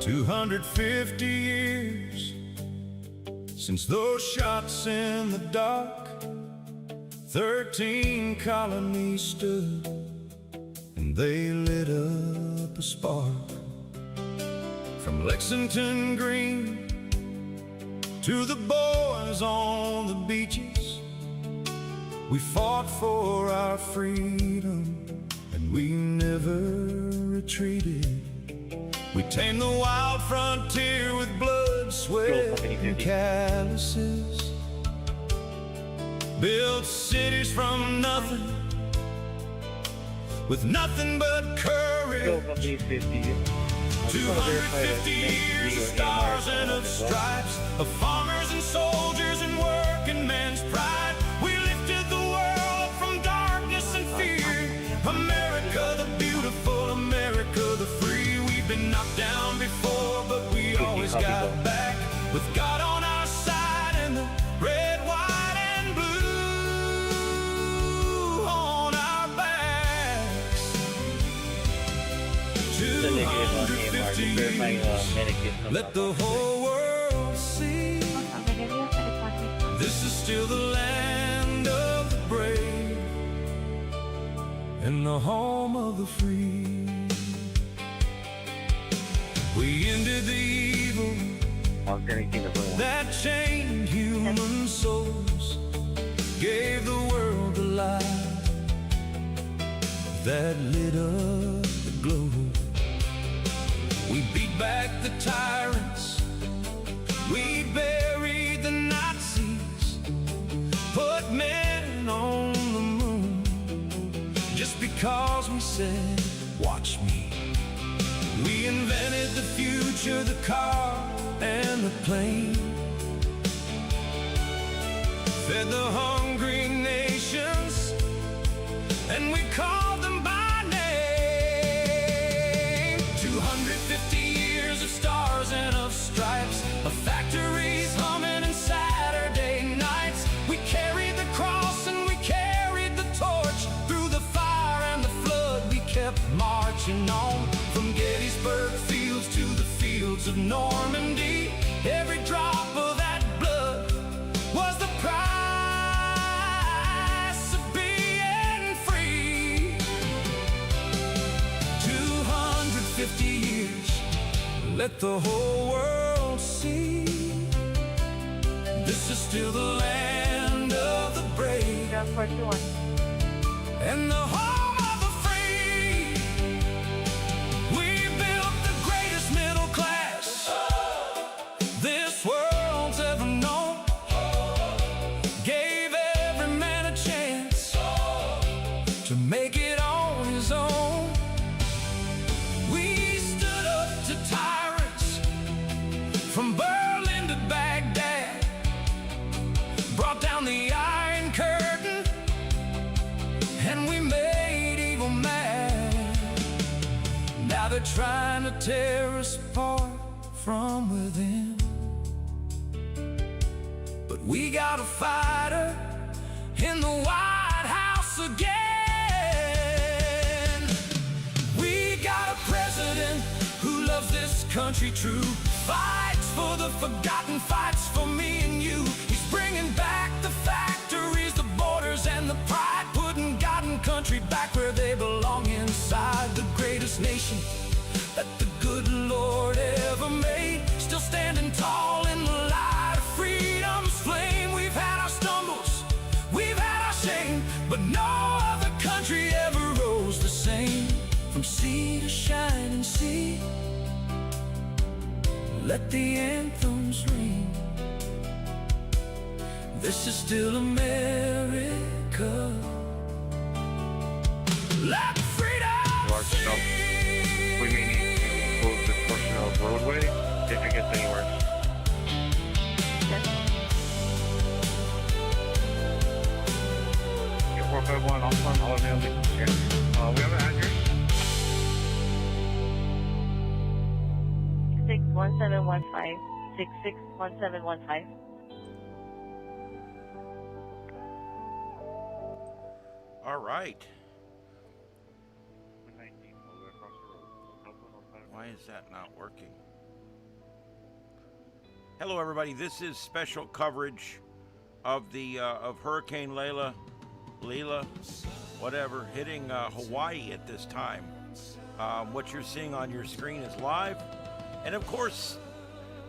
250 years since those shots in the dark. 13 colonies stood and they lit up a spark. From Lexington Green to the boys on the beaches, we fought for our freedom and we never retreated. We tamed the wild frontier with blood, sweat, and calluses. Built cities from nothing, with nothing but courage. 250 years of stars and of stripes, of farmers and soldiers and working men's pride. We lifted the world from darkness and fear. America the beautiful, America the free. We've been knocked down before, but we always got back, with God on our side and the red, white, and blue on our backs. 250 years, let the whole world see. This is still the land of the brave and the home of the free. We ended the evil that chained human souls, gave the world a light that lit up the globe. We beat back the tyrants because we said, watch me. We invented the future, the car and the plane. Fed the hungry nations, and we called them by name. 250 years of stars and of stripes, of factories humming and Saturday nights. We carried the cross and we carried the torch. Through the fire and the flood we kept marching on. From Gettysburg fields to the fields of Normandy, every drop of that blood was the price of being free. 250 years, let the whole world see. This is still the land of the brave and the home of the free. We built the greatest middle class this world's ever known. Gave every man a chance to make it on his own. We stood up to tyrants from Berlin to Baghdad, brought down the Iron Curtain, and we made evil mad. Now they're trying to tear us apart from within, but we got a fighter in the White House again. We got a president who loves this country true, fights for the forgotten, fights for me and you. He's bringing back the factories, the borders, and the pride, putting God and country back where they belong, inside the greatest nation that the good Lord ever made. Still standing tall in the light of freedom's flame. We've had our stumbles, we've had our shame, but no other country ever rose the same. From sea to shining sea, let the anthems ring. This is still America. Let freedom Large stuff. We may need to close this portion of roadway if it gets any worse. Okay, 451 off on all available. We have an address. 661715. 661715. All right. 19, all the way across the road. Why is that not working? Hello, everybody. This is special coverage of the of Hurricane Leela, whatever, hitting Hawaii at this time. What you're seeing on your screen is live, and of course,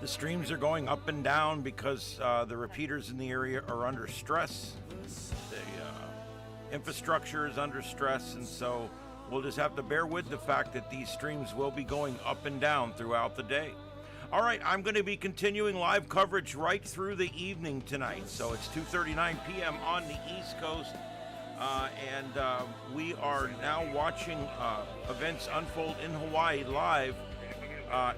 the streams are going up and down because the repeaters in the area are under stress. The infrastructure is under stress, and so we'll just have to bear with the fact that these streams will be going up and down throughout the day. All right, I'm going to be continuing live coverage right through the evening tonight. So it's 2:39 p.m. on the East Coast, and we are now watching events unfold in Hawaii live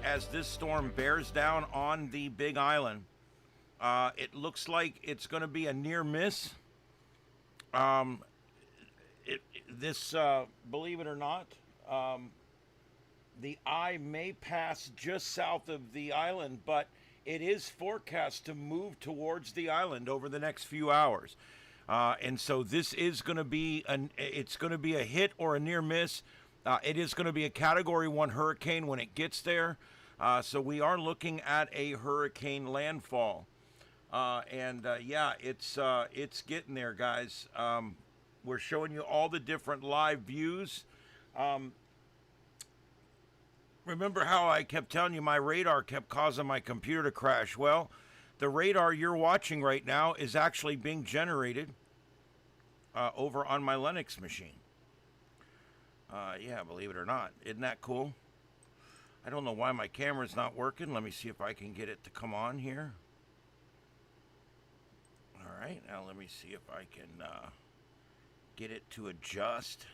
as this storm bears down on the Big Island. It looks like it's going to be a near miss. Believe it or not, the eye may pass just south of the island, but it is forecast to move towards the island over the next few hours. And so this is going to be it's going to be a hit or a near miss. It is going to be a Category 1 hurricane when it gets there. So we are looking at a hurricane landfall. Yeah, it's getting there, guys. We're showing you all the different live views. Remember how I kept telling you my radar kept causing my computer to crash? Well, the radar you're watching right now is actually being generated over on my Linux machine. Yeah, believe it or not. Isn't that cool? I don't know why my camera's not working. Let me see if I can get it to come on here. All right, now let me see if I can get it to adjust.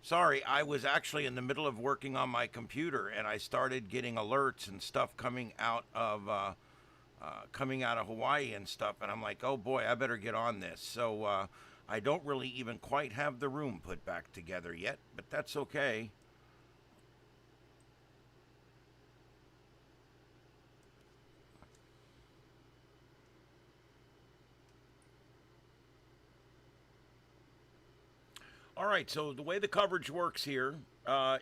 Sorry, I was actually in the middle of working on my computer, and I started getting alerts and stuff coming out of Hawaii and stuff, and I'm like, oh boy, I better get on this. So I don't really even quite have the room put back together yet, but that's okay. All right, so the way the coverage works here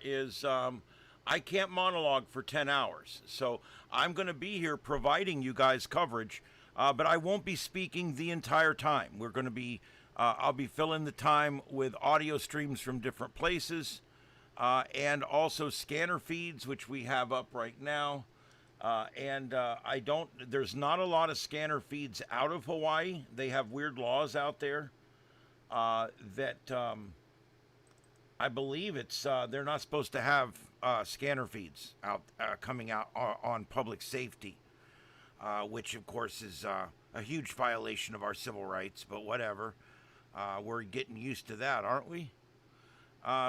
is I can't monologue for 10 hours. So I'm going to be here providing you guys coverage, but I won't be speaking the entire time. I'll be filling the time with audio streams from different places and also scanner feeds, which we have up right now. There's not a lot of scanner feeds out of Hawaii. They have weird laws out there that I believe they're not supposed to have scanner feeds out coming out on public safety, which of course is a huge violation of our civil rights. But whatever, we're getting used to that, aren't we?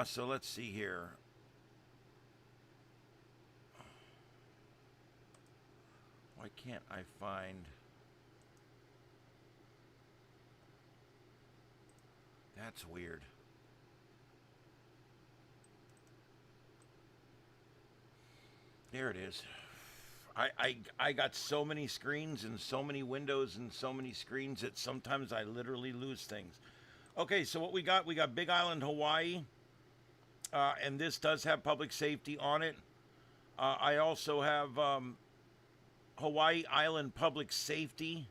So let's see here. Why can't I find? That's weird. There it is. I got so many screens and so many windows and so many screens that sometimes I literally lose things. Okay, so what we got Big Island, Hawaii, and this does have public safety on it. I also have Hawaii Island Public Safety,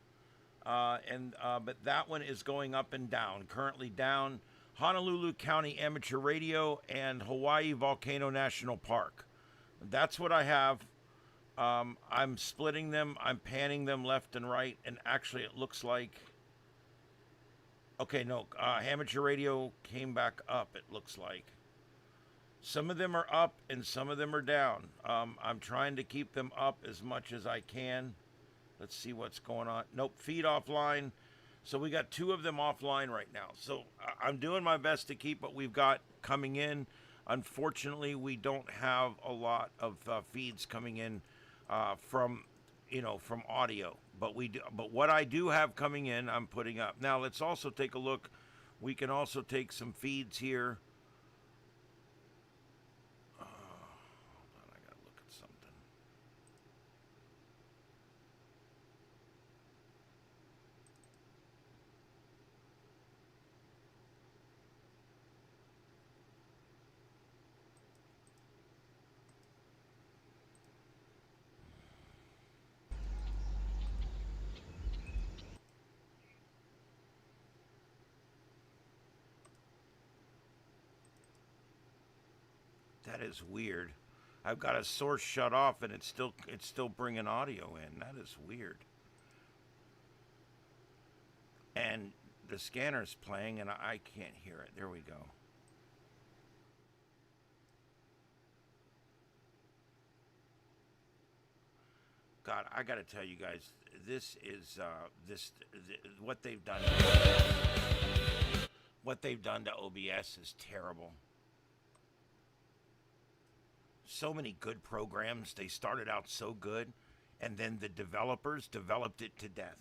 but that one is going up and down. Currently down. Honolulu County Amateur Radio and Hawaii Volcano National Park. That's what I have. I'm splitting them. I'm panning them left and right. And actually, it looks like... Okay, no. Amateur radio came back up, it looks like. Some of them are up and some of them are down. I'm trying to keep them up as much as I can. Let's see what's going on. Nope, feed offline. So we got 2 of them offline right now. So I'm doing my best to keep what we've got coming in. Unfortunately, we don't have a lot of feeds coming in from audio, but what I do have coming in, I'm putting up. Now let's also take a look. We can also take some feeds here. Hold on, I gotta look at something. That is weird. I've got a source shut off and it's still bringing audio in. That is weird. And the scanner's playing and I can't hear it. There we go. God, I got to tell you guys, this is what they've done. What they've done to OBS is terrible. So many good programs. They started out so good, and then the developers developed it to death.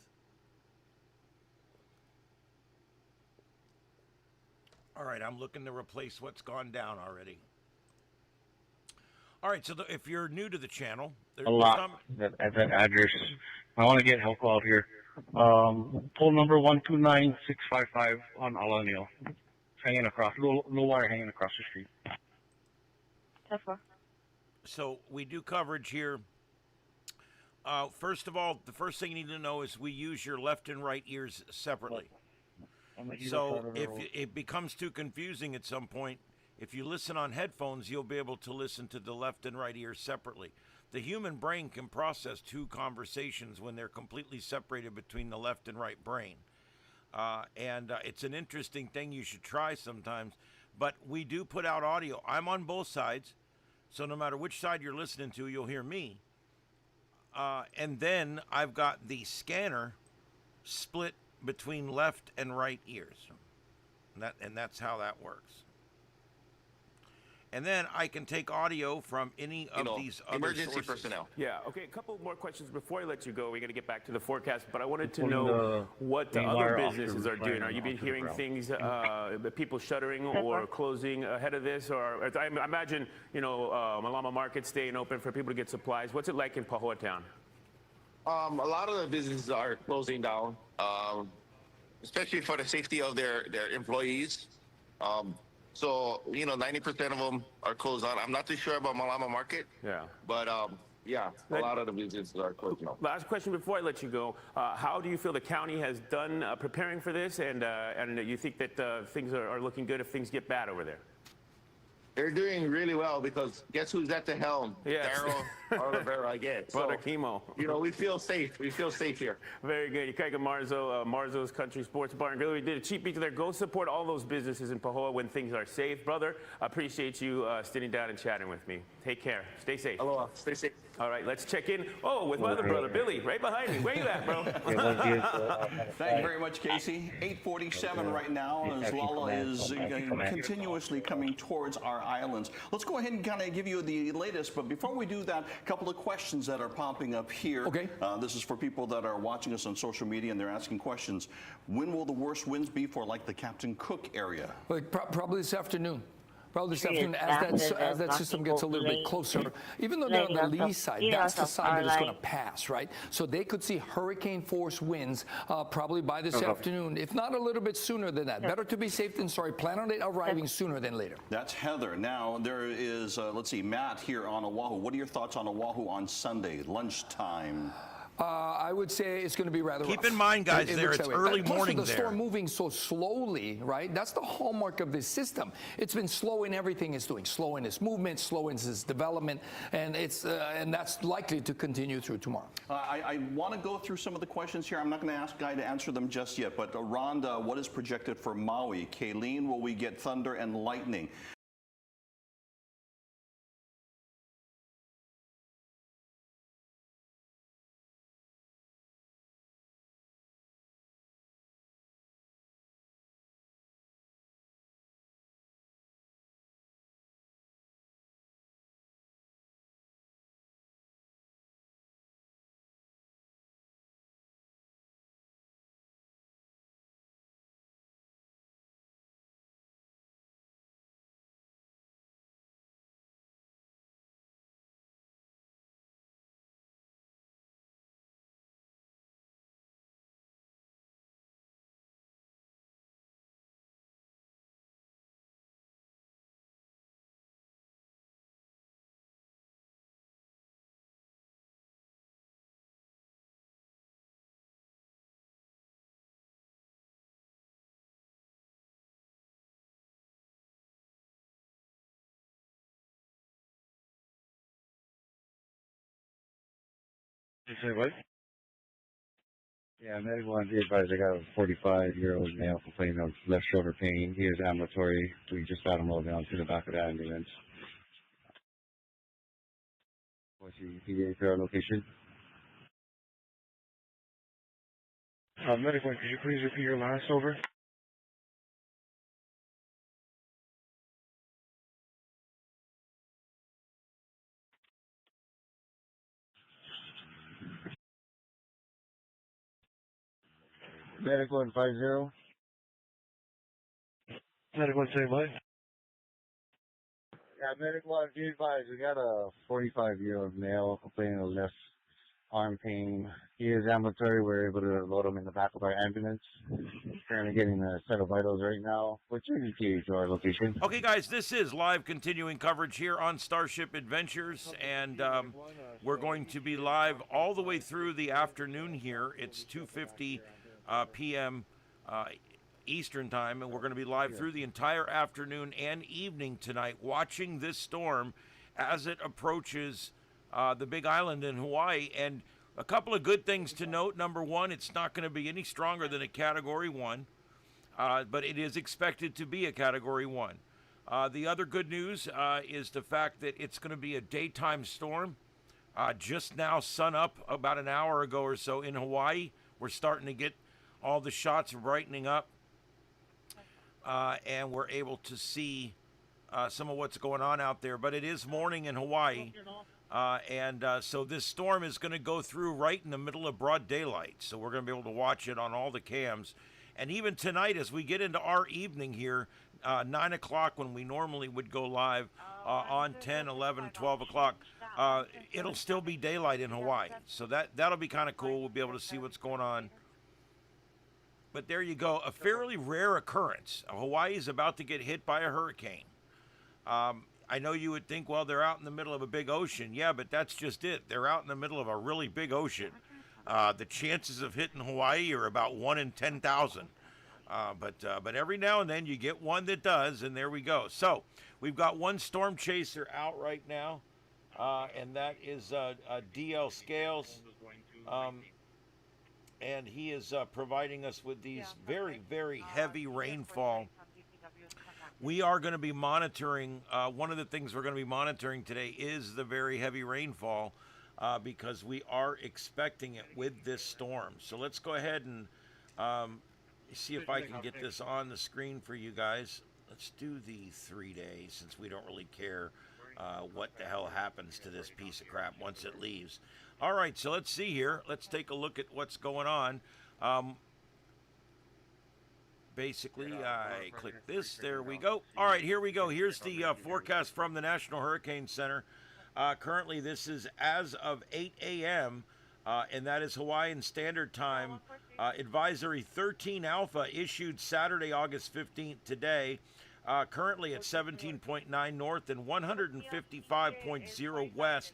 All right, I'm looking to replace what's gone down already. All right, so if you're new to the channel, A lot that address. I want to get help out here. Pole number 129655 on Alanil. Hanging across, little wire hanging across the street. That's far. So we do coverage here. First of all, the first thing you need to know is we use your left and right ears separately. So if it becomes too confusing at some point, if you listen on headphones, you'll be able to listen to the left and right ears separately. The human brain can process 2 conversations when they're completely separated between the left and right brain. It's an interesting thing you should try sometimes. But we do put out audio. I'm on both sides. So no matter which side you're listening to, you'll hear me. And then I've got the scanner split between left and right ears. And that's how that works. and then I can take audio from any of these other emergency sources. personnel. Yeah, okay, a couple more questions before I let you go. We got to get back to the forecast, but I wanted to know what the other businesses are doing. Are you been hearing things, people shuttering or closing ahead of this? Or I imagine, Malama Market staying open for people to get supplies. What's it like in Powhatan? A lot of the businesses are closing down, especially for the safety of their employees. So, 90% of them are closed down. I'm not too sure about Malama Market. Yeah. But, a lot of the businesses are closed down. Last question before I let you go. How do you feel the county has done preparing for this? And you think that things are looking good if things get bad over there? They're doing really well because guess who's at the helm? Yes. Daryl Oliveira again. Brother Chemo. We feel safe. We feel safe here. Very good. Ikaika Marzo, Marzo's Country Sports Bar and Grill. We did a cheap beat there. Go support all those businesses in Pahoa when things are safe. Brother, I appreciate you sitting down and chatting with me. Take care. Stay safe. Aloha. Stay safe. All right, let's check in. Oh, with my other brother, Billy, right behind me. Where you at, bro? Thank you very much, Casey. 8:47 right now as Lala is continuously coming towards our islands. Let's go ahead and kind of give you the latest, but before we do that, a couple of questions that are popping up here. Okay. This is for people that are watching us on social media and they're asking questions. When will the worst winds be for like the Captain Cook area? Like probably this afternoon. Probably this afternoon, as that system gets a little bit closer. Even though they're on the lee side, that's the side that it's going to pass, right? So they could see hurricane force winds probably by this afternoon, if not a little bit sooner than that. Better to be safe than sorry. Plan on it arriving sooner than later. That's Heather. Now, there is, let's see, Matt here on Oahu. What are your thoughts on Oahu on Sunday, lunchtime? I would say it's going to be rather rough. Keep in mind, guys, It there looks it's that way. early Plus, morning with the there. storm moving so slowly, right? That's the hallmark of this system. It's been slow in everything it's doing, slow in its movement, slow in its development, and and that's likely to continue through tomorrow. I want to go through some of the questions here. I'm not going to ask Guy to answer them just yet, but Rhonda, what is projected for Maui? Kayleen, will we get thunder and lightning? You say what? Yeah, medical on advised. I got a 45-year-old male complaining of left shoulder pain. He is ambulatory. We just got him loaded down to the back of the ambulance. What's he gave our location? Medical, could you please repeat your last over? Medical on 50. Medical say what? Yeah, medical on advised. We got a 45-year-old male complaining of left arm pain. He is ambulatory. We're able to load him in the back of our ambulance. Currently getting a set of vitals right now, which is key to our location. Okay, guys, this is live continuing coverage here on StarShip Adventures, and we're going to be live all the way through the afternoon here. It's 2:50 p.m. Eastern Time, and we're going to be live through the entire afternoon and evening tonight, watching this storm as it approaches the Big Island in Hawaii. And a couple of good things to note. Number one, it's not going to be any stronger than a Category 1, but it is expected to be a Category 1. The other good news is the fact that it's going to be a daytime storm. Just now, sun up about an hour ago or so in Hawaii. We're starting to get all the shots brightening up, and we're able to see some of what's going on out there. But it is morning in Hawaii, so this storm is going to go through right in the middle of broad daylight. So we're going to be able to watch it on all the cams. And even tonight, as we get into our evening here, 9 o'clock when we normally would go live on 10, 11, 12 o'clock, it'll still be daylight in Hawaii. So that'll be kind of cool. We'll be able to see what's going on. But there you go, a fairly rare occurrence. Hawaii is about to get hit by a hurricane. I know you would think, well, they're out in the middle of a big ocean. Yeah, but that's just it. They're out in the middle of a really big ocean. The chances of hitting Hawaii are about 1 in 10,000. But every now and then you get one that does, and there we go. So we've got one storm chaser out right now, and that is DL Scales. And he is providing us with these very, very heavy rainfall. We are going to be monitoring, one of the things we're going to be monitoring today is the very heavy rainfall because we are expecting it with this storm. So let's go ahead and see if I can get this on the screen for you guys. Let's do the 3-day since we don't really care what the hell happens to this piece of crap once it leaves. All right, so let's see here. Let's take a look at what's going on. Basically, I click this. There we go. All right, here we go. Here's the forecast from the National Hurricane Center. Currently, this is as of 8 a.m., and that is Hawaiian Standard Time. Advisory 13 Alpha issued Saturday, August 15th today. Currently at 17.9 north and 155.0 west.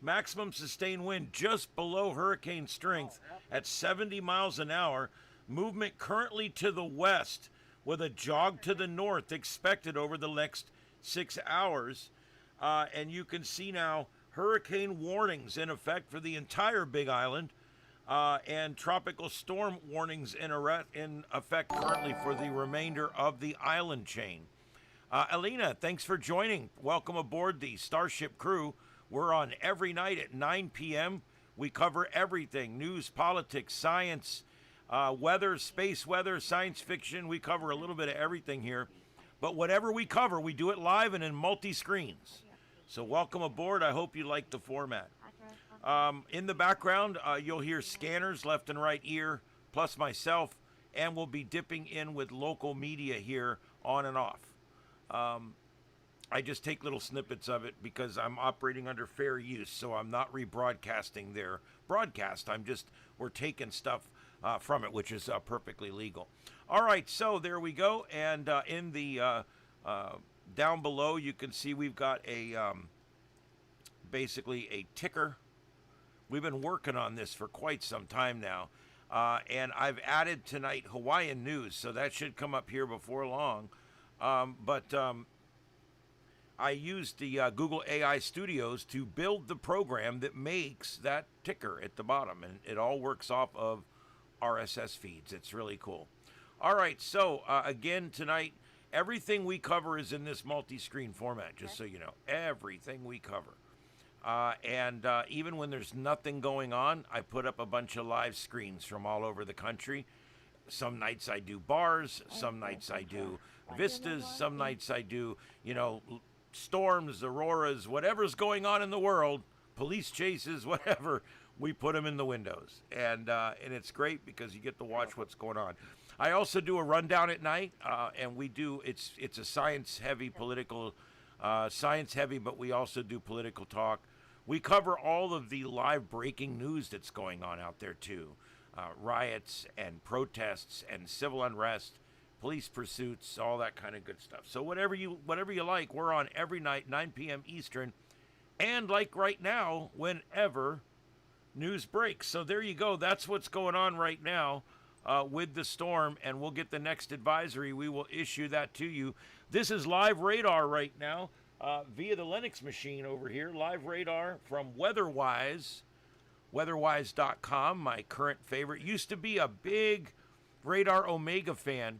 Maximum sustained wind just below hurricane strength at 70 miles an hour. Movement currently to the west with a jog to the north expected over the next 6 hours. And you can see now hurricane warnings in effect for the entire Big Island and tropical storm warnings in effect currently for the remainder of the island chain. Alina, thanks for joining. Welcome aboard the Starship crew. We're on every night at 9 p.m. We cover everything, news, politics, science, weather, space weather, science fiction. We cover a little bit of everything here. But whatever we cover, we do it live and in multi-screens. So welcome aboard. I hope you like the format. In the background, you'll hear scanners left and right ear, plus myself, and we'll be dipping in with local media here on and off. I just take little snippets of it because I'm operating under fair use, so I'm not rebroadcasting their broadcast. We're taking stuff from it, which is perfectly legal. All right, so there we go. And in the down below, you can see we've got a basically a ticker. We've been working on this for quite some time now. And I've added tonight Hawaiian news, so that should come up here before long. I used the Google AI Studios to build the program that makes that ticker at the bottom, and it all works off of RSS feeds. It's really cool. All right, so again tonight, everything we cover is in this multi-screen format, just so you know. Everything we cover. Even when there's nothing going on, I put up a bunch of live screens from all over the country. Some nights I do bars, some nights I do vistas, some nights I do, storms, auroras, whatever's going on in the world, police chases, whatever, we put them in the windows. And it's great because you get to watch what's going on. I also do a rundown at night, and it's a science-heavy political, science-heavy, but we also do political talk. We cover all of the live breaking news that's going on out there, too. Riots and protests and civil unrest, police pursuits, all that kind of good stuff. So whatever you like, we're on every night, 9 p.m. Eastern, and like right now, whenever news breaks. So there you go. That's what's going on right now with the storm, and we'll get the next advisory. We will issue that to you. This is live radar right now via the Linux machine over here. Live radar from WeatherWise, weatherwise.com, my current favorite. Used to be a big Radar Omega fan,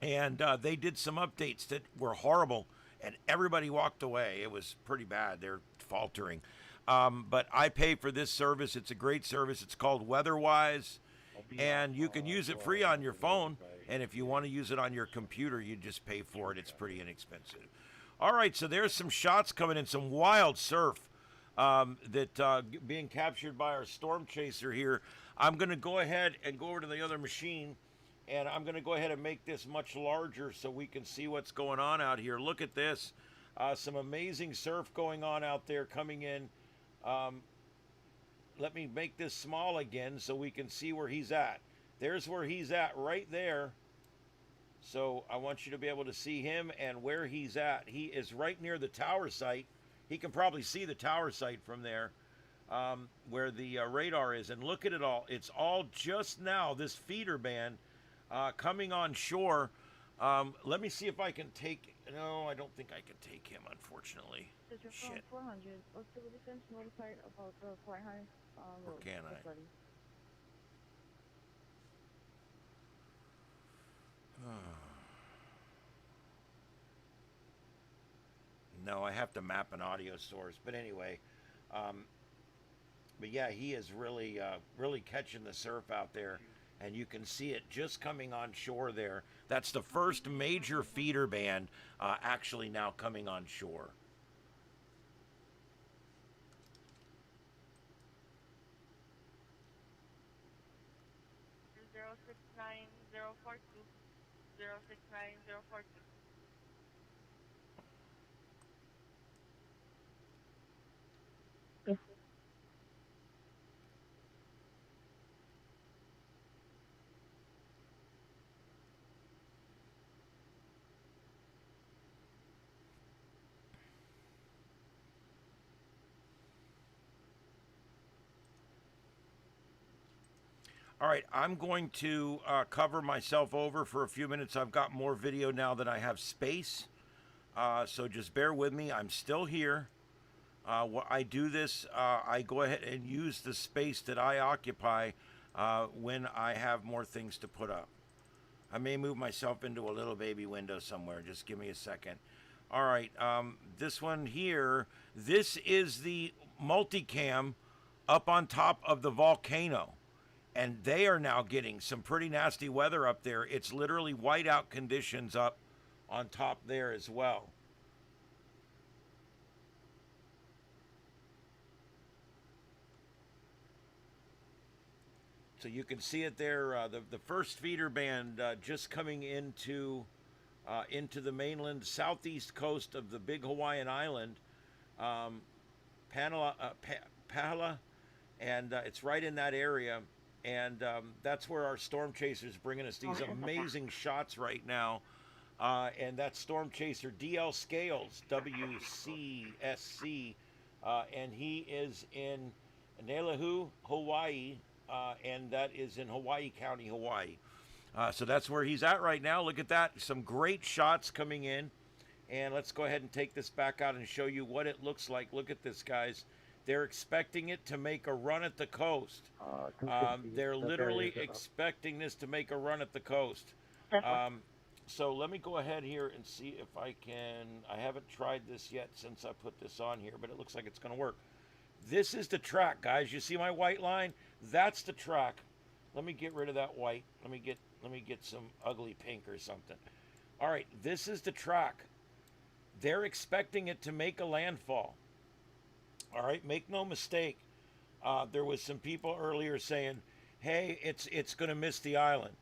and they did some updates that were horrible, and everybody walked away. It was pretty bad. They're faltering. But I pay for this service. It's a great service. It's called WeatherWise, and you can use it free on your phone, and if you want to use it on your computer, you just pay for it. It's pretty inexpensive. All right, so there's some shots coming in, some wild surf being captured by our storm chaser here. I'm going to go ahead and go over to the other machine, and I'm going to go ahead and make this much larger so we can see what's going on out here. Look at this. Some amazing surf going on out there coming in. Let me make this small again so we can see where he's at. There's where he's at right there. So I want you to be able to see him and where he's at. He is right near the tower site. He can probably see the tower site from there where the radar is. And look at it all. It's all just now, this feeder band coming on shore. Let me see if I can take... No, I don't think I can take him, unfortunately. Shit. 400. What's the defense notified about the Kauai? Or can I? No, I have to map an audio source. But anyway, but yeah, he is really, really catching the surf out there, and you can see it just coming on shore there. That's the first major feeder band actually now coming on shore. Zero 69042. 069042. Yes. All right, I'm going to cover myself over for a few minutes. I've got more video now that I have space, so just bear with me. I'm still here. When I do this, I go ahead and use the space that I occupy when I have more things to put up. I may move myself into a little baby window somewhere. Just give me a second. All right, this one here, this is the multicam up on top of the volcano. And they are now getting some pretty nasty weather up there. It's literally whiteout conditions up on top there as well. So you can see it there, the first feeder band just coming into the mainland southeast coast of the big Hawaiian island, Pahala, and it's right in that area. And that's where our storm chaser is bringing us these amazing shots right now. And that's storm chaser DL Scales, WCSC, and he is in Neilahu, Hawaii, and that is in Hawaii County, Hawaii. So that's where he's at right now. Look at that. Some great shots coming in. And let's go ahead and take this back out and show you what it looks like. Look at this, guys. They're expecting it to make a run at the coast. They're literally expecting this to make a run at the coast. So let me go ahead here and see if I can. I haven't tried this yet since I put this on here, but it looks like it's going to work. This is the track, guys. You see my white line? That's the track. Let me get rid of that white. Let me get some ugly pink or something. All right, this is the track. They're expecting it to make a landfall. All right, make no mistake. There was some people earlier saying, hey, it's going to miss the island.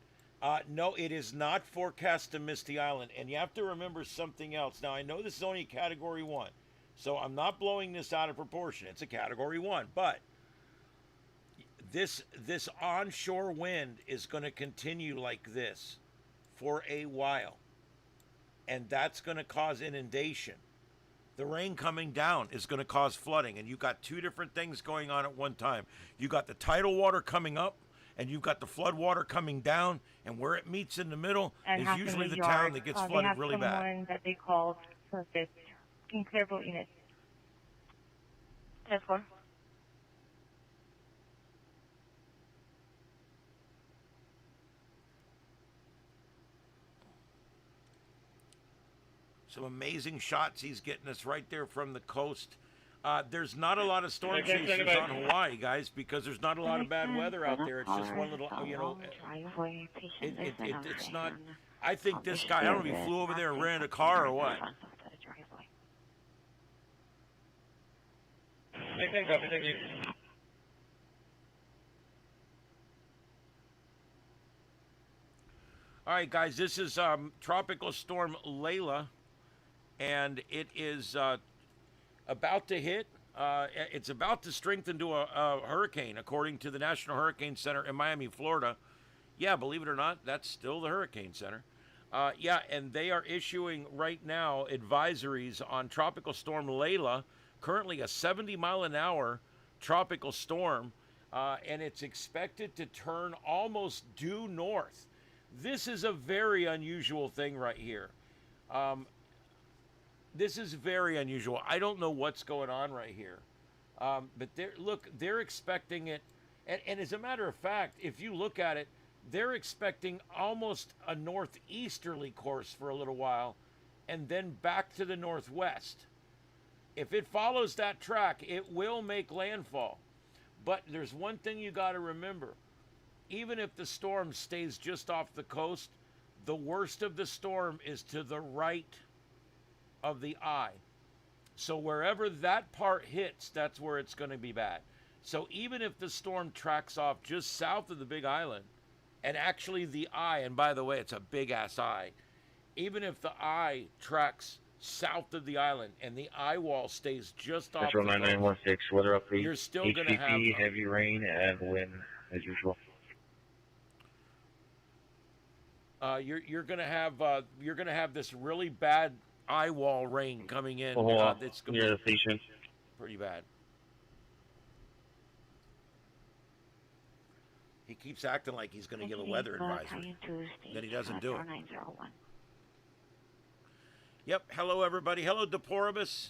No, it is not forecast to miss the island. And you have to remember something else. Now, I know this is only a Category 1, so I'm not blowing this out of proportion. It's a Category 1, but this onshore wind is going to continue like this for a while, and that's going to cause inundation. The rain coming down is going to cause flooding, and you've got two different things going on at one time. You got the tidal water coming up, and you've got the flood water coming down, and where it meets in the middle is usually the town that gets flooded really bad. They have someone that they call surface in clearable unit. 10-4. Some amazing shots he's getting us right there from the coast. There's not a lot of storm chasers on Hawaii, guys, because there's not a lot of bad weather out there. It's just one little, it's not. I think this guy, I don't know if he flew over there and rented a car or what. Thank you. All right, guys, this is Tropical Storm Lala, and it is about to hit. It's about to strengthen to a hurricane, according to the National Hurricane Center in Miami, Florida. Yeah, believe it or not, that's still the Hurricane Center. Yeah, and they are issuing right now advisories on Tropical Storm Lala, currently a 70-mile-an-hour tropical storm, and it's expected to turn almost due north. This is a very unusual thing right here. This is very unusual. I don't know what's going on right here. But they're expecting it. And as a matter of fact, if you look at it, they're expecting almost a northeasterly course for a little while and then back to the northwest. If it follows that track, it will make landfall. But there's one thing you got to remember. Even if the storm stays just off the coast, the worst of the storm is to the right of the eye. So wherever that part hits, that's where it's going to be bad. So even if the storm tracks off just south of the Big Island, and actually the eye, and by the way, it's a big-ass eye, even if the eye tracks south of the island and the eye wall stays just off the coast, 9916, weather update. you're still going to have heavy rain and wind as usual. You're gonna have this really bad eye wall rain coming in. It's gonna near the station. Pretty bad. He keeps acting like he's gonna give a weather advisory, then he doesn't do it. 4901. Yep. Hello, everybody. Hello, Deporibus.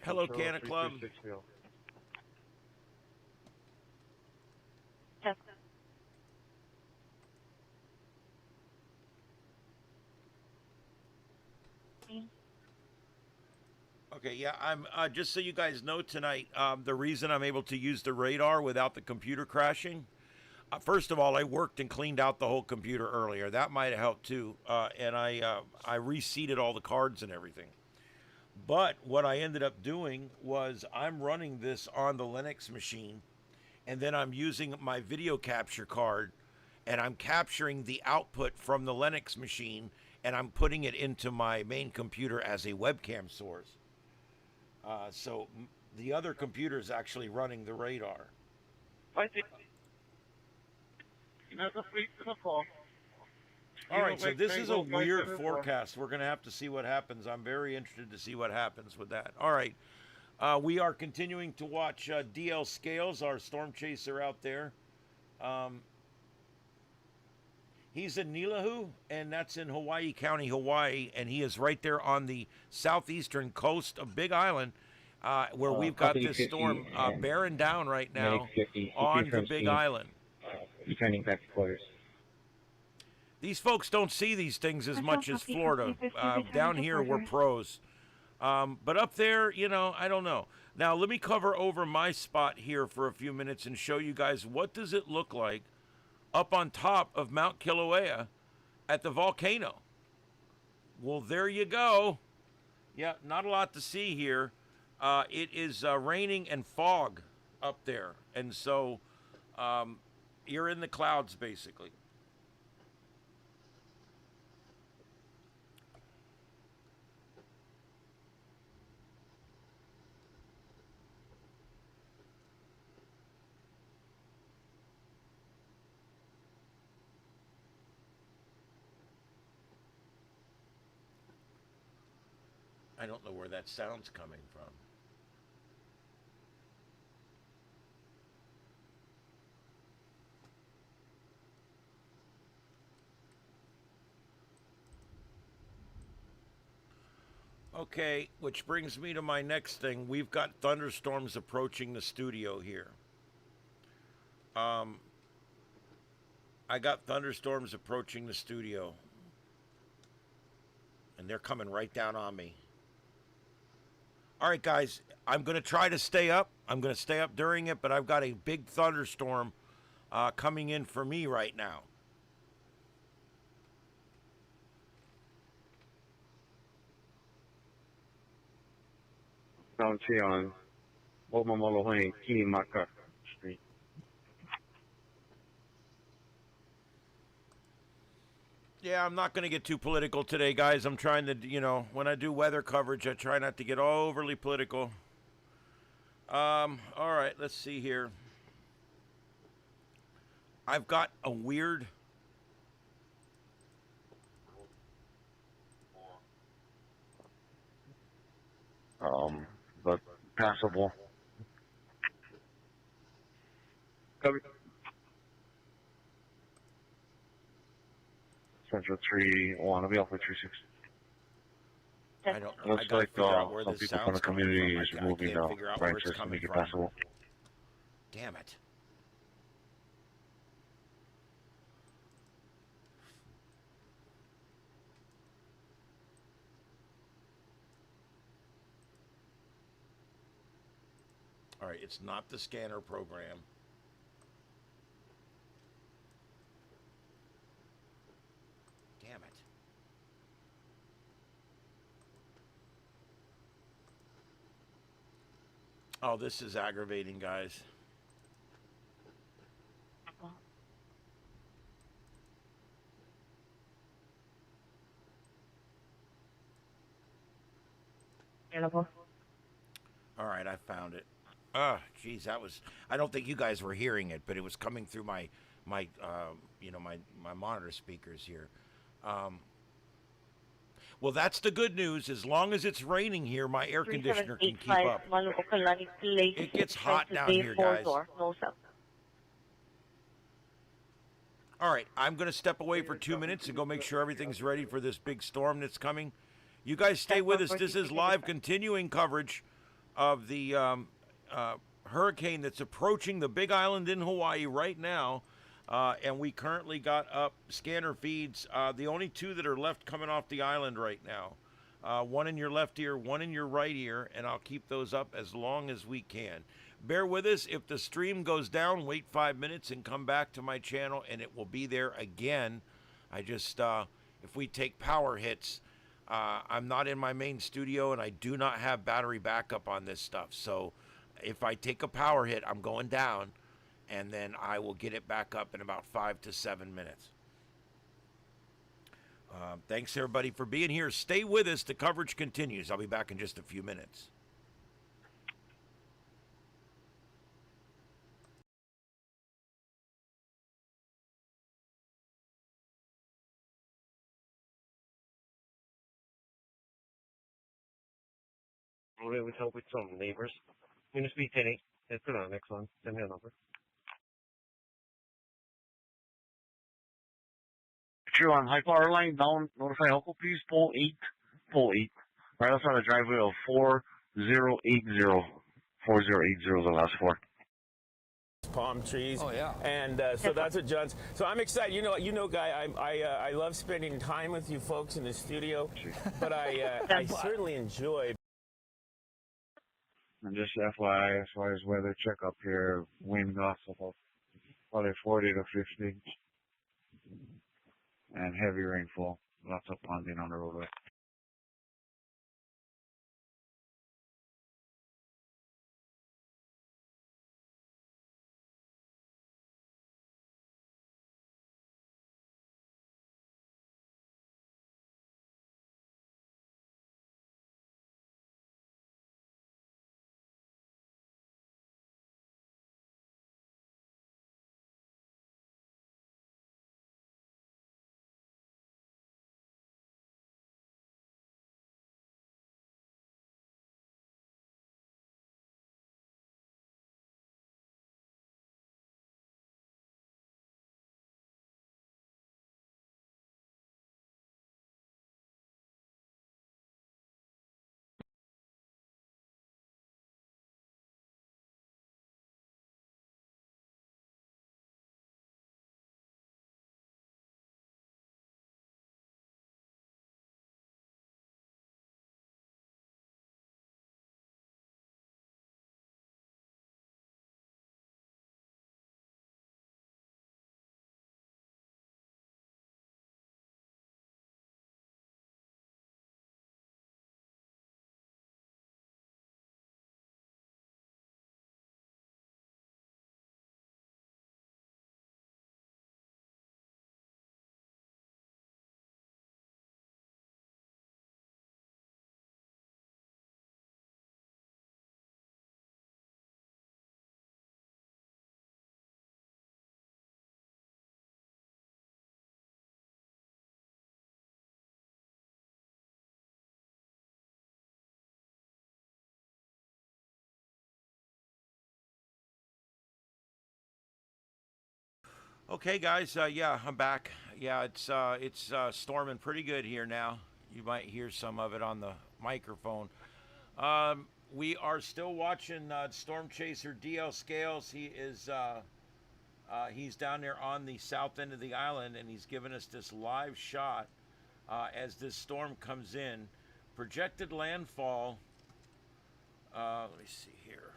Hello, Canna Club. Yes. Okay, yeah, I'm just so you guys know tonight, the reason I'm able to use the radar without the computer crashing. First of all, I worked and cleaned out the whole computer earlier. That might have helped too, and I reseated all the cards and everything. But what I ended up doing was I'm running this on the Linux machine, and then I'm using my video capture card, and I'm capturing the output from the Linux machine, and I'm putting it into my main computer as a webcam source. So the other computer is actually running the radar. All right, so this is a weird forecast. We're going to have to see what happens. I'm very interested to see what happens with that. All right, we are continuing to watch DL Scales, our storm chaser out there. He's in Nilahu, and that's in Hawaii County, Hawaii, and he is right there on the southeastern coast of Big Island, where we've got this storm bearing down right now on the Big Island. Returning back to quarters. These folks don't see these things as much as Florida. Down here, we're pros. But up there, you know, I don't know. Now, let me cover over my spot here for a few minutes and show you guys what does it look like up on top of Mount Kilauea at the volcano. Well, there you go. Yeah, not a lot to see here. It is raining and fog up there. And so you're in the clouds, basically. I don't know where that sound's coming from. Okay, which brings me to my next thing. We've got thunderstorms approaching the studio here. I got thunderstorms approaching the studio. And they're coming right down on me. All right, guys, I'm going to try to stay up. I'm going to stay up during it, but I've got a big thunderstorm coming in for me right now. County on Omamolohe Kinimaka Street. Yeah, I'm not going to get too political today, guys. I'm trying to, when I do weather coverage, I try not to get overly political. All right, let's see here. I've got a weird... But passable. Copy. Central 3-1, I'll be off with 36. Looks I gotta like figure out where some this people from sound's the coming community from. is I moving can't now. figure out where it's Branches to coming make it from. passable. Damn it. All right, it's not the scanner program. Damn it. Oh, this is aggravating, guys. All right, I found it. Geez, that was... I don't think you guys were hearing it, but it was coming through my monitor speakers here. Well, that's the good news. As long as it's raining here, my air conditioner can keep up. It gets hot down here, guys. All right, I'm going to step away for 2 minutes and go make sure everything's ready for this big storm that's coming. You guys stay with us. This is live continuing coverage of the hurricane that's approaching the Big Island in Hawaii right now. And we currently got up scanner feeds, the only two that are left coming off the island right now. One in your left ear, one in your right ear, and I'll keep those up as long as we can. Bear with us. If the stream goes down, wait 5 minutes and come back to my channel, and it will be there again. I just, if we take power hits, I'm not in my main studio, and I do not have battery backup on this stuff. So if I take a power hit, I'm going down, and then I will get it back up in about 5 to 7 minutes. Thanks, everybody, for being here. Stay with us. The coverage continues. I'll be back in just a few minutes. We would help with some neighbors. Unit speed 10-8. Let's put on the next one. Send me a number. True on high power line down. Notify Elko, please. Pole 8. Pole 8. Right outside the driveway of 4080. 4080 is the last four. Palm trees. Oh, yeah. And so that's what John's. So I'm excited. You know, Guy. I love spending time with you folks in the studio, but I certainly enjoy. And just FYI, as far as weather check up here, wind gusts about probably 40 to 50, and heavy rainfall. Lots of ponding on the roadway. Okay, guys. Yeah, I'm back. Yeah, it's storming pretty good here now. You might hear some of it on the microphone. We are still watching Storm Chaser DL Scales. He's down there on the south end of the island, and he's given us this live shot as this storm comes in. Projected landfall. Let me see here.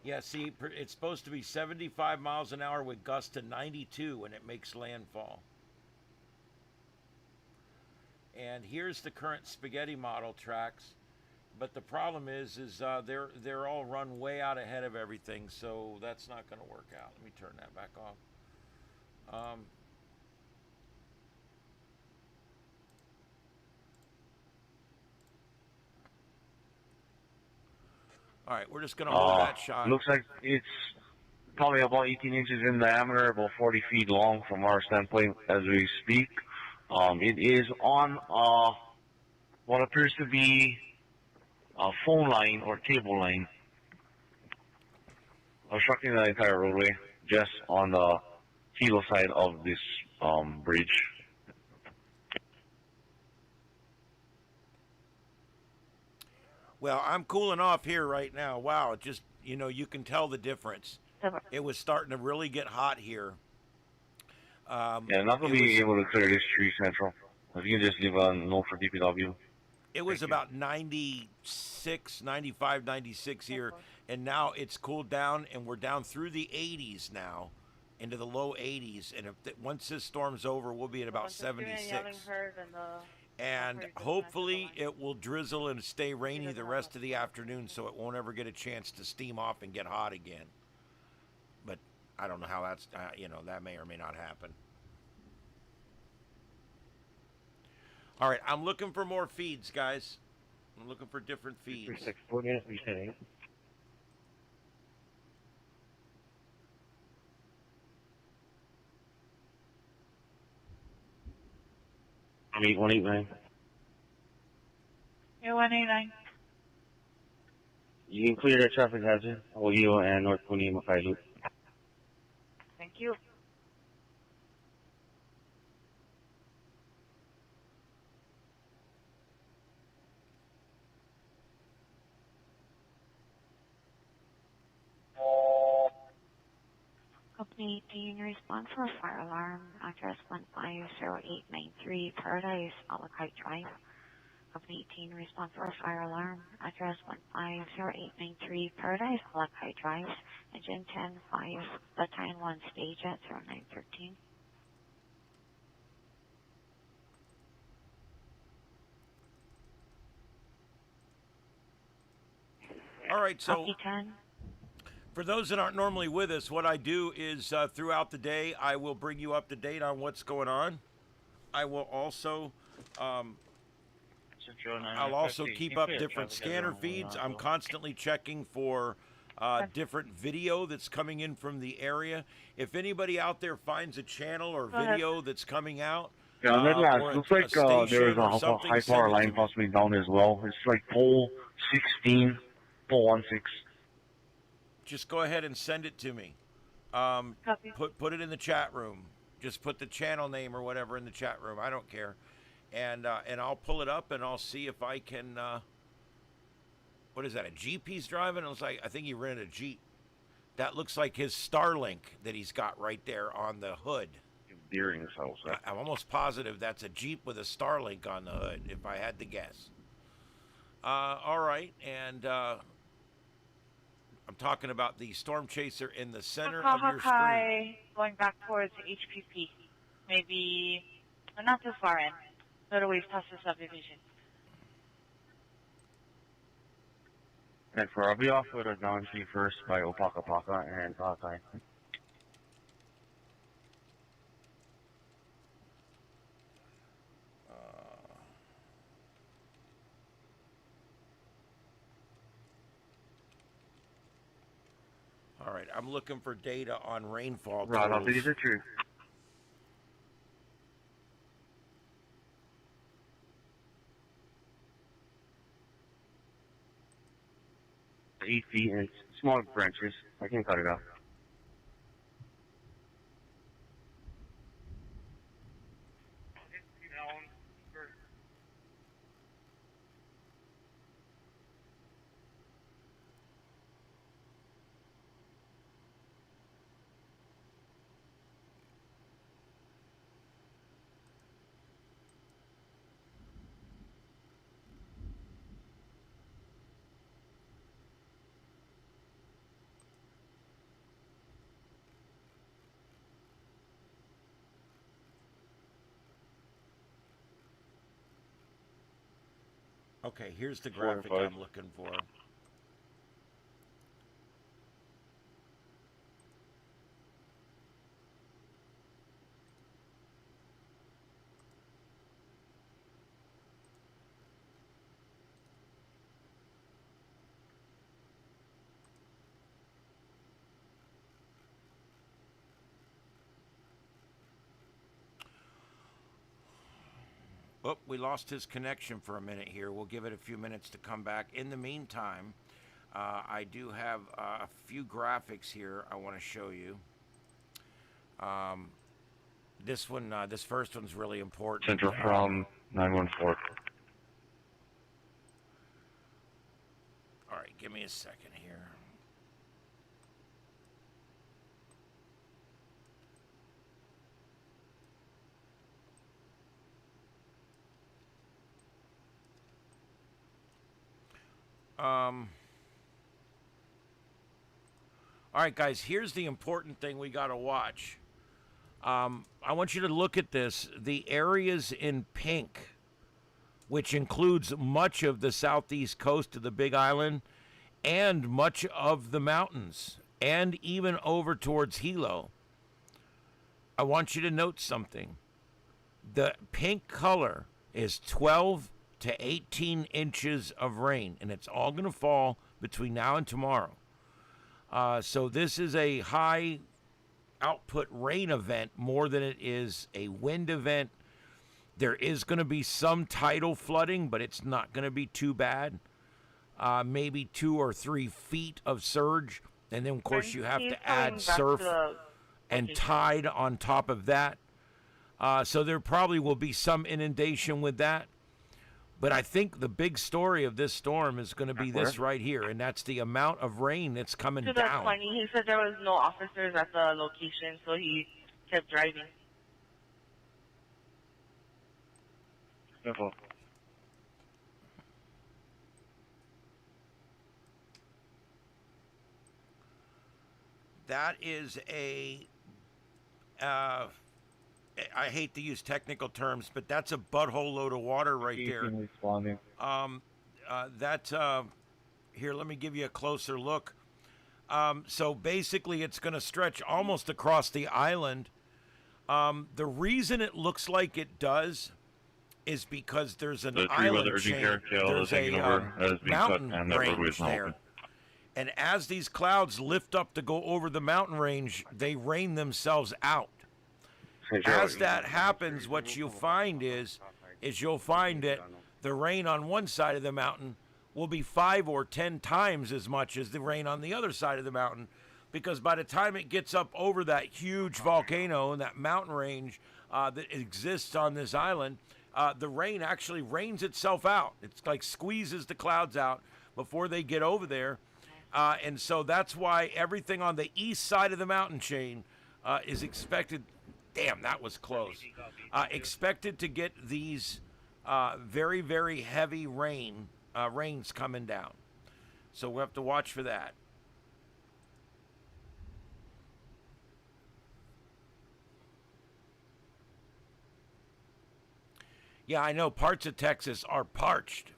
Yeah, see, it's supposed to be 75 miles an hour with gusts to 92 when it makes landfall. And here's the current spaghetti model tracks, but the problem is they're all run way out ahead of everything, so that's not going to work out. Let me turn that back off. All right, we're just going to hold that shot. Looks like it's probably about 18 inches in diameter, about 40 feet long from our standpoint as we speak. It is on what appears to be a phone line or cable line, obstructing the entire roadway just on the kilo side of this bridge. Well, I'm cooling off here right now. Wow, just, you can tell the difference. It was starting to really get hot here. Yeah, not going to be able to clear this tree central. If you can just leave a note for DPW. It was about 96, 95, 96 here, and now it's cooled down, and we're down through the 80s now, into the low 80s, and once this storm's over, we'll be at about 76. And hopefully it will drizzle and stay rainy the rest of the afternoon, so it won't ever get a chance to steam off and get hot again. But I don't know how that's, that may or may not happen. All right, I'm looking for more feeds, guys. I'm looking for different feeds. 4 minutes resetting. I'm 8189. You're 189. You can clear the traffic hazard, Oahu and North Puni Makai Loop. Thank you. Company 18, respond for a fire alarm, address 150893 Paradise, Alakai Drive. Company 18, respond for a fire alarm, address 150893 Paradise, Alakai Drive, engine 105, battalion 1 stage at 0913. All right, so Copy 10. for those that aren't normally with us, what I do is throughout the day, I will bring you up to date on what's going on. I will also I'll also keep up different scanner feeds. I'm constantly checking for different video that's coming in from the area. If anybody out there finds a channel or video that's coming out, Yeah, or looks like there is a high power line possibly down as well. It's like pole 16, pole 16. just go ahead and send it to me. Put it in the chat room. Just put the channel name or whatever in the chat room. I don't care. And I'll pull it up and I'll see if I can. What is that? A Jeep he's driving? I think he rented a Jeep. That looks like his Starlink that he's got right there on the hood. Deer in his house. I'm almost positive that's a Jeep with a Starlink on the hood, if I had to guess. All right, and I'm talking about the Storm Chaser in the center of your screen. Going back towards HPP. Maybe, not too far in. Little ways past the subdivision. And for I'll be off with a down tree first by Opakapaka and Kauai. All right, I'm looking for data on rainfall. Right, I'll be the tree. 8 feet, and it's small branches. I can cut it off. Okay, here's the graphic I'm looking for. Oh, we lost his connection for a minute here. We'll give it a few minutes to come back. In the meantime, I do have a few graphics here I want to show you. This one, this first one's really important. Central from 914. All right, give me a second here. All right, guys, here's the important thing we got to watch. I want you to look at this. The areas in pink, which includes much of the southeast coast of the Big Island and much of the mountains and even over towards Hilo. I want you to note something. The pink color is 12 to 18 inches of rain, and it's all going to fall between now and tomorrow. So this is a high output rain event more than it is a wind event. There is going to be some tidal flooding, but it's not going to be too bad. Maybe 2 or 3 feet of surge, and then of course you have to add surf and tide on top of that. So there probably will be some inundation with that. But I think the big story of this storm is going to be this right here, and that's the amount of rain that's coming down. That's funny. He said there was no officers at the location, so he kept driving. Careful. That is a, I hate to use technical terms, but that's a butthole load of water right there. Here, let me give you a closer look. So basically, it's going to stretch almost across the island. The reason it looks like it does is because there's an island chain. There's a mountain range there. And as these clouds lift up to go over the mountain range, they rain themselves out. As that happens, what you'll find is you'll find that the rain on one side of the mountain will be 5 or 10 times as much as the rain on the other side of the mountain, because by the time it gets up over that huge volcano and that mountain range that exists on this island, the rain actually rains itself out. It's like squeezes the clouds out before they get over there. And so that's why everything on the east side of the mountain chain is expected. Damn, that was close. Expected to get these very, very heavy rains coming down. So we'll have to watch for that. Yeah, I know parts of Texas are parched.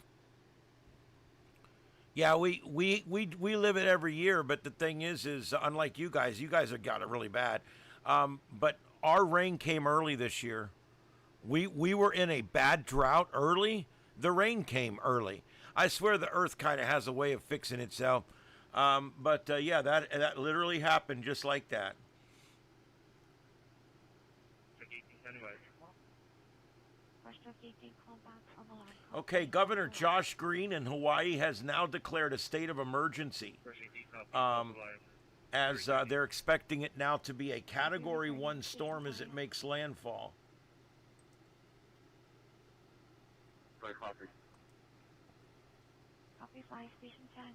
Yeah, we live it every year, but the thing is unlike you guys have got it really bad. But our rain came early this year. We were in a bad drought early. The rain came early. I swear the earth kind of has a way of fixing itself. But yeah, that literally happened just like that. Okay, Governor Josh Green in Hawaii has now declared a state of emergency, as they're expecting it now to be a Category 1 storm as it makes landfall. Copy 5, Station 10.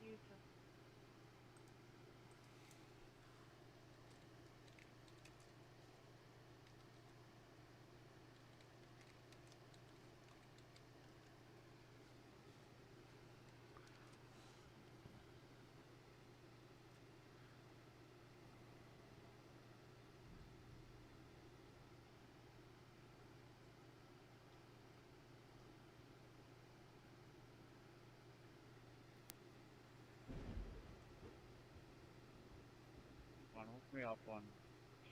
You too. Hook me up on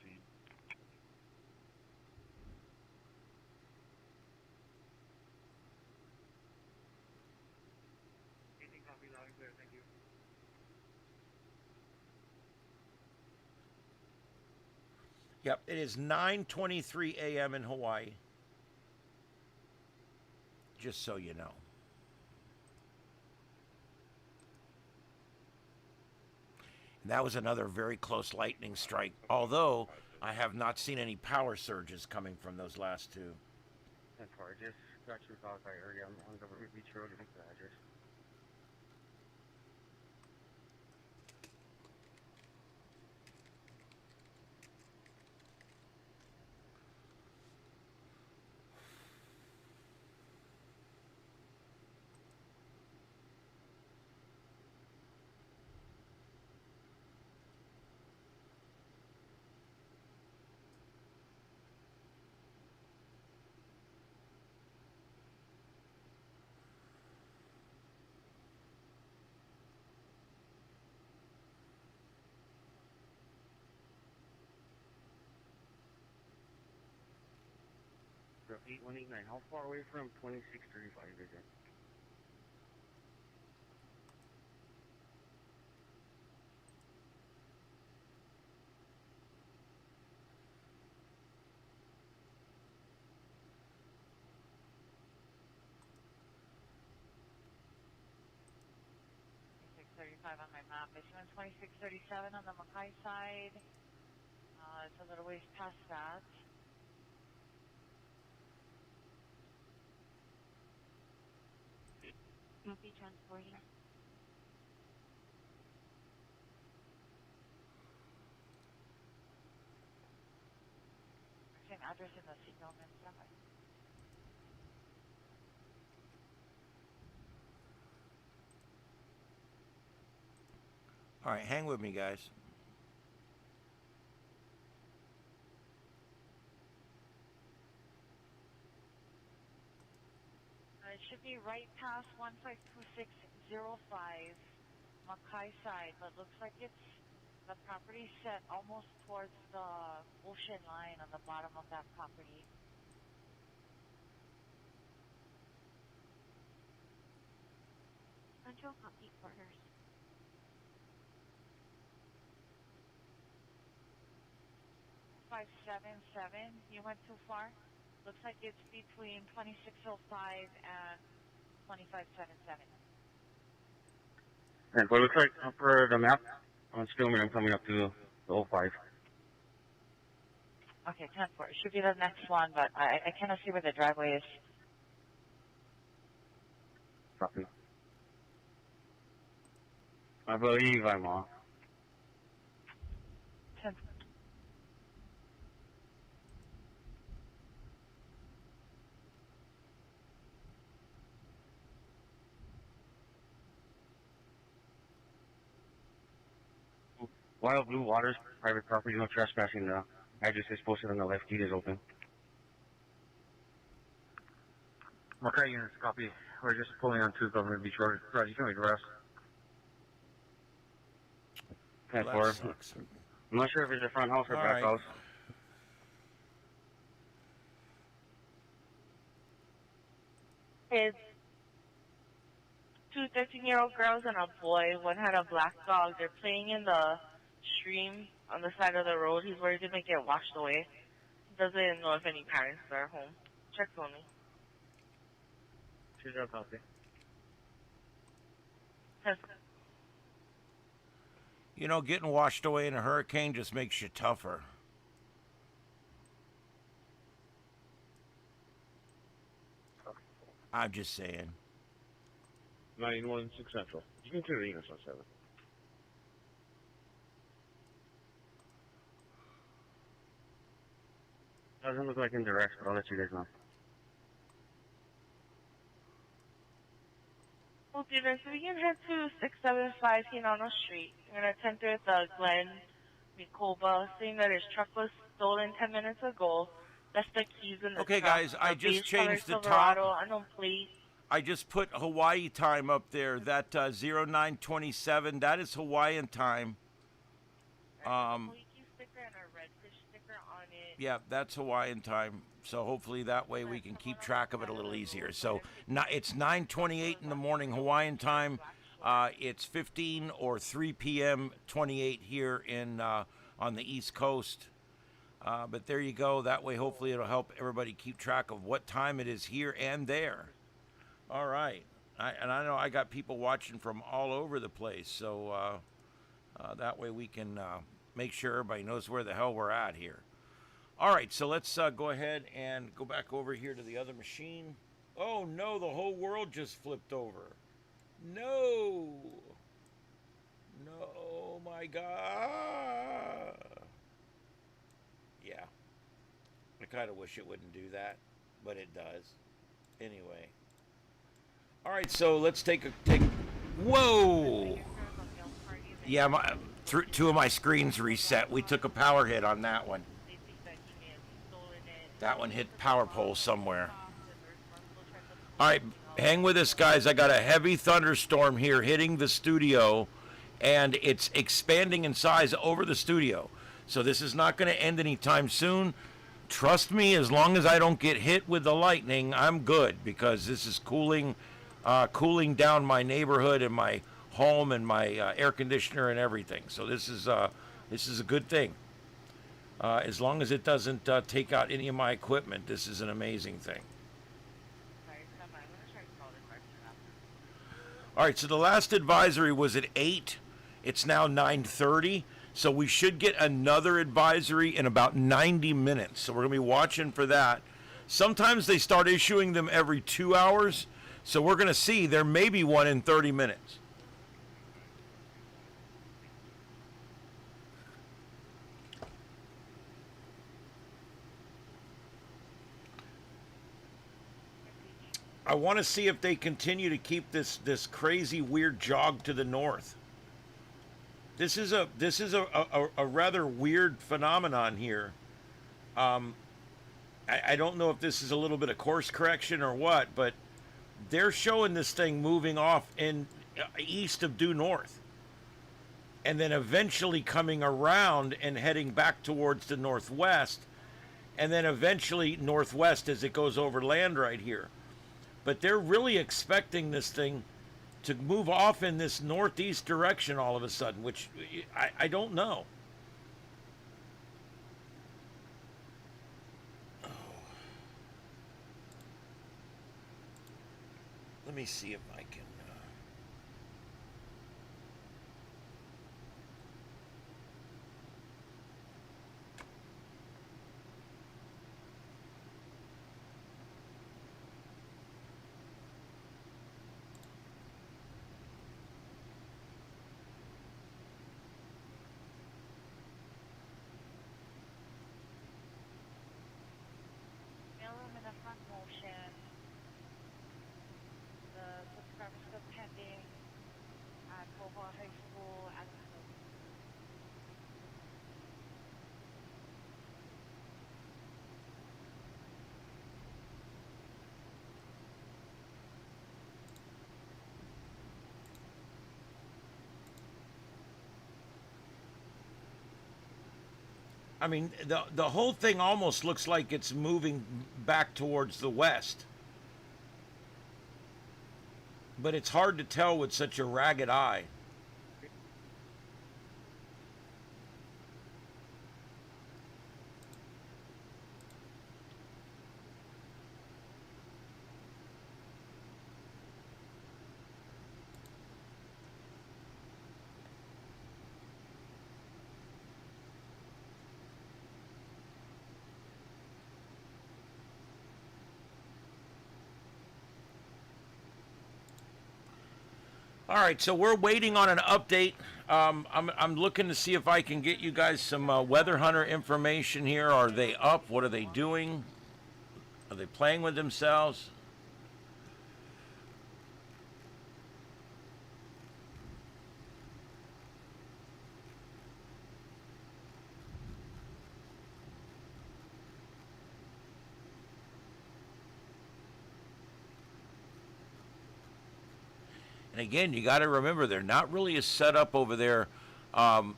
scene. Copy loud and clear, thank you. Yep, it is 9:23 a.m. in Hawaii. Just so you know. And that was another very close lightning strike, although I have not seen any power surges coming from those last two. That's far, just got your Kauai area. I'm on Government Beach Road at the address. Bro, 8189, how far away from 2635 is it? On my map. I see 2637 on the Makai side. It's a little ways past that. Copy, transporting. Same address in the signal, man. All right, hang with me, guys. It should be right past 152605 Makai side, but looks like it's the property set almost towards the ocean line on the bottom of that property. Central copy quarters. 577. You went too far. Looks like it's between 2605 and 2577. And what it looks like for the map on Stillman, I'm coming up to the 05. Okay, 10-4. It should be the next one, but I cannot see where the driveway is. Copy. I believe I'm off. 10. Wild Blue Waters, private property, no trespassing. The address is posted on the left. Gate is open. Okay, units, copy. We're just pulling on to Government Beach Road. Roger, you can wait for us. Well, that sucks. I'm not sure if it's the front house or All back right. house. It's two 13-year-old girls and a boy. One had a black dog. They're playing in the stream on the side of the road. He's worried they might get washed away. He doesn't know if any parents are home. Check for me. She's our copy. Yes. You know, getting washed away in a hurricane just makes you tougher. I'm just saying. 916 Central. You can clear the units on 7. Doesn't look like indirect, but I'll let you guys know. Well, students, we can head to 675 Hinano Street. We're going to enter the Glen Mikoba, saying that his truck was stolen 10 minutes ago. Left the keys in the Okay, truck. guys, I just Beige color changed the Silverado, top. unknown plate. I just put Hawaii time up there. That 0927, that is Hawaiian time. Hawaii sticker and a redfish sticker on it. Yeah, that's Hawaiian time. So hopefully that way we can keep track of it a little easier. So it's 9:28 in the morning Hawaiian time. It's 15 or 3 p.m. 28 here in on the East Coast. But there you go. That way, hopefully, it'll help everybody keep track of what time it is here and there. All right. I know I got people watching from all over the place. So that way we can make sure everybody knows where the hell we're at here. All right. So let's go ahead and go back over here to the other machine. Oh, no. The whole world just flipped over. No. No, my God. Yeah. I kind of wish it wouldn't do that, but it does. Anyway. All right, so let's take. Whoa! Yeah, two of my screens reset. We took a power hit on that one. That one hit power pole somewhere. All right, hang with us, guys. I got a heavy thunderstorm here hitting the studio, and it's expanding in size over the studio. So this is not going to end anytime soon. Trust me, as long as I don't get hit with the lightning, I'm good, because this is cooling down my neighborhood and my home and my air conditioner and everything. So this is a good thing. As long as it doesn't take out any of my equipment, this is an amazing thing. All right, so the last advisory was at 8. It's now 9:30. So we should get another advisory in about 90 minutes. So we're going to be watching for that. Sometimes they start issuing them every 2 hours. So we're going to see. There may be one in 30 minutes. I want to see if they continue to keep this crazy weird jog to the north. This is a rather weird phenomenon here. I don't know if this is a little bit of course correction or what, but they're showing this thing moving off in east of due north, and then eventually coming around and heading back towards the northwest, and then eventually northwest as it goes over land right here. But they're really expecting this thing to move off in this northeast direction all of a sudden, which I don't know. Oh. Let me see if I can. I mean, the whole thing almost looks like it's moving back towards the west. But it's hard to tell with such a ragged eye. All right, so we're waiting on an update. I'm looking to see if I can get you guys some Weather Hunter information here. Are they up? What are they doing? Are they playing with themselves? And again, you got to remember, they're not really as set up over there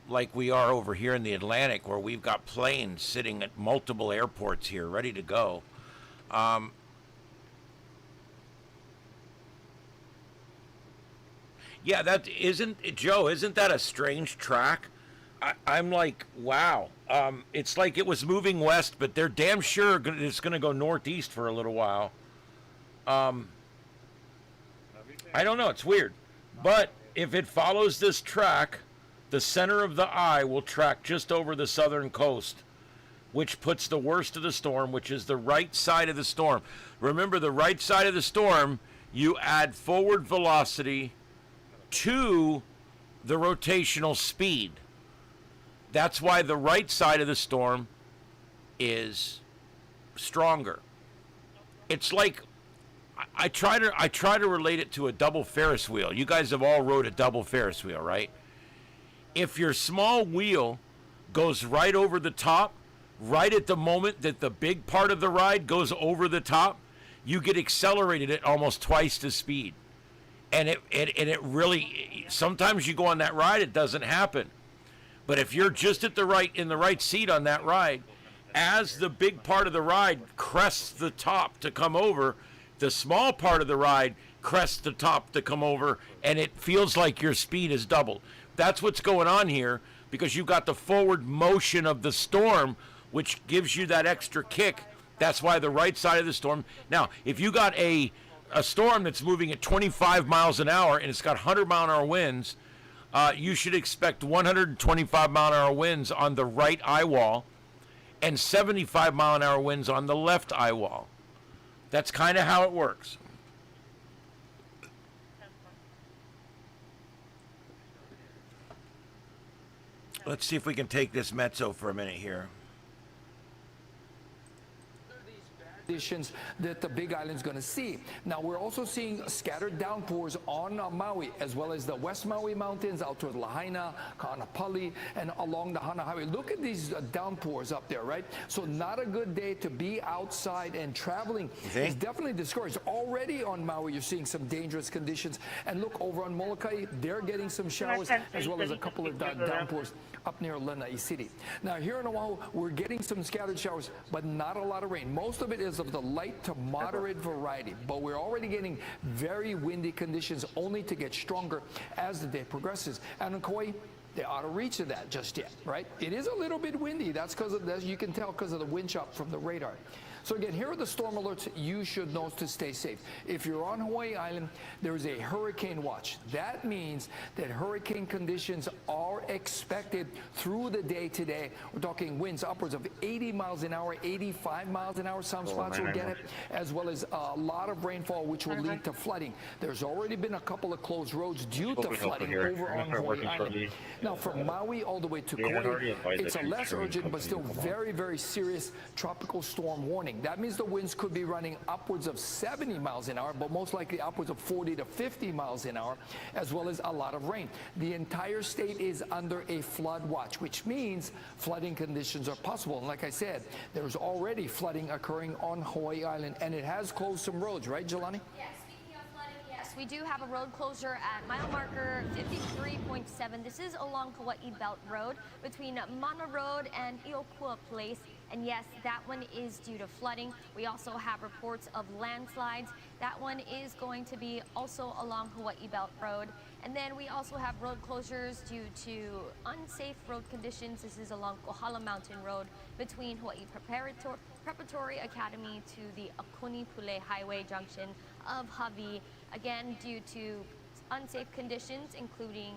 like we are over here in the Atlantic, where we've got planes sitting at multiple airports here ready to go. Yeah, that isn't, Joe, isn't that a strange track? I'm like, wow. It's like it was moving west, but they're damn sure it's going to go northeast for a little while. I don't know. It's weird. But if it follows this track, the center of the eye will track just over the southern coast, which puts the worst of the storm, which is the right side of the storm. Remember, the right side of the storm, you add forward velocity to the rotational speed. That's why the right side of the storm is stronger. It's like, I try to relate it to a double Ferris wheel. You guys have all rode a double Ferris wheel, right? If your small wheel goes right over the top, right at the moment that the big part of the ride goes over the top, you get accelerated at almost twice the speed. And it really, sometimes you go on that ride, it doesn't happen. But if you're just in the right seat on that ride, as the big part of the ride crests the top to come over, the small part of the ride crests the top to come over, and it feels like your speed is doubled. That's what's going on here, because you've got the forward motion of the storm, which gives you that extra kick. That's why the right side of the storm. Now, if you got a storm that's moving at 25 miles an hour and it's got 100-mile-an-hour winds, you should expect 125-mile-an-hour winds on the right eye wall and 75-mile-an-hour winds on the left eye wall. That's kind of how it works. Let's see if we can take this mezzo for a minute here. Conditions that the Big Island's going to see. Now, we're also seeing scattered downpours on Maui, as well as the West Maui Mountains out toward Lahaina, Kaanapali, and along the Hana Highway. Look at these downpours up there, right? So not a good day to be outside and traveling. It's definitely discouraged. Already on Maui, you're seeing some dangerous conditions. And look, over on Molokai, they're getting some showers, as well as a couple of downpours up near Lanai City. Now, here in Oahu, we're getting some scattered showers, but not a lot of rain. Most of it is of the light to moderate variety, but we're already getting very windy conditions, only to get stronger as the day progresses. And in Kauai, they're out of reach of that just yet, right? It is a little bit windy. That's because of, as you can tell, because of the wind chop from the radar. So again, here are the storm alerts you should know to stay safe. If you're on Hawaii Island, there is a hurricane watch. That means that hurricane conditions are expected through the day today. We're talking winds upwards of 80 miles an hour, 85 miles an hour. Some spots will get it, as well as a lot of rainfall, which will lead to flooding. There's already been a couple of closed roads due to flooding over on Hawaii Island. Now, from Maui all the way to Kauai, it's a less urgent but still very, very serious tropical storm warning. That means the winds could be running upwards of 70 miles an hour, but most likely upwards of 40 to 50 miles an hour, as well as a lot of rain. The entire state is under a flood watch, which means flooding conditions are possible. And like I said, there's already flooding occurring on Hawaii Island, and it has closed some roads, right, Jelani? Yes, speaking of flooding, yes. Yes, we do have a road closure at mile marker 53.7. This is along Kauai Belt Road between Mana Road and Iokua Place. And yes, that one is due to flooding. We also have reports of landslides. That one is going to be also along Hawaii Belt Road. And then we also have road closures due to unsafe road conditions. This is along Kohala Mountain Road between Hawaii Preparatory Academy to the Akuni Pule Highway junction of Hawi. Again, due to unsafe conditions, including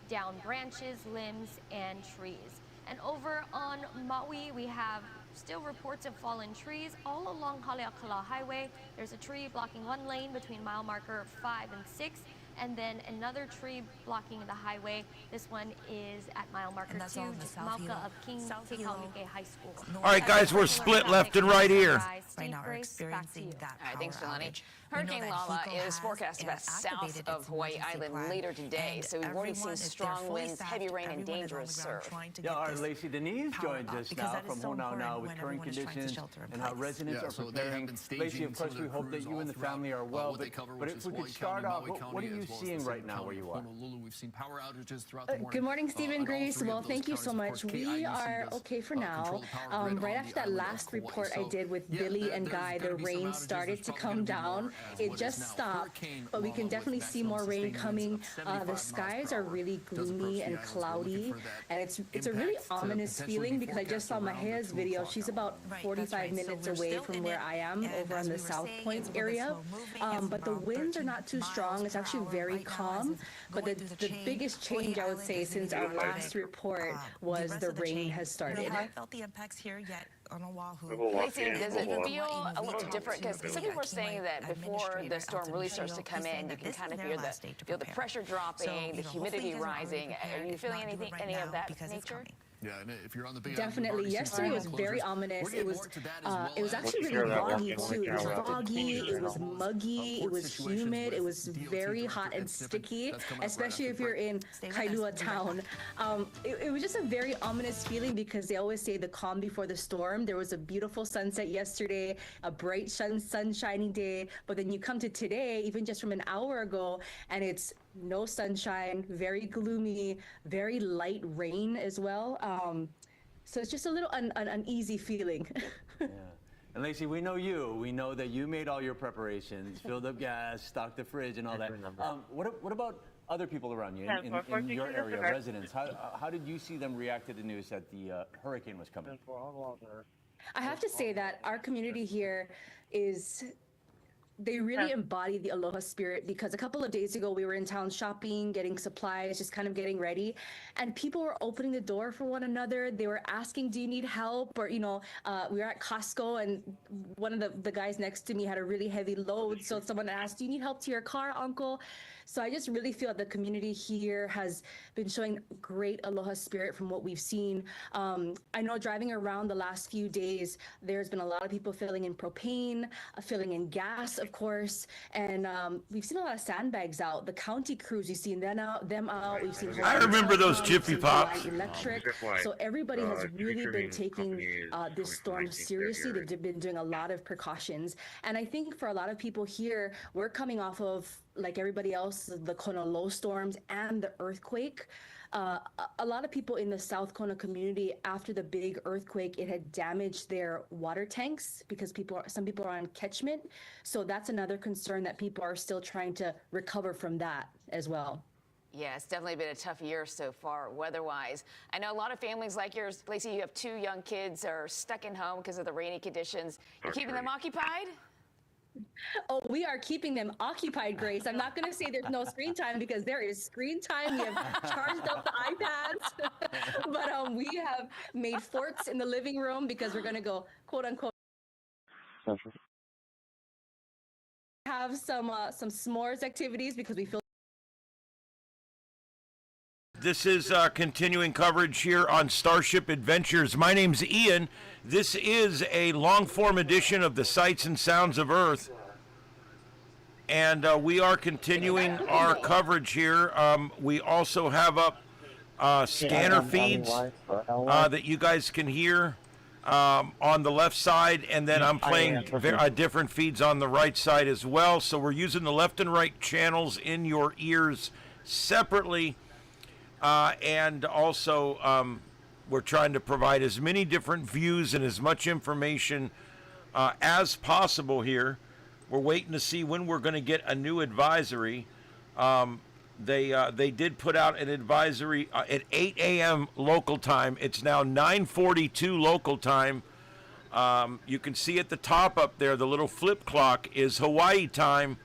down branches, limbs, and trees. And over on Maui, we have still reports of fallen trees all along Haleakala Highway. There's a tree blocking one lane between mile marker 5 and 6, and then another tree blocking the highway. This one is at mile marker 2, just Mauka of King Te High School. All right, guys, we're split left and right here. Right now, we're experiencing that. All right, thanks, Jelani. Hurricane Lala is forecast to pass south of Hawaii Island later today, so we've already seen strong winds, heavy rain, and dangerous surf. Yeah, all right, Lacey Denise joins us now from Honau with current conditions and how residents are preparing. Lacey, of course, we hope that you and the family are well, but if we could start off, what are you seeing right now where you are? Good morning, Stephen, Grace. Well, thank you so much. We are okay for now. Right after that last report I did with Billy and Guy, the rain started to come down. It just stopped, but we can definitely see more rain coming. The skies are really gloomy and cloudy, and it's a really ominous feeling because I just saw Mahea's video. She's about 45 minutes away from where I am, over on the South Point area. But the winds are not too strong. It's actually very calm. But the biggest change, I would say, since our last report was the rain has started. I haven't felt the impacts here yet on Oahu. Lacey, does it feel a little different? Because some people are saying that before the storm really starts to come in, you can kind of feel the pressure dropping, the humidity rising. Are you feeling any of that nature? Yeah, and if you're on the Bay Definitely. Yesterday was very ominous. It was actually really foggy too. It was foggy, it was muggy, it was humid, it was very hot and sticky, especially if you're in Kailua town. It was just a very ominous feeling because they always say the calm before the storm. There was a beautiful sunset yesterday, a bright sunshiny day, but then you come to today, even just from an hour ago, and it's no sunshine, very gloomy, very light rain as well. So it's just a little uneasy feeling. Yeah. And Lacey, we know you. We know that you made all your preparations, filled up gas, stocked the fridge and all that. What about other people around you in your area, residents? How did you see them react to the news that the hurricane was coming? I have to say that our community here they really embody the aloha spirit, because a couple of days ago we were in town shopping, getting supplies, just kind of getting ready, and people were opening the door for one another. They were asking, do you need help? Or, we were at Costco and one of the guys next to me had a really heavy load, so someone asked, do you need help to your car, uncle? So I just really feel that the community here has been showing great aloha spirit from what we've seen. I know driving around the last few days, there's been a lot of people filling in propane, filling in gas, of course, and we've seen a lot of sandbags out. The county crews, we've seen them out. We've seen I remember those Jiffy Pops. Electric. So everybody has really been taking this storm seriously. They've been doing a lot of precautions, and I think for a lot of people here, we're coming off of, like everybody else, the Kona low storms and the earthquake. A lot of people in the South Kona community, after the big earthquake, it had damaged their water tanks because some people are on catchment. So that's another concern, that people are still trying to recover from that as well. Yeah, it's definitely been a tough year so far, weather-wise. I know a lot of families like yours, Lacey, you have 2 young kids are stuck in home because of the rainy conditions. You're keeping them occupied? Oh, we are keeping them occupied, Grace. I'm not going to say there's no screen time, because there is screen time. We have charged up the iPads, but we have made forts in the living room because we're going to go, quote unquote, have some s'mores activities because we feel. This is continuing coverage here on StarShip Adventures. My name's Ian. This is a long-form edition of the Sights and Sounds of Earth. And we are continuing our coverage here. We also have up scanner feeds that you guys can hear. on the left side, and then I'm playing different feeds on the right side as well. So we're using the left and right channels in your ears separately, and also we're trying to provide as many different views and as much information as possible here. We're waiting to see when we're going to get a new advisory. They did put out an advisory at 8 a.m. local time. It's now 9:42 local time. You can see at the top up there, the little flip clock is Hawaii time,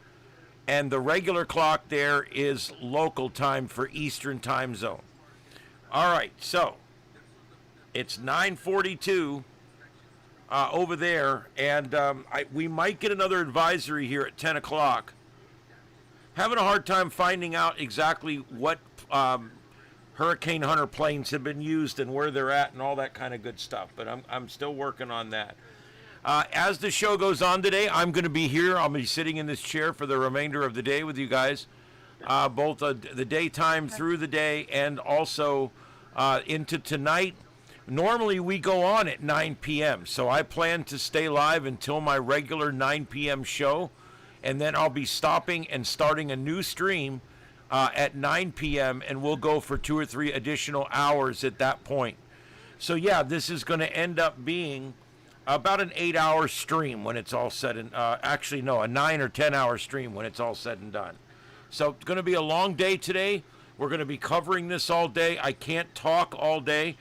and the regular clock there is local time for Eastern time zone. All right, so it's 9:42 over there, and we might get another advisory here at 10 o'clock. Having a hard time finding out exactly what Hurricane Hunter planes have been used and where they're at and all that kind of good stuff, but I'm still working on that. As the show goes on today, I'm going to be here. I'll be sitting in this chair for the remainder of the day with you guys, both the daytime through the day and also into tonight. Normally we go on at 9 p.m., so I plan to stay live until my regular 9 p.m. show, and then I'll be stopping and starting a new stream at 9 p.m., and we'll go for 2 or 3 additional hours at that point. So yeah, this is going to end up being about an 8-hour stream when it's all said and actually no, a 9 or 10-hour stream when it's all said and done. So it's going to be a long day today. We're going to be covering this all day. I can't talk all day.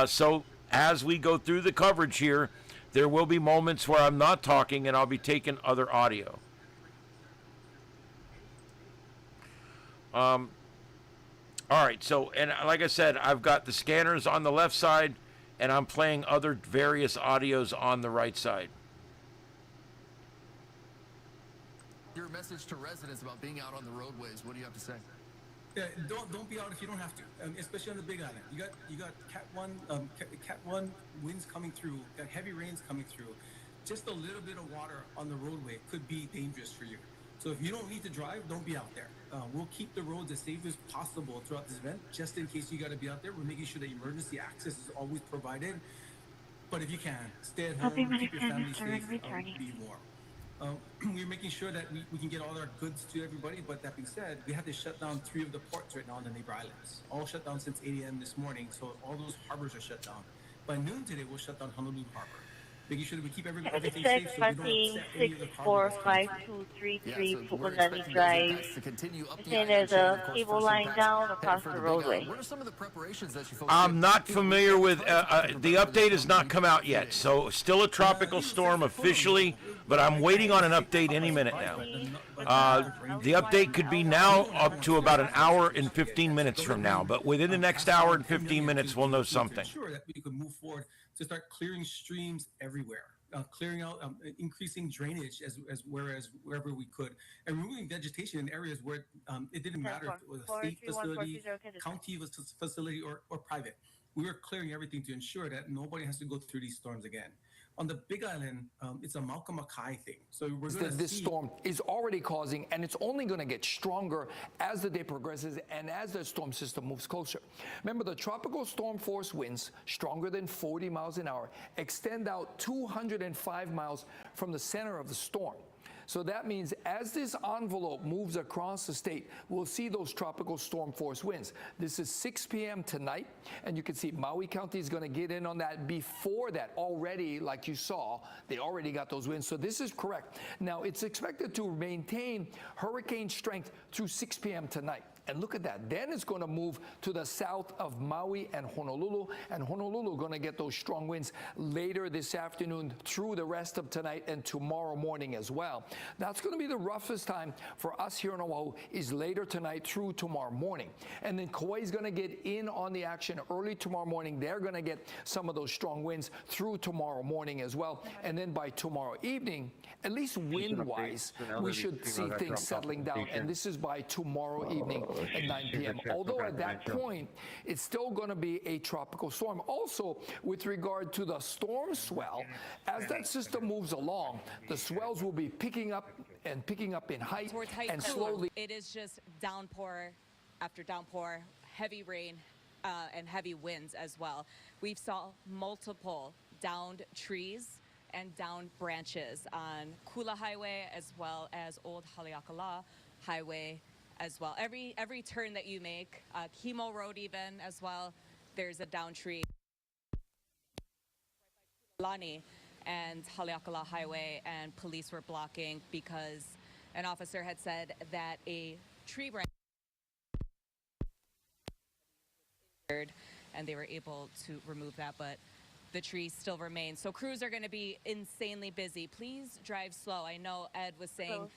So as we go through the coverage here, there will be moments where I'm not talking and I'll be taking other audio. All right, so, and like I said, I've got the scanners on the left side, and I'm playing other various audios on the right side. Your message to residents about being out on the roadways, what do you have to say? Yeah, don't be out if you don't have to, especially on the Big Island. You got Cat 1 winds coming through, got heavy rains coming through. Just a little bit of water on the roadway could be dangerous for you. So if you don't need to drive, don't be out there. We'll keep the roads as safe as possible throughout this event, just in case you got to be out there. We're making sure that emergency access is always provided. But if you can, stay at home, keep your family safe, be warm. We're making sure that we can get all our goods to everybody, but that being said, we have to shut down 3 of the ports right now on the neighbor islands. All shut down since 8 a.m. this morning, so all those harbors are shut down. By noon today, we'll shut down Honolulu Harbor. Making sure that we keep everything safe so we don't upset any of the cargo. 645-233 Puuloa Drive. And there's a cable line down across the roadway. What are some of the preparations that you folks I'm not familiar with, the update has not come out yet, so still a tropical storm officially, but I'm waiting on an update any minute now. The update could be now up to about an hour and 15 minutes from now, but within the next hour and 15 minutes, we'll know something. Sure that we could move forward to start clearing streams everywhere, clearing out, increasing drainage wherever we could, and removing vegetation in areas where it didn't matter if it was a state facility, county facility, or private. We were clearing everything to ensure that nobody has to go through these storms again. On the Big Island, it's a Malcolm-Mackay thing. So we're going to this storm is already causing, and it's only going to get stronger as the day progresses and as the storm system moves closer. Remember, the tropical storm force winds, stronger than 40 miles an hour, extend out 205 miles from the center of the storm. So that means as this envelope moves across the state, we'll see those tropical storm force winds. This is 6 p.m. tonight, and you can see Maui County is going to get in on that before that already, like you saw. They already got those winds, so this is correct. Now, it's expected to maintain hurricane strength through 6 p.m. tonight. And look at that. Then it's going to move to the south of Maui and Honolulu going to get those strong winds later this afternoon through the rest of tonight and tomorrow morning as well. That's going to be the roughest time for us here in Oahu is later tonight through tomorrow morning. And then Kauai is going to get in on the action early tomorrow morning. They're going to get some of those strong winds through tomorrow morning as well. And then by tomorrow evening, at least wind-wise, we should see things settling down. And this is by tomorrow evening at 9 p.m. Although at that point, it's still going to be a tropical storm. Also, with regard to the storm swell, as that system moves along, the swells will be picking up in height and slowly. It is just downpour after downpour, heavy rain, and heavy winds as well. We've saw multiple downed trees and downed branches on Kula Highway as well as Old Haleakala Highway as well. Every turn that you make, Kimo Road even as well, there's a downed tree. Lani and Haleakala Highway, and police were blocking because an officer had said that a tree branch and they were able to remove that, but the trees still remain. So crews are going to be insanely busy. Please drive slow. I know Ed was saying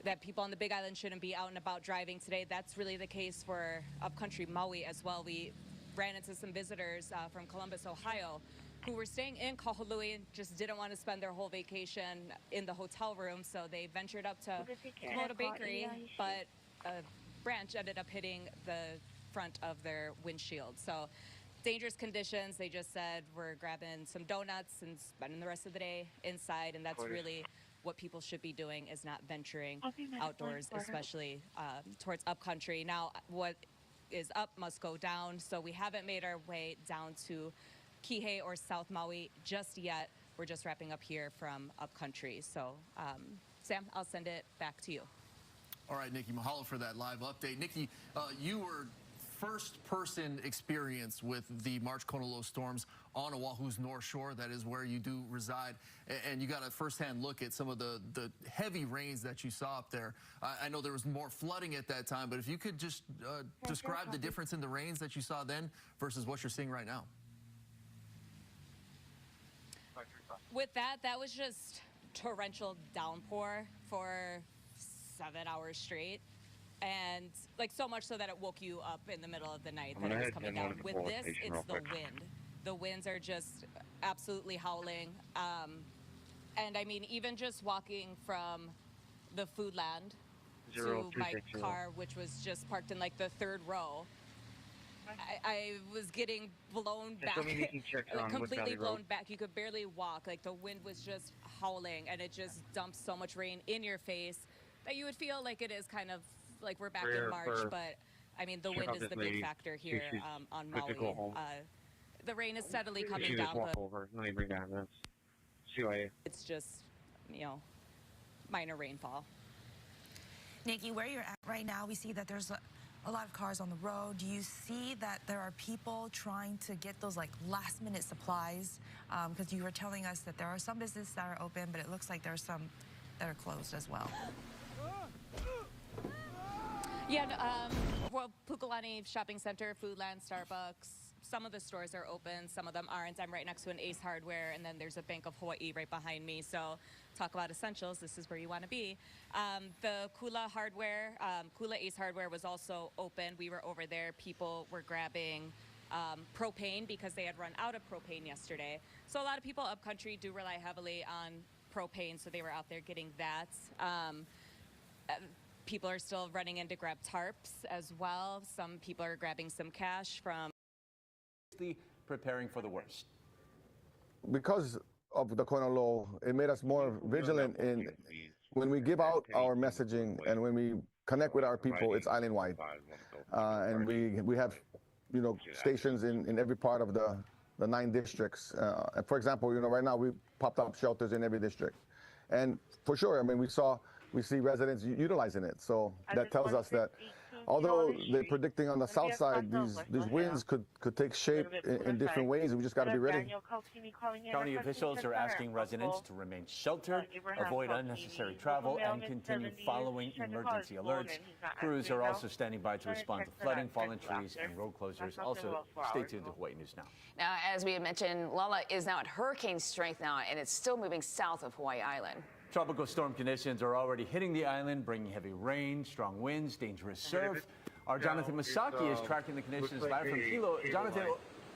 that people on the Big Island shouldn't be out and about driving today. That's really the case for upcountry Maui as well. We ran into some visitors from Columbus, Ohio, who were staying in Kahului and just didn't want to spend their whole vacation in the hotel room. So they ventured up to Komodo Bakery, but a branch ended up hitting the front of their windshield. So dangerous conditions. They just said we're grabbing some donuts and spending the rest of the day inside, and that's really what people should be doing, is not venturing outdoors, especially towards upcountry. Now, what is up must go down, so we haven't made our way down to Kihei or South Maui just yet. We're just wrapping up here from upcountry. So, Sam, I'll send it back to you. All right, Nikki, mahalo for that live update. Nikki, you were first-person experience with the March Kona low storms on Oahu's North Shore. That is where you do reside, and you got a first-hand look at some of the heavy rains that you saw up there. I know there was more flooding at that time, but if you could just describe the difference in the rains that you saw then versus what you're seeing right now. With that was just torrential downpour for 7 hours straight. And like so much so that it woke you up in the middle of the night that it was coming down. With this, it's the wind. The winds are just absolutely howling. And I mean, even just walking from the Foodland to my car, which was just parked in like the third row, I was getting blown back, completely blown back. You could barely walk. Like the wind was just howling, and it just dumped so much rain in your face that you would feel like it is kind of like we're back in March, but I mean, the wind is the big factor here on Maui. The rain is steadily coming down, but it's just, minor rainfall. Nikki, where you're at right now, we see that there's a lot of cars on the road. Do you see that there are people trying to get those like last-minute supplies? Because you were telling us that there are some businesses that are open, but it looks like there are some that are closed as well. Yeah, well, Puuloa Shopping Center, Foodland, Starbucks, some of the stores are open, some of them aren't. I'm right next to an Ace Hardware, and then there's a Bank of Hawaii right behind me. So talk about essentials, this is where you want to be. The Kula Ace Hardware was also open. We were over there. People were grabbing propane because they had run out of propane yesterday. So a lot of people upcountry do rely heavily on propane, so they were out there getting that. People are still running in to grab tarps as well. Some people are grabbing some cash from... Preparing for the worst. Because of the Kona low, it made us more vigilant in when we give out our messaging and when we connect with our people. It's island-wide, and we have stations in every part of the 9 districts. For example, right now we popped up shelters in every district, and for sure, I mean, we see residents utilizing it. So that tells us that although they're predicting on the south side, these winds could take shape in different ways, and we just got to be ready. County officials are asking residents to remain sheltered, avoid unnecessary travel, and continue following emergency alerts. Crews are also standing by to respond to flooding, fallen trees, and road closures. Also, stay tuned to Hawaii News Now. Now, as we had mentioned, Lala is now at hurricane strength now, and it's still moving south of Hawaii Island. Tropical storm conditions are already hitting the island, bringing heavy rain, strong winds, dangerous surf. Our Jonathan Masaki is tracking the conditions live from Puuloa. Jonathan,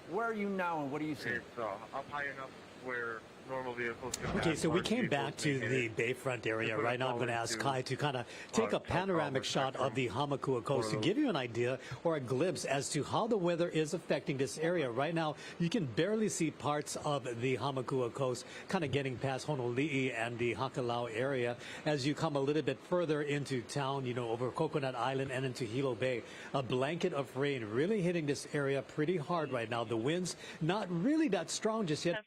where are you now and what are you seeing? Up high enough where normal vehicles can Okay, so we came back to the bayfront area. Right now I'm going to ask Kai to kind of take a panoramic shot of the Hamakua coast to give you an idea or a glimpse as to how the weather is affecting this area. Right now, you can barely see parts of the Hamakua coast kind of getting past Honolulu and the Hakalau area. As you come a little bit further into town, over Coconut Island and into Hilo Bay, a blanket of rain really hitting this area pretty hard right now. The winds not really that strong just yet.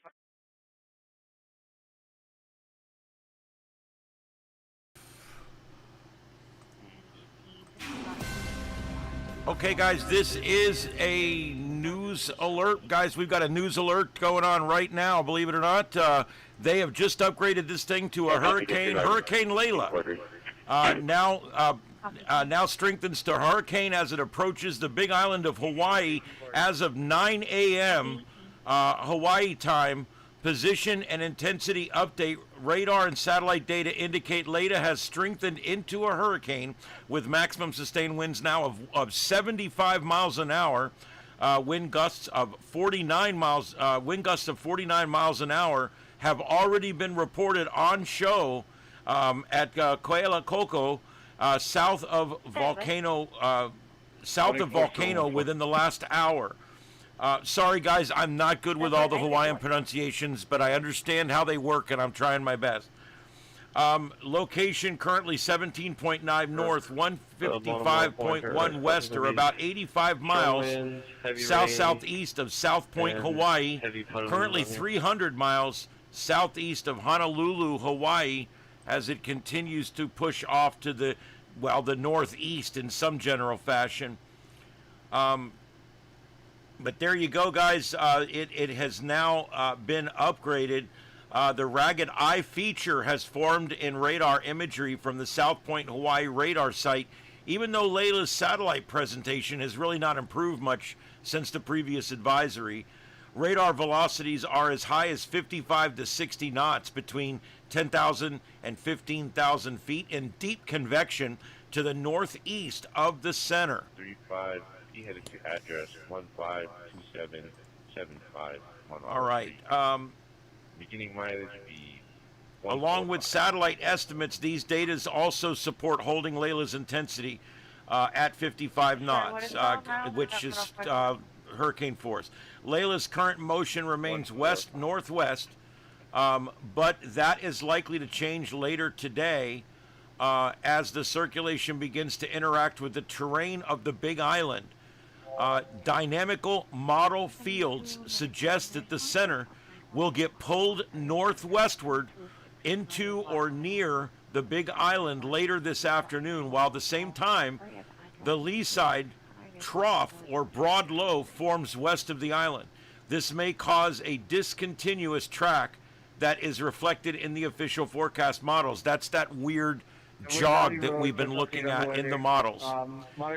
Okay, guys, this is a news alert. Guys, we've got a news alert going on right now, believe it or not. They have just upgraded this thing to a hurricane, Hurricane Lala. Now strengthens to hurricane as it approaches the Big Island of Hawaii as of 9 a.m. Hawaii time. Position and intensity update. Radar and satellite data indicate Lala has strengthened into a hurricane with maximum sustained winds now of 75 miles an hour. Wind gusts of 49 miles an hour have already been reported on show at Kauai, south of Volcano within the last hour. Sorry, guys, I'm not good with all the Hawaiian pronunciations, but I understand how they work, and I'm trying my best. Location currently 17.9 north, 155.1 west, or about 85 miles south-southeast of South Point, Hawaii. Currently 300 miles southeast of Honolulu, Hawaii, as it continues to push off to the northeast in some general fashion. But there you go, guys. It has now been upgraded. The ragged eye feature has formed in radar imagery from the South Point, Hawaii radar site, even though Lala's satellite presentation has really not improved much since the previous advisory. Radar velocities are as high as 55 to 60 knots between 10,000 and 15,000 feet in deep convection to the northeast of the center. 35. He headed to address 152775. All right. Beginning mileage be. Along with satellite estimates, these data also support holding Lala's intensity at 55 knots, which is hurricane force. Lala's current motion remains west-northwest, but that is likely to change later today as the circulation begins to interact with the terrain of the Big Island. Dynamical model fields suggest that the center will get pulled northwestward into or near the Big Island later this afternoon, while at the same time the lee side trough or broad low forms west of the island. This may cause a discontinuous track that is reflected in the official forecast models. That's that weird jog that we've been looking at in the models.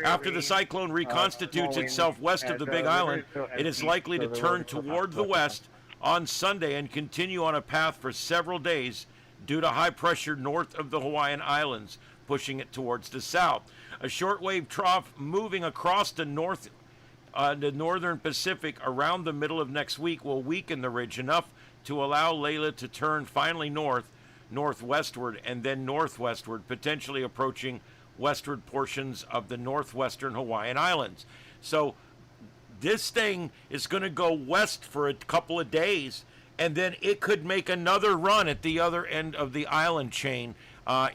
After the cyclone reconstitutes itself west of the Big Island, it is likely to turn toward the west on Sunday and continue on a path for several days due to high pressure north of the Hawaiian Islands, pushing it towards the south. A shortwave trough moving across the northern Pacific around the middle of next week will weaken the ridge enough to allow Lala to turn finally northwestward and then northwestward, potentially approaching westward portions of the northwestern Hawaiian Islands. So this thing is going to go west for a couple of days, and then it could make another run at the other end of the island chain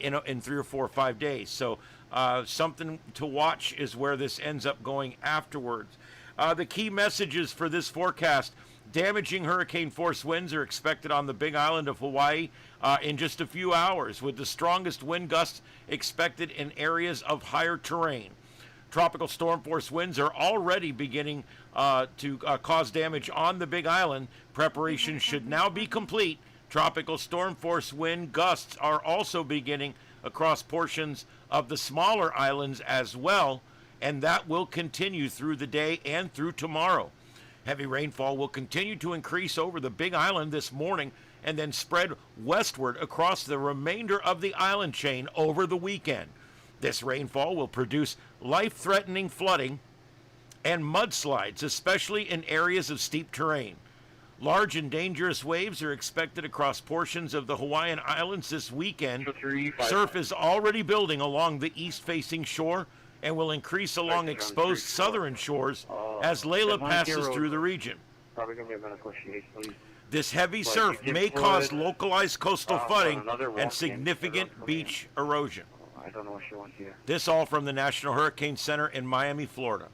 in 3 or 4 or 5 days. So something to watch is where this ends up going afterwards. The key messages for this forecast: damaging hurricane force winds are expected on the Big Island of Hawaii in just a few hours, with the strongest wind gusts expected in areas of higher terrain. Tropical storm force winds are already beginning to cause damage on the Big Island. Preparations should now be complete. Tropical storm force wind gusts are also beginning across portions of the smaller islands as well, and that will continue through the day and through tomorrow. Heavy rainfall will continue to increase over the Big Island this morning and then spread westward across the remainder of the island chain over the weekend. This rainfall will produce life-threatening flooding and mudslides, especially in areas of steep terrain. Large and dangerous waves are expected across portions of the Hawaiian Islands this weekend. Surf is already building along the east-facing shore and will increase along exposed southern shores as Lala passes through the region. This heavy surf may cause localized coastal flooding and significant beach erosion. I don't know what she wants here. This all from the National Hurricane Center in Miami, Florida.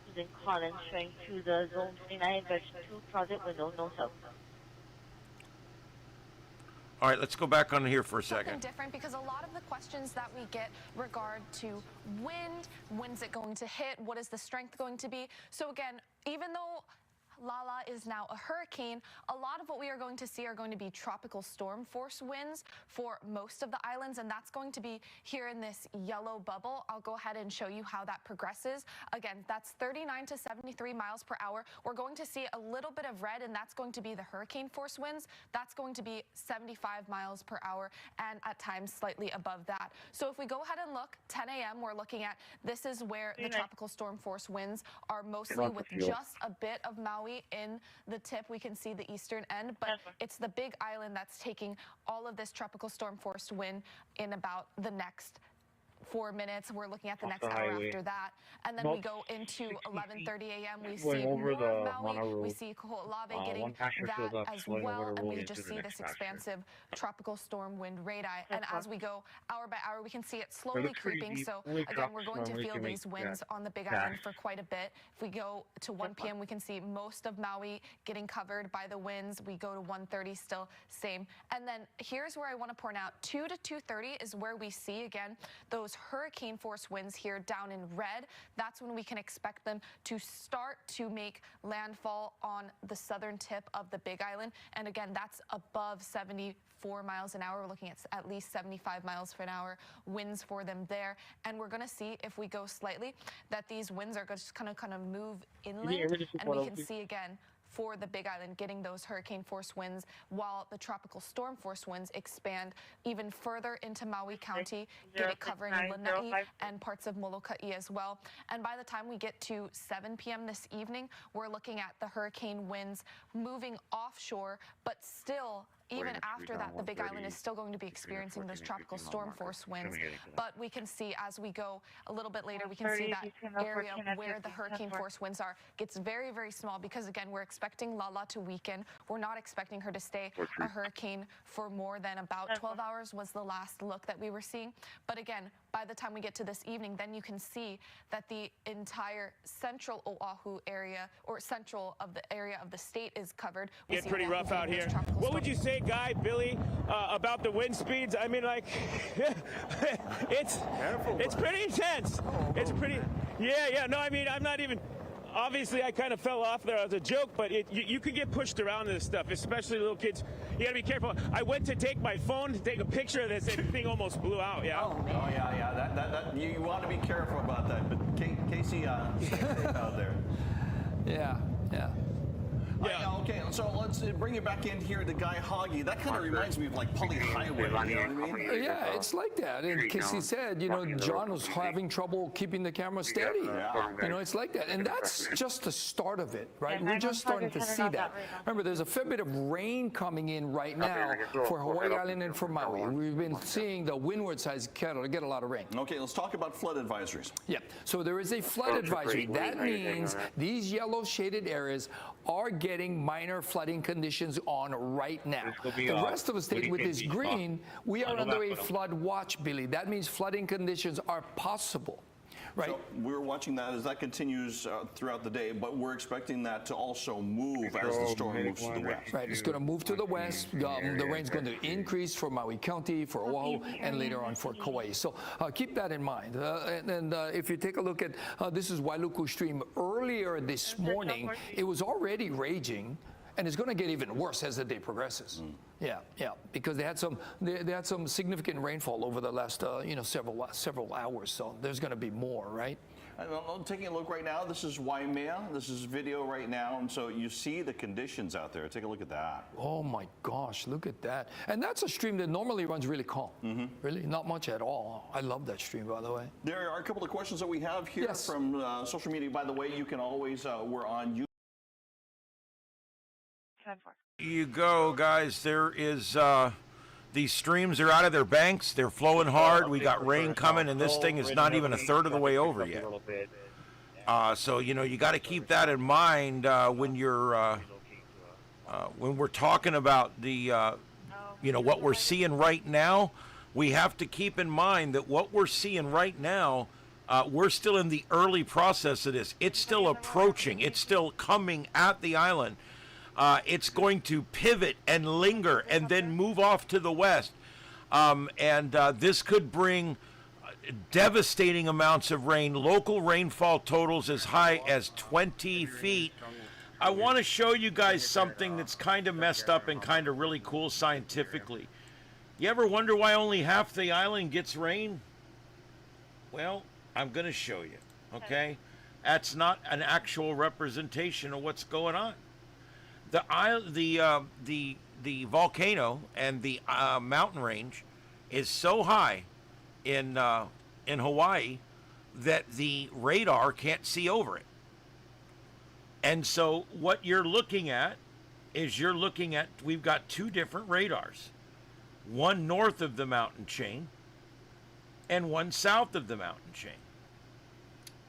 Using Collins showing to the Zone 29 version 2 closet window, no help. All right, let's go back on here for a Something second. different, because a lot of the questions that we get regard to wind, when's it going to hit, what is the strength going to be? So again, even though Lala is now a hurricane, a lot of what we are going to see are going to be tropical storm force winds for most of the islands, and that's going to be here in this yellow bubble. I'll go ahead and show you how that progresses. Again, that's 39 to 73 miles per hour. We're going to see a little bit of red, and that's going to be the hurricane force winds. That's going to be 75 miles per hour, and at times slightly above that. So if we go ahead and look, 10 a.m., we're looking at, this is where the tropical storm force winds are mostly, with just a bit of Maui in the tip. We can see the eastern end, but it's the big island that's taking all of this tropical storm force wind in about the next 4 minutes. We're looking at the next hour after that, and then we go into 11:30 a.m. We see more of Maui. We see Puuloa getting that as well, and we just see this expansive tropical storm wind radii. And as we go hour by hour, we can see it slowly creeping. So again, we're going to feel these winds on the Big Island for quite a bit. If we go to 1 p.m., we can see most of Maui getting covered by the winds. We go to 1:30, still same. And then here's where I want to point out, 2 to 2:30 is where we see again those hurricane force winds here down in red. That's when we can expect them to start to make landfall on the southern tip of the Big Island. And again, that's above 74 miles an hour. We're looking at least 75 miles per hour winds for them there. And we're going to see, if we go slightly, that these winds are just kind of move inland, and we can see again for the Big Island getting those hurricane force winds, while the tropical storm force winds expand even further into Maui County, get it covering Lanai and parts of Molokai as well. And by the time we get to 7 p.m. this evening, we're looking at the hurricane winds moving offshore, but still, even after that, the Big Island is still going to be experiencing those tropical storm force winds. But we can see as we go a little bit later, we can see that area where the hurricane force winds are gets very, very small, because again, we're expecting Lala to weaken. We're not expecting her to stay a hurricane for more than about 12 hours was the last look that we were seeing. But again, by the time we get to this evening, then you can see that the entire central Oahu area, or central of the area of the state, is covered. It's pretty rough out here. What would you say, Guy, Billy, about the wind speeds? I mean, like, it's pretty intense. It's pretty, yeah, no, I mean, I'm not even, obviously I kind of fell off there as a joke, but you could get pushed around in this stuff, especially little kids. You gotta be careful. I went to take my phone to take a picture of this, and the thing almost blew out, yeah. Oh yeah, that you want to be careful about that, but Casey, stay safe out there. Yeah. Okay, so let's bring you back in here to Guy Hoggy. That kind of reminds me of like Pali Highway, you know what I mean? Yeah, it's like that. And Casey said, John was having trouble keeping the camera steady. It's like that. And that's just the start of it, right? We're just starting to see that. Remember, there's a fair bit of rain coming in right now for Hawaii Island and for Maui. We've been seeing the windward sides get a lot of rain. Okay, let's talk about flood advisories. Yeah, so there is a flood advisory. That means these yellow shaded areas are getting minor flooding conditions on right now. The rest of the state with this green, we are under a flood watch, Billy. That means flooding conditions are possible. Right. So we're watching that as that continues throughout the day, but we're expecting that to also move as the storm moves to the west. Right, it's going to move to the west. The rain's going to increase for Maui County, for Oahu, and later on for Kauai. So keep that in mind. And if you take a look at, this is Wailuku Stream. Earlier this morning, it was already raging. And it's going to get even worse as the day progresses. Yeah, because they had some significant rainfall over the last several hours. So there's going to be more, right? I'm taking a look right now. This is Waimea. This is video right now, and so you see the conditions out there. Take a look at that. Oh my gosh, look at that! And that's a stream that normally runs really calm. Really, not much at all. I love that stream, by the way. There are a couple of questions that we have here from social media. By the way, you can always we're on YouTube. You go, guys. There is these streams are out of their banks. They're flowing hard. We got rain coming, and this thing is not even a third of the way over yet. So you got to keep that in mind when you're when we're talking about the what we're seeing right now. We have to keep in mind that what we're seeing right now, we're still in the early process of this. It's still approaching. It's still coming at the island. it's going to pivot and linger and then move off to the west. This could bring devastating amounts of rain, local rainfall totals as high as 20 feet. I want to show you guys something that's kind of messed up and kind of really cool scientifically. You ever wonder why only half the island gets rain? Well, I'm going to show you, okay? That's not an actual representation of what's going on. The volcano and the mountain range is so high in Hawaii that the radar can't see over it. And so what you're looking at is we've got two different radars, one north of the mountain chain and one south of the mountain chain.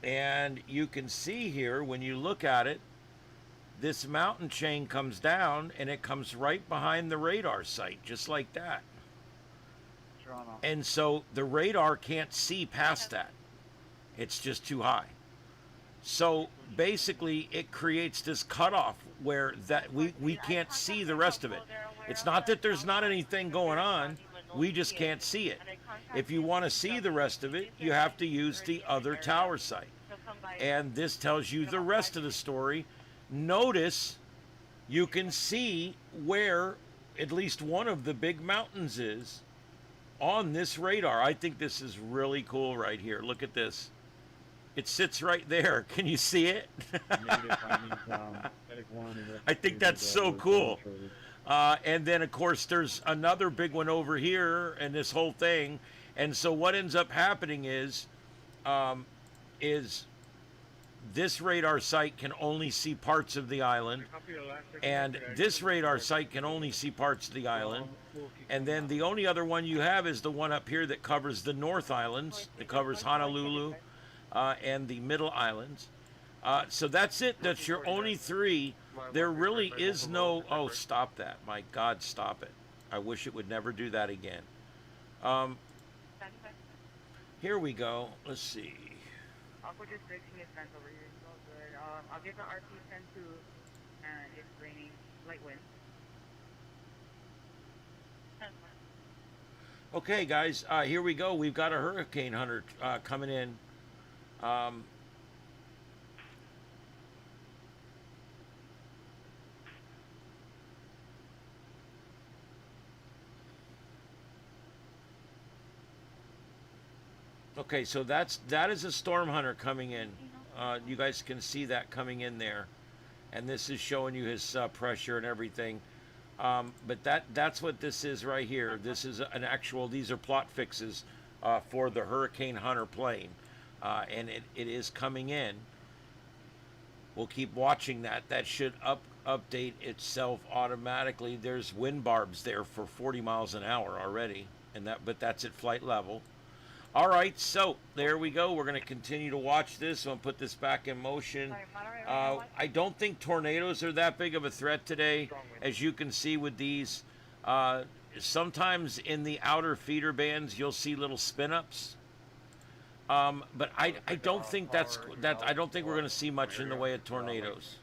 And you can see here, when you look at it, this mountain chain comes down and it comes right behind the radar site, just like that. And so the radar can't see past that. It's just too high. So basically it creates this cutoff where that we can't see the rest of it. It's not that there's not anything going on, we just can't see it. If you want to see the rest of it, you have to use the other tower site. And this tells you the rest of the story. Notice you can see where at least one of the big mountains is on this radar. I think this is really cool right here. Look at this. It sits right there. Can you see it? I think that's so cool. And then, of course, there's another big one over here and this whole thing. And so what ends up happening is this radar site can only see parts of the island, and this radar site can only see parts of the island. And then the only other one you have is the one up here that covers the North Islands. It covers Honolulu and the Middle Islands. So that's it. That's your only three. There really is no... Oh, stop that. My God, stop it. I wish it would never do that again. Here we go. Let's see. Aqua just breaking his fence over here. So good. I'll give the RP 10-2, and it's raining, light wind. Okay, guys, here we go. We've got a hurricane hunter coming in. Okay, so that is a storm hunter coming in. You guys can see that coming in there, and this is showing you his pressure and everything. But that's what this is right here. This is an actual. These are plot fixes for the Hurricane Hunter plane, and it is coming in. We'll keep watching that. That should update itself automatically. There's wind barbs there for 40 miles an hour already, but that's at flight level. All right, so there we go. We're going to continue to watch this. I'm going to put this back in motion. I don't think tornadoes are that big of a threat today, as you can see with these. Sometimes in the outer feeder bands, you'll see little spin-ups. But I don't think I don't think we're going to see much in the way of tornadoes.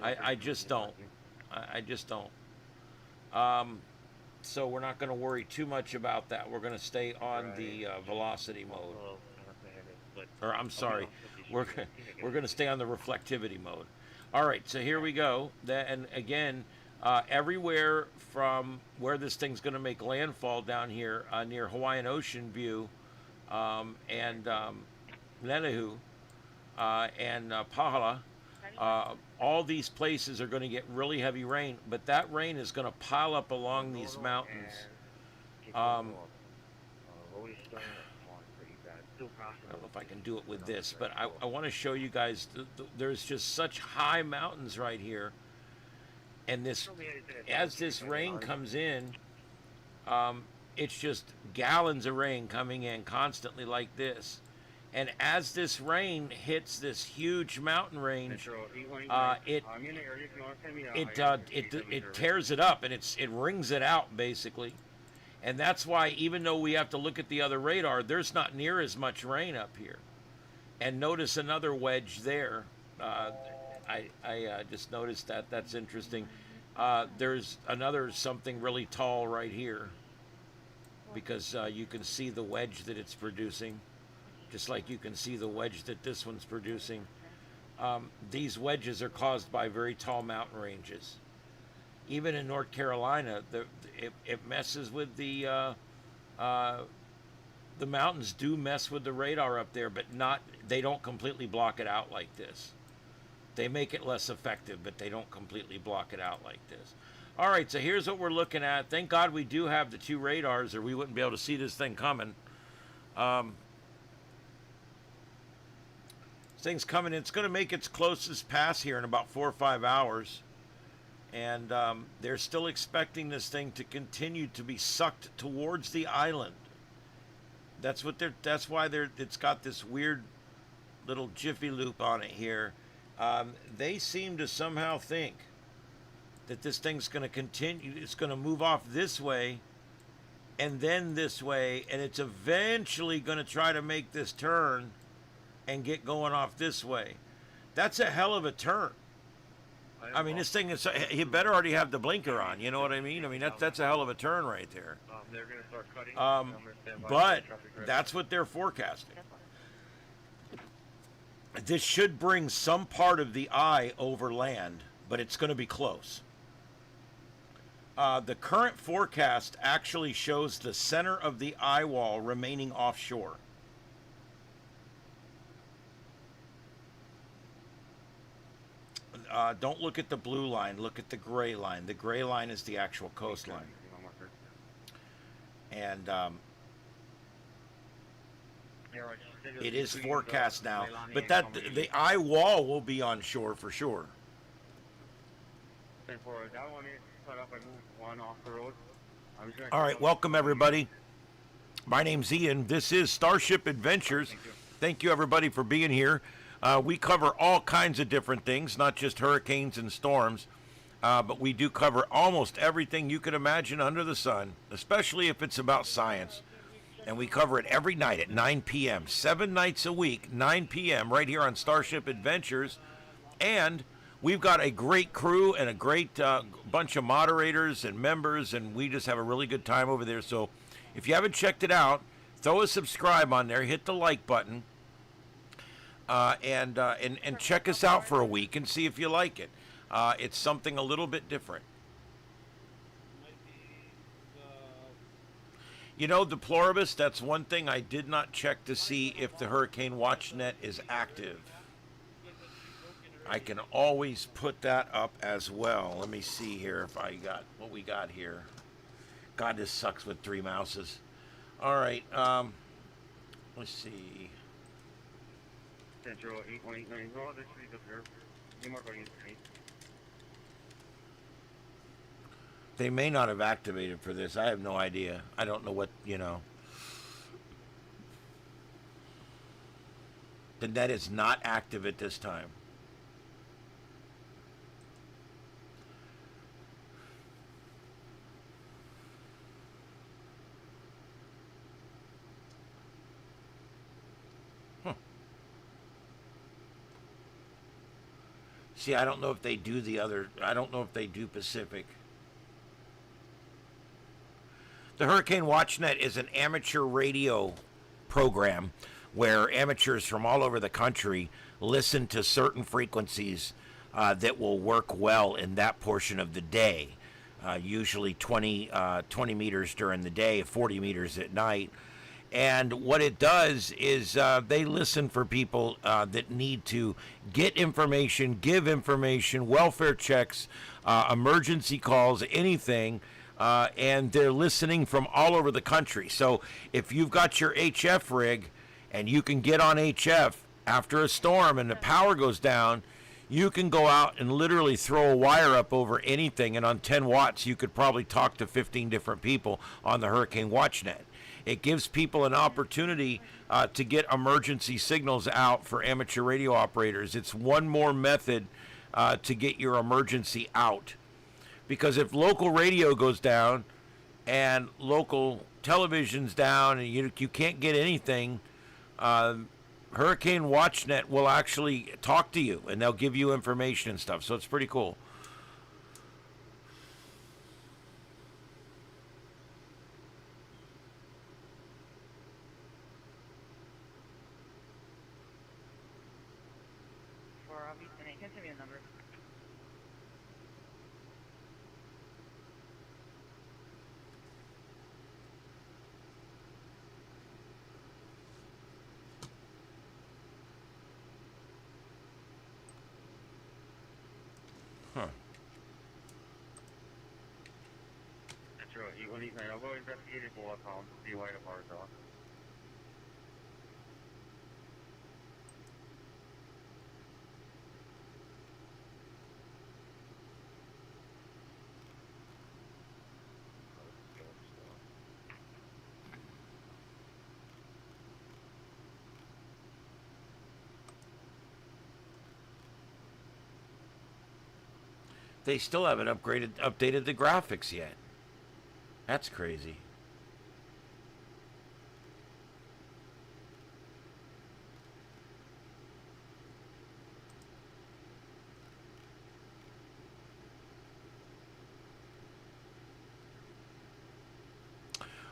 I just don't. I just don't. So we're not going to worry too much about that. We're going to stay on the velocity mode. Or I'm sorry, we're going to stay on the reflectivity mode. All right, so here we go. And again, everywhere from where this thing's going to make landfall down here near Hawaiian Ocean View and Lenehu and Pahala, all these places are going to get really heavy rain, but that rain is going to pile up along these mountains. I don't know if I can do it with this, but I want to show you guys, there's just such high mountains right here. And as this rain comes in, it's just gallons of rain coming in constantly like this. And as this rain hits this huge mountain range, it tears it up and it wrings it out basically. And that's why, even though we have to look at the other radar, there's not near as much rain up here. And notice another wedge there. I just noticed that. That's interesting. There's another something really tall right here, because you can see the wedge that it's producing, just like you can see the wedge that this one's producing. These wedges are caused by very tall mountain ranges. Even in North Carolina, it messes with the mountains do mess with the radar up there, but they don't completely block it out like this. They make it less effective, but they don't completely block it out like this. All right, so here's what we're looking at. Thank God we do have the 2 radars, or we wouldn't be able to see this thing coming. This thing's coming. It's going to make its closest pass here in about 4 or 5 hours. And they're still expecting this thing to continue to be sucked towards the island. That's why it's got this weird little jiffy loop on it here. They seem to somehow think that this thing's going to continue. It's going to move off this way and then this way, and it's eventually going to try to make this turn and get going off this way. That's a hell of a turn. I mean, this thing is, you better already have the blinker on, you know what I mean? I mean, that's a hell of a turn right there. They're going to start cutting. But that's what they're forecasting. This should bring some part of the eye over land, but it's going to be close. The current forecast actually shows the center of the eye wall remaining offshore. Don't look at the blue line, look at the gray line. The gray line is the actual coastline. And it is forecast now, but the eye wall will be on shore for sure. All right, welcome everybody. My name's Ian. This is StarShip Adventures. Thank you everybody for being here. We cover all kinds of different things, not just hurricanes and storms, but we do cover almost everything you could imagine under the sun, especially if it's about science. And we cover it every night at 9 p.m., 7 nights a week, 9 p.m., right here on StarShip Adventures. And we've got a great crew and a great bunch of moderators and members, and we just have a really good time over there. So if you haven't checked it out, throw a subscribe on there, hit the like button. And check us out for a week and see if you like it. It's something a little bit different. You know, Deploribus, that's one thing I did not check to see if the Hurricane Watch Net is active. I can always put that up as well. Let me see here if I got what we got here. God, this sucks with 3 mouses. All right, let's see. Central 8189. No, this is up here. You mark on your screen. They may not have activated for this. I have no idea. I don't know what, you know. The net is not active at this time. See, I don't know if they do the other, I don't know if they do Pacific. The Hurricane WatchNet is an amateur radio program where amateurs from all over the country listen to certain frequencies that will work well in that portion of the day. Usually 20 meters during the day, 40 meters at night. And what it does is they listen for people that need to get information, give information, welfare checks, emergency calls, anything. And they're listening from all over the country. So if you've got your HF rig and you can get on HF after a storm and the power goes down, you can go out and literally throw a wire up over anything, and on 10 watts you could probably talk to 15 different people on the Hurricane WatchNet. It gives people an opportunity to get emergency signals out for amateur radio operators. It's one more method to get your emergency out. Because if local radio goes down and local television's down and you can't get anything, Hurricane WatchNet will actually talk to you and they'll give you information and stuff. So it's pretty cool. can send me a number. Huh. Metro 8189, I'll go investigate it for account, see why the power's off. They still haven't updated the graphics yet. That's crazy.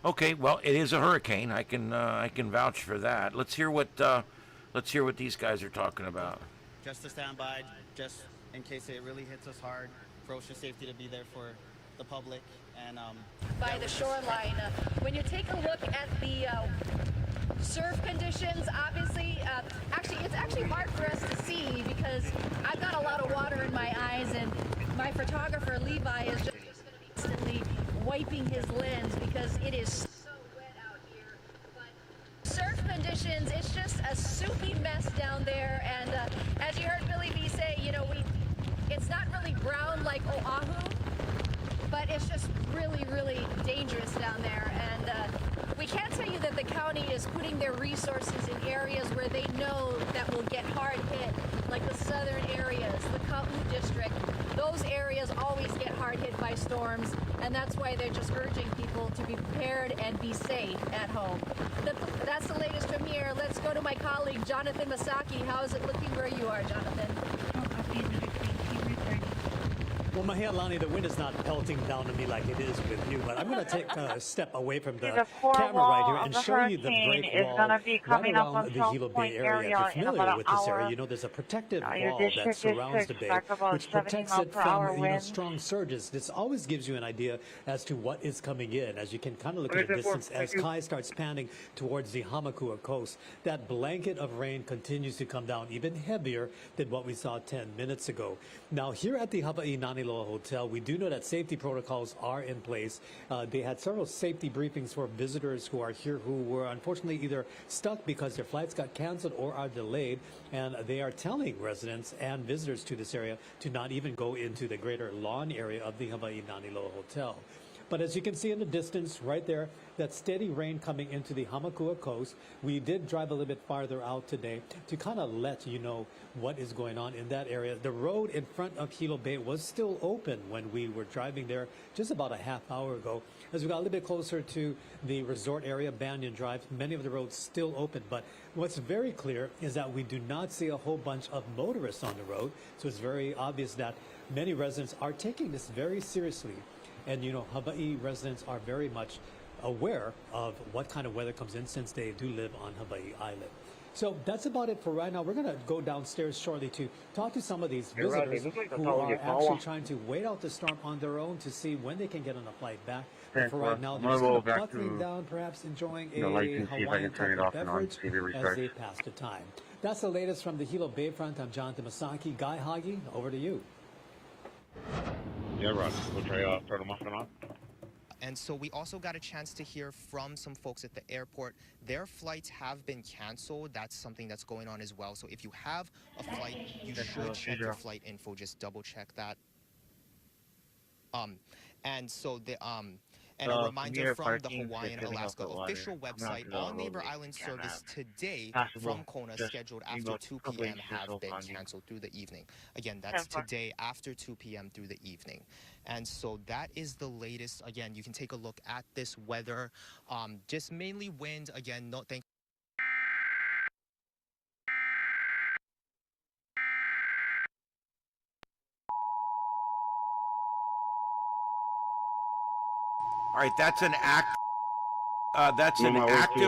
Okay, well, it is a hurricane. I can vouch for that. Let's hear what these guys are talking about. Just to stand by, just in case it really hits us hard. For ocean safety to be there for the public and by the shoreline. When you take a look at the surf conditions, obviously, it's actually hard for us to see because I've got a lot of water in my eyes, and my photographer Levi is just constantly wiping his lens because it is so wet out here. But surf conditions, it's just a soupy mess down there, and as you heard Billy B say, it's not really brown like Oahu, but it's just really, really dangerous down there. And we can't tell you that the county is putting their resources in areas where they know that will get hard hit, like the southern areas, the Kauai district. Those areas always get hard hit by storms, and that's why they're just urging people to be prepared and be safe at home. That's the latest from here. Let's go to my colleague, Jonathan Masaki. How is it looking where you are, Jonathan? Well, Mahealani, the wind is not pelting down to me like it is with you, but I'm going to take a step away from the camera right here and show you the break wall right around the Hilo Bay area. If you're familiar with this area, there's a protective wall that surrounds the bay, which protects it from strong surges. This always gives you an idea as to what is coming in, as you can kind of look at the distance as Kai starts panning towards the Hamakua coast. That blanket of rain continues to come down even heavier than what we saw 10 minutes ago. Now, here at the Hawaiian Islands Hotel, we do know that safety protocols are in place. They had several safety briefings for visitors who are here who were unfortunately either stuck because their flights got canceled or are delayed, and they are telling residents and visitors to this area to not even go into the greater lawn area of the Hawaiian Islands Hotel. But as you can see in the distance right there, that steady rain coming into the Hamakua coast. We did drive a little bit farther out today to kind of let you know what is going on in that area. The road in front of Hilo Bay was still open when we were driving there just about a half hour ago. As we got a little bit closer to the resort area, Banyan Drive, many of the roads still open. But what's very clear is that we do not see a whole bunch of motorists on the road. So it's very obvious that many residents are taking this very seriously. And, Hawaii residents are very much aware of what kind of weather comes in since they do live on Hawaii Island. So that's about it for right now. We're going to go downstairs shortly to talk to some of these visitors who are actually trying to wait out the storm on their own to see when they can get on a flight back. But for right now, they're just kind of buckling down, perhaps enjoying a Hawaiian type beverage as they pass the time. That's the latest from the Hilo Bayfront. I'm Jonathan Masaki. Guy Hagi, over to you. Yeah, Rod. We'll try turn them off and on. And so we also got a chance to hear from some folks at the airport. Their flights have been canceled. That's something that's going on as well. So if you have a flight, you should check your flight info. Just double check that. And a reminder from the Hawaiian Alaska official website, all neighbor island service today from Kona scheduled after 2 p.m. have been canceled through the evening. Again, that's today after 2 p.m. through the evening. And so that is the latest. Again, you can take a look at this weather. Just mainly wind. Again, thank All right, that's an active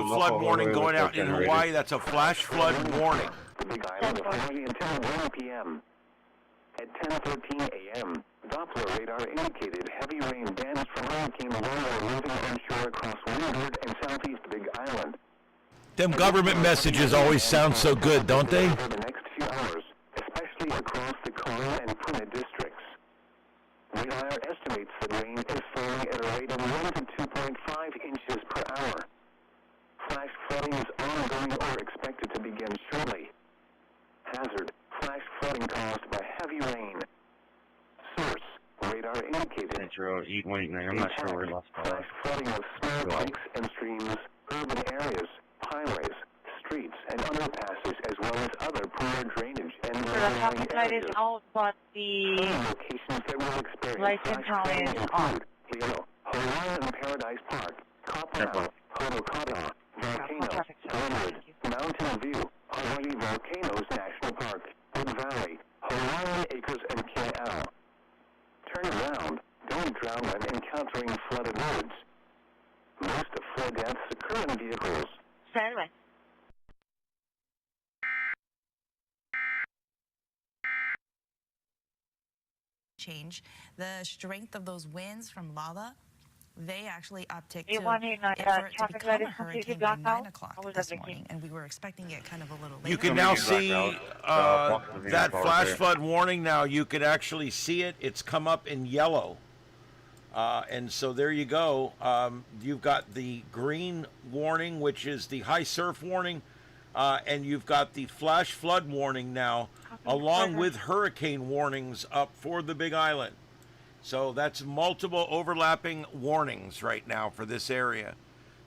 flood warning going out in Hawaii. That's a flash flood warning. Big Island officially until 1 p.m. At 10:13 a.m., Doppler radar indicated heavy rain bands from Hurricane Lola moving onshore across windward and southeast Big Island. Them government messages always sound so good, don't they? For the next few hours, especially across the Kauai and Puna districts. Radar estimates that rain is falling at a rate of 1 to 2.5 inches per hour. Flash flooding is ongoing or expected to begin shortly. Hazard: flash flooding caused by heavy rain. Source: radar indicated. Central 819. I'm not sure where lost Flash flooding of small creeks and streams, urban areas, highways, streets, and underpasses, as well as other poor drainage and low-lying areas. Out, but the locations that will experience license flash is flooding on. include Hawaiian Paradise Park, Kauai, Honokata, Volcano, Glenwood, Mountain View, Hawaii Volcanoes National Park, Wood Valley, Hawaiian Acres, and Kauai. Turn around. Don't drown when encountering flooded roads. Most flood deaths occur in vehicles. Stand by. Change the strength of those winds from Lala. They actually upticked to, 8189, for it to traffic become light a is completely hurricane by blocked 9 out. o'clock this morning, and we were expecting it kind of a little later. You can now see that flash flood warning now. You can actually see it. It's come up in yellow. And so there you go. You've got the green warning, which is the high surf warning, and you've got the flash flood warning now, along with hurricane warnings up for the Big Island. So that's multiple overlapping warnings right now for this area.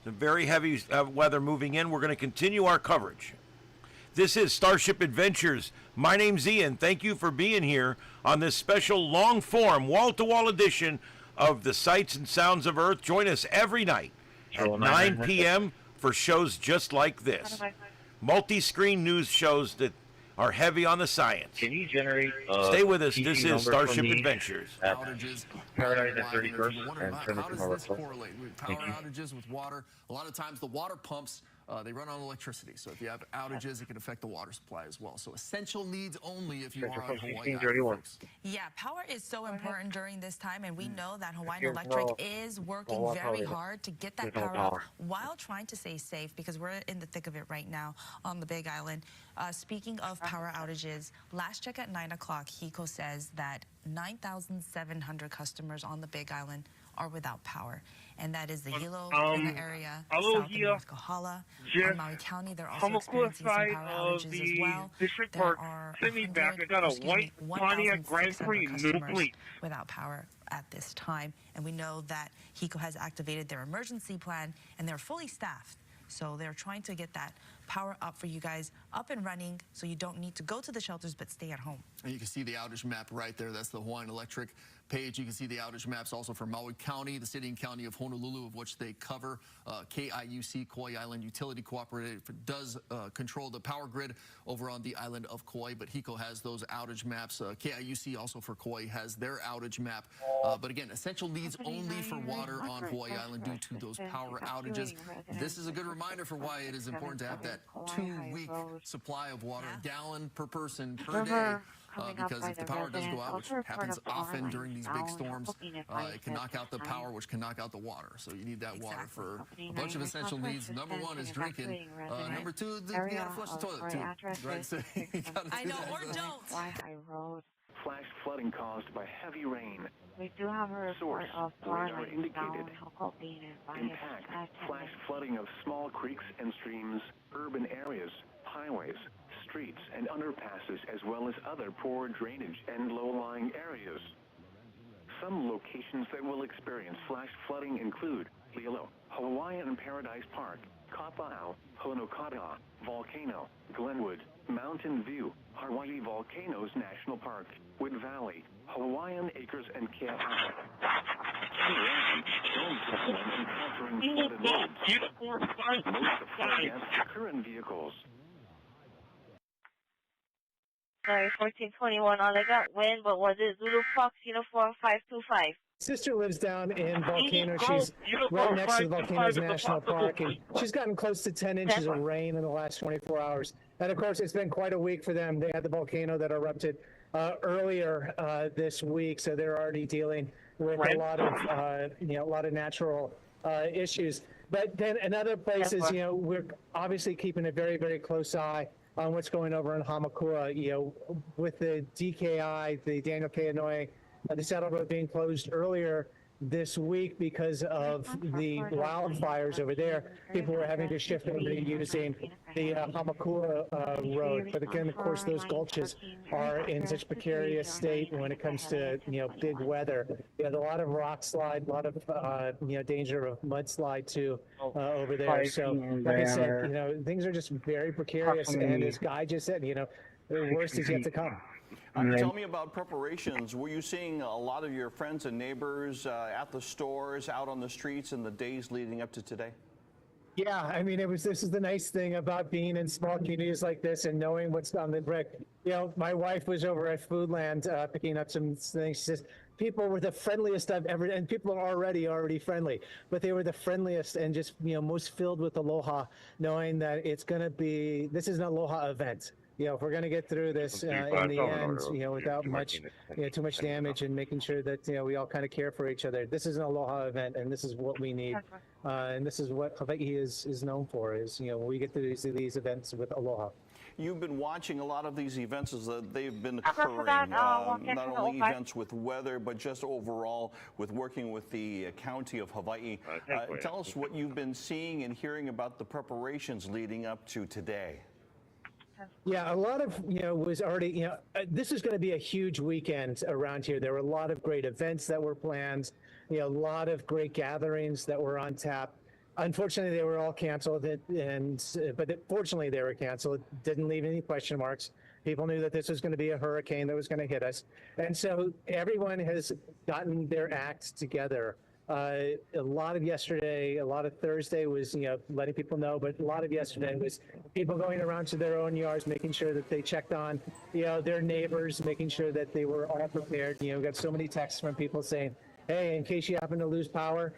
Some very heavy weather moving in. We're going to continue our coverage. This is StarShip Adventures. My name's Ian. Thank you for being here on this special long-form, wall-to-wall edition of the Sights and Sounds of Earth. Join us every night at 9 p.m. for shows just like this. Multi-screen news shows that are heavy on the science. Can you generate Stay with us. This is StarShip Adventures. Outages. Paradise at 31st and send it How to does my this website. correlate with power outages with water? A lot of times the water pumps, they run on electricity. So if you have outages, it can affect the water supply as well. So essential needs only if you are on Hawaii Island. Yeah, power is so important during this time, and we know that Hawaiian Electric is working very hard to get that power out while trying to stay safe, because we're in the thick of it right now on the Big Island. Speaking of power outages, last check at 9 o'clock, HECO says that 9,700 customers on the Big Island are without power, and that is the Hilo area, south and north Kohala. On Maui County, they're also experiencing some power outages as well. There are 1,600 customers without power at this time, and we know that HECO has activated their emergency plan, and they're fully staffed. So they're trying to get that power up for you guys, up and running, so you don't need to go to the shelters but stay at home. And you can see the outage map right there. That's the Hawaiian Electric page. You can see the outage maps also for Maui County, the city and county of Honolulu, of which they cover. KIUC, Kauai Island Utility Cooperative, does control the power grid over on the island of Kauai, but HECO has those outage maps. KIUC also for Kauai has their outage map. But again, essential needs only for water on Hawaii Island due to those power outages. This is a good reminder for why it is important to have that 2-week supply of water, a gallon per person per day. Because if the power does go out, which happens often during these big storms, it can knock out the power, which can knock out the water. So you need that water for a bunch of essential needs. Number one is drinking. Number two, you gotta flush the toilet too. Right? So I know, or don't. Flash flooding caused by heavy rain. We do have a report of radar indicated. Impact: flash flooding of small creeks and streams, urban areas, highways, streets, and underpasses, as well as other poor drainage and low-lying areas. Some locations that will experience flash flooding include Lilo, Hawaiian Paradise Park, Kauai, Honokata, Volcano, Glenwood, Mountain View, Hawaii Volcanoes National Park, Wood Valley, Hawaiian Acres, and Kauai. Don't when encountering flooded roads. Most of flood deaths occur in vehicles. Sorry, 1421. All I got wind, but was it Zulu Fox Uniform 525? Sister lives down in Volcano. She's right next to the Volcanoes National Park, and she's gotten close to 10 inches of rain in the last 24 hours. And of course, it's been quite a week for them. They had the volcano that erupted earlier this week, so they're already dealing with a lot of natural issues. But then in other places, we're obviously keeping a very, very close eye on what's going over in Hamakua. With the DKI, the Daniel K. Inouye, the saddle road being closed earlier this week because of the wildfires over there. People were having to shift over to using the Hamakua road. But again, of course, those gulches are in such precarious state when it comes to big weather. A lot of rock slide, a lot of danger of mudslide too over there. So like I said, things are just very precarious. And as Guy just said, the worst is yet to come. Tell me about preparations. Were you seeing a lot of your friends and neighbors at the stores, out on the streets in the days leading up to today? Yeah, I mean, this is the nice thing about being in small communities like this and knowing what's on the brick. My wife was over at Foodland picking up some things. She says, people were the friendliest I've ever, and people are already friendly, but they were the friendliest and just, most filled with aloha, knowing that this is an aloha event. If we're going to get through this in the end, without too much damage, and making sure that we all kind of care for each other. This is an aloha event, and this is what we need, and this is what Hawaii is known for. Is we get through these events with aloha. You've been watching a lot of these events as they've been occurring, not only events with weather, but just overall with working with the county of Hawaii. Tell us what you've been seeing and hearing about the preparations leading up to today. Yeah, a lot of, was already, this is going to be a huge weekend around here. There were a lot of great events that were planned, a lot of great gatherings that were on tap. Unfortunately, they were all canceled, but fortunately they were canceled. It didn't leave any question marks. People knew that this was going to be a hurricane that was going to hit us. And so everyone has gotten their act together. A lot of yesterday, a lot of Thursday was, letting people know, but a lot of yesterday was people going around to their own yards, making sure that they checked on, their neighbors, making sure that they were all prepared. We got so many texts from people saying, hey, in case you happen to lose power,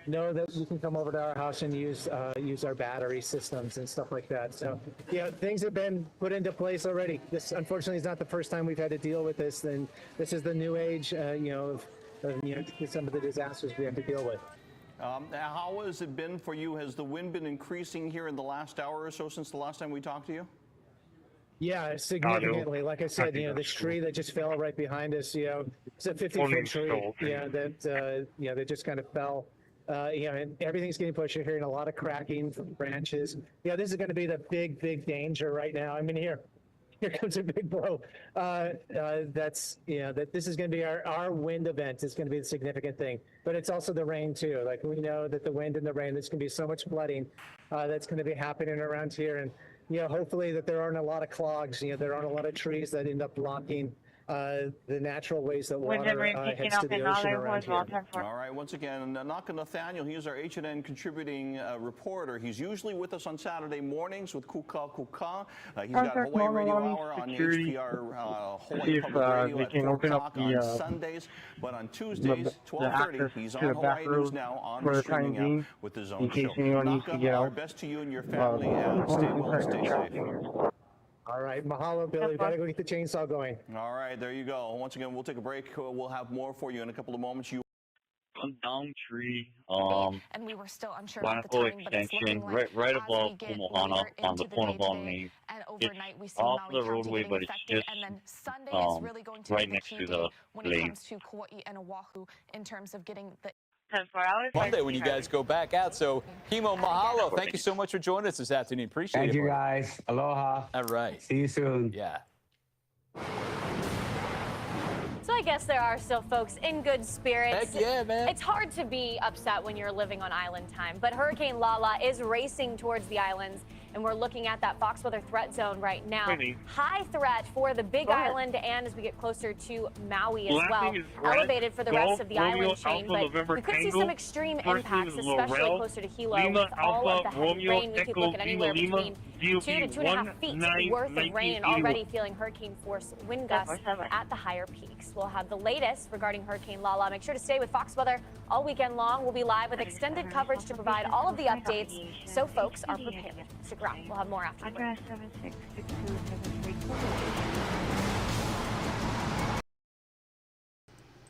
know that you can come over to our house and use our battery systems and stuff like that. So, things have been put into place already. This, unfortunately, is not the first time we've had to deal with this. And this is the new age, of some of the disasters we have to deal with. How has it been for you? Has the wind been increasing here in the last hour or so since the last time we talked to you? Yeah, significantly. Like I said, this tree that just fell right behind us, it's a 50-foot tree, that just kind of fell. And everything's getting pushed. You're hearing a lot of cracking from branches. This is going to be the big danger right now. I mean, here comes a big blow. That this is going to be our wind event. It's going to be the significant thing, but it's also the rain too. Like, we know that the wind and the rain, there's going to be so much flooding that's going to be happening around here. And hopefully that there aren't a lot of clogs. There aren't a lot of trees that end up blocking the natural ways that water heads to the ocean around here. All right, once again, Naka Nathaniel, he's our H&N contributing reporter. He's usually with us on Saturday mornings with Kuka Kuka. He's got Hawaii Radio Hour on HPR Hawaii Public Radio at 4 o'clock on Sundays. But on Tuesdays, 12:30, he's on Hawaii News Now on the streaming app with his own show. Naka, our best to you and your family, and stay well and stay safe. All right, mahalo, Billy. Got to go get the chainsaw going. All right, there you go. Once again, we'll take a break. We'll have more for you in a couple of moments. Down tree, and we were still unsure about the timing, but it's looking like right above Puuloa on the Puuloa main. And overnight we see off Maui the roadway, but it's just and then Sunday is really going to right be next the to key the day when it lane. comes to Kauai and Oahu in terms of getting the Monday when you guys go back out. So, Himo, mahalo. Thank you so much for joining us this afternoon. Appreciate it. Thank you, guys. Aloha. All right. See you soon. Yeah. So I guess there are still folks in good spirits. Heck yeah, man. It's hard to be upset when you're living on island time, but Hurricane Lala is racing towards the islands, and we're looking at that Fox weather threat zone right now. High threat for the Big Island, and as we get closer to Maui as well. Elevated for the rest of the island chain, but we could see some extreme impacts, especially closer to Hilo with all of the heavy rain. We could look at anywhere between 2 to 2.5 feet worth of rain, and already feeling hurricane force wind gusts at the higher peaks. We'll have the latest regarding Hurricane Lala. Make sure to stay with Fox Weather all weekend long. We'll be live with extended coverage to provide all of the updates so folks are prepared. Stick around. We'll have more after the break.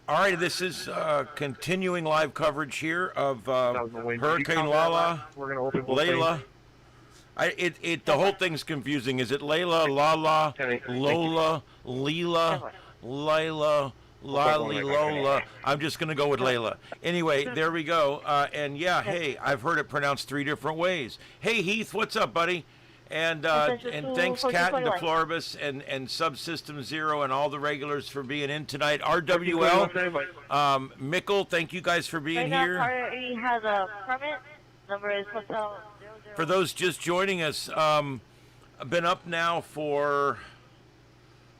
All right, this is continuing live coverage here of Hurricane Lala, Layla. The whole thing's confusing. Is it Layla, Lala, Lola, Leela, Layla, Lali, Lola? I'm just going to go with Layla. Anyway, there we go. And yeah, hey, I've heard it pronounced 3 different ways. Hey, Heath, what's up, buddy? And thanks, Kat and DeFloribus and Subsystem Zero and all the regulars for being in tonight. RWL, Mickle, thank you guys for being here. He has a permit. Number is hotel. For those just joining us, I've been up now for,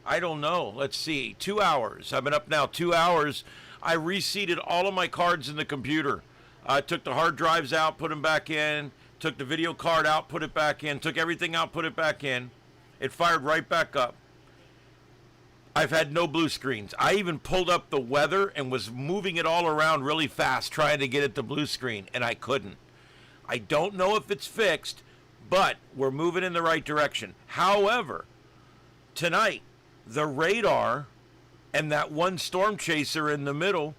I don't know, let's see, 2 hours. I've been up now 2 hours. I reseated all of my cards in the computer. I took the hard drives out, put them back in. Took the video card out, put it back in, took everything out, put it back in. It fired right back up. I've had no blue screens. I even pulled up the weather and was moving it all around really fast trying to get it to blue screen, and I couldn't. I don't know if it's fixed, but we're moving in the right direction. However, tonight, the radar and that one storm chaser in the middle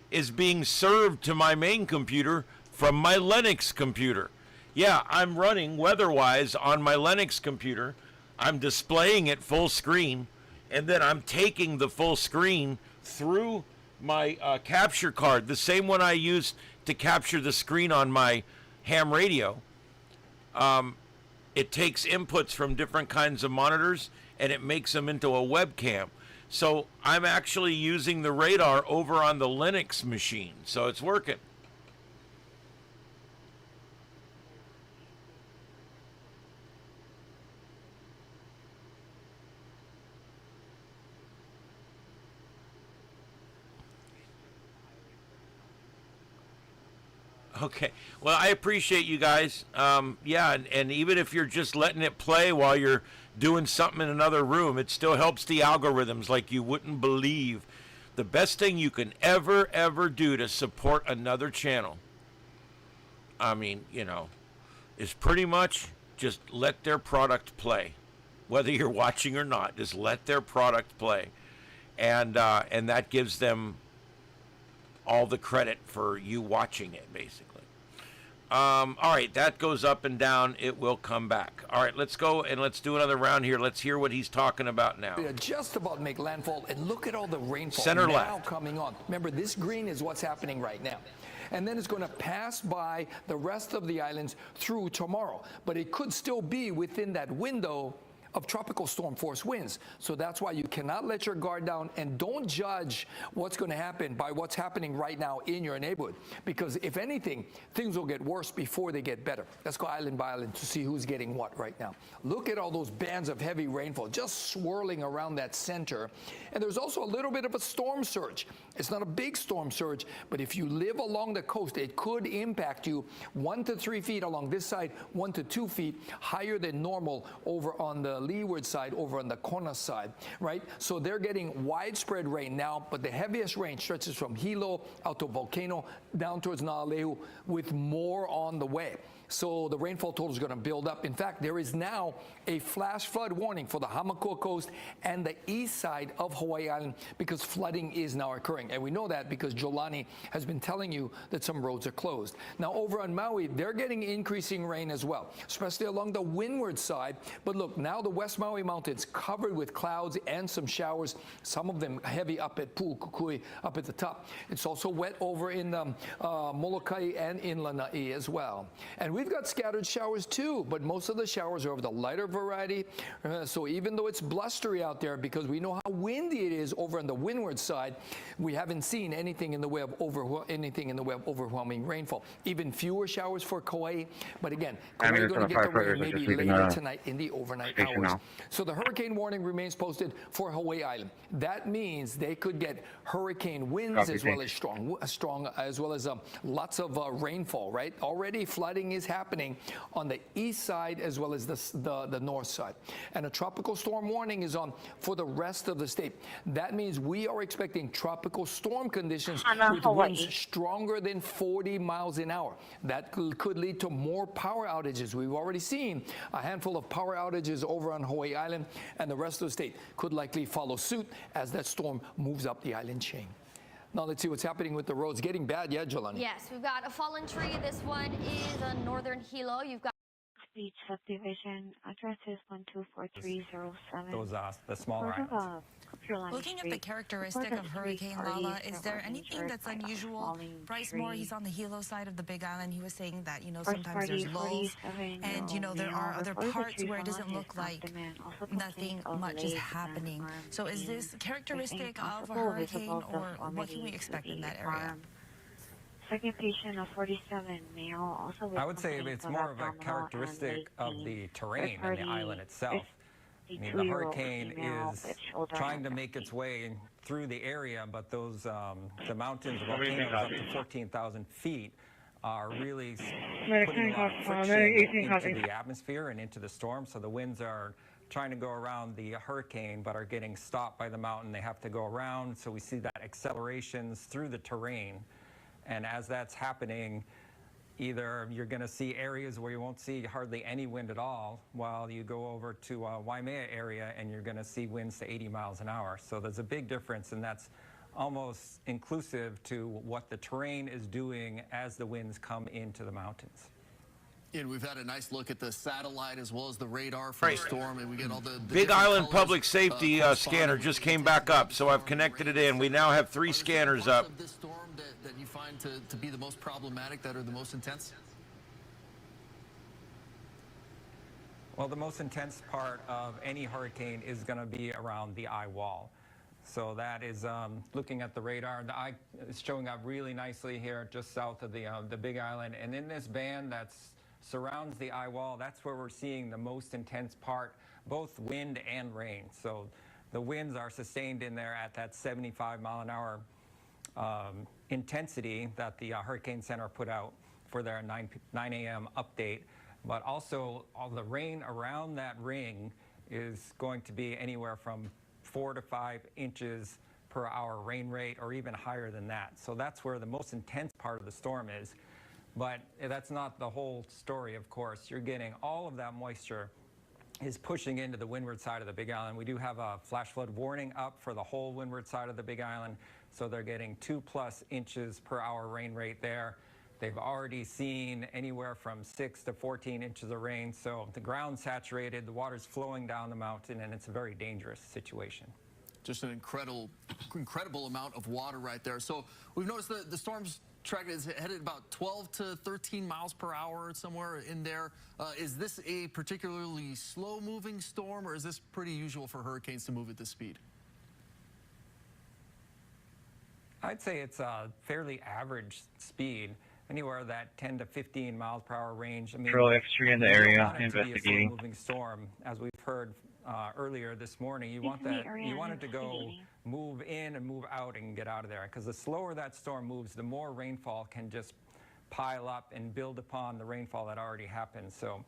is being served to my main computer from my Linux computer. Yeah, I'm running weather-wise on my Linux computer. I'm displaying it full screen, and then I'm taking the full screen through my capture card, the same one I used to capture the screen on my ham radio. It takes inputs from different kinds of monitors, and it makes them into a webcam. So I'm actually using the radar over on the Linux machine, so it's working. Okay. Well, I appreciate you guys. Yeah, and even if you're just letting it play while you're doing something in another room, it still helps the algorithms like you wouldn't believe. The best thing you can ever do to support another channel, I mean, you know, is pretty much just let their product play. Whether you're watching or not, just let their product play. And that gives them all the credit for you watching it, basically. All right, that goes up and down. It will come back. All right, let's go and let's do another round here. Let's hear what he's talking about now. They're just about to make landfall, and look at all the rainfall Center now left. coming on. Remember, this green is what's happening right now. And then it's going to pass by the rest of the islands through tomorrow. But it could still be within that window of tropical storm force winds. So that's why you cannot let your guard down, and don't judge what's going to happen by what's happening right now in your neighborhood. Because if anything, things will get worse before they get better. Let's go island by island to see who's getting what right now. Look at all those bands of heavy rainfall just swirling around that center. And there's also a little bit of a storm surge. It's not a big storm surge, but if you live along the coast, it could impact you 1 to 3 feet along this side, 1 to 2 feet higher than normal over on the leeward side, over on the Kona side, right? So they're getting widespread rain now, but the heaviest rain stretches from Hilo out to Volcano, down towards Naalehu, with more on the way. So the rainfall total is going to build up. In fact, there is now a flash flood warning for the Hamakua coast and the east side of Hawaii Island because flooding is now occurring. And we know that because Jolani has been telling you that some roads are closed. Now over on Maui, they're getting increasing rain as well, especially along the windward side. But look, now the West Maui Mountains covered with clouds and some showers, some of them heavy up at Pu'ukukui, up at the top. It's also wet over in Molokai and in Lanai as well. And we've got scattered showers too, but most of the showers are of the lighter variety. So even though it's blustery out there, because we know how windy it is over on the windward side, we haven't seen anything in the way of overwhelming rainfall. Even fewer showers for Kauai. But again, Kauai is going to get the rain maybe later tonight in the overnight hours. So the hurricane warning remains posted for Hawaii Island. That means they could get hurricane winds as well as strong as well as lots of rainfall. Right? Already flooding is happening on the east side as well as the north side. And a tropical storm warning is on for the rest of the state. That means we are expecting tropical storm conditions with winds stronger than 40 miles an hour. That could lead to more power outages. We've already seen a handful of power outages over on Hawaii Island, and the rest of the state could likely follow suit as that storm moves up the island chain. Now let's see what's happening with the roads. Getting bad, yeah, Jelani? Yes, we've got a fallen tree. This one is a northern Hilo. You've got Beach subdivision. Address is 124307. Those the smaller islands. Looking at the characteristic of Hurricane Lala, is there anything that's unusual? Bryce Moore, he's on the Hilo side of the Big Island. He was saying that, you know, sometimes there's lulls, and, you know, there are other parts where it doesn't look like nothing much is happening. So is this characteristic of a hurricane, or what can we expect in that area? Second patient of 47 male, also with I would say it's more of a characteristic of the terrain than the island itself. I mean, the hurricane is trying to make its way through the area, but those the mountains, the volcanoes up to 14,000 feet are really putting a lot of friction into the atmosphere and into the storm. So the winds are trying to go around the hurricane, but are getting stopped by the mountain. They have to go around. So we see that accelerations through the terrain. And as that's happening, either you're going to see areas where you won't see hardly any wind at all, while you go over to Waimea area and you're going to see winds to 80 miles an hour. So there's a big difference, and that's almost inclusive to what the terrain is doing as the winds come into the mountains. And we've had a nice look at the satellite as well as the radar for the storm, and we get all the Big Island Public Safety scanner just came back up, so I've connected it in. We now have 3 scanners up. This storm that you find to be the most problematic, that are the most intense? Well, the most intense part of any hurricane is going to be around the eye wall. So that is looking at the radar. The eye is showing up really nicely here just south of the Big Island. And in this band that surrounds the eye wall, that's where we're seeing the most intense part, both wind and rain. So the winds are sustained in there at that 75 mile an hour intensity that the Hurricane Center put out for their 9 a.m. update. But also all the rain around that ring is going to be anywhere from 4 to 5 inches per hour rain rate, or even higher than that. So that's where the most intense part of the storm is. But that's not the whole story, of course. You're getting all of that moisture is pushing into the windward side of the Big Island. We do have a flash flood warning up for the whole windward side of the Big Island. So they're getting 2+ inches per hour rain rate there. They've already seen anywhere from 6 to 14 inches of rain. So the ground's saturated, the water's flowing down the mountain, and it's a very dangerous situation. Just an incredible amount of water right there. So we've noticed the storm's track is headed about 12 to 13 miles per hour, somewhere in there. Is this a particularly slow-moving storm, or is this pretty usual for hurricanes to move at this speed? I'd say it's a fairly average speed, anywhere that 10 to 15 miles per hour range. I mean, Patrol X3 in the area investigating. To be a slow-moving storm, as we've heard earlier this morning. You want it to go move in and move out and get out of there, because the slower that storm moves, the more rainfall can just pile up and build upon the rainfall that already happened. So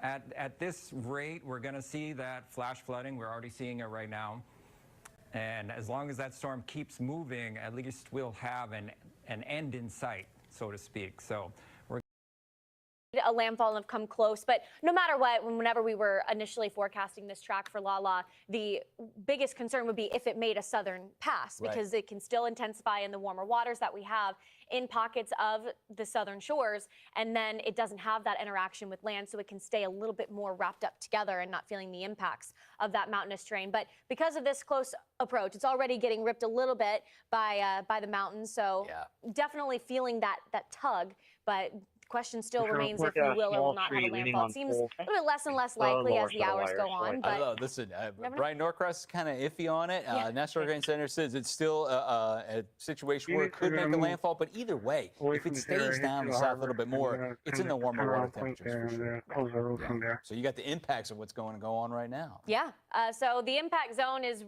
at this rate, we're going to see that flash flooding. We're already seeing it right now. And as long as that storm keeps moving, at least we'll have an end in sight, so to speak. So a landfall and have come close, but no matter what, whenever we were initially forecasting this track for Lala, the biggest concern would be if it made a southern pass, because it can still intensify in the warmer waters that we have in pockets of the southern shores, and then it doesn't have that interaction with land, so it can stay a little bit more wrapped up together and not feeling the impacts of that mountainous terrain. But because of this close approach, it's already getting ripped a little bit by the mountains, so definitely feeling that tug, but question still remains if we will or will not have a landfall. It seems a little bit less and less likely as the hours go on. I But don't know. Listen, Brian Norcross is kind of iffy on it. National Hurricane Center says it's still a situation where it could make a landfall, but either way, if it stays down the south a little bit more, it's in the warmer water temperatures for sure. So you got the impacts of what's going to go on right now. Yeah, so the impact zone is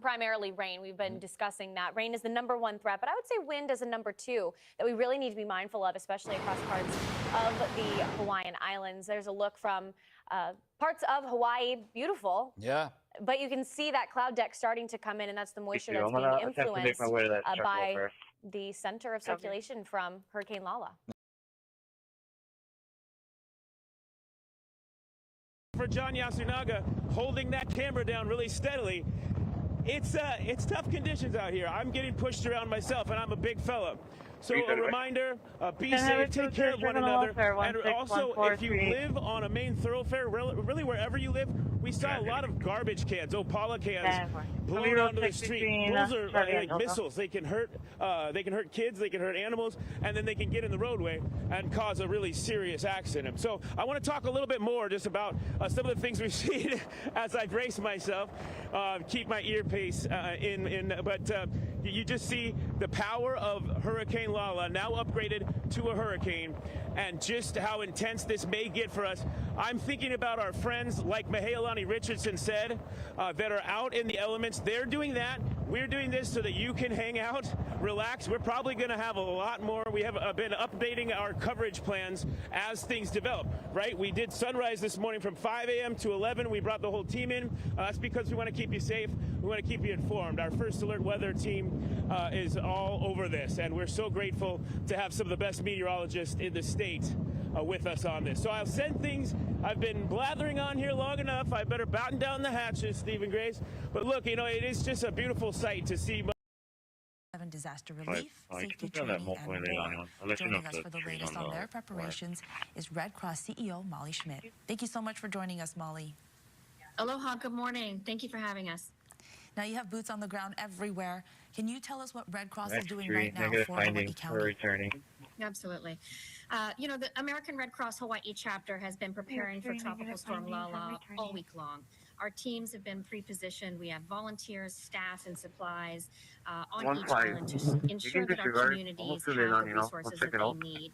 primarily rain. We've been discussing that. Rain is the #1 threat, but I would say wind is a #2 that we really need to be mindful of, especially across parts of the Hawaiian Islands. There's a look from parts of Hawaii, beautiful. Yeah. But you can see that cloud deck starting to come in, and that's the moisture that's being influenced by the center of circulation from Hurricane Lala. For John Yasunaga, holding that camera down really steadily. It's tough conditions out here. I'm getting pushed around myself, and I'm a big fella. So a reminder, be safe, take care of one another, and also if you live on a main thoroughfare, really wherever you live, we saw a lot of garbage cans, Opala cans, blown onto the street. Those are like missiles. They can hurt kids, they can hurt animals, and then they can get in the roadway and cause a really serious accident. So I want to talk a little bit more just about some of the things we've seen as I brace myself, keep my earpiece but you just see the power of Hurricane Lala, now upgraded to a hurricane, and just how intense this may get for us. I'm thinking about our friends, like Mahealani Richardson said, that are out in the elements. They're doing that. We're doing this so that you can hang out, relax. We're probably going to have a lot more. We have been updating our coverage plans as things develop, right? We did sunrise this morning from 5 a.m. to 11. We brought the whole team in. That's because we want to keep you safe. We want to keep you informed. Our first alert weather team is all over this, and we're so grateful to have some of the best meteorologists in the state with us on this. So I'll send things. I've been blathering on here long enough. I better batten down the hatches, Stephen Grace. But look, you know, it is just a beautiful sight to see. Disaster relief, safety training, and more. Joining us for the latest on their preparations is Red Cross CEO Molly Schmidt. Thank you so much for joining us, Molly. Aloha, good morning. Thank you for having us. Now you have boots on the ground everywhere. Can you tell us what Red Cross is doing right now for Hawaii County? Absolutely. You know, the American Red Cross Hawaii chapter has been preparing for Tropical Storm Lala all week long. Our teams have been pre-positioned. We have volunteers, staff, and supplies on each island to ensure that our communities have the resources that they need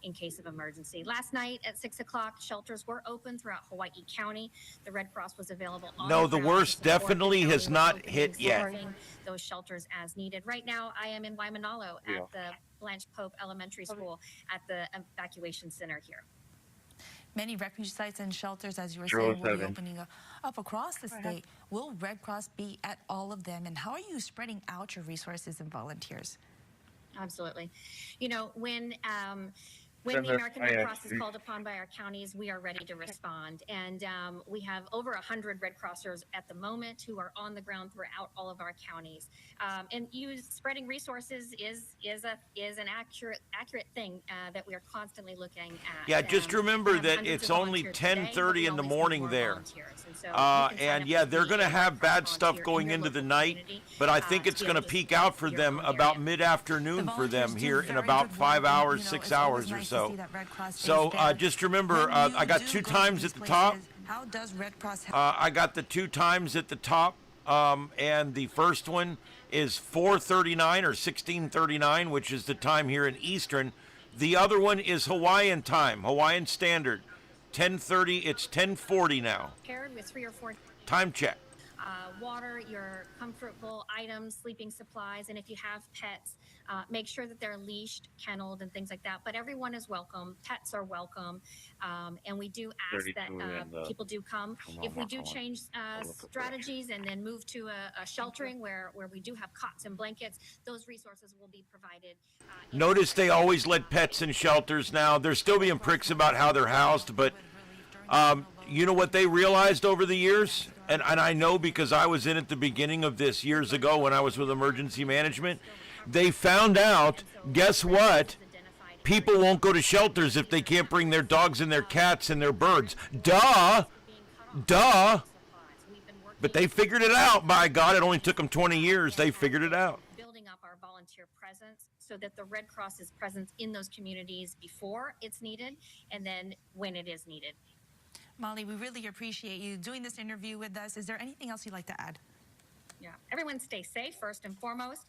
in case of emergency. Last night at 6 o'clock, shelters were open throughout Hawaii County. The Red Cross was available on No, the worst definitely has not hit yet. Those shelters as needed. Right now, I am in Waimanalo at the Blanche Pope Elementary School at the evacuation center here. Many refuge sites and shelters, as you were saying, will be opening up across the state. Will Red Cross be at all of them? And how are you spreading out your resources and volunteers? Absolutely. You know, when the American Red Cross is called upon by our counties, we are ready to respond. And we have over 100 Red Crossers at the moment who are on the ground throughout all of our counties. And spreading resources is an accurate thing that we are constantly looking at. Yeah, just remember that it's only 10:30 in the morning there. And yeah, they're going to have bad stuff going into the night, but I think it's going to peak out for them about mid-afternoon for them here in about 5 hours, 6 hours or so. So just remember, I got 2 times at the top. How does Red Cross help? I got the 2 times at the top, and the first one is 4:39 or 16:39, which is the time here in Eastern. The other one is Hawaiian time, Hawaiian Standard, 10:30. It's 10:40 now. Paired with 3 or 4 time check. Water, your comfortable items, sleeping supplies, and if you have pets, make sure that they're leashed, kenneled, and things like that. But everyone is welcome. Pets are welcome. And we do ask that people do come. If we do change strategies and then move to a sheltering where we do have cots and blankets, those resources will be provided. Notice they always let pets in shelters now. They're still being pricks about how they're housed, but you know what they realized over the years? And I know because I was in at the beginning of this years ago when I was with emergency management. They found out, guess what? People won't go to shelters if they can't bring their dogs and their cats and their birds. Duh! But they figured it out. By God, it only took them 20 years. They figured it out. Building up our volunteer presence so that the Red Cross is present in those communities before it's needed and then when it is needed. Molly, we really appreciate you doing this interview with us. Is there anything else you'd like to add? Yeah, everyone stay safe first and foremost.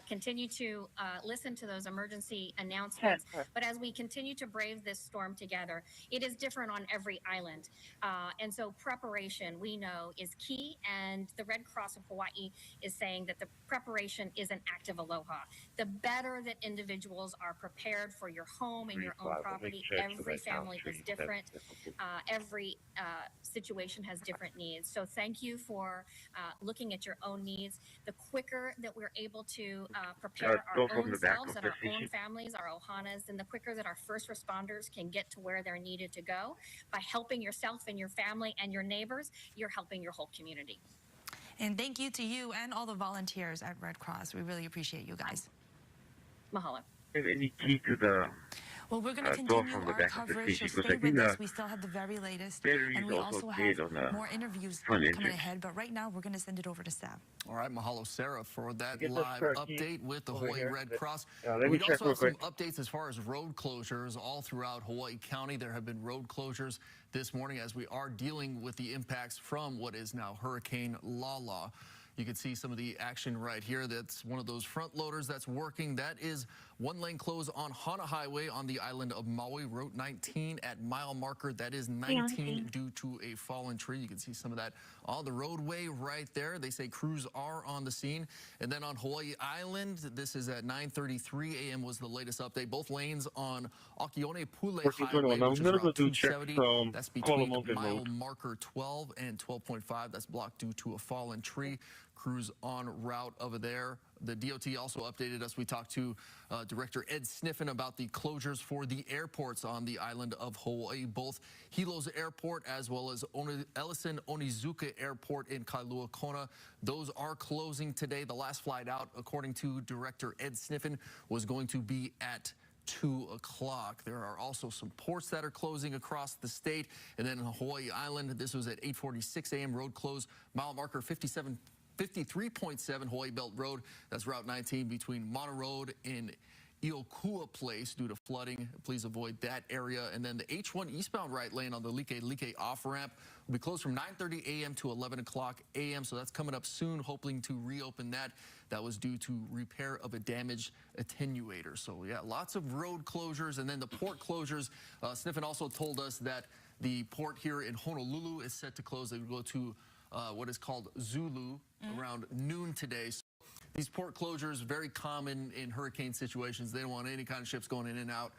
Continue to listen to those emergency announcements. But as we continue to brave this storm together, it is different on every island. And so preparation, we know, is key. And the Red Cross of Hawaii is saying that the preparation is an act of aloha. The better that individuals are prepared for your home and your own property, every family is different. Every situation has different needs. So thank you for looking at your own needs. The quicker that we're able to prepare our own selves and our own families, our ohanas, and the quicker that our first responders can get to where they're needed to go, by helping yourself and your family and your neighbors, you're helping your whole community. And thank you to you and all the volunteers at Red Cross. We really appreciate you guys. Mahalo. Any key to the Well, we're going to continue our coverage, so stay with us. We still have the very latest, and we also have more interviews coming ahead, but right now we're going to send it over to Sam. All right, mahalo, Sarah, for that live update with the Hawaii Red Cross. We also have some updates as far as road closures all throughout Hawaii County. There have been road closures this morning as we are dealing with the impacts from what is now Hurricane Lala. You can see some of the action right here. That's one of those front loaders that's working. That is one lane close on Hana Highway on the island of Maui, Route 19 at mile marker. That is 19 due to a fallen tree. You can see some of that on the roadway right there. They say crews are on the scene. And then on Hawaii Island, this is at 9:33 a.m. was the latest update. Both lanes on Akione Puuloa Highway, which is Route 270. That's between mile marker 12 and 12.5. That's blocked due to a fallen tree. Crews en route over there. The DOT also updated us. We talked to Director Ed Sniffen about the closures for the airports on the island of Hawaii, both Hilo's Airport as well as Ellison Onizuka Airport in Kailua Kona. Those are closing today. The last flight out, according to Director Ed Sniffen, was going to be at 2 o'clock. There are also some ports that are closing across the state. And then on Hawaii Island, this was at 8:46 a.m. Road close, mile marker 53.7 Hawaii Belt Road. That's Route 19 between Mana Road and Iokua Place due to flooding. Please avoid that area. And then the H1 eastbound right lane on the Like off-ramp will be closed from 9:30 a.m. to 11 o'clock a.m. So that's coming up soon, hoping to reopen that. That was due to repair of a damaged attenuator. So yeah, lots of road closures. And then the port closures. Sniffen also told us that the port here in Honolulu is set to close. They will go to what is called Zulu around noon today. So these port closures, very common in hurricane situations. They don't want any kind of ships going in and out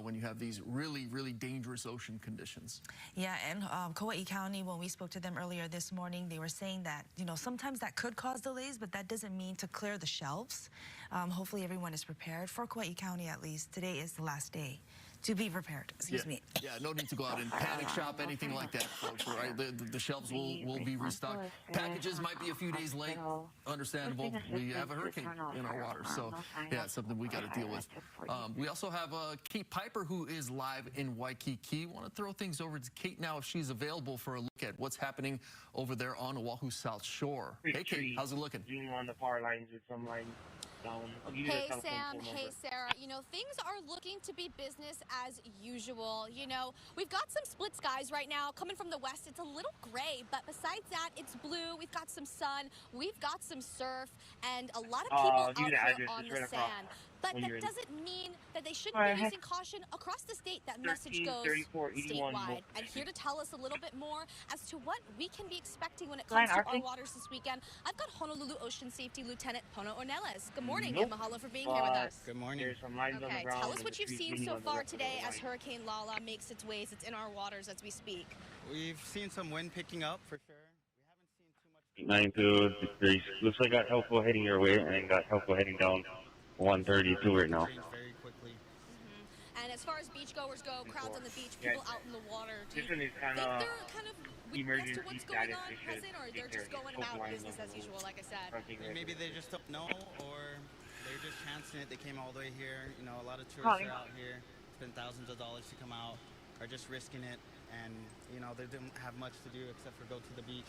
when you have these really, really dangerous ocean conditions. Yeah, and Kauai County, when we spoke to them earlier this morning, they were saying that, you know, sometimes that could cause delays, but that doesn't mean to clear the shelves. Hopefully everyone is prepared. For Kauai County, at least, today is the last day to be prepared. Excuse me. Yeah, no need to go out and panic shop, anything like that, folks, right? The shelves will be restocked. Packages might be a few days late. Understandable. We have a hurricane in our water, so yeah, it's something we got to deal with. We also have Kate Piper, who is live in Waikiki. Want to throw things over to Kate now if she's available for a look at what's happening over there on Oahu South Shore. Hey, Kate, how's it looking? On the power lines with some lines. Hey Sam, hey Sarah. You know, things are looking to be business as usual. You know, we've got some split skies right now coming from the west. It's a little gray, but besides that, it's blue. We've got some sun, we've got some surf, and a lot of people out here on the sand. But that doesn't mean that they shouldn't be using caution across the state. That message goes statewide. And here to tell us a little bit more as to what we can be expecting when it comes to our waters this weekend, I've got Honolulu Ocean Safety Lieutenant Pono Ornelas. Good morning and mahalo for being here with us. Good morning. Okay, tell us what you've seen so far today as Hurricane Lala makes its ways. It's in our waters as we speak. We've seen some wind picking up for sure. 92 degrees. Looks like got helpful heading your way and got helpful heading down 132 right now. And as far as beachgoers go, crowds on the beach, people out in the water, do you think they're kind of witness to what's going on present, or they're just going about business as usual, like I said? Maybe they just don't know, or they're just chancing it. They came all the way here. You know, a lot of tourists are out here, spend thousands of dollars to come out, are just risking it, and you know, they don't have much to do except for go to the beach.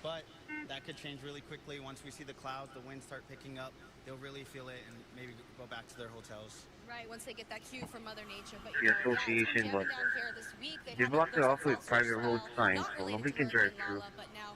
But that could change really quickly once we see the clouds, the winds start picking up. They'll really feel it and maybe go back to their hotels. Right, once they get that cue from Mother Nature. But The association, but they blocked it off with private road signs, so nobody can drive through.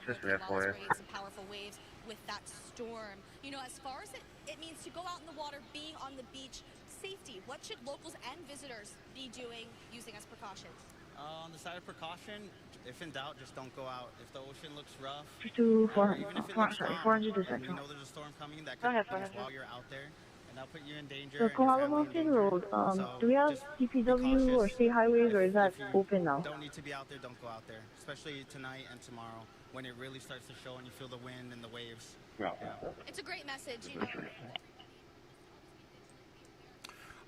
Just an FYI. Some powerful waves with that storm. You know, as far as it means to go out in the water, being on the beach, safety. What should locals and visitors be doing, using as precautions? On the side of precaution, if in doubt, just don't go out. If the ocean looks rough, to even if it looks calm, you know there's a storm coming that could happen while you're out there, and that'll put you in danger. The Kohala Mountain Road, do we have DPW or state highways, or is that open now? Don't need to be out there, don't go out there, especially tonight and tomorrow when it really starts to show and you feel the wind and the waves. Yeah. It's a great message, you know.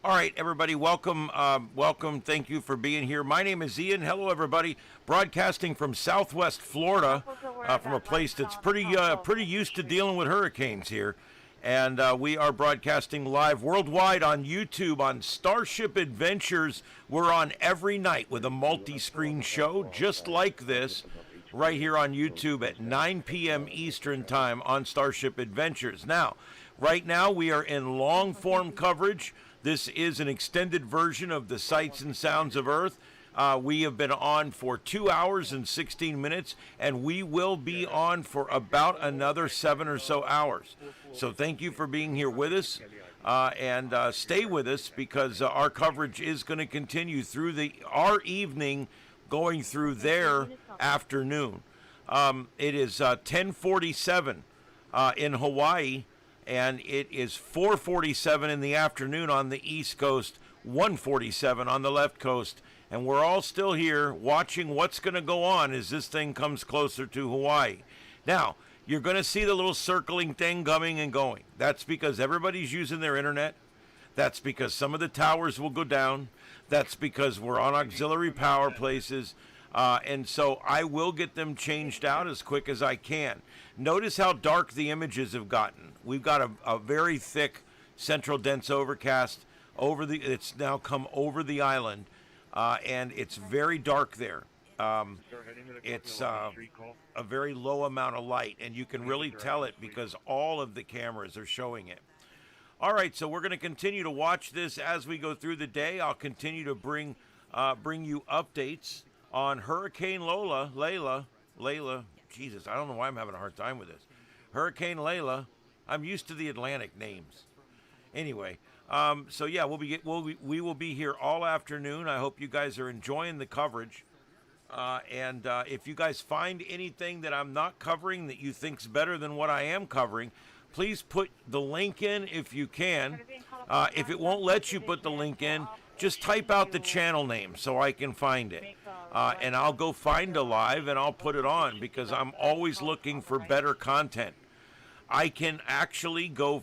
All right, everybody, welcome. Welcome. Thank you for being here. My name is Ian. Hello, everybody. Broadcasting from Southwest Florida, from a place that's pretty used to dealing with hurricanes here. And we are broadcasting live worldwide on YouTube on StarShip Adventures. We're on every night with a multi-screen show just like this right here on YouTube at 9 p.m. Eastern Time on StarShip Adventures. Now, right now we are in long-form coverage. This is an extended version of the Sights and Sounds of Earth. We have been on for 2 hours and 16 minutes, and we will be on for about another 7 or so hours. So thank you for being here with us, and stay with us because our coverage is going to continue through our evening going through their afternoon. It is 10:47 in Hawaii, and it is 4:47 in the afternoon on the East Coast, 1:47 on the left coast, and we're all still here watching what's going to go on as this thing comes closer to Hawaii. Now, you're going to see the little circling thing coming and going. That's because everybody's using their internet. That's because some of the towers will go down. That's because we're on auxiliary power places. And so I will get them changed out as quick as I can. Notice how dark the images have gotten. We've got a very thick central dense overcast it's now come over the island, and it's very dark there. It's a very low amount of light, and you can really tell it because all of the cameras are showing it. All right, so we're going to continue to watch this as we go through the day. I'll continue to bring you updates on Hurricane Layla. Jesus, I don't know why I'm having a hard time with this. Hurricane Layla. I'm used to the Atlantic names. Anyway, so yeah, we will be here all afternoon. I hope you guys are enjoying the coverage. And if you guys find anything that I'm not covering that you think's better than what I am covering, please put the link in if you can. If it won't let you put the link in, just type out the channel name so I can find it. And I'll go find a live and I'll put it on because I'm always looking for better content. I can actually go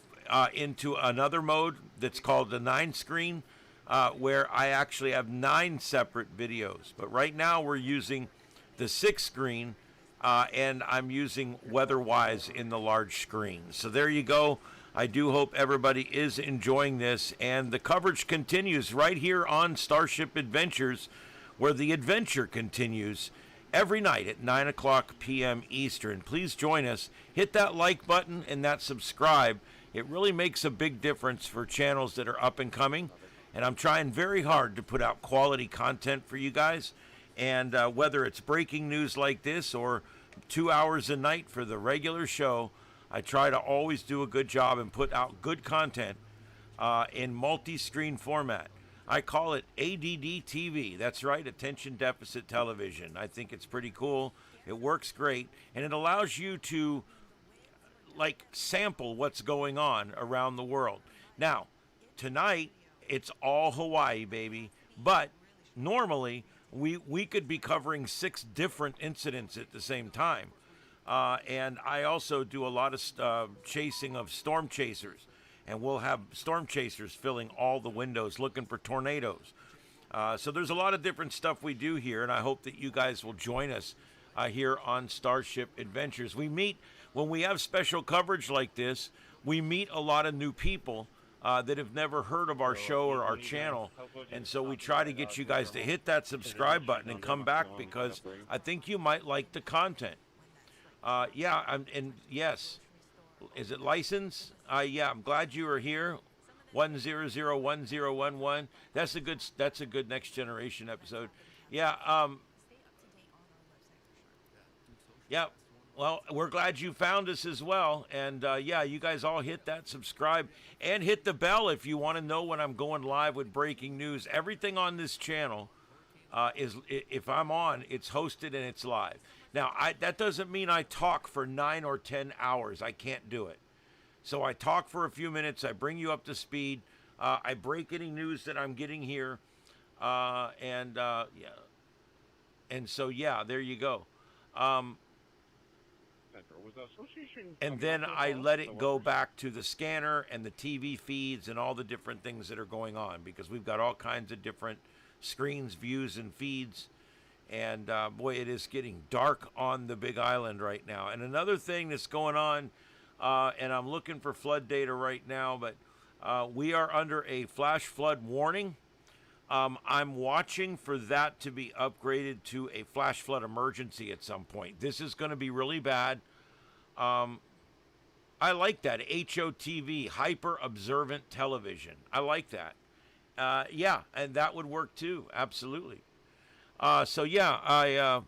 into another mode that's called the 9-screen, where I actually have 9 separate videos. But right now we're using the 6-screen, and I'm using weather-wise in the large screen. So there you go. I do hope everybody is enjoying this, and the coverage continues right here on StarShip Adventures, where the adventure continues every night at 9 o'clock p.m. Eastern. Please join us. Hit that like button and that subscribe. It really makes a big difference for channels that are up and coming, and I'm trying very hard to put out quality content for you guys. And whether it's breaking news like this or 2 hours a night for the regular show, I try to always do a good job and put out good content in multi-screen format. I call it ADD TV. That's right, Attention Deficit Television. I think it's pretty cool. It works great, and it allows you to sample what's going on around the world. Now, tonight, it's all Hawaii, baby. But normally, we could be covering 6 different incidents at the same time. And I also do a lot of chasing of storm chasers. And we'll have storm chasers filling all the windows looking for tornadoes. So there's a lot of different stuff we do here, and I hope that you guys will join us here on StarShip Adventures. When we have special coverage like this, we meet a lot of new people that have never heard of our show or our channel. And so we try to get you guys to hit that subscribe button and come back because I think you might like the content. Yes. Is it license? Yeah, I'm glad you are here. 1001011. That's a good Next Generation episode. Yeah. Yeah. Well, we're glad you found us as well. And yeah, you guys all hit that subscribe and hit the bell if you want to know when I'm going live with breaking news. Everything on this channel if I'm on, it's hosted and it's live. Now, that doesn't mean I talk for 9 or 10 hours. I can't do it. So I talk for a few minutes. I bring you up to speed. I break any news that I'm getting here. Yeah. And so, yeah, there you go. and then I let it go back to the scanner and the TV feeds and all the different things that are going on, because we've got all kinds of different screens, views, and feeds. And boy, it is getting dark on the Big Island right now. And another thing that's going on, and I'm looking for flood data right now, but we are under a flash flood warning. I'm watching for that to be upgraded to a flash flood emergency at some point. This is going to be really bad. I like that. HOTV, hyper observant television. I like that. Yeah, and that would work too. Absolutely. So yeah,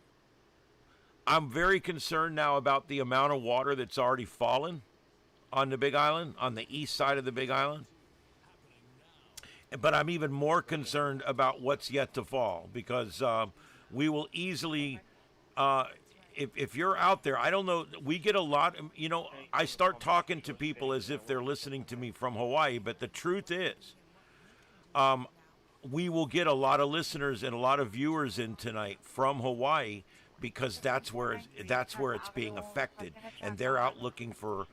I'm very concerned now about the amount of water that's already fallen on the Big Island, on the east side of the Big Island. But I'm even more concerned about what's yet to fall, because we will easily, if you're out there, I don't know, we get a lot, you know, I start talking to people as if they're listening to me from Hawaii, but the truth is, we will get a lot of listeners and a lot of viewers in tonight from Hawaii, because that's where it's being affected, and they're out looking for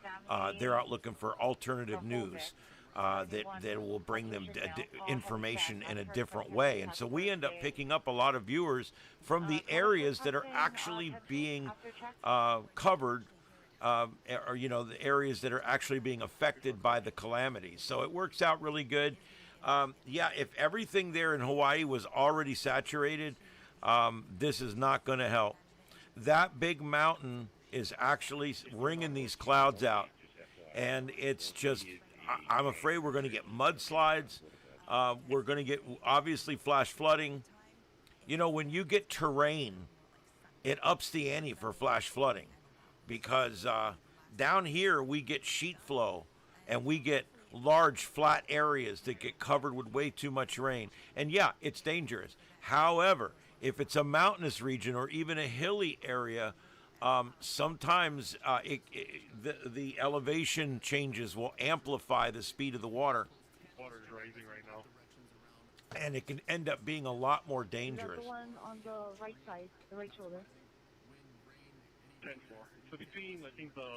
alternative news that will bring them information in a different way. And so we end up picking up a lot of viewers from the areas that are actually being covered, or you know, the areas that are actually being affected by the calamities. So it works out really good. Yeah, if everything there in Hawaii was already saturated, this is not going to help. That big mountain is actually wringing these clouds out, and it's just, I'm afraid we're going to get mudslides. We're going to get, obviously, flash flooding. You know, when you get terrain, it ups the ante for flash flooding, because down here we get sheet flow, and we get large flat areas that get covered with way too much rain. And yeah, it's dangerous. However, if it's a mountainous region or even a hilly area, sometimes the elevation changes will amplify the speed of the water. Water is rising right now. And it can end up being a lot more dangerous. The one on the right side, the right shoulder. 10-4. So between, I think, the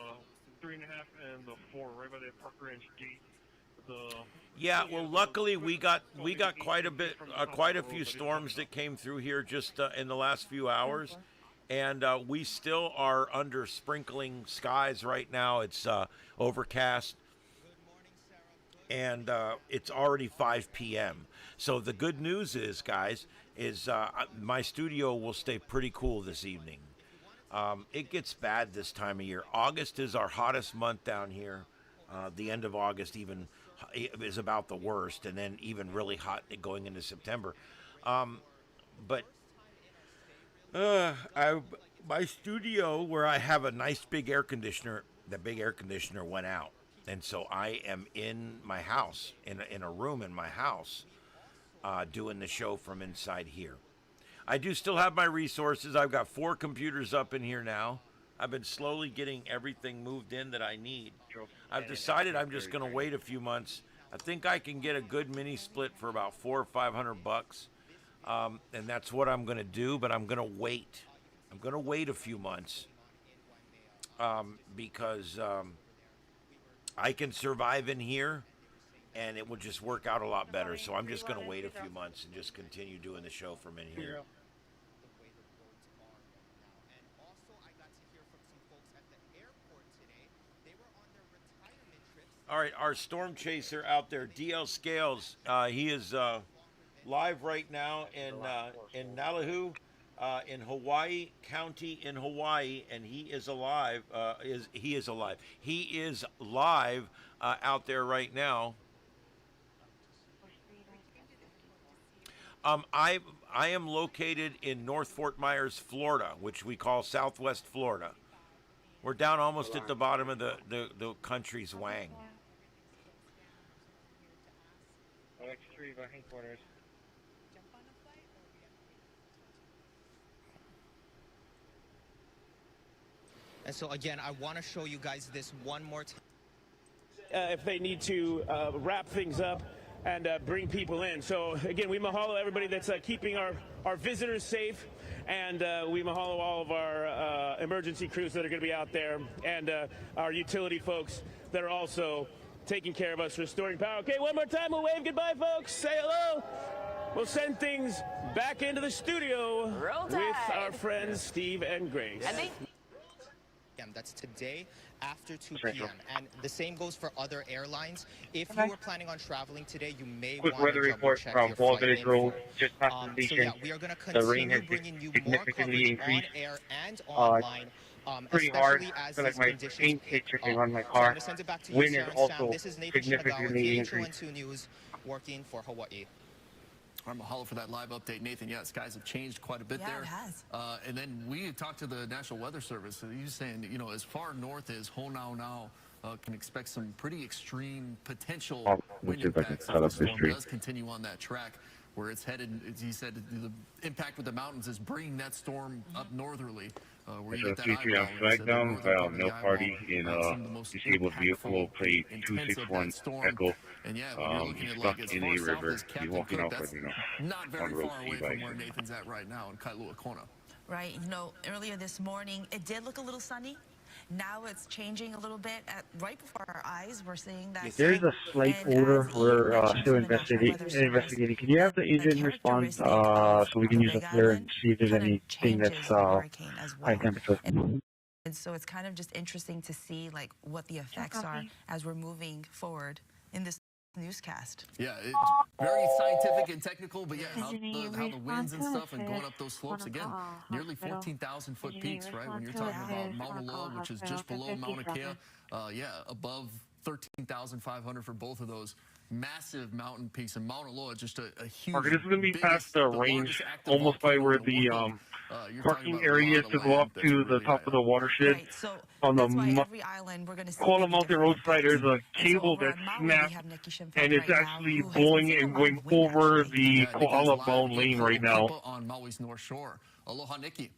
3.5 and the 4, right by the Park Ranch gate. Yeah, well, luckily we got quite a few storms that came through here just in the last few hours, and we still are under sprinkling skies right now. It's overcast, and it's already 5 p.m. So the good news is, guys, is my studio will stay pretty cool this evening. It gets bad this time of year. August is our hottest month down here. The end of August even is about the worst, and then even really hot going into September. But my studio, where I have a nice big air conditioner, the big air conditioner went out, and so I am in my house, in a room in my house, doing the show from inside here. I do still have my resources. I've got 4 computers up in here now. I've been slowly getting everything moved in that I need. I've decided I'm just going to wait a few months. I think I can get a good mini split for about $400 or $500, and that's what I'm going to do. But I'm going to wait. I'm going to wait a few months because I can survive in here, and it will just work out a lot better. So I'm just going to wait a few months and just continue doing the show from in here. All right, our storm chaser out there, DL Scales, he is live right now in Nalihu, in Hawaii County in Hawaii, and he is alive. He is live out there right now. I am located in North Fort Myers, Florida, which we call Southwest Florida. We're down almost at the bottom of the country's wang. And so again, I want to show you guys this one more time. If they need to wrap things up and bring people in. So again, we mahalo everybody that's keeping our visitors safe. And we mahalo all of our emergency crews that are going to be out there, and our utility folks that are also taking care of us, restoring power. Okay, one more time, we'll wave goodbye, folks. Say hello. We'll send things back into the studio with our friends Steve and Grace. That's today after 2 p.m. And the same goes for other airlines. If you were planning on traveling today, you may want to weather report from Wall Village Road, just past the station. So yeah, we are going to continue bringing you more coverage on air and online. Pretty hard. I feel like my paint is dripping on my car. Wind is also significantly increased. News working for Hawaii. All right, mahalo for that live update, Nathan. Yeah, skies have changed quite a bit there. It has. And then we talked to the National Weather Service. He was saying, you know, as far north as Honau can expect some pretty extreme potential wind impacts. If the storm does continue on that track where it's headed. As he said, the impact with the mountains is bringing that storm up northerly. Where you get that on Flagdown, no party in disabled vehicle, plate 261 Echo. And yeah, when you're looking at like as far south as Captain Cook, that's not very far away from where Nathan's at right now in Kailua Kona. Right, you know, earlier this morning, it did look a little sunny. Now it's changing a little bit. Right before our eyes, we're seeing that. There's a slight odor. We're still investigating. Can you have the agent respond so we can use it there and see if there's anything that's high temperature? And so it's kind of just interesting to see like what the effects are as we're moving forward in this newscast. Yeah, it's very scientific and technical, but yeah, how the winds and stuff and going up those slopes again, nearly 14,000 foot peaks, right? When you're talking about Mauna Loa, which is just below Mauna Kea, yeah, above 13,500 for both of those massive mountain peaks. And Mauna Loa, just a huge. Okay, this is going to be past the range, almost by where the parking area is to go up to the top of the watershed. Right, so on the every island we're going to see Koala Mountain roadside, there's a cable that's snapped, and it's actually blowing and going over the Koala Mountain lane right now. On Maui's North Shore. Aloha, Nikki.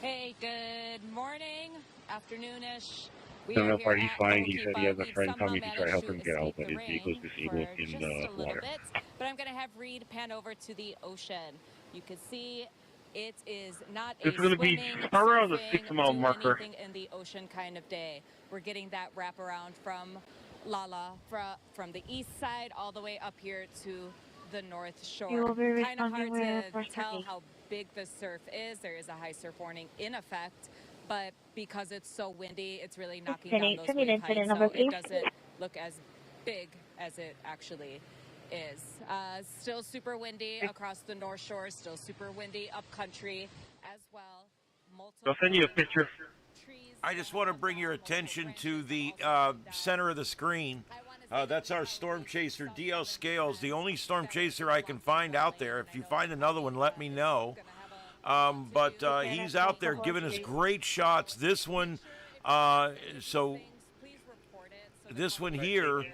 Hey, good morning, afternoonish. I don't know if he's fine. He said he has a friend coming to try to help him get out, but his vehicle's disabled in the water. But I'm going to have Reed pan over to the ocean. You can see it is not it's going to be around the 6 mile marker. In the ocean kind of day. We're getting that wraparound from Lala, from the east side all the way up here to the north shore. Kind of hard to tell how big the surf is. There is a high surf warning in effect. But because it's so windy, it's really knocking down those wave heights, so it doesn't look as big as it actually is. Still super windy across the North Shore, still super windy up country as well. I'll send you a picture. I just want to bring your attention to the center of the screen. That's our storm chaser, DL Scales, the only storm chaser I can find out there. If you find another one, let me know. But he's out there giving us great shots. This one, this one here,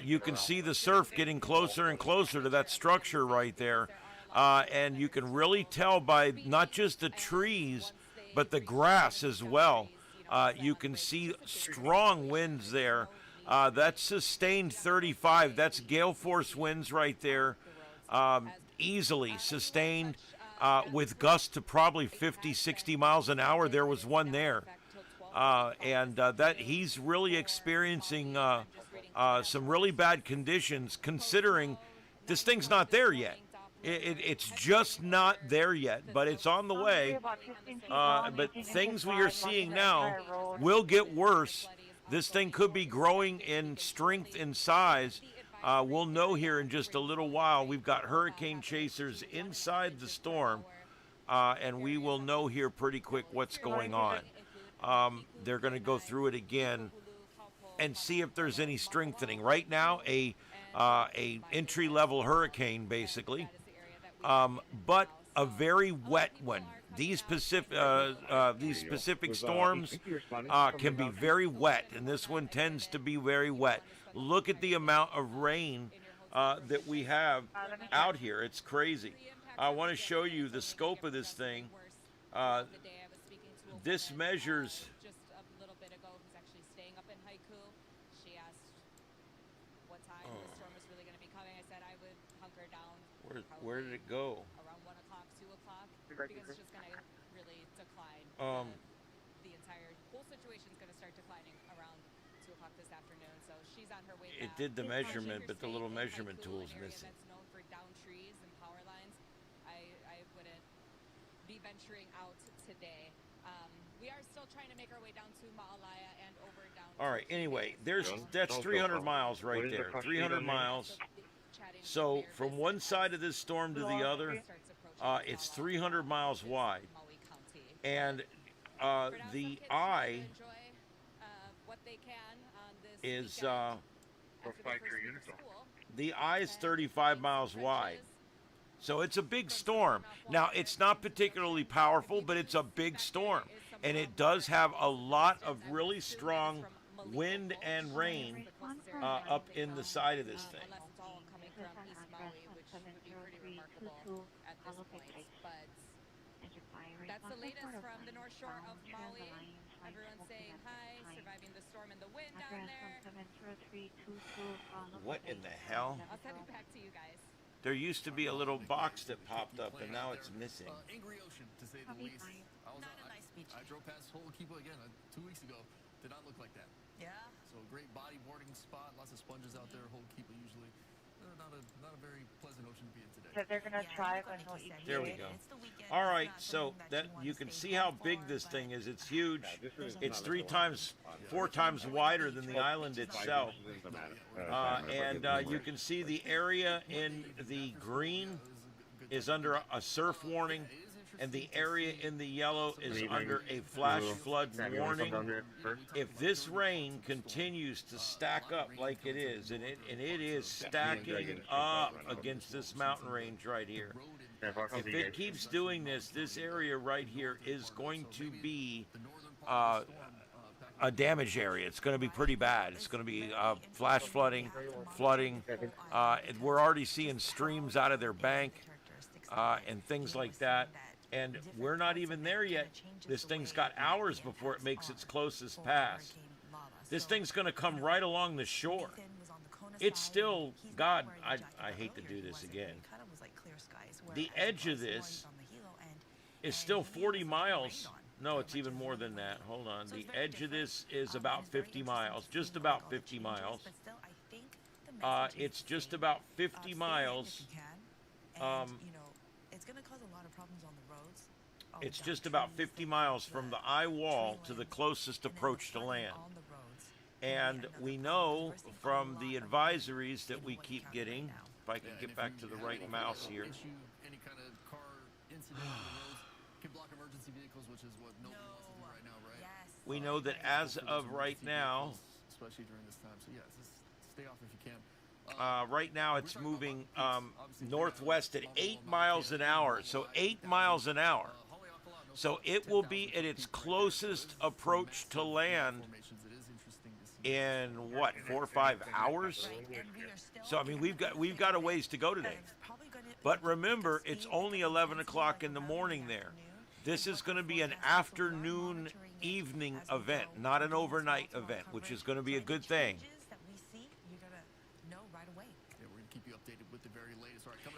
you can see the surf getting closer and closer to that structure right there. And you can really tell by not just the trees, but the grass as well. You can see strong winds there. That's sustained 35. That's gale force winds right there. Easily sustained. With gusts to probably 50, 60 miles an hour. There was one there. And that he's really experiencing some really bad conditions, considering this thing's not there yet. It's just not there yet, but it's on the way. But things we are seeing now will get worse. This thing could be growing in strength and size. We'll know here in just a little while. We've got hurricane chasers inside the storm, and we will know here pretty quick what's going on. They're going to go through it again and see if there's any strengthening. Right now, a entry-level hurricane, basically, but a very wet one. These specific storms can be very wet, and this one tends to be very wet. Look at the amount of rain that we have out here. It's crazy. I want to show you the scope of this thing. This measures. Just a little bit ago, who's actually staying up in Haiku. She asked what time the storm was really going to be coming. I said I would hunker down. Where did it go? Around because it's just going to really decline. The entire whole situation is going to start declining around 2 o'clock this afternoon. So she's on her way back. It did the measurement, but the little measurement tool is missing. That's known for down trees and power lines. I wouldn't be venturing out today. We are still trying to make our way down to Ma'alaya and over down. All right. Anyway, that's 300 miles right there. 300 miles. So from one side of this storm to the other, it's 300 miles wide. And the eye is the eye is 35 miles wide. So it's a big storm. Now, it's not particularly powerful, but it's a big storm. And it does have a lot of really strong wind and rain up in the side of this thing. Unless it's all coming from East Maui, which would be pretty remarkable at this point. But that's the latest from the North Shore of Maui. Everyone's saying hi, surviving the storm and the wind down there. What in the hell? I'll send it back to you guys. There used to be a little box that popped up, and now it's missing. Angry ocean, to say the least. I drove past Ho'okipa again 2 weeks ago. Did not look like that. Yeah. So great bodyboarding spot, lots of sponges out there. Ho'okipa usually not a very pleasant ocean to be in today. So they're gonna try when Hawaii. There we go. All right, so that you can see how big this thing is. It's huge. It's 4 times wider than the island itself. And you can see the area in the green is under a surf warning, and the area in the yellow is under a flash flood warning. If this rain continues to stack up like it is, and it is stacking up against this mountain range right here. If it keeps doing this, this area right here is going to be a damaged area. It's going to be pretty bad. It's going to be flash flooding. We're already seeing streams out of their bank and things like that. And we're not even there yet. This thing's got hours before it makes its closest pass. This thing's going to come right along the shore. It's still, God, I hate to do this again. The edge of this is still 40 miles. No, it's even more than that. Hold on. The edge of this is about 50 miles, just about 50 miles. It's just about 50 miles. It's going to cause a lot of problems on the roads. It's just about 50 miles from the eye wall to the closest approach to land. And we know from the advisories that we keep getting, if I can get back to the right mouse here. Any kind of car incident on the roads can block emergency vehicles, which is what nobody wants to do right now, right? Yes. We know that as of right now, especially during this time. So yeah, just stay off if you can. right now it's moving northwest at 8 miles an hour. So 8 miles an hour. So it will be at its closest approach to land in what, 4 or 5 hours? So I mean, we've got a ways to go today. But remember, it's only 11 o'clock in the morning there. This is going to be an afternoon evening event, not an overnight event, which is going to be a good thing.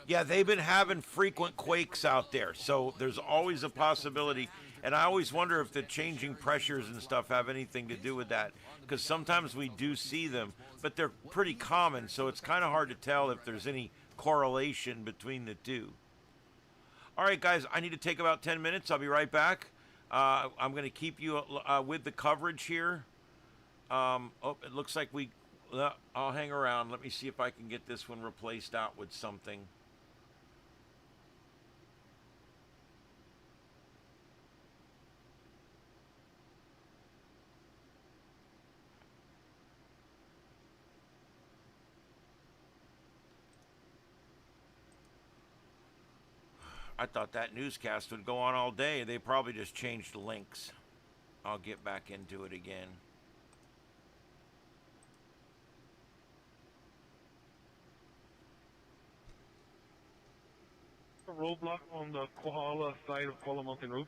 Yeah, they've been having frequent quakes out there, so there's always a possibility. And I always wonder if the changing pressures and stuff have anything to do with that, because sometimes we do see them, but they're pretty common, so it's kind of hard to tell if there's any correlation between the two. All right, guys, I need to take about 10 minutes. I'll be right back. I'm going to keep you with the coverage here. Oh, it looks like I'll hang around. Let me see if I can get this one replaced out with something. I thought that newscast would go on all day. They probably just changed the links. I'll get back into it again. A roadblock on the Kohala side of Kohala Mountain Road.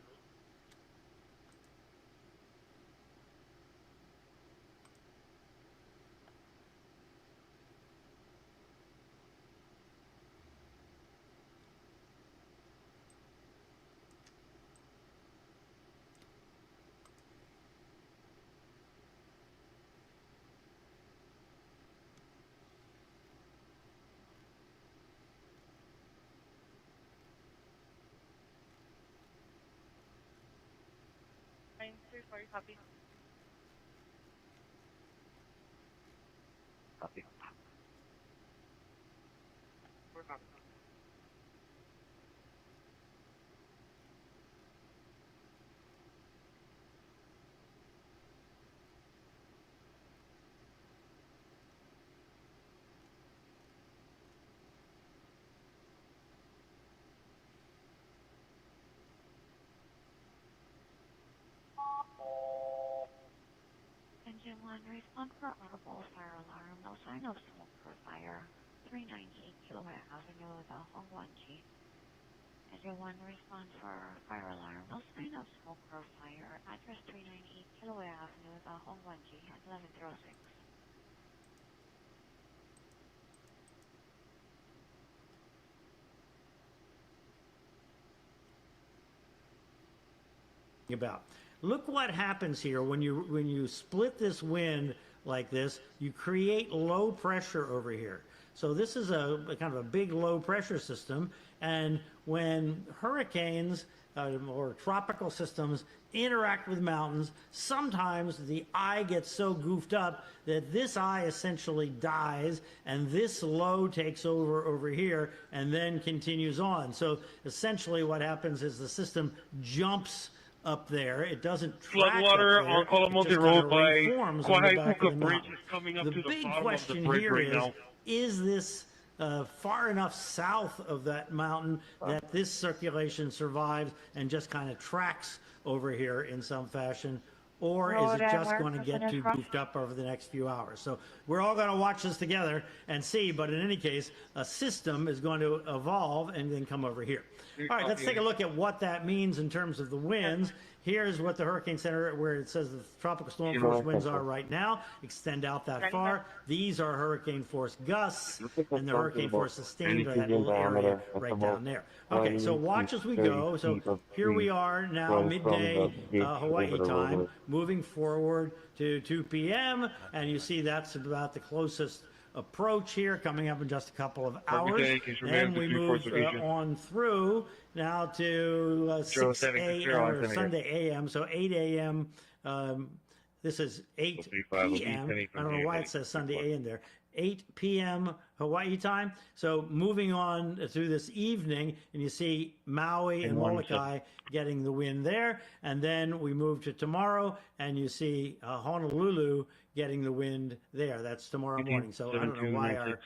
340, copy. Copy. Engine 1, respond for audible fire alarm. No sign of smoke or fire. 398 Kilowatt Avenue, the Hongwanji. Engine 1, respond for fire alarm. No sign of smoke or fire. Address 398 Kilowatt Avenue, the Hongwanji, at 1106. About. Look what happens here when you split this wind like this, you create low pressure over here. So this is a kind of a big low pressure system, and when hurricanes or tropical systems interact with mountains, sometimes the eye gets so goofed up that this eye essentially dies and this low takes over here and then continues on. So essentially what happens is the system jumps up there. It doesn't track Floodwater on up there. Colomonte Road by Reforms on the back of the Bridge mountain. is coming up The to the big bottom of the question bridge here right now. is this far enough south of that mountain that this circulation survives and just kind of tracks over here in some fashion? Or is it just going to get too goofed up over the next few hours? So we're all going to watch this together and see, but in any case, a system is going to evolve and then come over here. All right, let's take a look at what that means in terms of the winds. Here's what the Hurricane Center, where it says the tropical storm force winds are right now. Extend out that far. These are hurricane force gusts, and the hurricane force sustained are that little area right down there. Okay, so watch as we go. So here we are now, midday Hawaii time, moving forward to 2 p.m., and you see that's about the closest approach here, coming up in just a couple of hours. And we move on through now to 6 a.m. or Sunday a.m. So 8 a.m. This is 8 p.m. I don't know why it says Sunday a.m. there. 8 p.m. Hawaii time. So moving on through this evening, and you see Maui and Molokai getting the wind there. And then we move to tomorrow, and you see Honolulu getting the wind there. That's tomorrow morning. So I don't know why our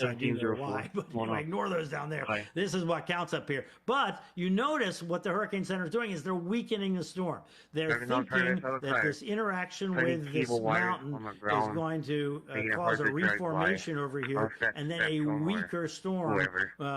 I do know why, but anyway, ignore those down there. This is what counts up here. But you notice what the Hurricane Center is doing is they're weakening the storm. They're thinking that this interaction with this mountain is going to cause a reformation over here and then a weaker storm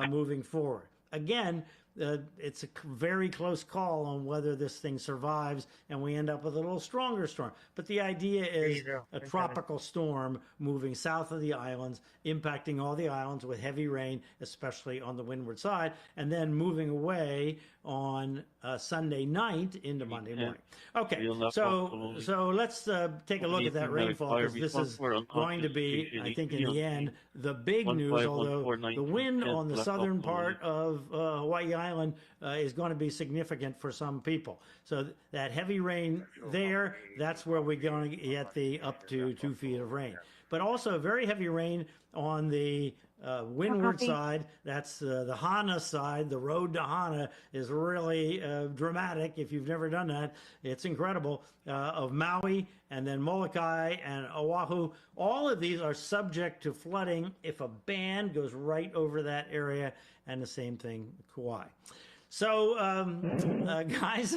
moving forward. Again, it's a very close call on whether this thing survives and we end up with a little stronger storm. But the idea is a tropical storm moving south of the islands, impacting all the islands with heavy rain, especially on the windward side, and then moving away on Sunday night into Monday morning. Okay, so let's take a look at that rainfall, because this is going to be, I think in the end, the big news, although the wind on the southern part of Hawaii Island is going to be significant for some people. So that heavy rain there, that's where we're going to get the up to 2 feet of rain. But also very heavy rain on the windward side. That's the Hana side. The road to Hana is really dramatic. If you've never done that, it's incredible. Of Maui and then Molokai and Oahu, all of these are subject to flooding if a band goes right over that area, and the same thing Kauai. So guys,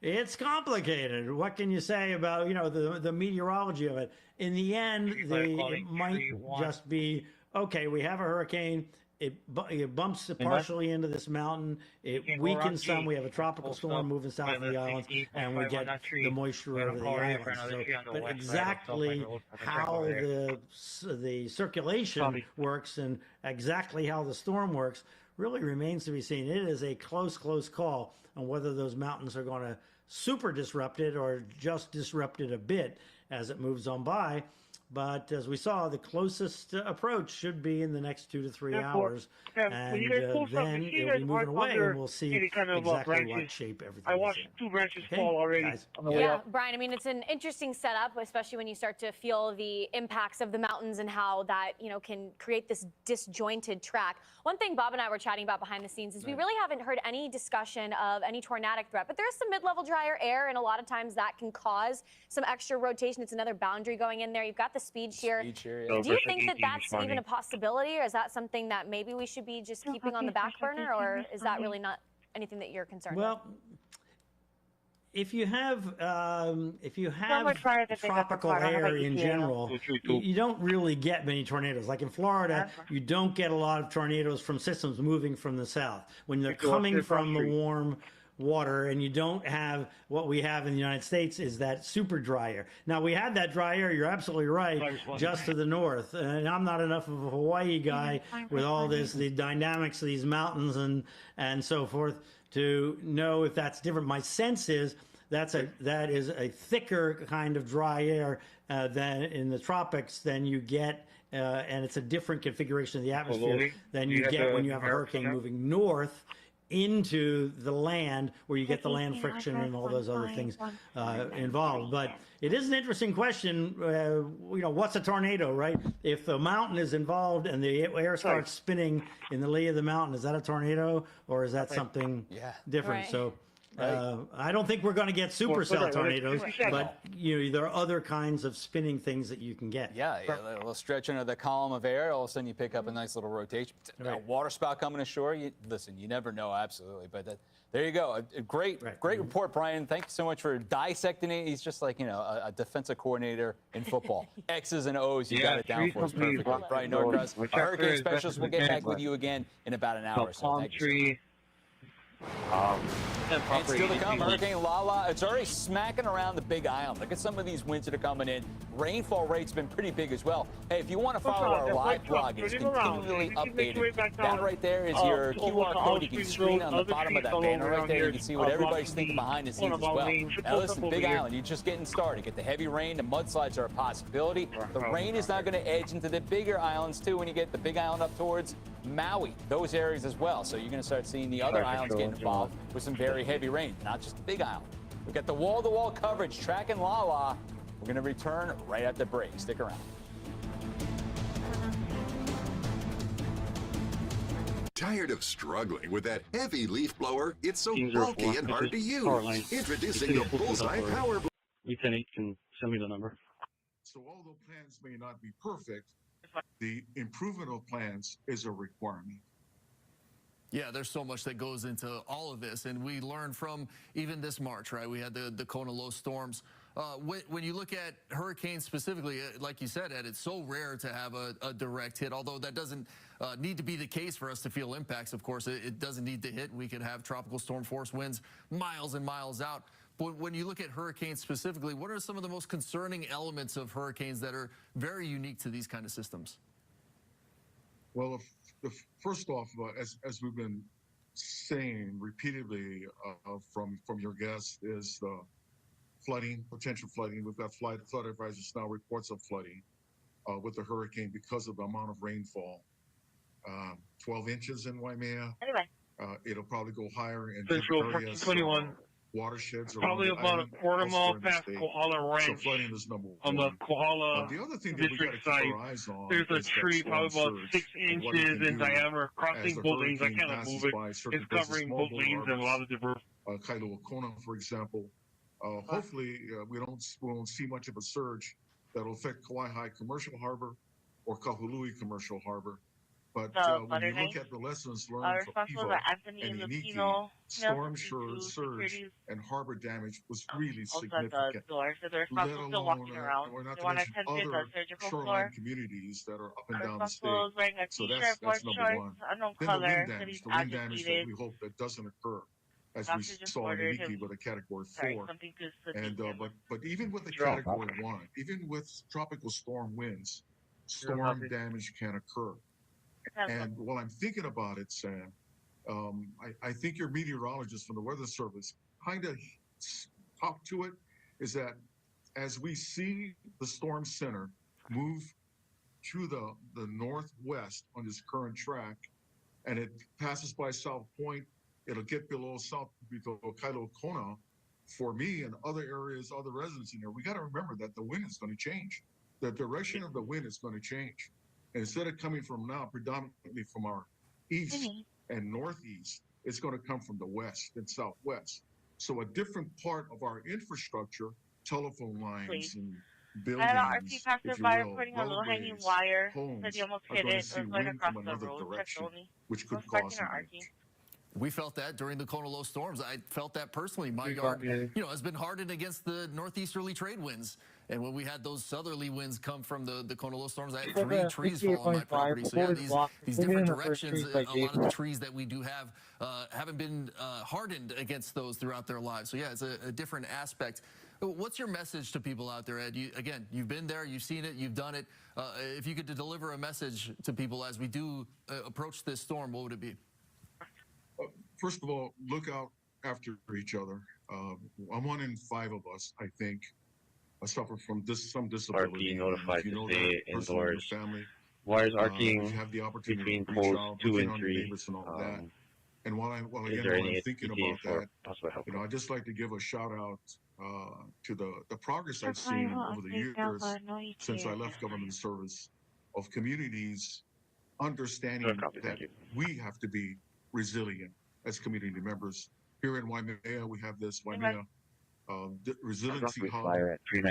it's complicated. What can you say about the meteorology of it? In the end, it might just be, okay, we have a hurricane. It bumps partially into this mountain. It weakens some. We have a tropical storm moving south of the islands, and we get the moisture over the islands. So, but exactly how the circulation works and exactly how the storm works really remains to be seen. It is a close call on whether those mountains are going to super disrupt it or just disrupt it a bit as it moves on by. But as we saw, the closest approach should be in the next 2 to 3 hours, and when you guys pull then you see it'll be there's moving away, under and we'll see any kind of, exactly branches. what shape everything I is watched in. 2 branches Okay, fall already guys? on the way Yeah, up. Brian, I mean, it's an interesting setup, especially when you start to feel the impacts of the mountains and how that, can create this disjointed track. One thing Bob and I were chatting about behind the scenes is we really haven't heard any discussion of any tornadic threat, but there is some mid-level drier air, and a lot of times that can cause some extra rotation. It's another boundary going in there. You've got the speed shear. Yeah. Do you think that that's even a possibility, or is that something that maybe we should be just keeping on the back burner, or is that really not anything that you're concerned with? Well, if you have that they tropical have to air fly in on general, you don't really get many tornadoes. Like in Florida, you don't get a lot of tornadoes from systems moving from the south. When they're coming from the warm water, and you don't have what we have in the United States is that super dry air. Now, we had that dry air, you're absolutely right, just to the north. And I'm not enough of a Hawaii guy with all this, the dynamics of these mountains and so forth, to know if that's different. My sense is that is a thicker kind of dry air than in the tropics than you get, and it's a different configuration of the atmosphere than you get when you have a hurricane moving north into the land, where you get the land friction and all those other things involved. But it is an interesting question. What's a tornado, right? If the mountain is involved and the air starts spinning in the lee of the mountain, is that a tornado, or is that something different? Right. So I don't think we're going to get supercell tornadoes, but there are other kinds of spinning things that you can get. Yeah, a little stretch under the column of air, all of a sudden you pick up a nice little rotation. A water spout coming ashore, listen, you never know, absolutely. But there you go. A great report, Brian. Thank you so much for dissecting it. He's just like, a defensive coordinator in football. X's and O's, you got it down for us perfectly. Brian Norcross, our hurricane specialist. We'll get back with you again in about an hour or so. Thank you. And still to come, Hurricane Lala. It's already smacking around the Big Island. Look at some of these winds that are coming in. Rainfall rates been pretty big as well. Hey, if you want to follow our live blog, it's continually updated. Down right there is your QR code. You can screen on the bottom of that banner right there. You can see what everybody's thinking behind the scenes as well. Now listen, Big Island, you're just getting started. Get the heavy rain. The mudslides are a possibility. The rain is now going to edge into the bigger islands too when you get the Big Island up towards Maui, those areas as well. So you're going to start seeing the other islands get involved with some very heavy rain, not just the Big Island. We've got the wall-to-wall coverage tracking Lala. We're going to return right at the break. Stick around. Tired of struggling with that heavy leaf blower? It's so bulky and hard to use. Introducing the Bullseye Power Blower. Ethan can send me the number. So although plans may not be perfect, the improvement of plans is a requirement. Yeah, there's so much that goes into all of this, and we learned from even this March, right? We had the Kona low storms. When you look at hurricanes specifically, like you said, Ed, it's so rare to have a direct hit, although that doesn't need to be the case for us to feel impacts. Of course, it doesn't need to hit. We could have tropical storm force winds miles and miles out. But when you look at hurricanes specifically, what are some of the most concerning elements of hurricanes that are very unique to these kind of systems? Well, first off, as we've been saying repeatedly from your guests, is the flooding, potential flooding. We've got flood advisors now, reports of flooding with the hurricane because of the amount of rainfall. 12 inches in Waimea. Anyway. It'll probably go higher in Central areas, 21. Watersheds Probably about a quarter mile past Kohala Ranch. So flooding is number on one. the Kohala The other thing that we got to keep site, our eyes on there's a is tree that probably storm about surge 6 and what it inches can in do diameter, as crossing the both lanes. I hurricane cannot passes move it. by certain It's places, covering small both lanes and a lot of diverse. Kailua Kona, for example. Hopefully, we won't see much of a surge that'll affect Kauai High Commercial Harbor or Kahului Commercial Harbor. But when you look at the lessons learned from Eva and Iniki, storm surge and harbor damage was really significant. Let alone, we're not to mention other shoreline communities that are up and down the state. So that's number one. Then the wind damage that we hope that doesn't occur, as we saw in Iniki with a Category 4. And but even with the Category 1, even with tropical storm winds, storm damage can occur. And while I'm thinking about it, Sam, I think your meteorologist from the Weather Service kind of talked to it, is that as we see the storm center move to the northwest on this current track, and it passes by South Point. It'll get below Kailo Kona. For me and other areas, other residents in there, we got to remember that the wind is going to change. The direction of the wind is going to change. And instead of coming from now predominantly from our east and northeast, it's going to come from the west and southwest. So a different part of our infrastructure, telephone lines and buildings, I had an RP passerby putting a little hanging wire that he almost hit it. It was going across the road. Which could cause some damage. We felt that during the Kona low storms. I felt that personally. My yard, has been hardened against the northeasterly trade winds. And when we had those southerly winds come from the Kona low storms, I had 3 trees fall on my property. So yeah, these different directions, a lot of the trees that we do have haven't been hardened against those throughout their lives. So yeah, it's a different aspect. What's your message to people out there, Ed? Again, you've been there, you've seen it, you've done it. If you could deliver a message to people as we do approach this storm, what would it be? First of all, look out after each other. I'm 1 in 5 of us, I think, suffer from some disability. Are being notified to stay indoors. Family, wires arcing you have the opportunity between to reach poles out, 2 and on 3. neighbors and all that. And while I'm thinking about that, I'd just like to give a shout out to the progress I've seen over the years since I left government service of communities understanding that we have to be resilient as community members. Here in Waimea, we have this Waimea resiliency hub that we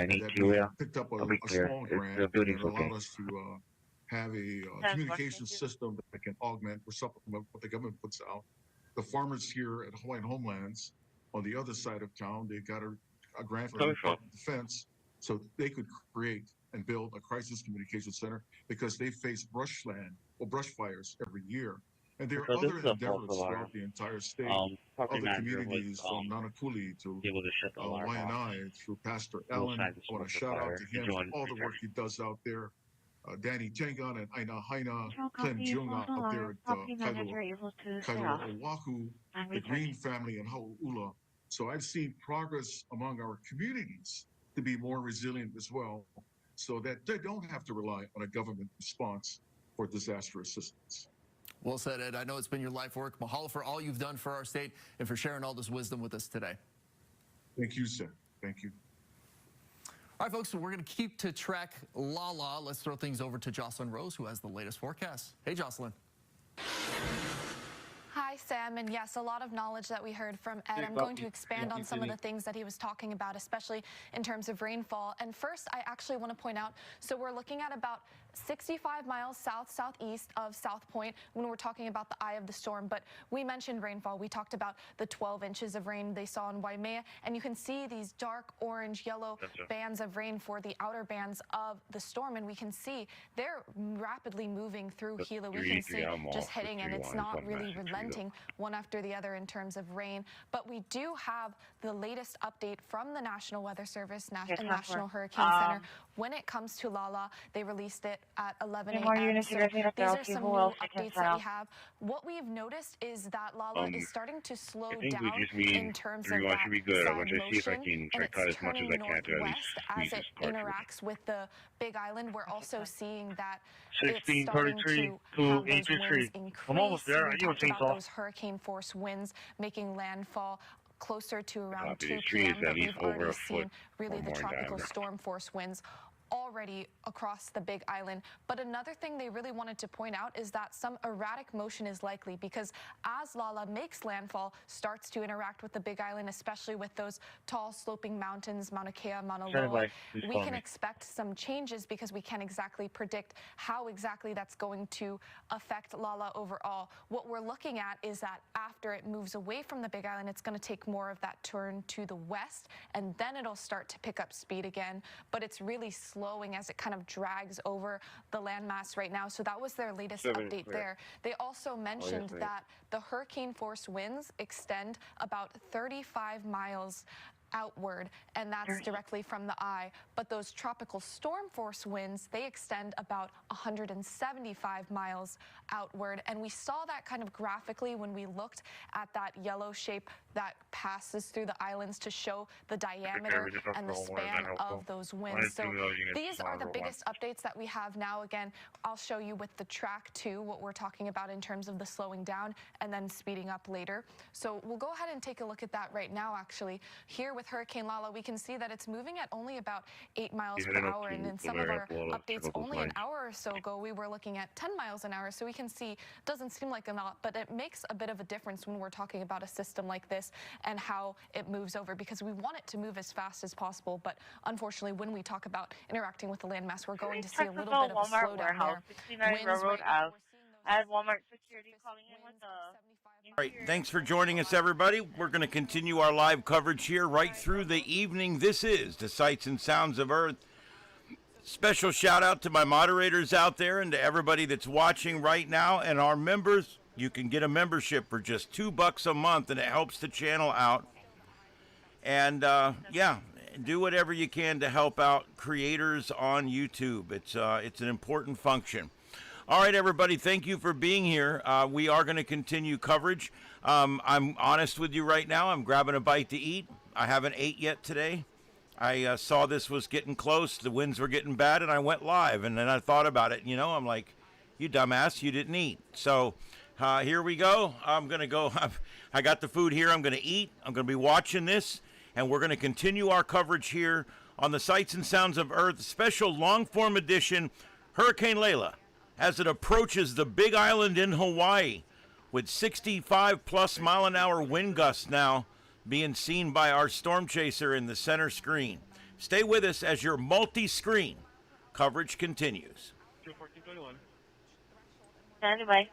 picked up a small grant that allowed us to have a communication system that can augment or supplement what the government puts out. The farmers here at Hawaiian Homelands on the other side of town, they got a grant from the Department of Defense so they could create and build a crisis communication center because they face brush fires every year. And there are other endeavors throughout the entire state, other communities from Nanakuli to Waianae, through Pastor Allen. I want to shout out to him for all the work he does out there. Danny Tengan and Aina Haina, Clem Jung out there at Kailua Oahu, the Green family in Hau'ula. So I've seen progress among our communities to be more resilient as well, so that they don't have to rely on a government response for disaster assistance. Well said, Ed. I know it's been your life work. Mahalo for all you've done for our state and for sharing all this wisdom with us today. Thank you, sir. Thank you. All right, folks, so we're going to keep to track Lala. Let's throw things over to Jocelyn Rose, who has the latest forecast. Hey, Jocelyn. Hi, Sam. And yes, a lot of knowledge that we heard from Ed. I'm going to expand on some of the things that he was talking about, especially in terms of rainfall. And first, I actually want to point out, so we're looking at about 65 miles southeast of South Point when we're talking about the eye of the storm. But we mentioned rainfall. We talked about the 12 inches of rain they saw in Waimea. And you can see these dark orange, yellow bands of rain for the outer bands of the storm. And we can see they're rapidly moving through Hilo. We can see just hitting, and it's not really relenting one after the other in terms of rain. But we do have the latest update from the National Weather Service and National Hurricane Center. When it comes to Lala, they released it at 11 a.m. So these are some new updates that we have. What we've noticed is that Lala is starting to slow down in terms of that side motion, and it's turning northwest as it interacts with the Big Island. We're also seeing that it's starting to have those winds increase. We talked about those hurricane force winds making landfall closer to around 2 p.m. But we've already seen really the tropical storm force winds already across the Big Island. But another thing they really wanted to point out is that some erratic motion is likely, because as Lala makes landfall, starts to interact with the Big Island, especially with those tall sloping mountains, Mauna Kea, Mauna Loa, we can expect some changes because we can't exactly predict how exactly that's going to affect Lala overall. What we're looking at is that after it moves away from the Big Island, it's going to take more of that turn to the west, and then it'll start to pick up speed again. But it's really slowing as it kind of drags over the landmass right now. So that was their latest update there. They also mentioned that the hurricane force winds extend about 35 miles outward, and that's directly from the eye. But those tropical storm force winds, they extend about 175 miles outward, and we saw that kind of graphically when we looked at that yellow shape that passes through the islands to show the diameter and the span of those winds. So these are the biggest updates that we have now. Again, I'll show you with the track too what we're talking about in terms of the slowing down and then speeding up later. So we'll go ahead and take a look at that right now. Actually, here with Hurricane Lala, we can see that it's moving at only about 8 miles per hour, and in some of our updates only an hour or so ago we were looking at 10 miles an hour. So we can see, doesn't seem like a lot, but it makes a bit of a difference when we're talking about a system like this and how it moves over, because we want it to move as fast as possible. But unfortunately, when we talk about interacting with the landmass, we're going to see a little bit of a Walmart slowdown warehouse, there. 69 Railroad Ave. I had Walmart security calling in with the... All right, thanks for joining us, everybody. We're going to continue our live coverage here right through the evening. This is the Sights and Sounds of Earth. Special shout out to my moderators out there and to everybody that's watching right now, and our members. You can get a membership for just $2 a month, and it helps the channel out. And yeah, do whatever you can to help out creators on YouTube. It's an important function. All right, everybody, thank you for being here. We are going to continue coverage. I'm honest with you right now. I'm grabbing a bite to eat. I haven't ate yet today. I saw this was getting close. The winds were getting bad, and I went live. And then I thought about it. You know, I'm like, you dumbass, you didn't eat. So here we go. I'm going to go. I got the food here. I'm going to eat. I'm going to be watching this. And we're going to continue our coverage here on the Sights and Sounds of Earth special long-form edition, Hurricane Lala, as it approaches the Big Island in Hawaii, with 65+ mile-an-hour wind gusts now being seen by our storm chaser in the center screen. Stay with us as your multi-screen coverage continues. Stand by.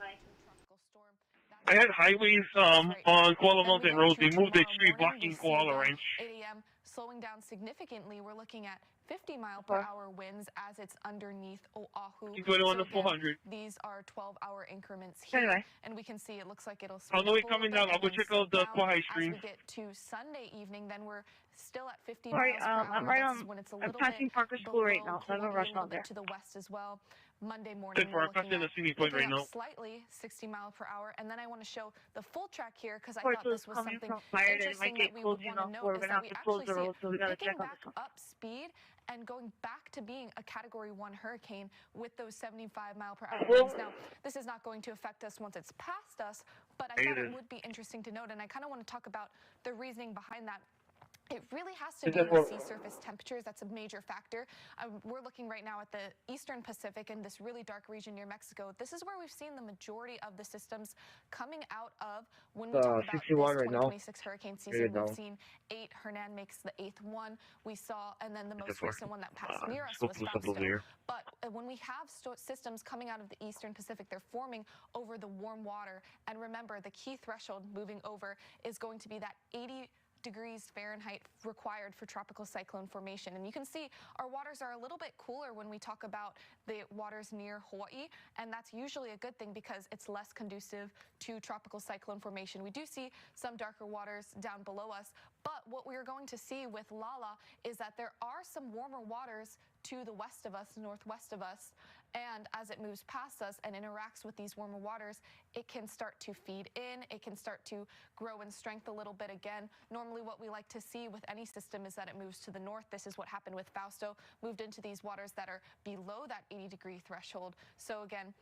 I had highways on Koala Mountain Road. They moved a tree blocking Koala Ranch. 8 a.m. slowing down significantly. We're looking at 50 mile per hour winds as it's underneath Oahu. So again, these are 12-hour increments here, and we can see it looks like it'll I'll know it coming down. I'll go check out the Kauai stream. As we get to Sunday evening, then we're still at 50 Sorry, miles per hour. I'm right on. When it's a I'm little passing Parker School right now, so I have a rush out there. to the west as well. Monday morning, we're looking at slightly 60 mile per hour, and then I want to show the full track here because I thought this was something interesting that we would want to note is that we actually see it picking back up speed and going back to being a Category 1 hurricane with those 75 mile per hour winds. Now, this is not going to affect us once it's past us, but I thought it would be interesting to note, and I kind of want to talk about the reasoning behind that. It really has to do with sea surface temperatures. That's a major factor. We're looking right now at the eastern Pacific in this really dark region near Mexico. This is where we've seen the majority of the systems coming out of when we talk about this 2026 hurricane season. We've seen 8. Hernan makes the 8th one. We saw, and then the most recent one that passed near us was Fausto. But when we have systems coming out of the eastern Pacific, they're forming over the warm water. And remember, the key threshold moving over is going to be that 80 degrees Fahrenheit required for tropical cyclone formation. And you can see our waters are a little bit cooler when we talk about the waters near Hawaii, and that's usually a good thing because it's less conducive to tropical cyclone formation. We do see some darker waters down below us, but what we are going to see with Lala is that there are some warmer waters to the west of us, northwest of us, and as it moves past us and interacts with these warmer waters, it can start to feed in, it can start to grow in strength a little bit again. Normally what we like to see with any system is that it moves to the north. This is what happened with Fausto, moved into these waters that are below that 80-degree threshold. So again,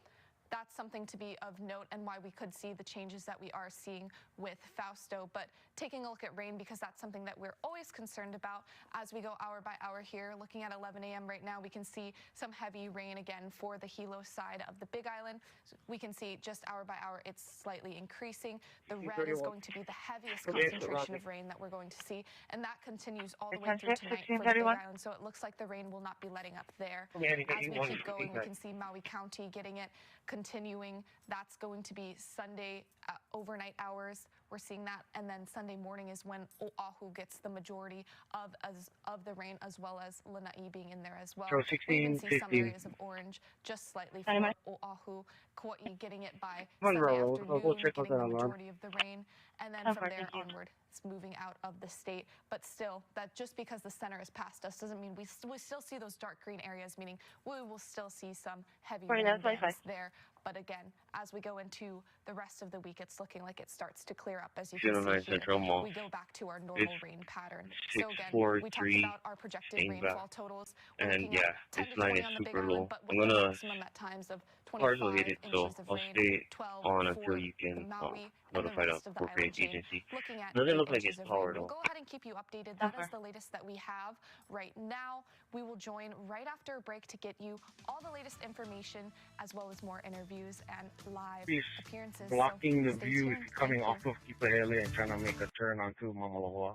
that's something to be of note and why we could see the changes that we are seeing with Fausto. But taking a look at rain, because that's something that we're always concerned about as we go hour by hour here. Looking at 11 a.m. right now, we can see some heavy rain again for the Hilo side of the Big Island. So we can see just hour by hour it's slightly increasing. The red is going to be the heaviest concentration of rain that we're going to see, and that continues all the way through tonight for the Big Island. So it looks like the rain will not be letting up there. As we keep going, we can see Maui County getting it, continuing. That's going to be Sunday overnight hours. we're seeing that. And then Sunday morning is when Oahu gets the majority of the rain, as well as Lanai being in there as well. So We even 16, see some 15. areas of orange just slightly for Dynamite. Oahu, Kauai getting it by Come on, Sunday bro. afternoon, I'll go check out getting that the alarm. majority of the rain. And then Time from for it, there thank you. onward, it's moving out of the state. But still, that just because the center is past us doesn't mean we still see those dark green areas, meaning we will still see some heavy Sorry, rain that's bands Wi-Fi. there. But again, as we go into the rest of the week, it's looking like it starts to clear up. As you can see here, Central Mall. we go back to our normal rain pattern. So again, 643 we talked about our projected rainfall totals. We're And looking yeah, at 10 this to line 20 is on the Big super Island, low. but I'm with the gonna maximum at times of partially 25 hit it, so inches of I'll rain, stay 12 on for until you can Maui, and the notify the rest of the appropriate island chain. agency. Looking at Doesn't 8 look like inches it's of rain. powered We'll though. go ahead and keep you updated. That is the latest that we have right now. We will join right after a break to get you all the latest information, as well as more interviews and live He's appearances. blocking So the stay view tuned. coming Thank off of Kipahele and trying to make a turn onto Mamaloa.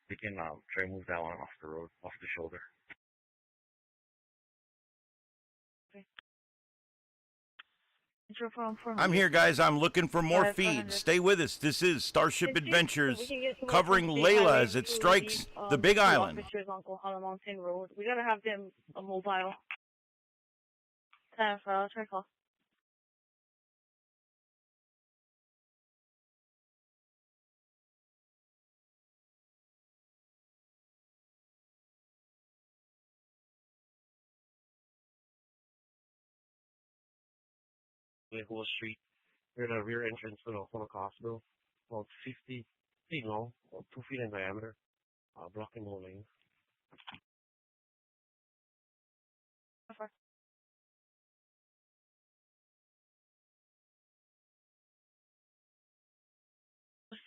We can try and move that one off the road, off the shoulder. I'm here, guys. I'm looking for more feeds. Stay with us. This is StarShip Adventures covering Lala as it strikes the Big Island. Officers on Kohala Mountain Road. We gotta have them mobile. Trickle. Whole street. We're at a rear entrance to the Honoka Hospital. About 50 feet long, about 2 feet in diameter, blocking whole lanes. How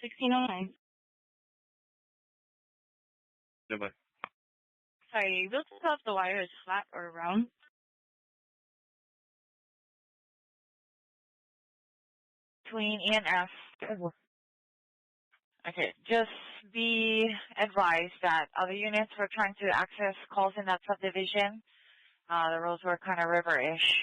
1609. Goodbye. Sorry, you built it off the wire is flat or round? Between E and F. Okay, just be advised that other units were trying to access calls in that subdivision. The roads were kind of river-ish.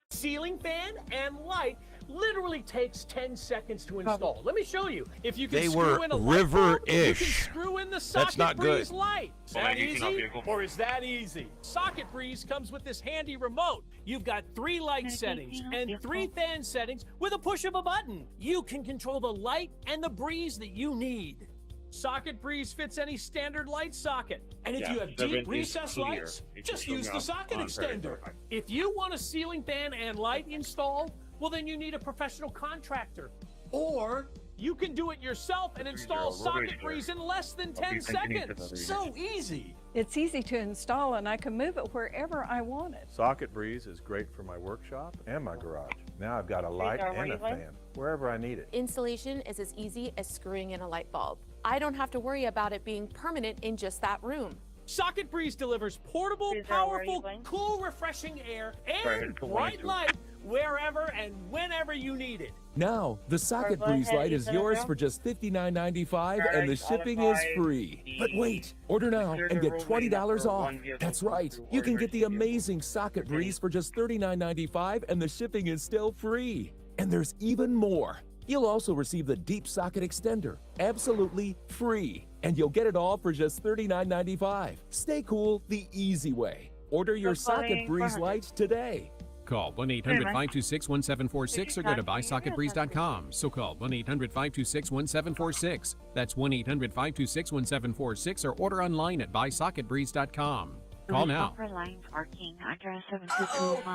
Ceiling fan and light literally takes 10 seconds to install. Let me show you. If you can They screw were in a light bulb, you can river-ish. screw in the That's socket not breeze good. light. Is that easy? Or is that easy? Socket Breeze comes with this handy remote. You've got 3 light settings and 3 fan settings with a push of a button. You can control the light and the breeze that you need. Socket Breeze fits any standard light socket. And if you have deep recessed lights, just use the socket extender. If you want a ceiling fan and light installed, well, then you need a professional contractor. Or you can do it yourself and install Socket Breeze in less than 10 seconds. So easy. It's easy to install, and I can move it wherever I want it. Socket Breeze is great for my workshop and my garage. Now I've got a light and a fan wherever I need it. Installation is as easy as screwing in a light bulb. I don't have to worry about it being permanent in just that room. Socket Breeze delivers portable, powerful, cool, refreshing air and bright light wherever and whenever you need it. Now, the Socket Breeze light is yours for just $59.95 and the shipping is free. But wait, order now and get $20 off. That's right, you can get the amazing Socket Breeze for just $39.95 and the shipping is still free. And there's even more. You'll also receive the Deep Socket Extender, absolutely free. And you'll get it all for just $39.95. Stay cool the easy way. Order your Socket Breeze light today. Call 1-800-526-1746 or go to buysocketbreeze.com. So call 1-800-526-1746. That's 1-800-526-1746 or order online at buysocketbreeze.com. Call now.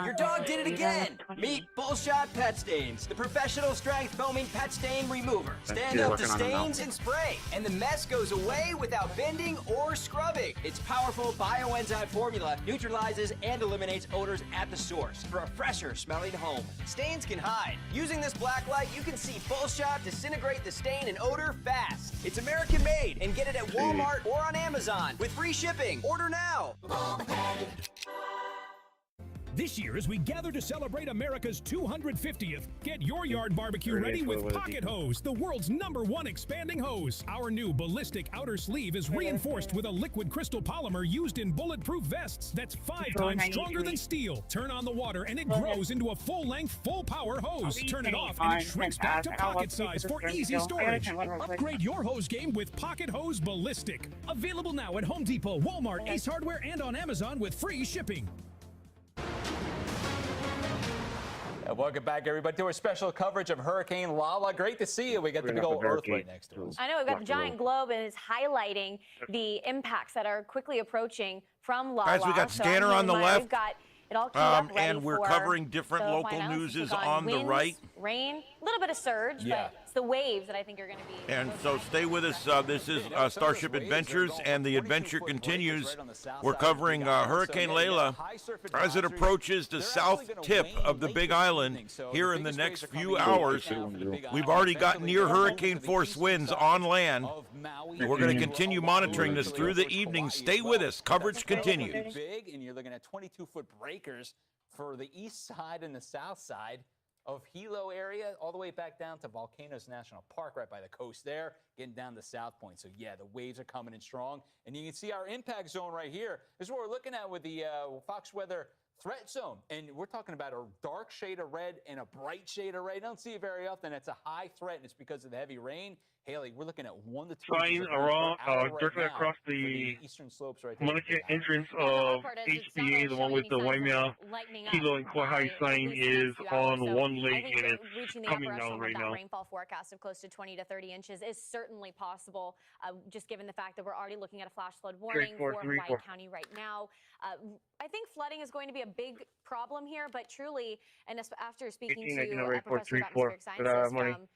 Your dog did it again! Meet Bullshot Pet Stains, the professional strength foaming pet stain remover. Stand up to stains and spray, and the mess goes away without bending or scrubbing. Its powerful bioenzyme formula neutralizes and eliminates odors at the source for a fresher smelling home. Stains can hide. Using this black light, you can see Bullshot disintegrate the stain and odor fast. It's American made, and get it at Walmart or on Amazon with free shipping. Order now! This year, as we gather to celebrate America's 250th, get your yard barbecue ready with Pocket Hose, the world's #1 expanding hose. Our new ballistic outer sleeve is reinforced with a liquid crystal polymer used in bulletproof vests that's 5 times stronger than steel. Turn on the water and it grows into a full-length, full-power hose. Turn it off and it shrinks back to pocket size for easy storage. Upgrade your hose game with Pocket Hose Ballistic. Available now at Home Depot, Walmart, Ace Hardware, and on Amazon with free shipping. Welcome back, everybody, to our special coverage of Hurricane Lala. Great to see you. We got the big old Earth right next to us. I know, we've got the giant globe, and it's highlighting the impacts that are quickly approaching from Lala. Guys, we got Scanner on the left. We've got it all queued up, ready and we're for covering different the local Hawaiian Islands. newses We've got on the winds, right. Rain, a little bit of surge, but it's the waves that I think are going to be. And so stay with us. This is StarShip Adventures, and the adventure continues. We're covering Hurricane Lala as it approaches the south tip of the Big Island here in the next few hours. We've already got near hurricane force winds on land. We're going to continue monitoring this through the evening. Stay with us. Coverage continues. Big, and you're looking at 22-foot breakers for the east side and the south side of Hilo area, all the way back down to Volcanoes National Park, right by the coast there, getting down to South Point. So, yeah, the waves are coming in strong. And you can see our impact zone right here. This is what we're looking at with the Fox Weather threat zone. And we're talking about a dark shade of red and a bright shade of red. You don't see it very often. It's a high threat, and it's because of the heavy rain. Haley, we're looking at 1 to 2 flying around directly across the eastern slopes right there. entrance of HPA, the one with the Waimea, Hilo, and Kauai sign is on one leg, and it's coming down right now. Rainfall forecast of close to 20 to 30 inches is certainly possible, just given the fact that we're already looking at a flash flood warning for Hawaii County right now. I think flooding is going to be a big problem here, but truly, and after speaking to a professor of atmospheric sciences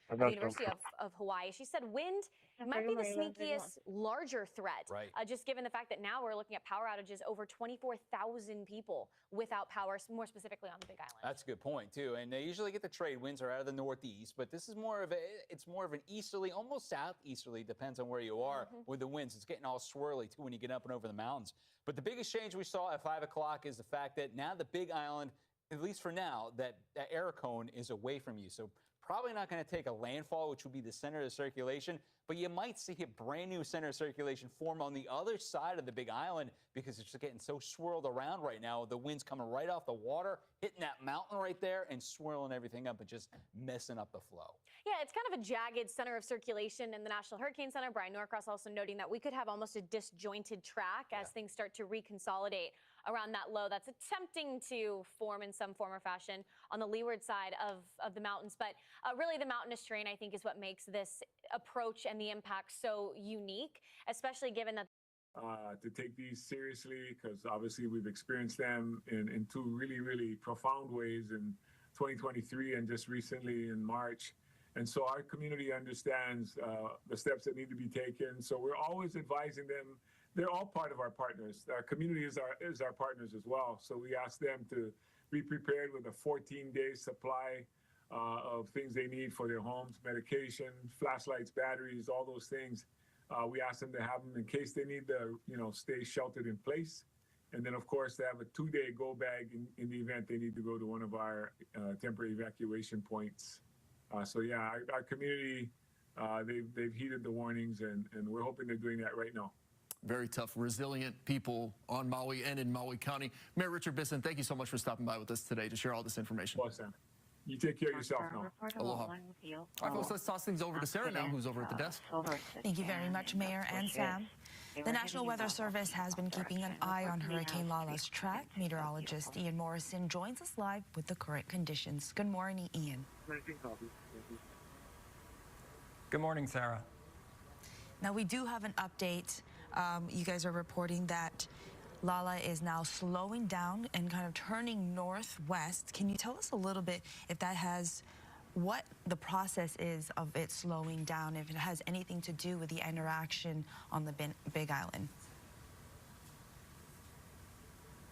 from the University of Hawaii, she said wind might be the sneakiest larger threat, just given the fact that now we're looking at power outages, over 24,000 people without power, more specifically on the Big Island. That's a good point, too. And they usually get the trade winds are out of the northeast, but this is more of an easterly, almost southeasterly, depends on where you are with the winds. It's getting all swirly, too, when you get up and over the mountains. But the biggest change we saw at 5 o'clock is the fact that now the Big Island, at least for now, that air cone is away from you. So probably not going to take a landfall, which would be the center of the circulation, but you might see a brand new center of circulation form on the other side of the Big Island because it's just getting so swirled around right now. The wind's coming right off the water, hitting that mountain right there and swirling everything up and just messing up the flow. Yeah, it's kind of a jagged center of circulation in the National Hurricane Center. Brian Norcross also noting that we could have almost a disjointed track as things start to reconsolidate around that low that's attempting to form in some form or fashion on the leeward side of the mountains. But really the mountainous terrain, I think, is what makes this approach and the impact so unique, especially given that to take these seriously, because obviously we've experienced them in two really, really profound ways in 2023 and just recently in March. And so our community understands the steps that need to be taken. So we're always advising them. They're all part of our partners. Our community is our partners as well. So we ask them to be prepared with a 14-day supply of things they need for their homes, medication, flashlights, batteries, all those things. We ask them to have them in case they need to, stay sheltered in place. And then, of course, they have a 2-day go bag in the event they need to go to one of our temporary evacuation points. So yeah, our community, they've heeded the warnings, and we're hoping they're doing that right now. Very tough, resilient people on Maui and in Maui County. Mayor Richard Bisson, thank you so much for stopping by with us today to share all this information. Awesome. You take care of yourself now. Aloha. All right, folks, let's toss things over to Sarah now, who's over at the desk. Thank you very much, Mayor and Sam. The National Weather Service has been keeping an eye on Hurricane Lala's track. Meteorologist Ian Morrison joins us live with the current conditions. Good morning, Ian. Good morning, Sarah. Now, we do have an update. You guys are reporting that Lala is now slowing down and kind of turning northwest. Can you tell us a little bit if that has, what the process is of it slowing down, if it has anything to do with the interaction on the Big Island?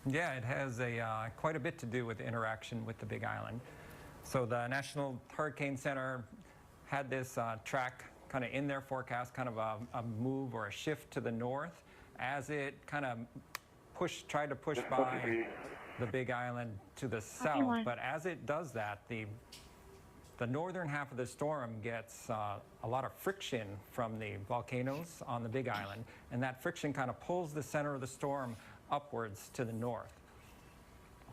Yeah, it has quite a bit to do with the interaction with the Big Island. So the National Hurricane Center had this track kind of in their forecast, kind of a move or a shift to the north as it kind of tried to push by the Big Island to the south. But as it does that, the northern half of the storm gets a lot of friction from the volcanoes on the Big Island, and that friction kind of pulls the center of the storm upwards to the north.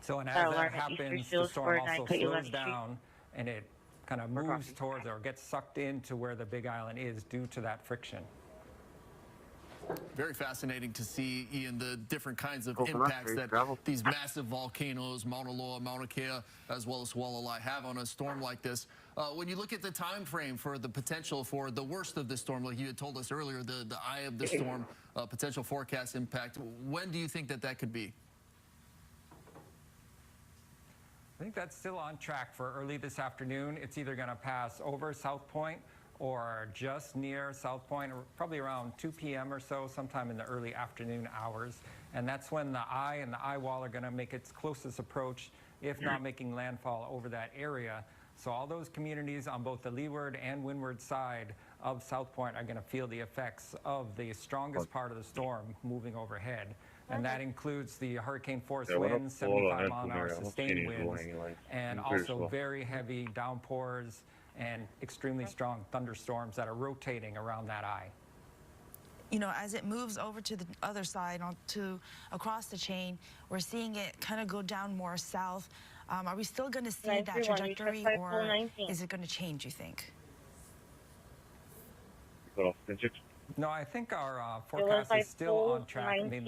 So, and as that happens, the storm also slows down, and it kind of moves towards or gets sucked into where the Big Island is due to that friction. Very fascinating to see, Ian, the different kinds of impacts that these massive volcanoes, Mauna Loa, Mauna Kea, as well as Hualalai, have on a storm like this. When you look at the time frame for the potential for the worst of the storm, like you had told us earlier, the eye of the storm, potential forecast impact, when do you think that could be? I think that's still on track for early this afternoon. It's either going to pass over South Point or just near South Point, or probably around 2 p.m. or so, sometime in the early afternoon hours. And that's when the eye and the eye wall are going to make its closest approach, if not making landfall over that area. So all those communities on both the leeward and windward side of South Point are going to feel the effects of the strongest part of the storm moving overhead. And that includes the hurricane force winds, 75 mile an hour sustained winds, and also very heavy downpours and extremely strong thunderstorms that are rotating around that eye. You know, as it moves over to the other side, across the chain, we're seeing it kind of go down more south. Are we still going to see that trajectory, or is it going to change, you think? No, I think our forecast is still on track. I mean,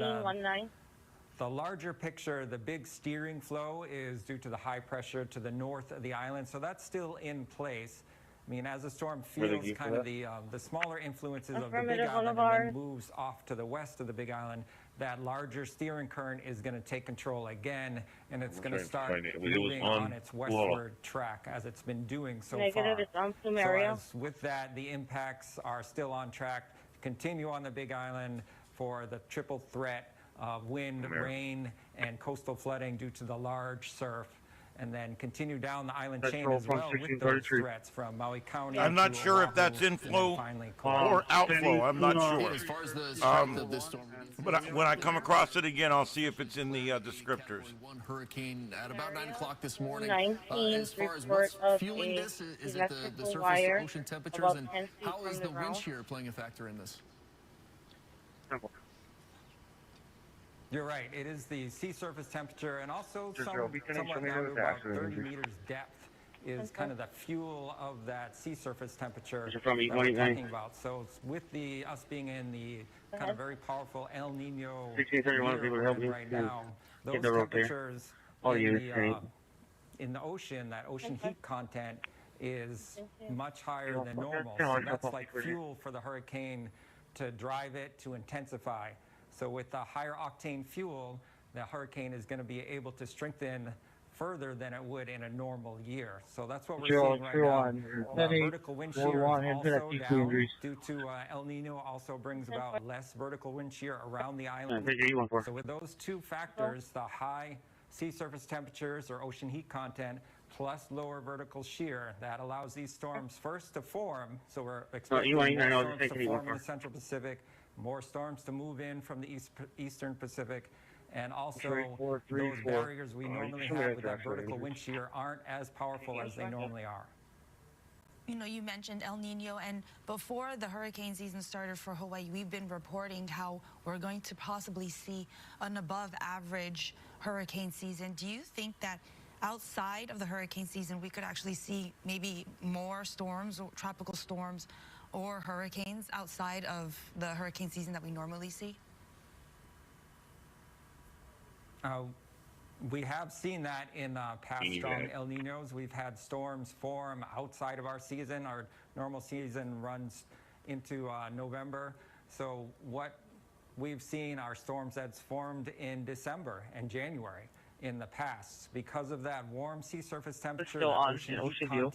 the larger picture, the big steering flow is due to the high pressure to the north of the island, so that's still in place. I mean, as the storm feels kind of the smaller influences of the Big Island and then moves off to the west of the Big Island, that larger steering current is going to take control again, and it's going to start moving on its westward track as it's been doing so far. So as with that, the impacts are still on track to continue on the Big Island for the triple threat of wind, rain, and coastal flooding due to the large surf, and then continue down the island chain as well with those threats from Maui County. I'm not sure if that's inflow or outflow. I'm not sure. As far as the strength of this storm, but when I come across it again, I'll see if it's in the descriptors. One hurricane at about 9 o'clock this morning. 19 as far as what's fueling this, is it the surface ocean temperatures, and how is the wind shear playing a factor in this? You're right. It is the sea surface temperature, and also somewhat down to about 30 meters depth is kind of the fuel of that sea surface temperature that we're talking about. So with us being in the kind of very powerful El Nino year right now, those temperatures in the ocean, that ocean heat content is much higher than normal. So that's like fuel for the hurricane to drive it to intensify. So with the higher octane fuel, the hurricane is going to be able to strengthen further than it would in a normal year. So that's what we're seeing right now. Vertical wind shear is also down due to El Nino also brings about less vertical wind shear around the island. So with those two factors, the high sea surface temperatures or ocean heat content plus lower vertical shear, that allows these storms first to form. So we're expecting more storms to form in the Central Pacific, more storms to move in from the eastern Pacific, and also those barriers we normally have with that vertical wind shear aren't as powerful as they normally are. You know, you mentioned El Nino, and before the hurricane season started for Hawaii, we've been reporting how we're going to possibly see an above average hurricane season. Do you think that outside of the hurricane season, we could actually see maybe more storms or tropical storms or hurricanes outside of the hurricane season that we normally see? We have seen that in past strong El Ninos. We've had storms form outside of our season. Our normal season runs into November. So what we've seen are storms that's formed in December and January in the past. Because of that warm sea surface temperature, that ocean heat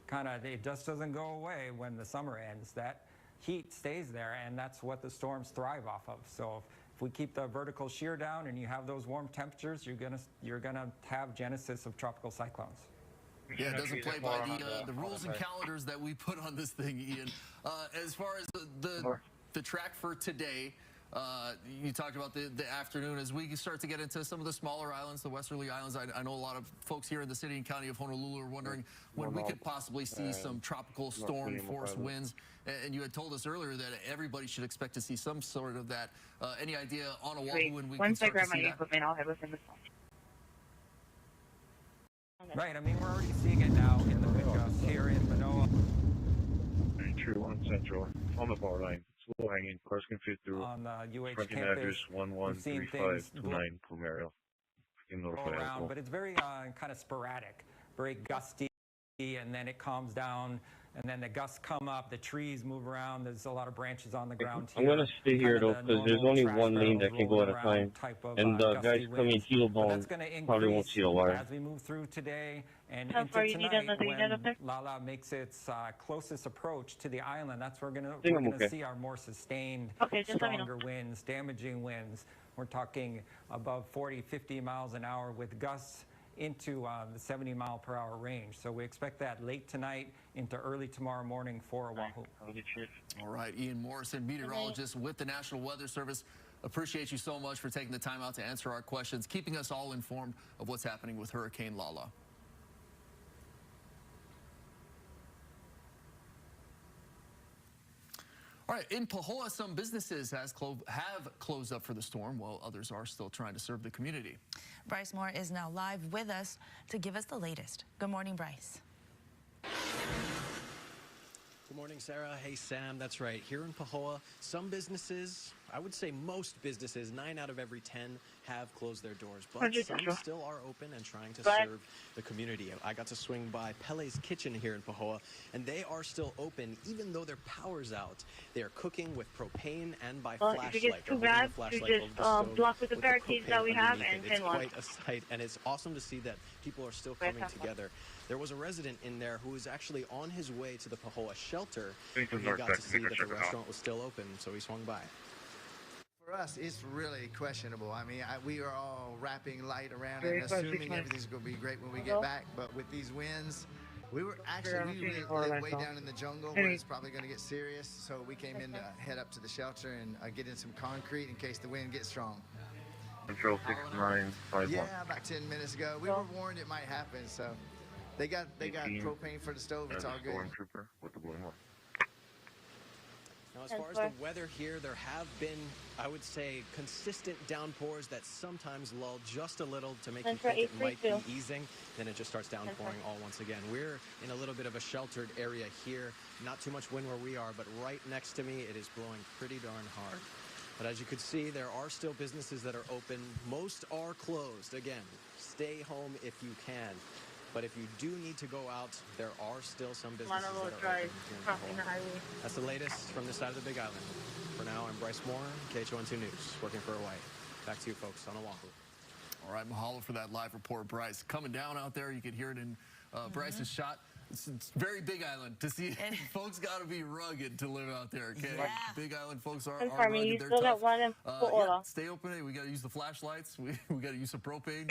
content, it just doesn't go away when the summer ends. That heat stays there, and that's what the storms thrive off of. So if we keep the vertical shear down and you have those warm temperatures, you're gonna have genesis of tropical cyclones. Yeah, it doesn't play by the rules and calendars that we put on this thing, Ian. As far as the track for today, You talked about the afternoon. As we start to get into some of the smaller islands, the westerly islands, I know a lot of folks here in the city and county of Honolulu are wondering when we could possibly see some tropical storm force winds. And you had told us earlier that everybody should expect to see some sort of that. Any idea on Oahu when we can start to see that? I'll head within the phone. Right, I mean, we're already seeing it now in the big gusts here in Manoa. 331 Central, on the bar line. Slow hanging, cars can fit through. On the UH Fronting campus, address 113529 Plumerio. Around, but it's very kind of sporadic, very gusty, and then it calms down, and then the gusts come up, the trees move around, there's a lot of branches on the ground here. I'm going to stay here though, because there's only one lane that can go at a time, and the guys coming heel bone probably won't see the wire. As we move through today and into tonight, when Lala makes its closest approach to the island, that's where we're going to see our more sustained, stronger winds, damaging winds. We're talking above 40, 50 miles an hour with gusts into the 70-mile-per-hour range. So we expect that late tonight into early tomorrow morning for Oahu. All right, Ian Morrison, meteorologist with the National Weather Service. Appreciate you so much for taking the time out to answer our questions, keeping us all informed of what's happening with Hurricane Lala. All right, in Puuloa, some businesses have closed up for the storm, while others are still trying to serve the community. Bryce Moore is now live with us to give us the latest. Good morning, Bryce. Good morning, Sarah. Hey, Sam. That's right. Here in Puuloa, some businesses, I would say most businesses, 9 out of every 10 have closed their doors, but some still are open and trying to serve the community. I got to swing by Pele's Kitchen here in Puuloa, and they are still open even though their power's out. They are cooking with propane and by flashlight. If it gets too bad, you just block with the barricades that we have and pin one. It's quite a sight, and it's awesome to see that people are still coming together. There was a resident in there who was actually on his way to the Puuloa shelter. He got to see that the restaurant was still open, so he swung by. For us, it's really questionable. I mean, we are all wrapping light around it and assuming everything's going to be great when we get back. But with these winds, we live way down in the jungle where it's probably going to get serious. So we came in to head up to the shelter and get in some concrete in case the wind gets strong. Control 6951. Yeah, about 10 minutes ago. We were warned it might happen, so they got propane for the stove. It's all good. Stormtrooper with the blue one. Now, as far as the weather here, there have been, I would say, consistent downpours that sometimes lull just a little to make you think it might be easing. Then it just starts downpouring all once again. We're in a little bit of a sheltered area here. Not too much wind where we are, but right next to me, it is blowing pretty darn hard. But as you can see, there are still businesses that are open. Most are closed. Again, stay home if you can. But if you do need to go out, there are still some businesses that are open crossing the highway. That's the latest from this side of the Big Island. For now, I'm Bryce Moore, KHON2 News, working for Hawaii. Back to you folks on Oahu. All right, mahalo for that live report, Bryce. Coming down out there, you could hear it in Bryce's shot. It's Very Big Island to see. Folks got to be rugged to live out there. Okay, Big Island folks are rugged. You They're still tough. got one in Puuloa. Stay open. Hey, we got to use the flashlights. We got to use some propane.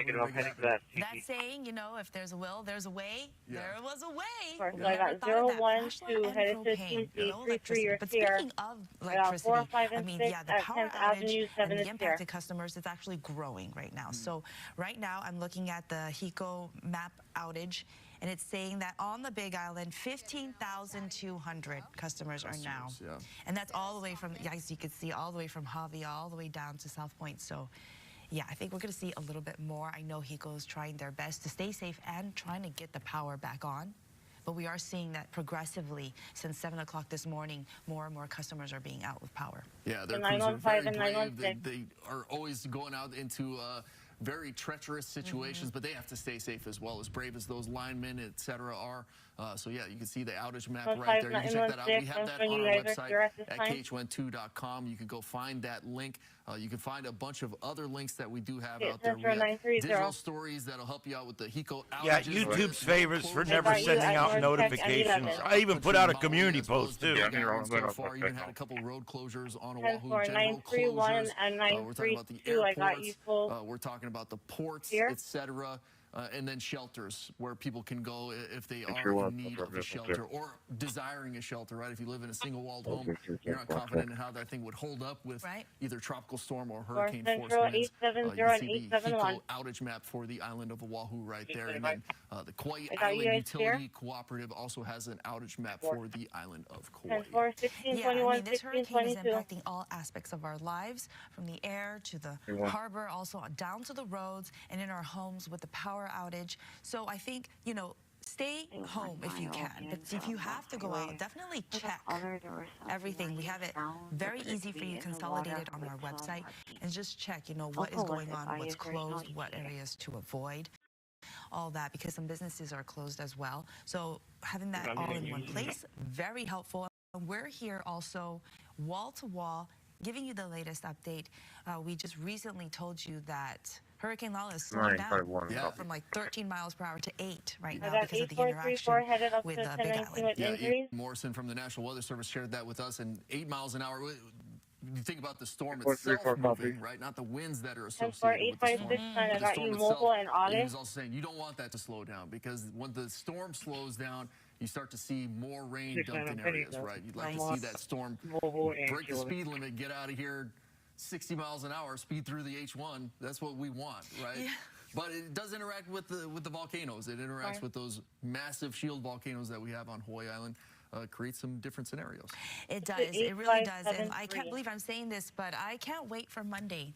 That saying, you know, if there's a will, there's a way. Yeah. There was a way. So I got 012 headed to Team C33 or But Sierra. speaking of electricity, 4, 5, and I mean, 6 yeah, the at power 10th outage Avenue, 7 and the is impact there. to customers is actually growing right now. So right now, I'm looking at the HECO map outage, and it's saying that on the Big Island, 15,200 customers are now. Yeah. And that's all the way from, as you can see, all the way from Javi, all the way down to South Point. So, yeah, I think we're going to see a little bit more. I know HECO is trying their best to stay safe and trying to get the power back on. But we are seeing that progressively since 7 o'clock this morning, more and more customers are being out with power. Yeah, their crews are very brave. They are always going out into very treacherous situations, but they have to stay safe as well, as brave as those linemen, et cetera, are. So, yeah, you can see the outage map right there. You can check that out. We have that on our website at KHON2.com. You can go find that link. You can find a bunch of other links that we do have out there. We have digital stories that'll help you out with the HECO outages. Yeah, YouTube's favors for never sending out notifications. I even put out a community post, too. So far, even had a couple road closures on Oahu. 931 and 932. I got you full. We're talking about the ports, etc. and then shelters where people can go if they are in need of a shelter or desiring a shelter, right? If you live in a single-walled home, you're not confident in how that thing would hold up with either tropical storm or hurricane force winds. You see the HECO outage map for the island of Oahu right there. And then the Kauai Island Utility Cooperative also has an outage map for the island of Kauai. Yeah, I mean, this hurricane is impacting all aspects of our lives, from the air to the harbor, also down to the roads and in our homes with the power outage. So I think, you know, stay home if you can. But if you have to go out, definitely check everything. We have it very easy for you, consolidated on our website. And just check, you know, what is going on, what's closed, what areas to avoid. All that, because some businesses are closed as well. So having that all in one place, very helpful. We're here also wall to wall, giving you the latest update. We just recently told you that Hurricane Lala is slowing down from like 13 miles per hour to 8 right now because of the interaction with the Big Island. Yeah, Morrison from the National Weather Service shared that with us, and 8 miles an hour. You think about the storm itself moving, right? Not the winds that are associated with the storm. The storm itself, he was also saying you don't want that to slow down, because when the storm slows down, you start to see more rain dumped in areas, right? You'd like to see that storm break the speed limit, get out of here 60 miles an hour, speed through the H1. That's what we want, right? Yeah. But it does interact with the volcanoes. It interacts with those massive shield volcanoes that we have on Hawaii Island. Create some different scenarios. It does. It really does. And I can't believe I'm saying this, but I can't wait for Monday.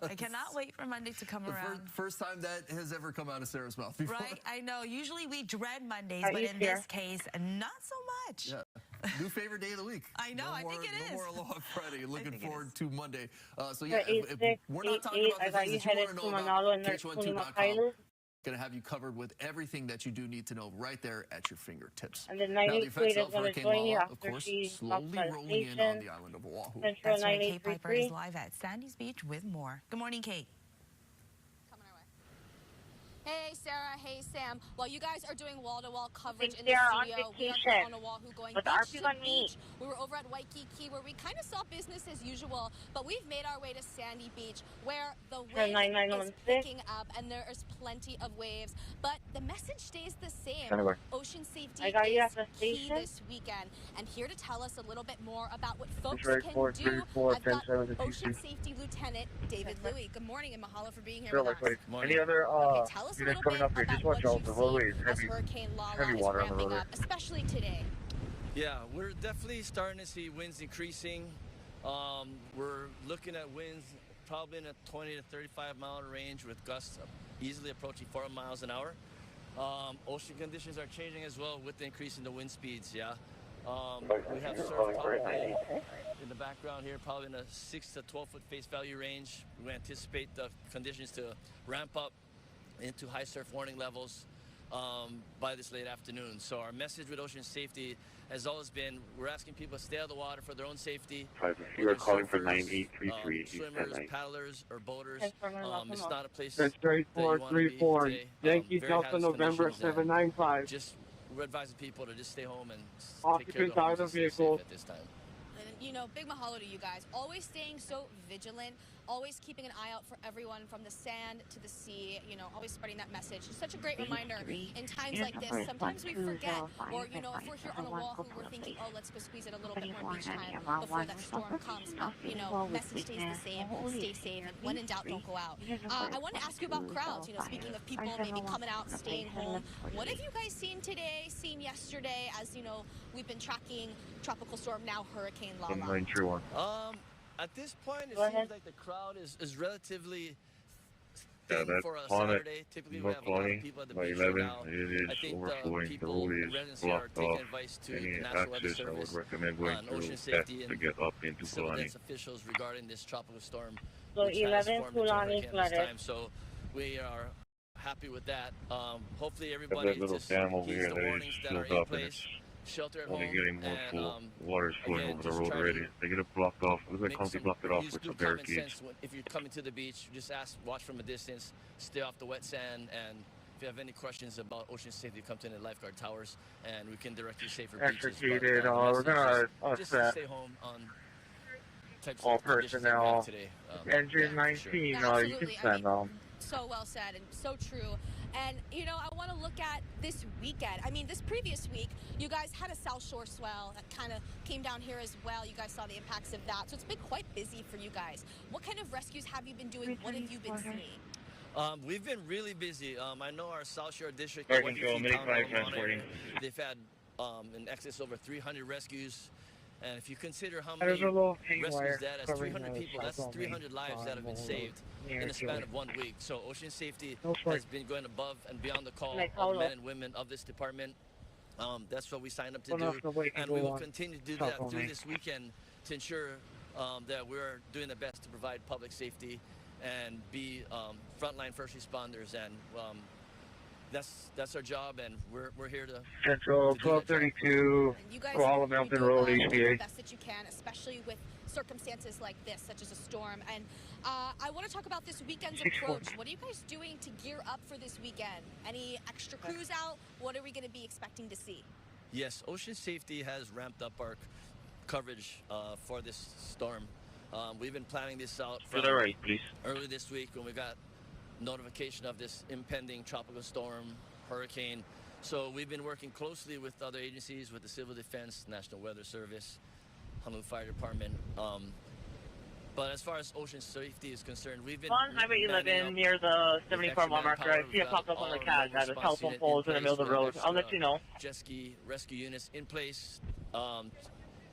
I cannot wait for Monday to come around. First time that has ever come out of Sarah's mouth before. Right? I know. Usually we dread Mondays, but in this case, not so much. Yeah. New favorite day of the week. I know. I think it is. No more Aloha Friday. Looking forward to Monday. So yeah, if we're not talking about the things that you want to know about, KH12.com. Going to have you covered with everything that you do need to know right there at your fingertips. And the now, the effects of Hurricane Lala, of course, slowly rolling in on the island of Oahu. That's right. Kate Piper is live at Sandy's Beach with more. Good morning, Kate. Hey, Sarah. Hey, Sam. While you guys are doing wall-to-wall coverage in the studio, we are on Oahu going beach to beach. We were over at Waikiki, where we kind of saw business as usual, but we've made our way to Sandy Beach, where the wind is picking up and there is plenty of waves. But the message stays the same. Ocean safety is key this weekend. And here to tell us a little bit more about what folks can do, I've got Ocean Safety Lieutenant David Louie. Good morning and mahalo for being here with us. Any other tell us a little bit about what you've seen as Hurricane Lala is ramping up, especially today. Yeah, we're definitely starting to see winds increasing. We're looking at winds probably in a 20 to 35 mile range with gusts easily approaching 4 miles an hour. Ocean conditions are changing as well with the increase in the wind speeds, We have surf probably in the background here, probably in a 6 to 12 foot face value range. We anticipate the conditions to ramp up into high surf warning levels by this late afternoon. So our message with ocean safety has always been, we're asking people to stay out of the water for their own safety. You are calling for 9833. Swimmers, paddlers, or boaters. It's not a place that you want to be today. Yankee Delta November 795. Just, we're advising people to just stay home and occupants out of the vehicle at this time. You know, big mahalo to you guys. Always staying so vigilant, always keeping an eye out for everyone from the sand to the sea, you know, always spreading that message. It's such a great reminder in times like this. Sometimes we forget, or, you know, if we're here on Oahu, we're thinking, oh, let's go squeeze in a little bit more beach time before that storm comes. You know, message stays the same. Stay safe. When in doubt, don't go out. I want to ask you about crowds. You know, speaking of people maybe coming out, staying home. What have you guys seen today, seen yesterday, as, you know, we've been tracking Tropical Storm, now Hurricane Lala? At this point, it seems like the crowd is relatively thin for a Saturday. Typically, we have a lot of people at the beach right now. I think the people in residency are taking advice to the National Weather Service on ocean safety and civil defense officials regarding this tropical storm, which has formed into a hurricane this time. So we are happy with that. Hopefully, everybody just heeds the warnings that are in place. Shelter at home, and water's flowing over the road already. They get it blocked off. We're going to block it off with some barricades. If you're coming to the beach, just watch from a distance, stay off the wet sand, and if you have any questions about ocean safety, come to the lifeguard towers, and we can direct you safer beaches. Executed. We're going to just stay home on types all of personnel. Today. Engine 19, you can send them. So well said and so true. And, you know, I want to look at this weekend. I mean, this previous week, you guys had a South Shore swell that kind of came down here as well. You guys saw the impacts of that. So it's been quite busy for you guys. What kind of rescues have you been doing? What have you been seeing? We've been really busy. I know our South Shore district, They've had in excess over 300 rescues. And if you consider how There's many a little hang rescues wire that is, covering 300 the people, that's cyclone 300 lives that have been saved in the span of 1 week. So Ocean Safety has been going above and beyond the call of men and women of this department. That's what we signed up to do, and we will continue to do that through this weekend to ensure that we're doing the best to provide public safety and be frontline first responders, and that's our job, and we're here to Central 1232, Koala Mountain Road, the HPA. best that you can, especially with circumstances like this, such as a storm. And I want to talk about this weekend's approach. What are you guys doing to gear up for this weekend? Any extra crews out? What are we going to be expecting to see? Yes, Ocean Safety has ramped up our coverage for this storm. We've been planning this out from early this week when we got notification of this impending tropical storm, hurricane. So we've been working closely with other agencies, with the Civil Defense, National Weather Service, Honolulu Fire Department. But as far as ocean safety is concerned, we've been on Highway 11 near the 74-mile marker. I see it pop up on the CAD. The telephone poles in the middle of the road. I'll let you know. Jet ski rescue units in place,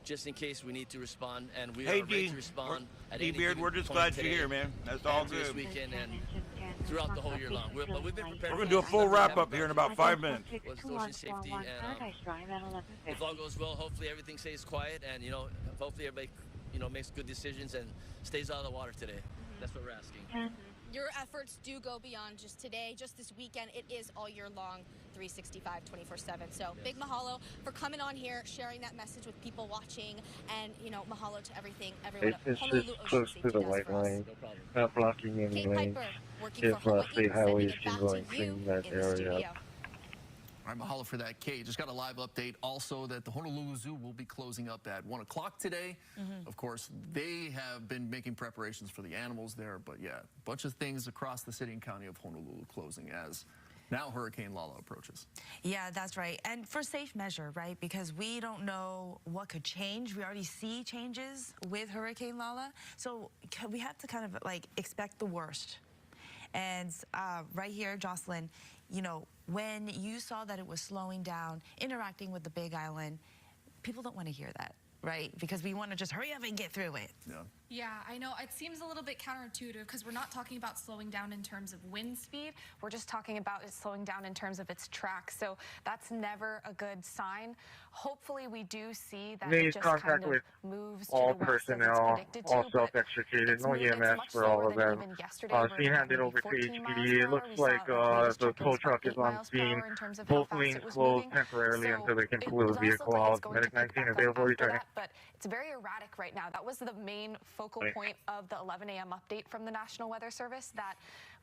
just in case we need to respond, and we are ready to respond at any D-Beard, we're just glad you're here, man. That's all good. This weekend and throughout the whole year long. But we've been prepared. We're going to do a full wrap-up here in about 5 minutes. With ocean safety, and if all goes well, hopefully everything stays quiet, and, you know, hopefully everybody, you know, makes good decisions and stays out of the water today. That's what we're asking. Your efforts do go beyond just today, just this weekend. It is all year long, 365, 24/7. So big mahalo for coming on here, sharing that message with people watching, and, you know, mahalo to everything everyone It's Honolulu just Ocean close Safety to the does white for us. line, not blocking any Kate lanes. Piper, working If for Hawaii, state highways sending it can back go to and you clean that in the area studio. up. All right, mahalo for that, Kate. Just got a live update also that the Honolulu Zoo will be closing up at 1 o'clock today. Of course, they have been making preparations for the animals there, but yeah, a bunch of things across the city and county of Honolulu closing as now Hurricane Lala approaches. Yeah, that's right. And for safe measure, right? Because we don't know what could change. We already see changes with Hurricane Lala. So we have to kind of like expect the worst. And right here, Jocelyn, you know, when you saw that it was slowing down, interacting with the Big Island, people don't want to hear that, right? Because we want to just hurry up and get through it. Yeah, I know. It seems a little bit counterintuitive because we're not talking about slowing down in terms of wind speed. We're just talking about it slowing down in terms of its track. So that's never a good sign. Hopefully we do see that it just kind of moves all to the west as it's personnel, predicted to, all but self-extricated, no EMS for all of them. She handed over to HPD. It looks like the tow truck is on scene. Both lanes closed temporarily until they can pull the vehicle out. Medic 19 available, returning. But it's very erratic right now. That was the main focal point of the 11 a.m. update from the National Weather Service, that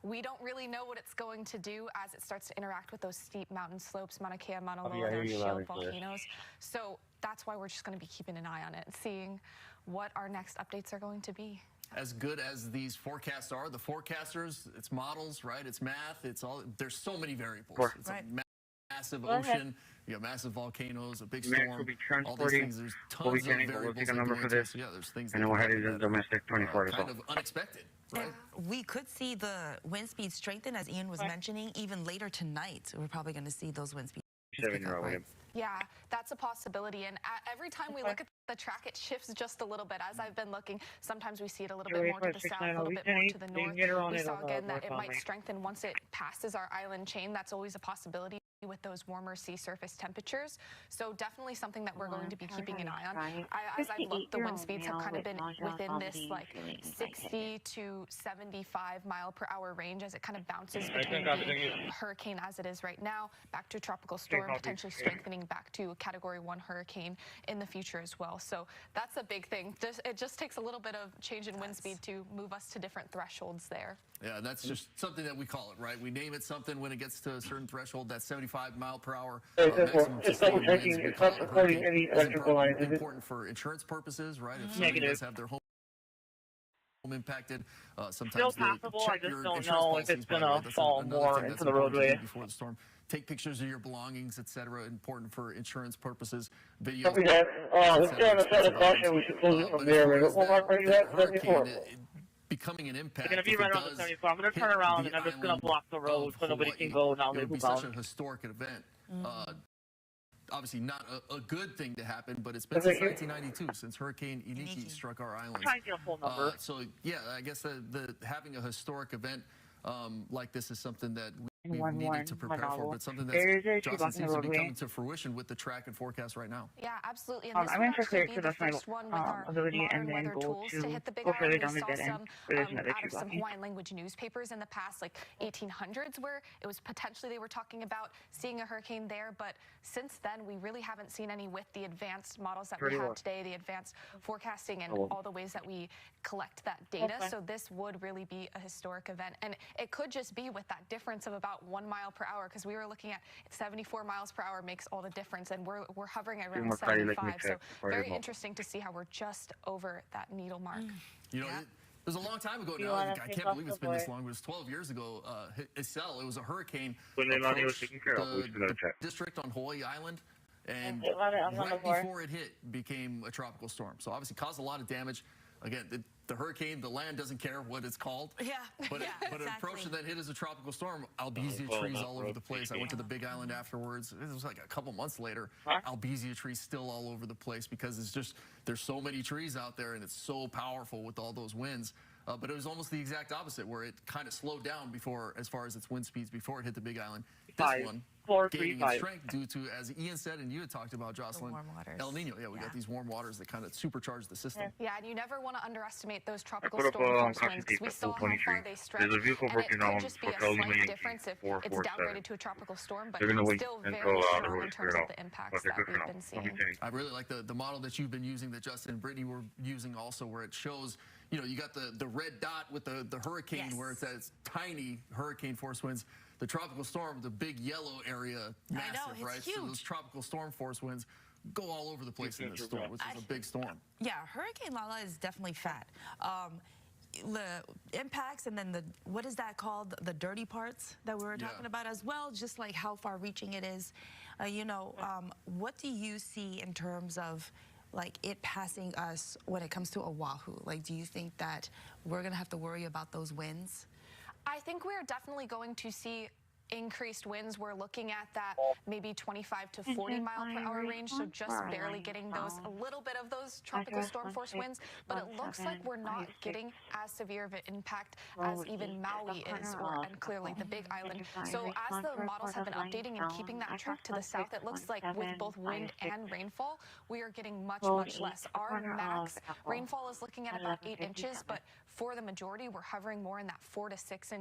we don't really know what it's going to do as it starts to interact with those steep mountain slopes, Mauna Kea, Mauna Loa, those shield volcanoes. So that's why we're just going to be keeping an eye on it, seeing what our next updates are going to be. As good as these forecasts are, the forecasters, it's models, right? It's math, it's all, there's so many variables. It's a massive ocean, you have massive volcanoes, a big storm, all these things, there's tons of variables that go into it. So yeah, there's things that we're headed to domestic 24 kind of unexpected. Right. We could see the wind speed strengthen, as Ian was mentioning, even later tonight. We're probably going to see those wind speeds. Yeah, that's a possibility. And every time we look at the track, it shifts just a little bit. As I've been looking, sometimes we see it a little bit more to the south, a little bit more to the north. We saw again that it might strengthen once it passes our island chain. That's always a possibility with those warmer sea surface temperatures. So definitely something that we're going to be keeping an eye on. As I've looked, the wind speeds have kind of been within this like 60 to 75 mile per hour range as it kind of bounces between being a hurricane as it is right now, back to a tropical storm, potentially strengthening back to a Category 1 hurricane in the future as well. So that's a big thing. It just takes a little bit of change in wind speed to move us to different thresholds there. Yeah, that's just something that we call it, right? We name it something when it gets to a certain threshold, that's 75 mile per hour. It's not supporting any electrical lines. Important for insurance purposes, right? If Negative. have their home impacted. Still Sometimes passable, I check just your don't insurance know if policies, it's by the gonna way. That's fall another more thing that's into the important to do roadway. before the storm. Take pictures of your belongings, etc. Important for insurance purposes. Videos. Copy that. Let's stay on the side of caution. We should close it from there. That hurricane becoming an impact. They're gonna be right on the 74. I'm gonna turn around and I'm just gonna block the road so nobody can go down the It would be bound. such a historic event. Obviously not a good thing to happen, but it's been since 1992, since Hurricane Iniki struck our islands. I'm trying to get a full number. So yeah, I guess the having a historic event like this is something that we needed to prepare for, but something that Jocelyn seems to be coming to fruition with the track and forecast right now. Yeah, absolutely. And this I'm would going to clear actually it be to the my first one with our ability and modern then weather go tools to hit the Big go further Island. down We the saw dead end. some There's another out tree of some blocking. Hawaiian language newspapers in the past, like 1800s, where it was potentially they were talking about seeing a hurricane there. But since then, we really haven't seen any with the advanced models that we have today, the advanced forecasting and all the ways that we collect that data. Okay. So this would really be a historic event. And it could just be with that difference of about 1 mile per hour, because we were looking at 74 miles per hour makes all the difference, and we're hovering around 75. So very interesting to see how we're just over that needle mark. You know, it was a long time ago now. I can't believe it's been this long. It was 12 years ago. Isel, it was a hurricane. When Leilani was taken care of, we should the check. district on Hawaii Island, and I'm on the floor. before it hit, became a tropical storm. So obviously caused a lot of damage. Again, the hurricane, the land doesn't care what it's called. Yeah. But an approach that hit as a tropical storm, albizia trees all over the place. I went to the Big Island afterwards. It was like a couple months later. Albizia trees still all over the place because it's just, there's so many trees out there and it's so powerful with all those winds. But it was almost the exact opposite, where it kind of slowed down before, as far as its wind speeds, before it hit the Big Island. This one gaining in strength due to, as Ian said and you had talked about, Jocelyn, warm waters. El Nino. Yeah, we got these warm waters that kind of supercharge the system. Yeah, and you never want to underestimate those tropical put up storm force caution winds. tape We at saw how 423. far they stretch, There's a vehicle and it broken could down just be for a Kelly slight Maine, difference if it's 447. downgraded to a tropical storm, but They're gonna wait still until very the strong road in is terms cleared of out. the impacts But they're that good for we've now. been Let me seeing. change. I really like the model that you've been using, that Justin and Brittany were using also, where it shows, you know, you got the red dot with the hurricane, where it's at tiny hurricane force winds. The tropical storm, the big yellow area, massive, it's right? huge. So those tropical storm force winds go all over the place in this storm, which is a big storm. Yeah, Hurricane Lala is definitely fat. The impacts and then what is that called? The dirty parts that we were talking about as well, just like how far reaching it is. What do you see in terms of like it passing us when it comes to Oahu? Like, do you think that we're going to have to worry about those winds? I think we're definitely going to see increased winds. We're looking at that maybe 25 to 40 mile per hour range, so just barely getting those, a little bit of those tropical storm force winds, but it looks like we're not getting as severe of an impact as even Maui is, and clearly the Big Island. So as the models have been updating and keeping that track to the south, it looks like with both wind and rainfall, we are getting much less. Our max rainfall is looking at about 8 inches, but for the majority, we're hovering more in that 4 to 6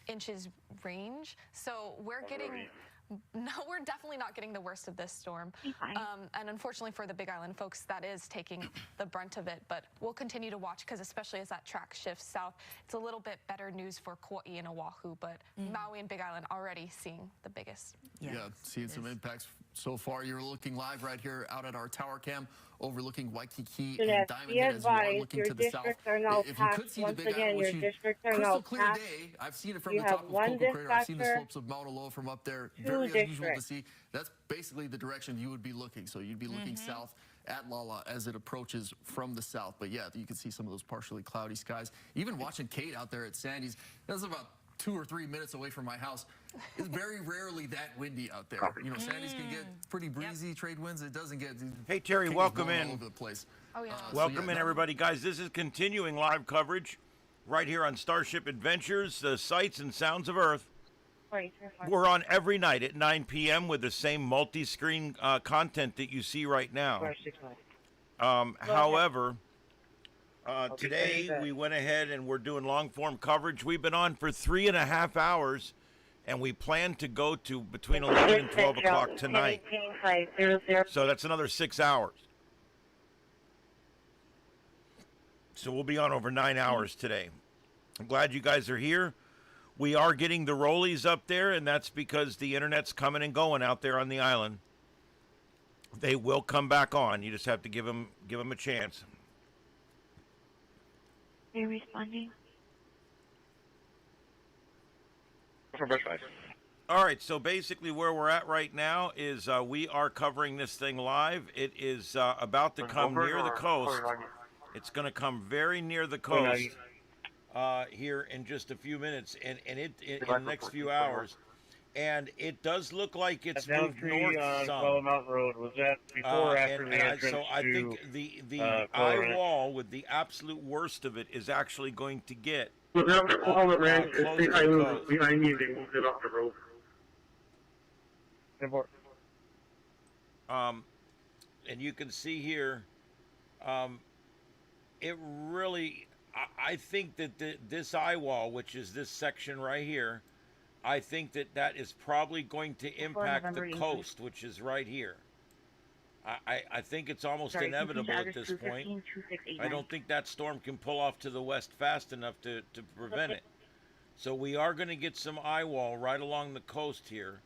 inches range. So we're definitely not getting the worst of this storm. And unfortunately for the Big Island folks, that is taking the brunt of it. But we'll continue to watch, because especially as that track shifts south, it's a little bit better news for Kauai and Oahu. But Maui and Big Island already seeing the biggest. Yeah, seeing some impacts so far. You're looking live right here out at our tower cam overlooking Waikiki and Diamond Head as you are looking to the south. If you could see the Big Island, which crystal clear day, I've seen it from the top of Coco Crater. I've seen the slopes of Mauna Loa from up there. Very unusual to see. That's basically the direction you would be looking. So you'd be looking south at Lala as it approaches from the south. But yeah, you can see some of those partially cloudy skies. Even watching Kate out there at Sandy's, that's about 2 or 3 minutes away from my house. It's very rarely that windy out there. You know, Sandy's can get pretty breezy trade winds. It doesn't get. Hey Terry, welcome in. All over the place. Oh yeah. Welcome in, everybody, guys. This is continuing live coverage right here on StarShip Adventures, the sights and sounds of Earth. We're on every night at 9 p.m. with the same multi-screen content that you see right now. However, today we went ahead and we're doing long-form coverage. We've been on for 3.5 hours, and we plan to go to between 11 and 12 o'clock tonight. So that's another 6 hours. So we'll be on over 9 hours today. I'm glad you guys are here. We are getting the rollies up there, and that's because the internet's coming and going out there on the island. They will come back on. You just have to give them a chance. Are you responding? All right, so basically where we're at right now is we are covering this thing live. It is about to come near the coast. It's going to come very near the coast here in just a few minutes, and in the next few hours. And it does look like it's moved north some. Mountain Road, was that before or after the entrance so I think the eye wall with the absolute worst of it is actually going to get closer to the coast. Behind me, they moved it off the road. And you can see here, it really, I think that this eye wall, which is this section right here, I think that is probably going to impact the coast, which is right here. I think it's almost inevitable at this point. I don't think that storm can pull off to the west fast enough to prevent it. So we are going to get some eye wall right along the coast here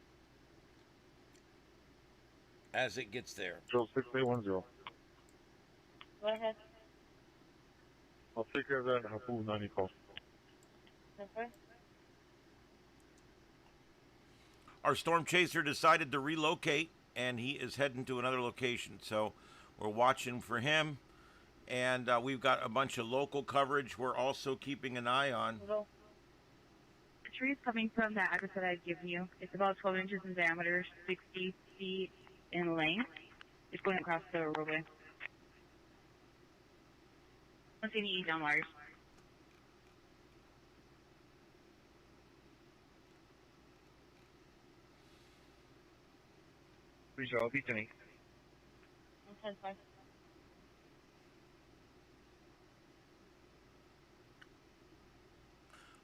as it gets there. 6810. Go ahead. I'll take care of that and have full 90 calls. Okay. Our storm chaser decided to relocate, and he is heading to another location. So we're watching for him, and we've got a bunch of local coverage we're also keeping an eye on. The tree is coming from the address that I've given you. It's about 12 inches in diameter, 60 feet in length. It's going across the roadway. I don't see any down wires. I'll be tonight. 10-5.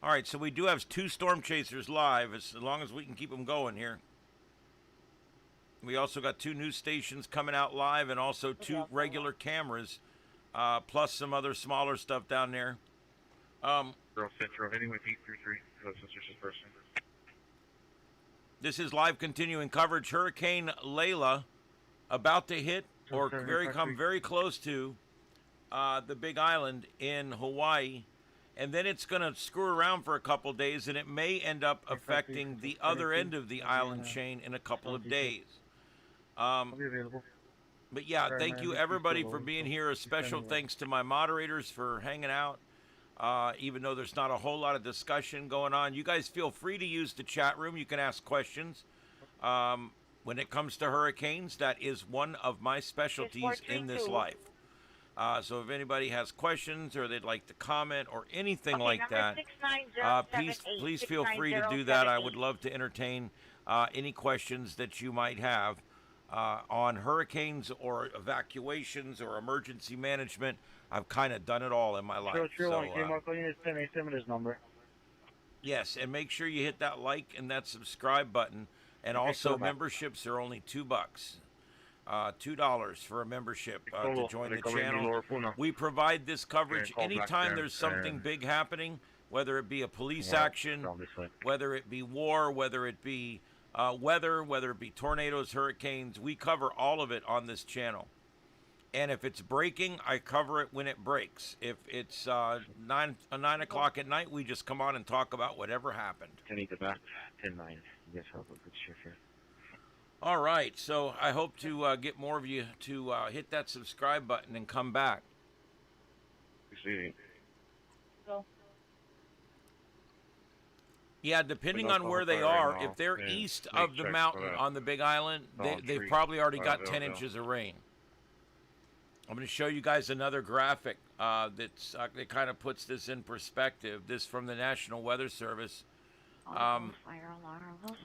All right, so we do have 2 storm chasers live, as long as we can keep them going here. We also got 2 news stations coming out live, and also 2 regular cameras, plus some other smaller stuff down there. Girl Central, heading with 833, suspicious person. This is live continuing coverage. Hurricane Lala about to hit or come very close to the Big Island in Hawaii. And then it's going to screw around for a couple days, and it may end up affecting the other end of the island chain in a couple of days. But yeah, thank you everybody for being here. A special thanks to my moderators for hanging out. Even though there's not a whole lot of discussion going on, you guys feel free to use the chat room. You can ask questions. When it comes to hurricanes, that is one of my specialties in this life. So if anybody has questions or they'd like to comment or anything like that, please feel free to do that. I would love to entertain any questions that you might have on hurricanes or evacuations or emergency management. I've kind of done it all in my life. Yes, and make sure you hit that like and that subscribe button. And also, memberships are only $2. $2 for a membership to join the channel. We provide this coverage anytime there's something big happening, whether it be a police action, whether it be war, whether it be weather, whether it be tornadoes, hurricanes. We cover all of it on this channel. And if it's breaking, I cover it when it breaks. If it's 9 o'clock at night, we just come on and talk about whatever happened. 10-9. Yes, have a good shift here. All right, so I hope to get more of you to hit that subscribe button and come back. Yeah, depending on where they are, if they're east of the mountain on the Big Island, they've probably already got 10 inches of rain. I'm going to show you guys another graphic that kind of puts this in perspective. This from the National Weather Service.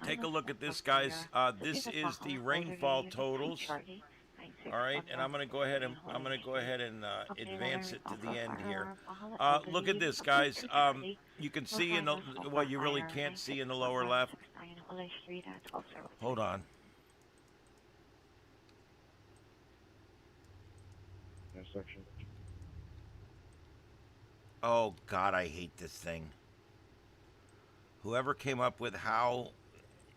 Take a look at this, guys. This is the rainfall totals. All right, and I'm going to go ahead and advance it to the end here. Look at this, guys. You can see in the you really can't see in the lower left. Hold on. Oh God, I hate this thing. Whoever came up with how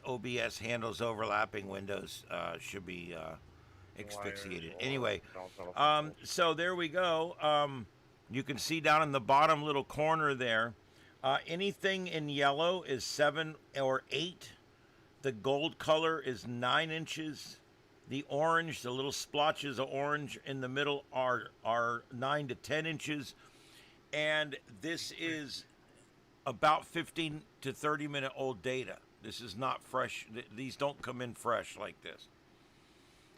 OBS handles overlapping windows should be asphyxiated. Anyway, so there we go. You can see down in the bottom little corner there, anything in yellow is 7 or 8. The gold color is 9 inches. The orange, the little splotches of orange in the middle are 9 to 10 inches. And this is about 15 to 30 minute old data. This is not fresh. These don't come in fresh like this.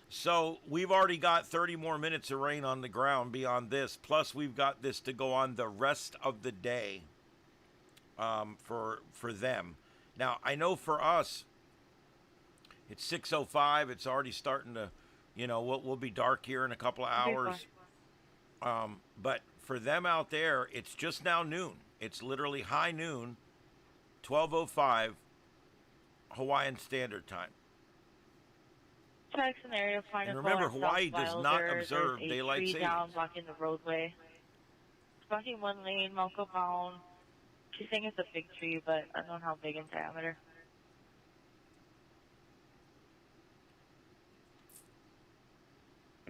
So we've already got 30 more minutes of rain on the ground beyond this. Plus we've got this to go on the rest of the day for them. Now, I know for us, it's 6:05. It's already starting to, we'll be dark here in a couple of hours. But for them out there, it's just now noon. It's literally high noon, 12:05 Hawaiian Standard Time. Check scenario, And remember, Hawaii does not observe daylight savings. Down, blocking the roadway. It's blocking one lane, Malco bound. She's saying it's a big tree, but I don't know how big in diameter.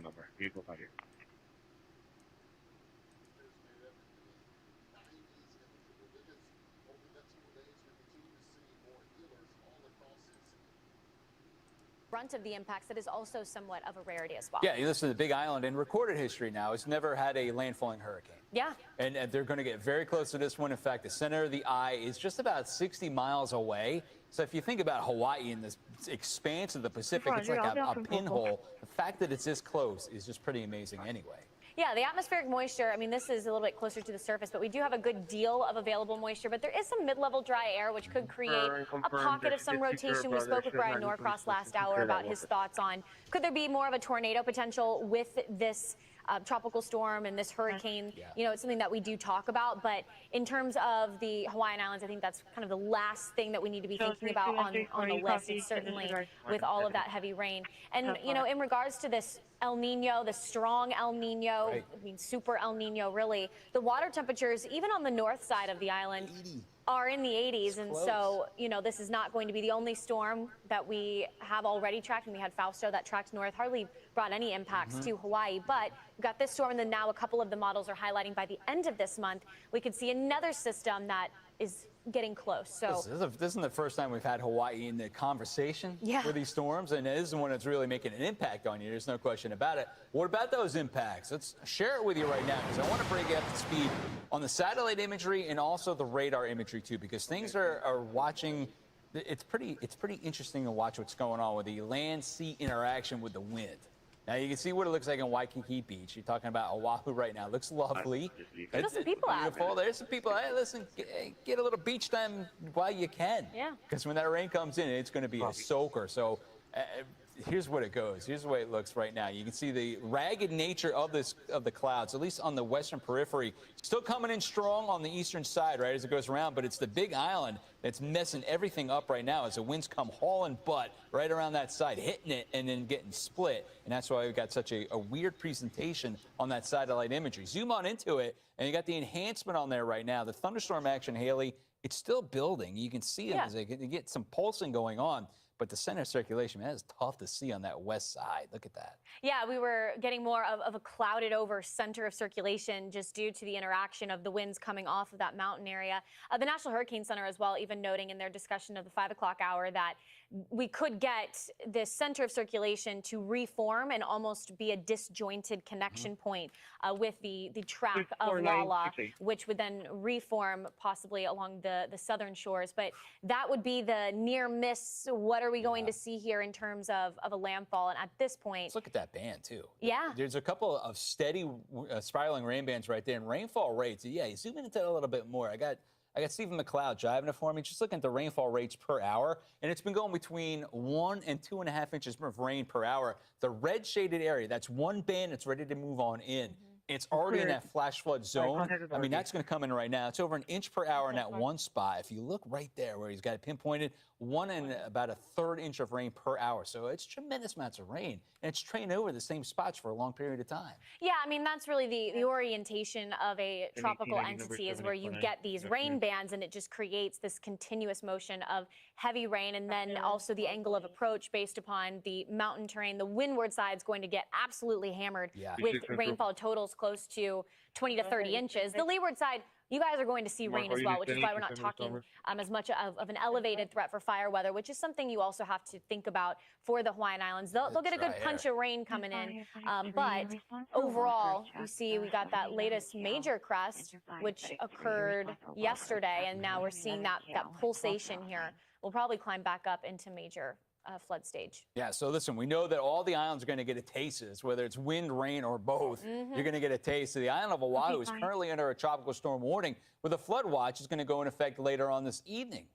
Number. You go by here. Brunt of the impacts, that is also somewhat of a rarity as well. Yeah, you listen to the Big Island in recorded history now. It's never had a landfalling hurricane. Yeah. And they're going to get very close to this one. In fact, the center of the eye is just about 60 miles away. So if you think about Hawaii and this expanse of the Pacific, it's like a pinhole. The fact that it's this close is just pretty amazing anyway. Yeah, the atmospheric moisture, I mean, this is a little bit closer to the surface, but we do have a good deal of available moisture. But there is some mid-level dry air, which could create a pocket of some rotation. We spoke with Brian Norcross last hour about his thoughts on, could there be more of a tornado potential with this tropical storm and this hurricane? Yeah. It's something that we do talk about. But in terms of the Hawaiian Islands, I think that's kind of the last thing that we need to be thinking about on the list, and certainly with all of that heavy rain. And, in regards to this El Nino, the strong El Nino, right. I mean, super El Nino, really. The water temperatures, even on the north side of the island, are in the 80s. And so, this is not going to be the only storm that we have already tracked. And we had Fausto that tracked north, hardly brought any impacts to Hawaii. But we've got this storm, and then now a couple of the models are highlighting by the end of this month, we could see another system that is getting close. So this isn't the first time we've had Hawaii in the conversation with these storms, and it isn't one that's really making an impact on you. There's no question about it. What about those impacts? Let's share it with you right now, because I want to bring you up to speed on the satellite imagery and also the radar imagery too, because things are watching. It's pretty interesting to watch what's going on with the land-sea interaction with the wind. Now you can see what it looks like in Waikiki Beach. You're talking about Oahu right now. It looks lovely. There's some people out there. There's some people. Hey, listen, get a little beach time while you can. Yeah. Because when that rain comes in, it's going to be a soaker. So here's what it goes. Here's the way it looks right now. You can see the ragged nature of the clouds, at least on the western periphery. Still coming in strong on the eastern side, right, as it goes around. But it's the Big Island that's messing everything up right now as the winds come hauling butt right around that side, hitting it and then getting split. And that's why we've got such a weird presentation on that satellite imagery. Zoom on into it, and you got the enhancement on there right now. The thunderstorm action, Haley, it's still building. You can see it as they get some pulsing going on. But the center of circulation, man, is tough to see on that west side. Look at that. Yeah, we were getting more of a clouded over center of circulation just due to the interaction of the winds coming off of that mountain area. The National Hurricane Center as well, even noting in their discussion of the 5 o'clock hour that we could get this center of circulation to reform and almost be a disjointed connection point with the track of Lala, which would then reform possibly along the southern shores. But that would be the near miss. What are we going to see here in terms of a landfall? And at this point, let's look at that band too. Yeah. There's a couple of steady spiraling rain bands right there, and rainfall rates. Yeah, you zoom into it a little bit more. I got Stephen McLeod driving it for me, just looking at the rainfall rates per hour, and it's been going between 1 and 2.5 inches of rain per hour. The red shaded area, that's one band that's ready to move on in. It's already in that flash flood zone. I mean, that's going to come in right now. It's over 1 inch per hour in that one spot. If you look right there where he's got it pinpointed, 1 and about 1/3 inch of rain per hour. So it's tremendous amounts of rain, and it's trained over the same spots for a long period of time. Yeah, I mean, that's really the orientation of a tropical entity, is where you get these rain bands, and it just creates this continuous motion of heavy rain, and then also the angle of approach based upon the mountain terrain. The windward side is going to get absolutely hammered with rainfall totals feels close to 20 to 30 inches. The leeward side, you guys are going to see rain as well, which is why we're not talking as much of an elevated threat for fire weather, which is something you also have to think about for the Hawaiian Islands. They'll get a good punch of rain coming in, but overall, you see we got that latest major crest, which occurred yesterday, and now we're seeing that pulsation here. We'll probably climb back up into major flood stage. Yeah, so listen, we know that all the islands are going to get a taste of this, whether it's wind, rain, or both. You're going to get a taste. So the island of Oahu is currently under a tropical storm warning, with a flood watch is going to go in effect later on this evening.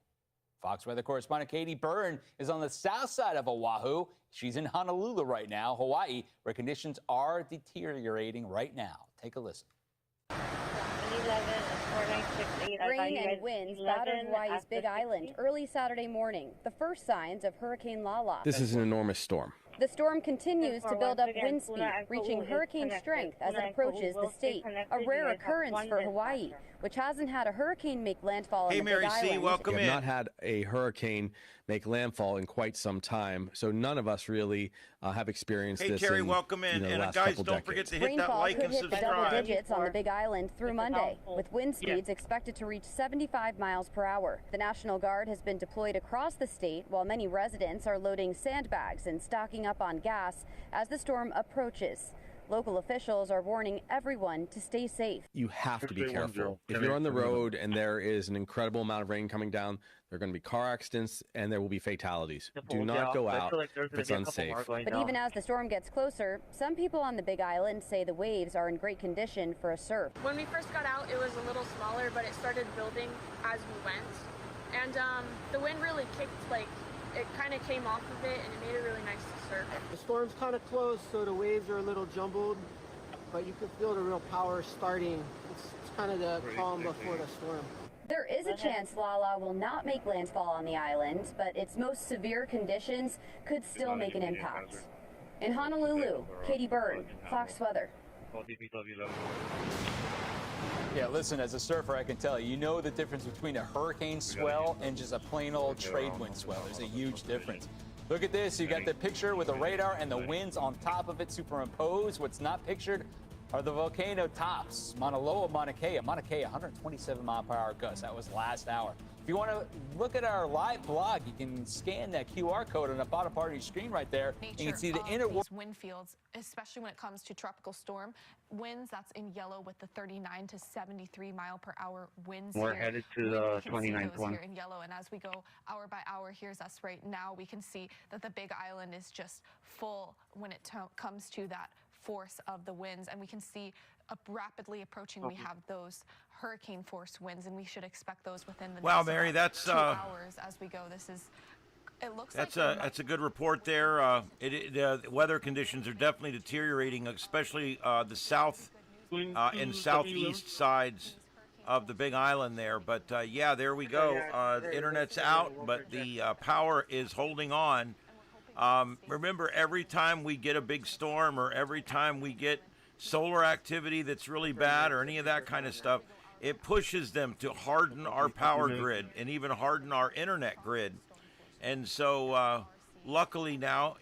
Fox weather correspondent Katie Byrne is on the south side of Oahu. She's in Honolulu right now, Hawaii, where conditions are deteriorating right now. Take a listen. 11-4968. Rain and winds battered Hawaii's Big Island early Saturday morning, the first signs of Hurricane Lala. This is an enormous storm. The storm continues to build up wind speed, reaching hurricane strength as it approaches the state, a rare occurrence for Hawaii, which hasn't had a hurricane make landfall on the Big Island. Hey, Mary C., welcome in. We have not had a hurricane make landfall in quite some time, so none of us really have experienced this. Hey, Terry, welcome in. And guys, don't forget to hit that like and subscribe. Rainfall could hit the double digits on the Big Island through Monday, with wind speeds expected to reach 75 miles per hour. The National Guard has been deployed across the state, while many residents are loading sandbags and stocking up on gas as the storm approaches. Local officials are warning everyone to stay safe. You have to be careful. If you're on the road and there is an incredible amount of rain coming down, there are going to be car accidents and there will be fatalities. Do not go out if it's unsafe. But even as the storm gets closer, some people on the Big Island say the waves are in great condition for a surf. When we first got out, it was a little smaller, but it started building as we went. And the wind really kicked, it kind of came off of it, and it made it really nice to surf. The storm's kind of close, so the waves are a little jumbled, but you can feel the real power starting. It's kind of the calm before the storm. There is a chance Lala will not make landfall on the island, but its most severe conditions could still make an impact. In Honolulu, Katie Byrne, Fox Weather. Yeah, listen, as a surfer, I can tell you know the difference between a hurricane swell and just a plain old trade wind swell. There's a huge difference. Look at this. You got the picture with the radar and the winds on top of it superimposed. What's not pictured are the volcano tops. Mauna Loa, Mauna Kea, 127 mile per hour gusts. That was last hour. If you want to look at our live blog, you can scan that QR code on the bottom part of your screen right there. You can see the inner wind fields, especially when it comes to tropical storm winds. That's in yellow with the 39 to 73 mile per hour winds. We're headed to the 29th one. Here in yellow, and as we go hour by hour, here's us right now. We can see that the Big Island is just full when it comes to that force of the winds, and we can see rapidly approaching. We have those hurricane force winds, and we should expect those within the next Mary, that's 2 hours as we go. This is. It looks that's like a good report there. The weather conditions are definitely deteriorating, especially the south and southeast sides of the Big Island there. But yeah, there we go. The internet's out, but the power is holding on. Remember, every time we get a big storm or every time we get solar activity that's really bad or any of that kind of stuff, it pushes them to harden our power grid and even harden our internet grid. And so luckily now,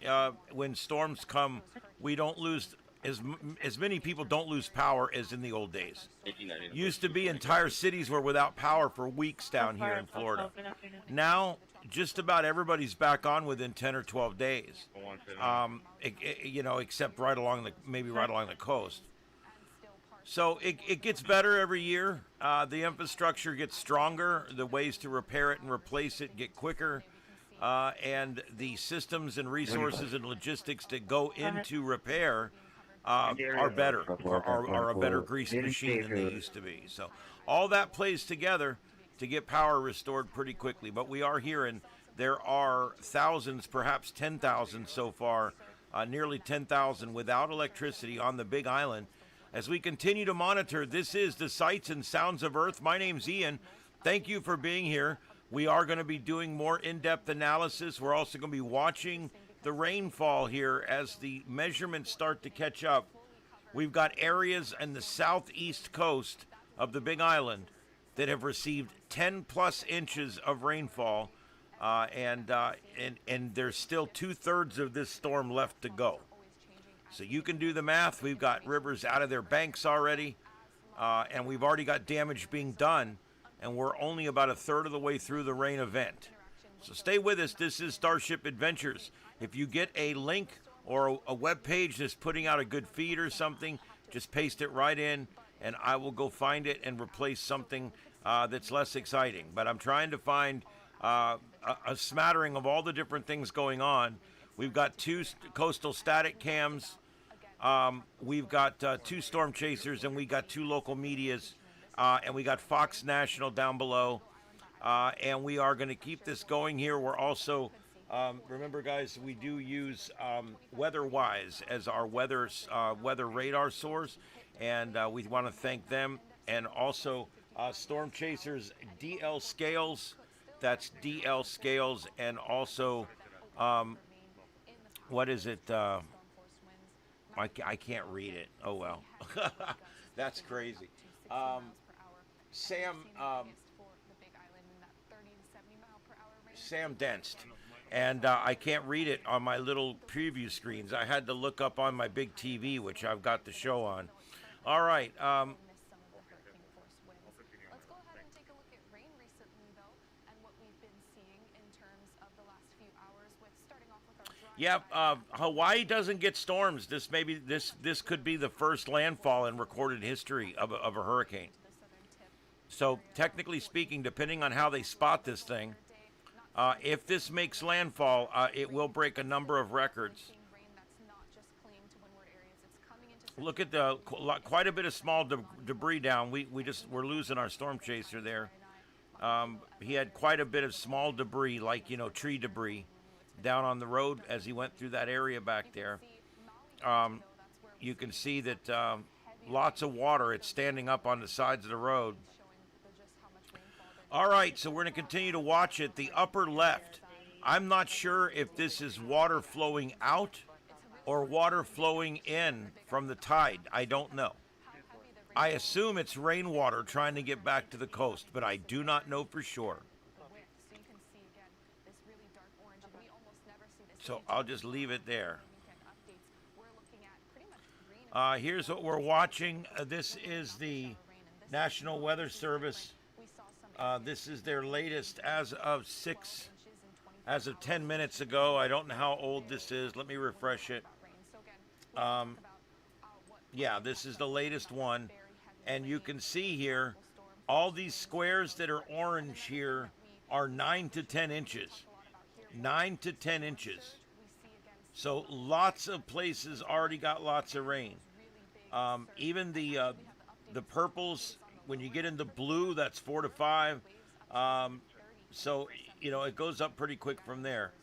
when storms come, we don't lose as many people don't lose power as in the old days. Used to be entire cities were without power for weeks down here in Florida. Now just about everybody's back on within 10 or 12 days, except right along the coast. So it gets better every year. The infrastructure gets stronger. The ways to repair it and replace it get quicker. And the systems and resources and logistics that go into repair are better, are a better grease machine than they used to be. So all that plays together to get power restored pretty quickly. But we are hearing there are thousands, perhaps 10,000 so far, nearly 10,000 without electricity on the Big Island. As we continue to monitor, this is the Sights and Sounds of Earth. My name's Ian. Thank you for being here. We are going to be doing more in-depth analysis. We're also going to be watching the rainfall here as the measurements start to catch up. We've got areas in the southeast coast of the Big Island that have received 10 plus inches of rainfall, and there's still 2/3 of this storm left to go. So you can do the math. We've got rivers out of their banks already, and we've already got damage being done, and we're only about a third of the way through the rain event. So stay with us. This is StarShip Adventures. If you get a link or a web page that's putting out a good feed or something, just paste it right in, and I will go find it and replace something that's less exciting. But I'm trying to find a smattering of all the different things going on. We've got 2 coastal static cams. We've got 2 storm chasers, and we got 2 local medias, and we got Fox National down below. And we are going to keep this going here. We're also, remember guys, we do use WeatherWise as our weather radar source, and we want to thank them. And also Storm Chasers DL Scales, that's DL Scales, and also what is it? I can't read it. Oh well. That's crazy. Sam Denst, and I can't read it on my little preview screens. I had to look up on my big TV, which I've got the show on. All right. Let's go ahead and take a look at rain recently, though, and what we've been seeing in terms of the last few hours. With starting off with our Hawaii doesn't get storms. This could be the first landfall in recorded history of a hurricane. So technically speaking, depending on how they spot this thing, if this makes landfall, it will break a number of records. Look at quite a bit of small debris down. We're losing our storm chaser there. He had quite a bit of small debris, like tree debris, down on the road as he went through that area back there. You can see that lots of water. It's standing up on the sides of the road. All right, so we're going to continue to watch it. The upper left, I'm not sure if this is water flowing out or water flowing in from the tide. I don't know. I assume it's rainwater trying to get back to the coast, but I do not know for sure. So I'll just leave it there. Here's what we're watching. This is the National Weather Service. This is their latest as of 10 minutes ago. I don't know how old this is. Let me refresh it. Yeah, this is the latest one. And you can see here, all these squares that are orange here are 9 to 10 inches. 9 to 10 inches. So lots of places already got lots of rain. Even the purples, when you get into blue, that's 4 to 5. So, it goes up pretty quick from there.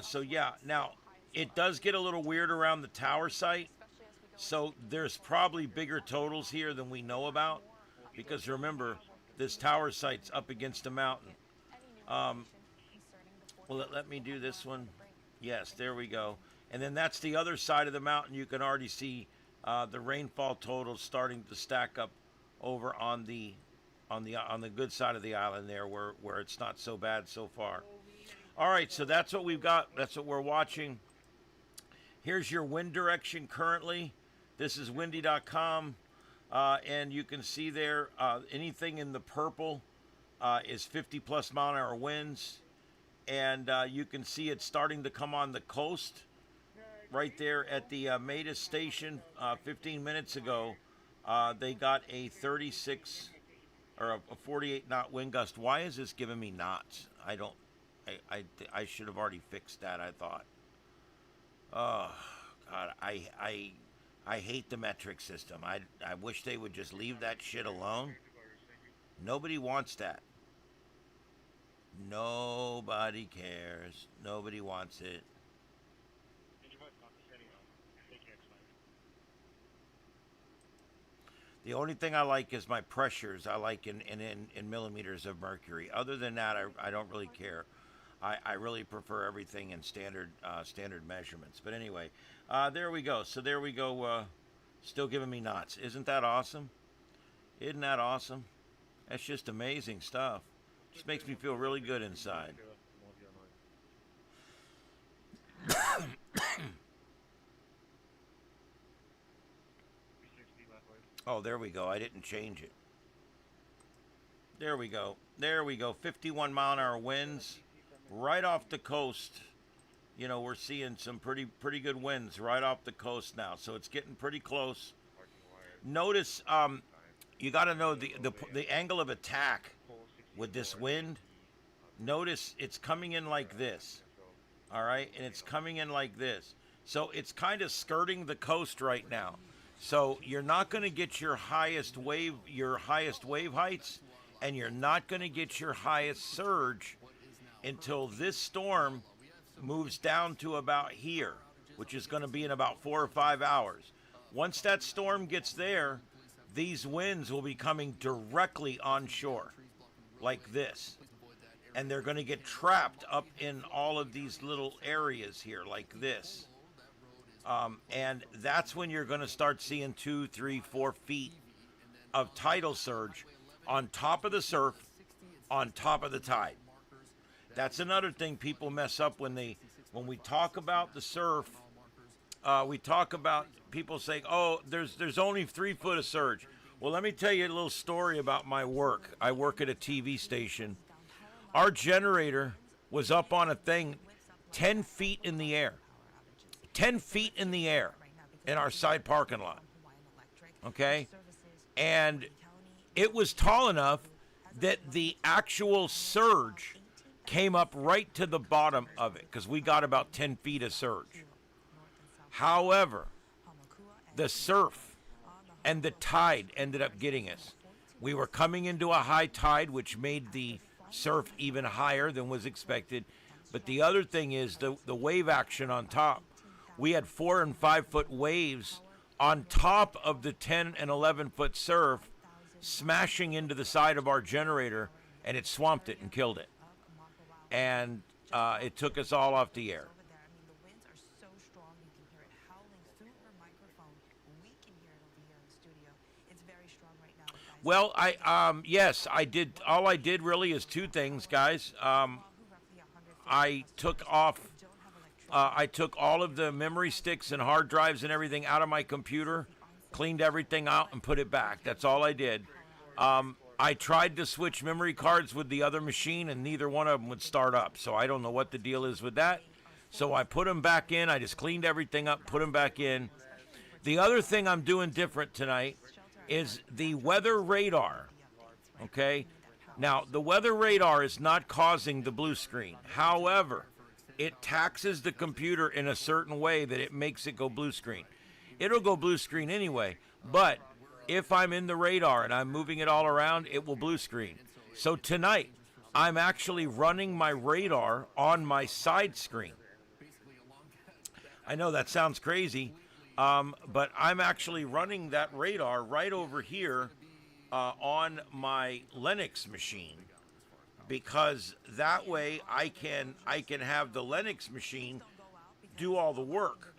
So, yeah, now, it does get a little weird around the tower site. So there's probably bigger totals here than we know about. Because remember, this tower site's up against a mountain. Well, let me do this one. Yes, there we go. And then that's the other side of the mountain. You can already see the rainfall totals starting to stack up over on the good side of the island there, where it's not so bad so far. All right, so that's what we've got. That's what we're watching. Here's your wind direction currently. This is windy.com, and you can see there anything in the purple is 50+ mile-an-hour winds, and you can see it starting to come on the coast right there at the Maida station 15 minutes ago. They got a 36 or a 48 knot wind gust. Why is this giving me knots? I should have already fixed that, I thought. Oh God, I hate the metric system. I wish they would just leave that shit alone. Nobody wants that. Nobody cares. Nobody wants it. The only thing I like is my pressures. I like in millimeters of mercury. Other than that, I don't really care. I really prefer everything in standard measurements. But anyway, there we go. So there we go. Still giving me knots. Isn't that awesome? Isn't that awesome? That's just amazing stuff. Just makes me feel really good inside. Oh, there we go. I didn't change it. There we go. There we go. 51 mile an hour winds right off the coast. You know, we're seeing some pretty good winds right off the coast now. So it's getting pretty close. Notice, you got to know the angle of attack with this wind. Notice it's coming in like this. All right, and it's coming in like this. So it's kind of skirting the coast right now. So you're not going to get your highest wave heights, and you're not going to get your highest surge until this storm moves down to about here, which is going to be in about 4 or 5 hours. Once that storm gets there, these winds will be coming directly onshore, like this. And they're going to get trapped up in all of these little areas here, like this. And that's when you're going to start seeing 2, 3, 4 feet of tidal surge on top of the surf, on top of the tide. That's another thing people mess up when we talk about the surf. We talk about people saying, "Oh, there's only 3 foot of surge." Well, let me tell you a little story about my work. I work at a TV station. Our generator was up on a thing 10 feet in the air. 10 feet in the air in our side parking lot. Okay? And it was tall enough that the actual surge came up right to the bottom of it because we got about 10 feet of surge. However, the surf and the tide ended up getting us. We were coming into a high tide, which made the surf even higher than was expected. But the other thing is the wave action on top. We had 4 and 5 foot waves on top of the 10 and 11 foot surf smashing into the side of our generator, and it swamped it and killed it. And it took us all off the air. Well, yes, I did. All I did really is 2 things, guys. I took all of the memory sticks and hard drives and everything out of my computer, cleaned everything out, and put it back. That's all I did. I tried to switch memory cards with the other machine, and neither one of them would start up. So I don't know what the deal is with that. So I put them back in. I just cleaned everything up, put them back in. The other thing I'm doing different tonight is the weather radar. Okay? Now, the weather radar is not causing the blue screen. However, it taxes the computer in a certain way that it makes it go blue screen. It'll go blue screen anyway, but if I'm in the radar and I'm moving it all around, it will blue screen. So tonight, I'm actually running my radar on my side screen. I know that sounds crazy, but I'm actually running that radar right over here on my Linux machine, because that way I can have the Linux machine do all the work.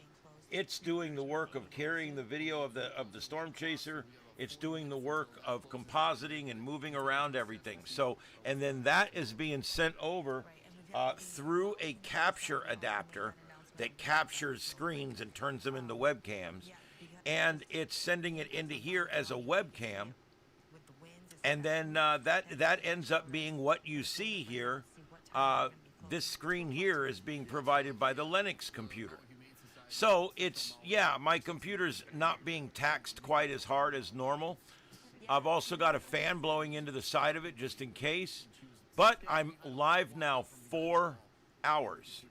It's doing the work of carrying the video of the storm chaser. It's doing the work of compositing and moving around everything. So, and then that is being sent over through a capture adapter that captures screens and turns them into webcams, and it's sending it into here as a webcam. And then that ends up being what you see here. This screen here is being provided by the Linux computer. So it's, yeah, my computer's not being taxed quite as hard as normal. I've also got a fan blowing into the side of it just in case. But I'm live now 4 hours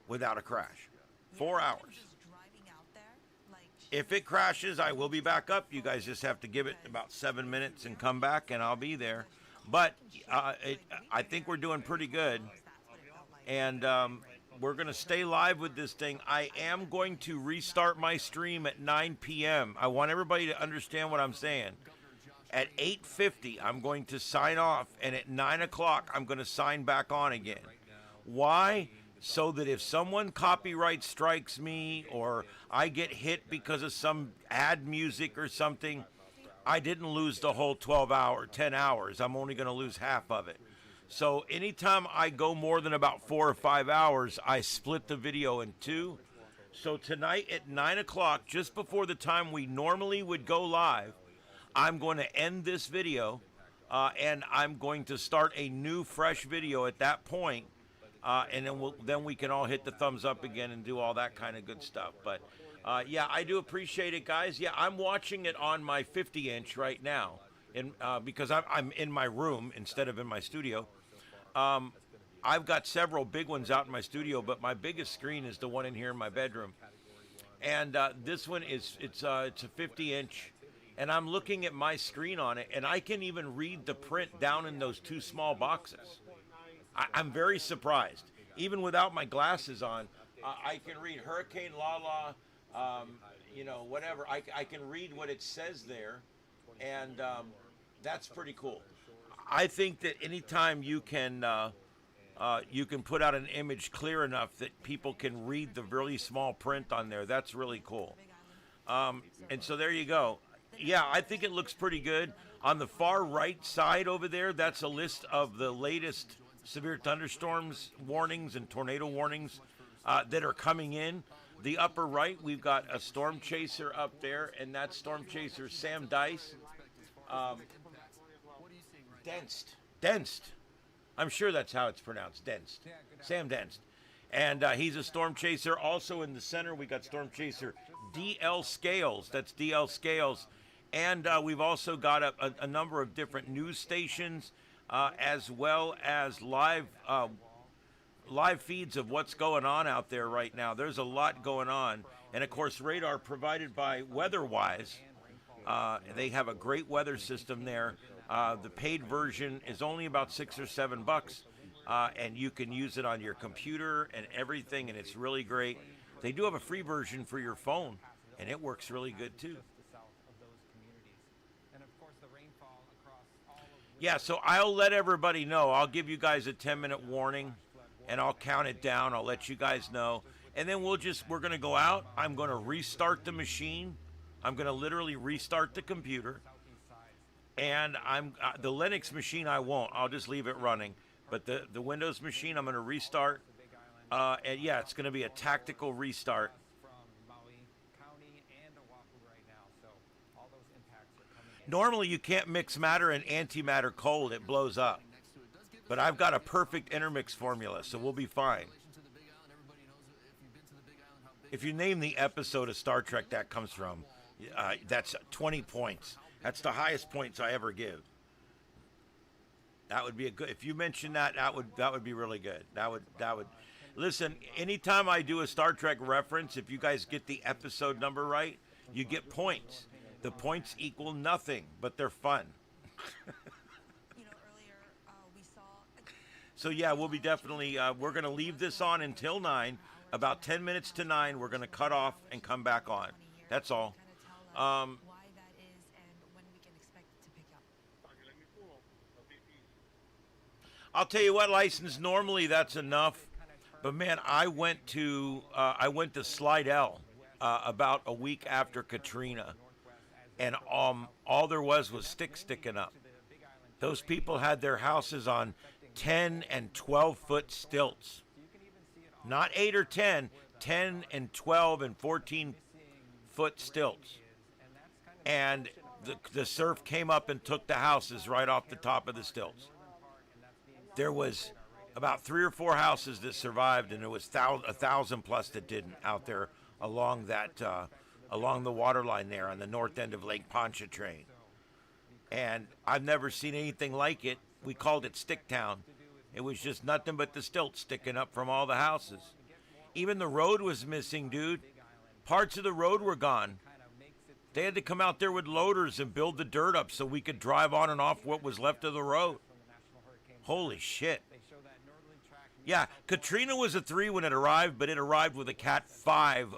without a crash. 4 hours. If it crashes, I will be back up. You guys just have to give it about 7 minutes and come back, and I'll be there. But I think we're doing pretty good. And we're going to stay live with this thing. I am going to restart my stream at 9 p.m. I want everybody to understand what I'm saying. At 8:50, I'm going to sign off, and at 9 o'clock, I'm going to sign back on again. Why? So that if someone copyright strikes me or I get hit because of some ad music or something, I didn't lose the whole 10 hours. I'm only going to lose half of it. So anytime I go more than about 4 or 5 hours, I split the video in 2. So tonight at 9 o'clock, just before the time we normally would go live, I'm going to end this video, and I'm going to start a new, fresh video at that point, and then we can all hit the thumbs up again and do all that kind of good stuff. But yeah, I do appreciate it, guys. Yeah, I'm watching it on my 50-inch right now, because I'm in my room instead of in my studio. I've got several big ones out in my studio, but my biggest screen is the one in here in my bedroom. And this one it's a 50-inch, and I'm looking at my screen on it, and I can even read the print down in those two small boxes. I'm very surprised. Even without my glasses on, I can read Hurricane Lala, you know, whatever. I can read what it says there, and that's pretty cool. I think that anytime you can put out an image clear enough that people can read the really small print on there, that's really cool. And so there you go. Yeah, I think it looks pretty good. On the far right side over there, that's a list of the latest severe thunderstorms warnings and tornado warnings that are coming in. The upper right, we've got a storm chaser up there, and that's storm chaser Sam Dice. Denst. I'm sure that's how it's pronounced, Denst. Sam Denst. And he's a storm chaser. Also in the center, we got storm chaser DL Scales. That's DL Scales. And we've also got a number of different news stations, as well as live feeds of what's going on out there right now. There's a lot going on. And, of course, radar provided by WeatherWise. They have a great weather system there. The paid version is only about $6 or $7, and you can use it on your computer and everything, and it's really great. They do have a free version for your phone, and it works really good too. Yeah, so I'll let everybody know. I'll give you guys a 10-minute warning, and I'll count it down. I'll let you guys know, and then we're going to go out. I'm going to restart the machine. I'm going to literally restart the computer. And the Linux machine I won't. I'll just leave it running. But the Windows machine I'm going to restart. And yeah, it's going to be a tactical restart. Normally you can't mix matter and antimatter cold. It blows up. But I've got a perfect intermix formula, so we'll be fine. If you name the episode of Star Trek that comes from, that's 20 points. That's the highest points I ever give. That would be a good. If you mention that, that would be really good. That would. Listen, anytime I do a Star Trek reference, if you guys get the episode number right, you get points. The points equal nothing, but they're fun. So yeah, we'll be definitely. We're going to leave this on until 9. About 10 minutes to 9, we're going to cut off and come back on. That's all. I'll tell you what, license, normally that's enough, but man, I went to Slidell about a week after Katrina, and all there was sticks sticking up. Those people had their houses on 10 and 12 foot stilts, not 8 or 10, 10 and 12 and 14 foot stilts, and the surf came up and took the houses right off the top of the stilts. There was about 3 or 4 houses that survived, and there was 1,000 plus that didn't out there along that along the water line there on the north end of Lake Pontchartrain. And I've never seen anything like it. We called it Stick Town. It was just nothing but the stilts sticking up from all the houses. Even the road was missing, dude. Parts of the road were gone. They had to come out there with loaders and build the dirt up so we could drive on and off what was left of the road. Holy shit. Yeah, Katrina was a 3 when it arrived, but it arrived with a Cat 5.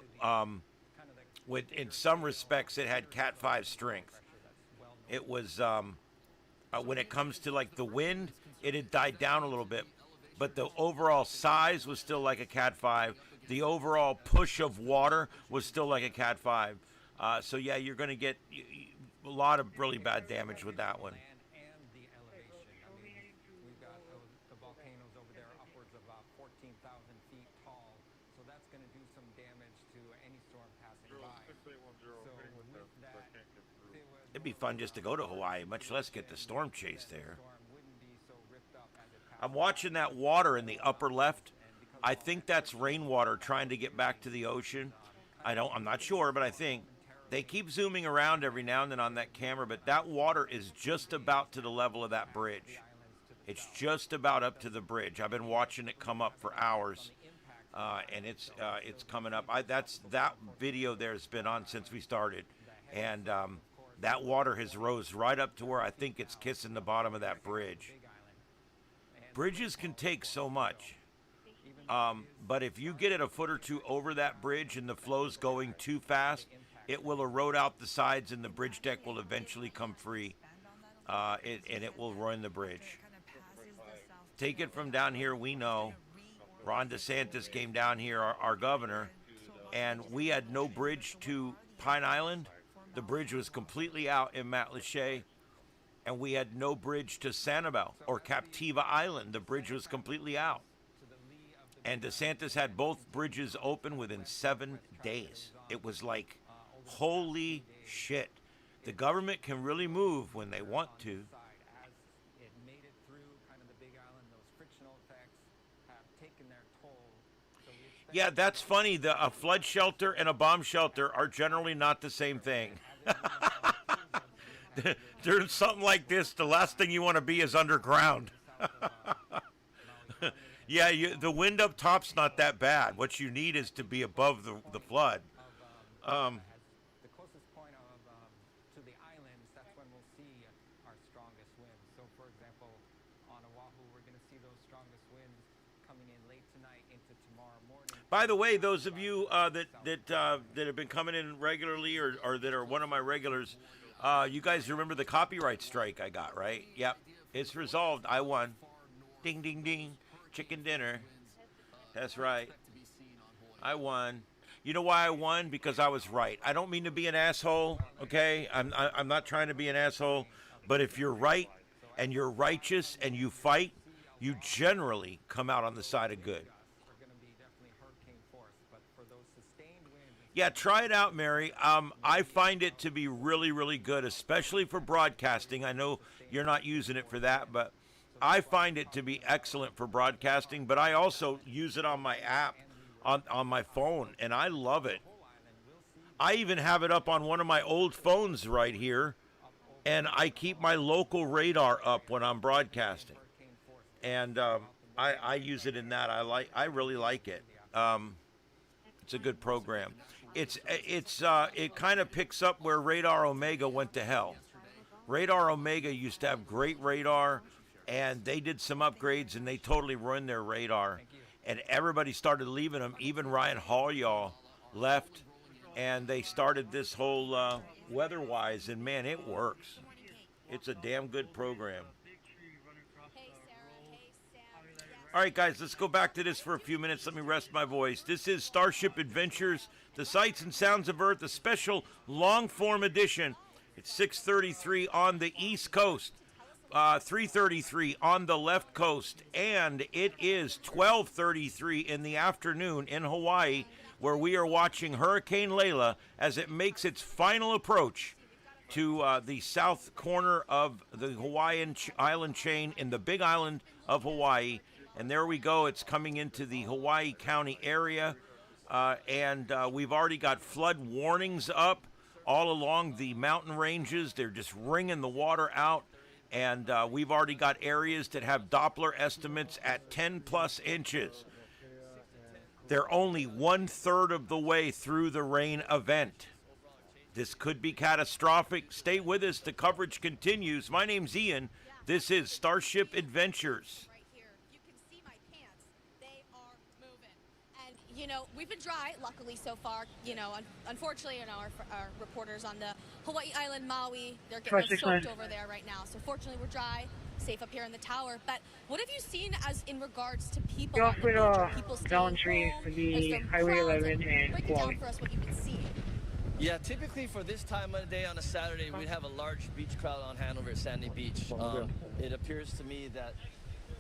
In some respects, it had Cat 5 strength. It was, when it comes to like the wind, it had died down a little bit, but the overall size was still like a Cat 5. The overall push of water was still like a Cat 5. So yeah, you're going to get a lot of really bad damage with that one. It'd be fun just to go to Hawaii, much less get the storm chase there. I'm watching that water in the upper left. I think that's rainwater trying to get back to the ocean. I'm not sure, but I think. They keep zooming around every now and then on that camera, but that water is just about to the level of that bridge. It's just about up to the bridge. I've been watching it come up for hours, and it's coming up. That video there has been on since we started, and that water has rose right up to where I think it's kissing the bottom of that bridge. Bridges can take so much, but if you get it a foot or two over that bridge and the flow's going too fast, it will erode out the sides and the bridge deck will eventually come free, and it will ruin the bridge. Take it from down here, we know. Ron DeSantis came down here, our governor, and we had no bridge to Pine Island. The bridge was completely out in Matlacha, and we had no bridge to Sanibel or Captiva Island. The bridge was completely out. And DeSantis had both bridges open within 7 days. It was like, holy shit. The government can really move when they want to. Yeah, that's funny. A flood shelter and a bomb shelter are generally not the same thing. There's something like this, the last thing you want to be is underground. Yeah, the wind up top's not that bad. What you need is to be above the flood. The closest point to the islands, that's when we'll see our strongest winds. So, for example, on Oahu, we're going to see those strongest winds coming in late tonight into tomorrow morning. By the way, those of you that have been coming in regularly or that are one of my regulars, you guys remember the copyright strike I got, right? Yep, it's resolved. I won. Ding, ding, ding. Chicken dinner. That's right. I won. You know why I won? Because I was right. I don't mean to be an asshole, okay? I'm not trying to be an asshole, but if you're right and you're righteous and you fight, you generally come out on the side of good. Yeah, try it out, Mary. I find it to be really, really good, especially for broadcasting. I know you're not using it for that, but I find it to be excellent for broadcasting, but I also use it on my app. On my phone, and I love it. I even have it up on one of my old phones right here, and I keep my local radar up when I'm broadcasting, and I use it in that. I really like it. It's a good program. It kind of picks up where Radar Omega went to hell. Radar Omega used to have great radar, and they did some upgrades, and they totally ruined their radar. And everybody started leaving them. Even Ryan Hall, y'all, left. And they started this whole weather-wise. And, man, it works. It's a damn good program. All right, guys, let's go back to this for a few minutes. Let me rest my voice. This is StarShip Adventures, the Sights and Sounds of Earth, a special long-form edition. It's 6:33 on the East Coast. 3:33 on the left coast, and it is 12:33 in the afternoon in Hawaii, where we are watching Hurricane Lala as it makes its final approach to the south corner of the Hawaiian island chain in the Big Island of Hawaii. And there we go. It's coming into the Hawaii County area, and we've already got flood warnings up all along the mountain ranges. They're just wringing the water out. And we've already got areas that have Doppler estimates at 10 plus inches. They're only 1/3 of the way through the rain event. This could be catastrophic. Stay with us. The coverage continues. My name's Ian. This is StarShip Adventures. You know, we've been dry, luckily, so far. You know, unfortunately, our reporters on the Hawaii Island, Maui, they're getting soaked over there right now. So fortunately, we're dry, safe up here in the tower. But what have you seen as in regards to people on the beach? People staying home? For the Highway 11 and break it down for us what you've been seeing. Yeah, typically for this time of the day on a Saturday, we'd have a large beach crowd on Hanover at Sandy Beach. It appears to me that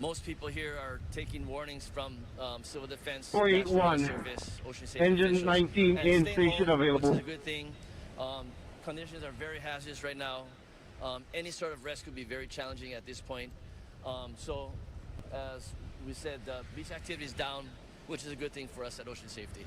most people here are taking warnings from Civil Defense, 481, Service, Ocean Safety engine officials, 19 in station home, available. which is a good thing. conditions are very hazardous right now. Any sort of rescue would be very challenging at this point. So, as we said, the beach activity is down, which is a good thing for us at Ocean Safety.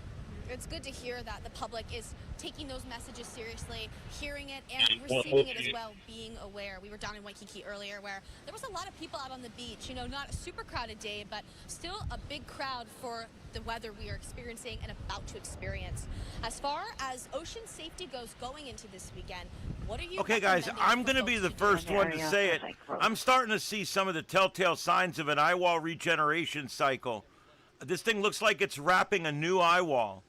It's good to hear that the public is taking those messages seriously, hearing it and receiving it as well, being aware. We were down in Waikiki earlier where there was a lot of people out on the beach, you know, not a super crowded day, but still a big crowd for the weather we are experiencing and about to experience. As far as ocean safety goes going into this weekend, what are you Okay, guys, I'm going to be the first one to say it. I'm starting to see some of the telltale signs of an eye wall regeneration cycle. This thing looks like it's wrapping a new eye wall.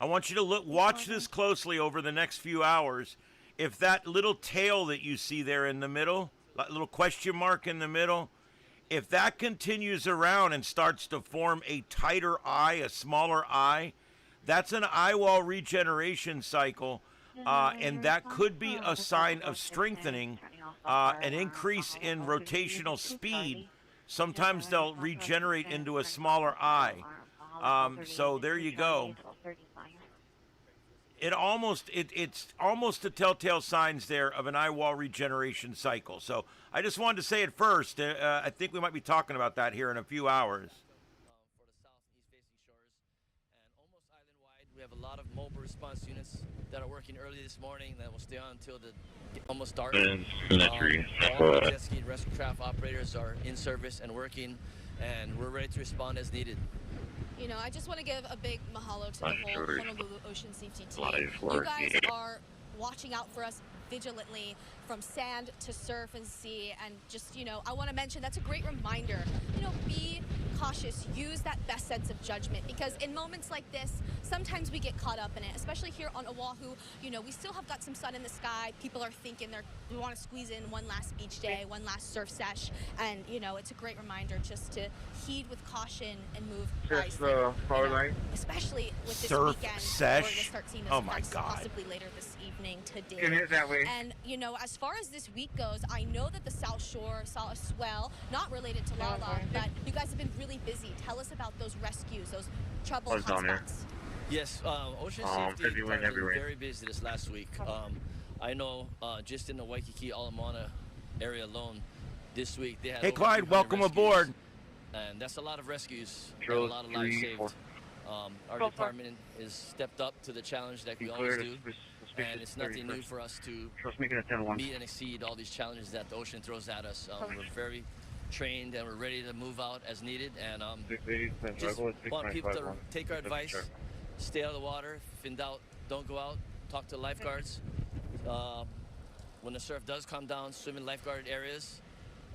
I want you to watch this closely over the next few hours. If that little tail that you see there in the middle, that little question mark in the middle, if that continues around and starts to form a tighter eye, a smaller eye, that's an eye wall regeneration cycle, and that could be a sign of strengthening, an increase in rotational speed. Sometimes they'll regenerate into a smaller eye. So there you go. It's almost the telltale signs there of an eye wall regeneration cycle. So I just wanted to say it first. I think we might be talking about that here in a few hours. For the southeast facing shores and almost island-wide, we have a lot of mobile response units that are working early this morning that will stay on until the almost dark. All the jet ski and rescue craft operators are in service and working, and we're ready to respond as needed. You know, I just want to give a big mahalo to the whole Honolulu Ocean Safety team. You guys are watching out for us vigilantly from sand to surf and sea, and just, you know, I want to mention that's a great reminder. You know, be cautious, use that best sense of judgment, because in moments like this, sometimes we get caught up in it, especially here on Oahu. You know, we still have got some sun in the sky. People are thinking we want to squeeze in one last beach day, one last surf sesh, and, you know, it's a great reminder just to heed with caution and move wisely. Especially with this Surf weekend, sesh? we're going to start seeing those effects possibly later this evening today. And, you know, as far as this week goes, I know that the South Shore saw a swell, not related to Lala, but you guys have been really busy. Tell us about those rescues, those trouble hotspots. Yes, Ocean Safety has been very busy this last week. I know just in the Waikiki, Alamana area alone, this week they had. Hey, Clyde, welcome aboard. And that's a lot of rescues, and a lot of lives saved. Our department has stepped up to the challenge that we always do, and it's nothing new for us to meet and exceed all these challenges that the ocean throws at us. We're very trained and we're ready to move out as needed, and just want people to take our advice, stay out of the water. If in doubt, don't go out. Talk to lifeguards. When the surf does come down, swim in lifeguard areas.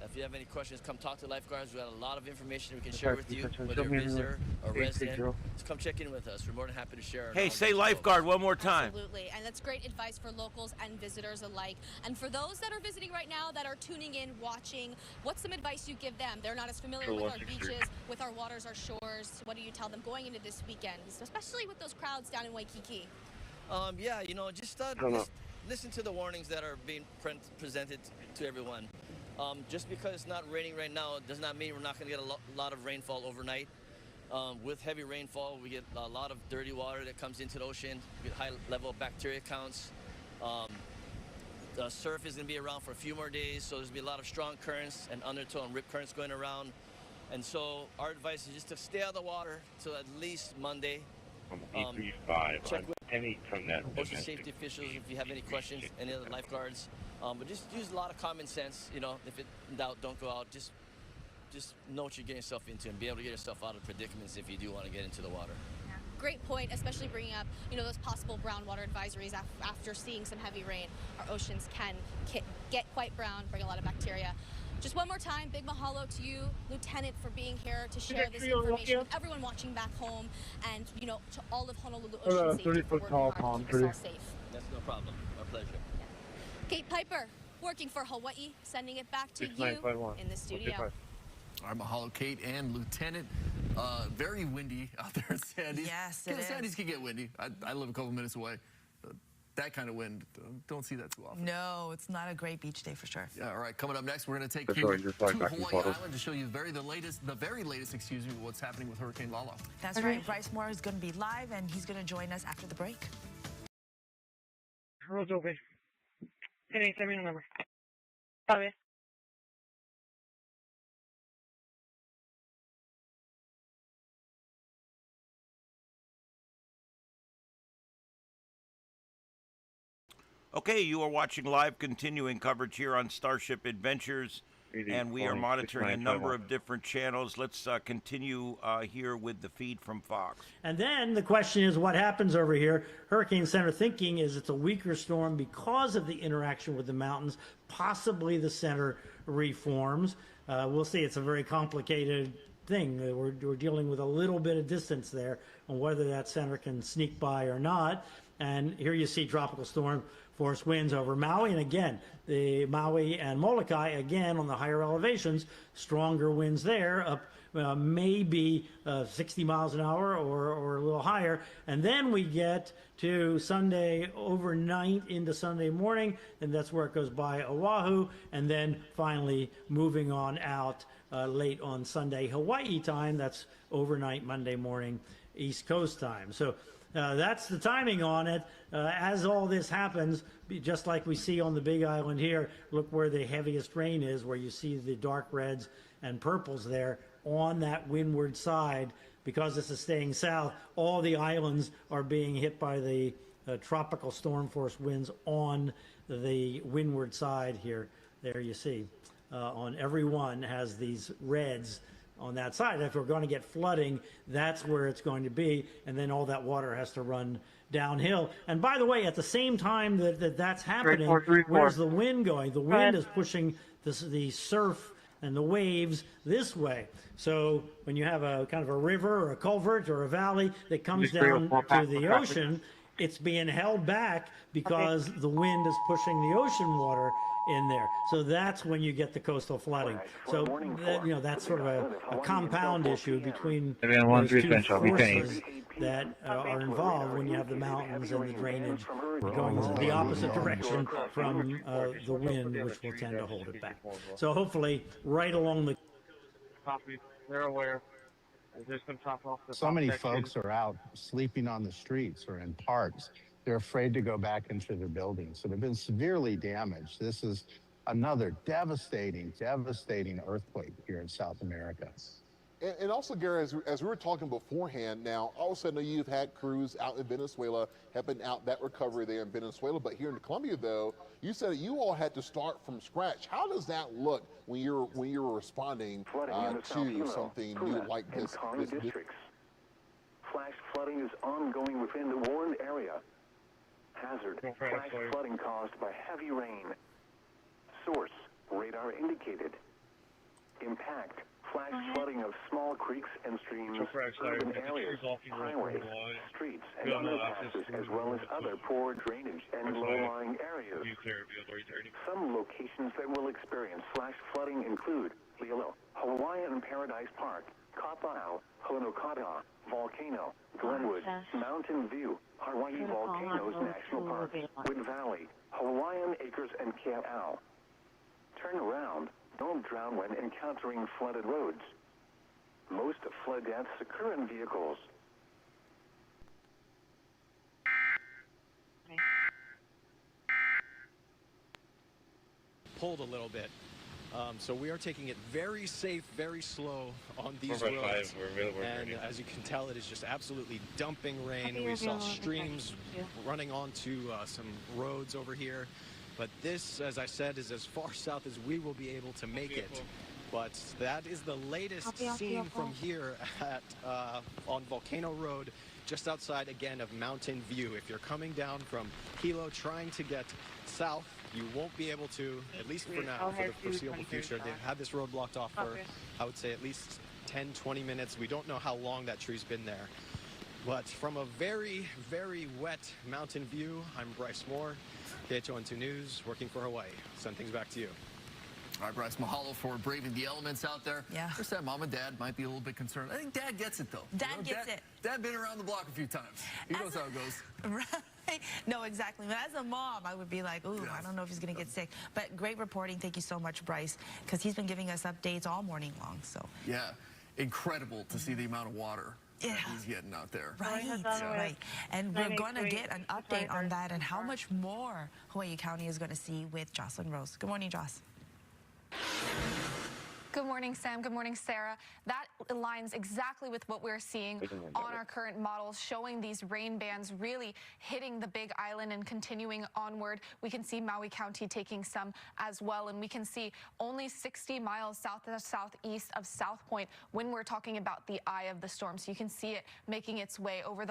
If you have any questions, come talk to lifeguards. We got a lot of information we can share with you, whether you're a visitor or resident. Just come check in with us. We're more than happy to share. Hey, say lifeguard one more time. Absolutely, and that's great advice for locals and visitors alike. And for those that are visiting right now, that are tuning in, watching, what's some advice you give them? They're not as familiar with our beaches, with our waters, our shores. What do you tell them going into this weekend, especially with those crowds down in Waikiki? Yeah, you know, just listen to the warnings that are being presented to everyone. Just because it's not raining right now does not mean we're not going to get a lot of rainfall overnight. With heavy rainfall, we get a lot of dirty water that comes into the ocean. We get high level of bacteria counts. The surf is going to be around for a few more days, so there's going to be a lot of strong currents and undertow and rip currents going around. And so our advice is just to stay out of the water till at least Monday. Check with ocean safety officials if you have any questions, any other lifeguards. But just use a lot of common sense. You know, if in doubt, don't go out. Just know what you're getting yourself into and be able to get yourself out of predicaments if you do want to get into the water. Yeah. Great point, especially bringing up, you know, those possible brown water advisories after seeing some heavy rain. Our oceans can get quite brown, bring a lot of bacteria. Just one more time, big mahalo to you, Lieutenant, for being here to share this information with everyone watching back home, and, you know, to all of Honolulu Ocean Safety for working hard to keep us all safe. That's no problem. Our pleasure. Kate Piper, working for Hawaii, sending it back to you in the studio. All right, mahalo, Kate and Lieutenant. Very windy out there in Sandy. Yes, it is. Sandy's can get windy. I live a couple minutes away. That kind of wind, don't see that too often. No, it's not a great beach day for sure. Yeah, all right, coming up next, we're going to take you to Hawaii Island to show you the very latest, excuse me, what's happening with Hurricane Lala. That's right. Bryce Moore is going to be live, and he's going to join us after the break. Tiene mi número. Está bien. Okay, you are watching live continuing coverage here on StarShip Adventures, and we are monitoring a number of different channels. Let's continue here with the feed from Fox. And then the question is, what happens over here? Hurricane Center thinking is it's a weaker storm because of the interaction with the mountains. Possibly the center reforms. We'll see. It's a very complicated thing. We're dealing with a little bit of distance there on whether that center can sneak by or not. And here you see tropical storm force winds over Maui, and again, the Maui and Molokai, again, on the higher elevations, stronger winds there, up maybe 60 miles an hour or a little higher. And then we get to Sunday overnight into Sunday morning, and that's where it goes by Oahu, and then finally moving on out late on Sunday Hawaii time. That's overnight Monday morning East Coast time. So that's the timing on it. As all this happens, just like we see on the Big Island here, look where the heaviest rain is, where you see the dark reds and purples there on that windward side. Because this is staying south, all the islands are being hit by the tropical storm force winds on the windward side here. There you see. On every one has these reds on that side. If we're going to get flooding, that's where it's going to be, and then all that water has to run downhill. And by the way, at the same time that's happening, where's the wind going? The wind is pushing the surf and the waves this way. So when you have a kind of a river or a culvert or a valley that comes down to the ocean, it's being held back because the wind is pushing the ocean water in there. So that's when you get the coastal flooding. So that's sort of a compound issue between those two forces that are involved when you have the mountains and the drainage going in the opposite direction from the wind, which will tend to hold it back. So hopefully right along the they're aware. So many folks are out sleeping on the streets or in parks. They're afraid to go back into their buildings. So they've been severely damaged. This is another devastating earthquake here in South America. And also, Gary, as we were talking beforehand, now, also I know you've had crews out in Venezuela, helping out that recovery there in Venezuela, but here in Colombia, though, you said that you all had to start from scratch. How does that look when you're responding to something new like this? Flash flooding is ongoing within the warned area. Hazard, flash flooding caused by heavy rain. Source, radar indicated. Impact, flash flooding of small creeks and streams, urban areas, highways, streets, and underpasses, as well as other poor drainage and low-lying areas. Some locations that will experience flash flooding include Puuloa, Hawaiian Paradise Park, Kauai, Honokata, Volcano, Glenwood, Mountain View, Hawaii Volcanoes National Park, Wood Valley, Hawaiian Acres, and Kauai. Turn around. Don't drown when encountering flooded roads. Most flood deaths occur in vehicles. Pulled a little bit. So we are taking it very safe, very slow on these roads. And as you can tell, it is just absolutely dumping rain. We saw streams running onto some roads over here. But this, as I said, is as far south as we will be able to make it. But that is the latest scene from here at on Volcano Road, just outside, again, of Mountain View. If you're coming down from Hilo trying to get south, you won't be able to, at least for now, for the foreseeable future. They've had this road blocked off for, I would say, at least 10, 20 minutes. We don't know how long that tree's been there. But from a very, very wet Mountain View, I'm Bryce Moore, KHON2 News, working for Hawaii. Send things back to you. All right, Bryce, mahalo for braving the elements out there. Yeah. First time Mom and Dad might be a little bit concerned. I think Dad gets it, though. Dad gets it. Dad been around the block a few times. He knows how it goes. Right. No, exactly. But as a mom, I would be like, ooh, I don't know if he's going to get sick. But great reporting. Thank you so much, Bryce, because he's been giving us updates all morning long. So. Yeah. Incredible to see the amount of water he's getting out there. Right, right. And we're going to get an update on that and how much more Hawaii County is going to see with Jocelyn Rose. Good morning, Joss. Good morning, Sam. Good morning, Sarah. That aligns exactly with what we're seeing on our current models, showing these rain bands really hitting the Big Island and continuing onward. We can see Maui County taking some as well, and we can see only 60 miles south to southeast of South Point when we're talking about the eye of the storm. So you can see it making its way over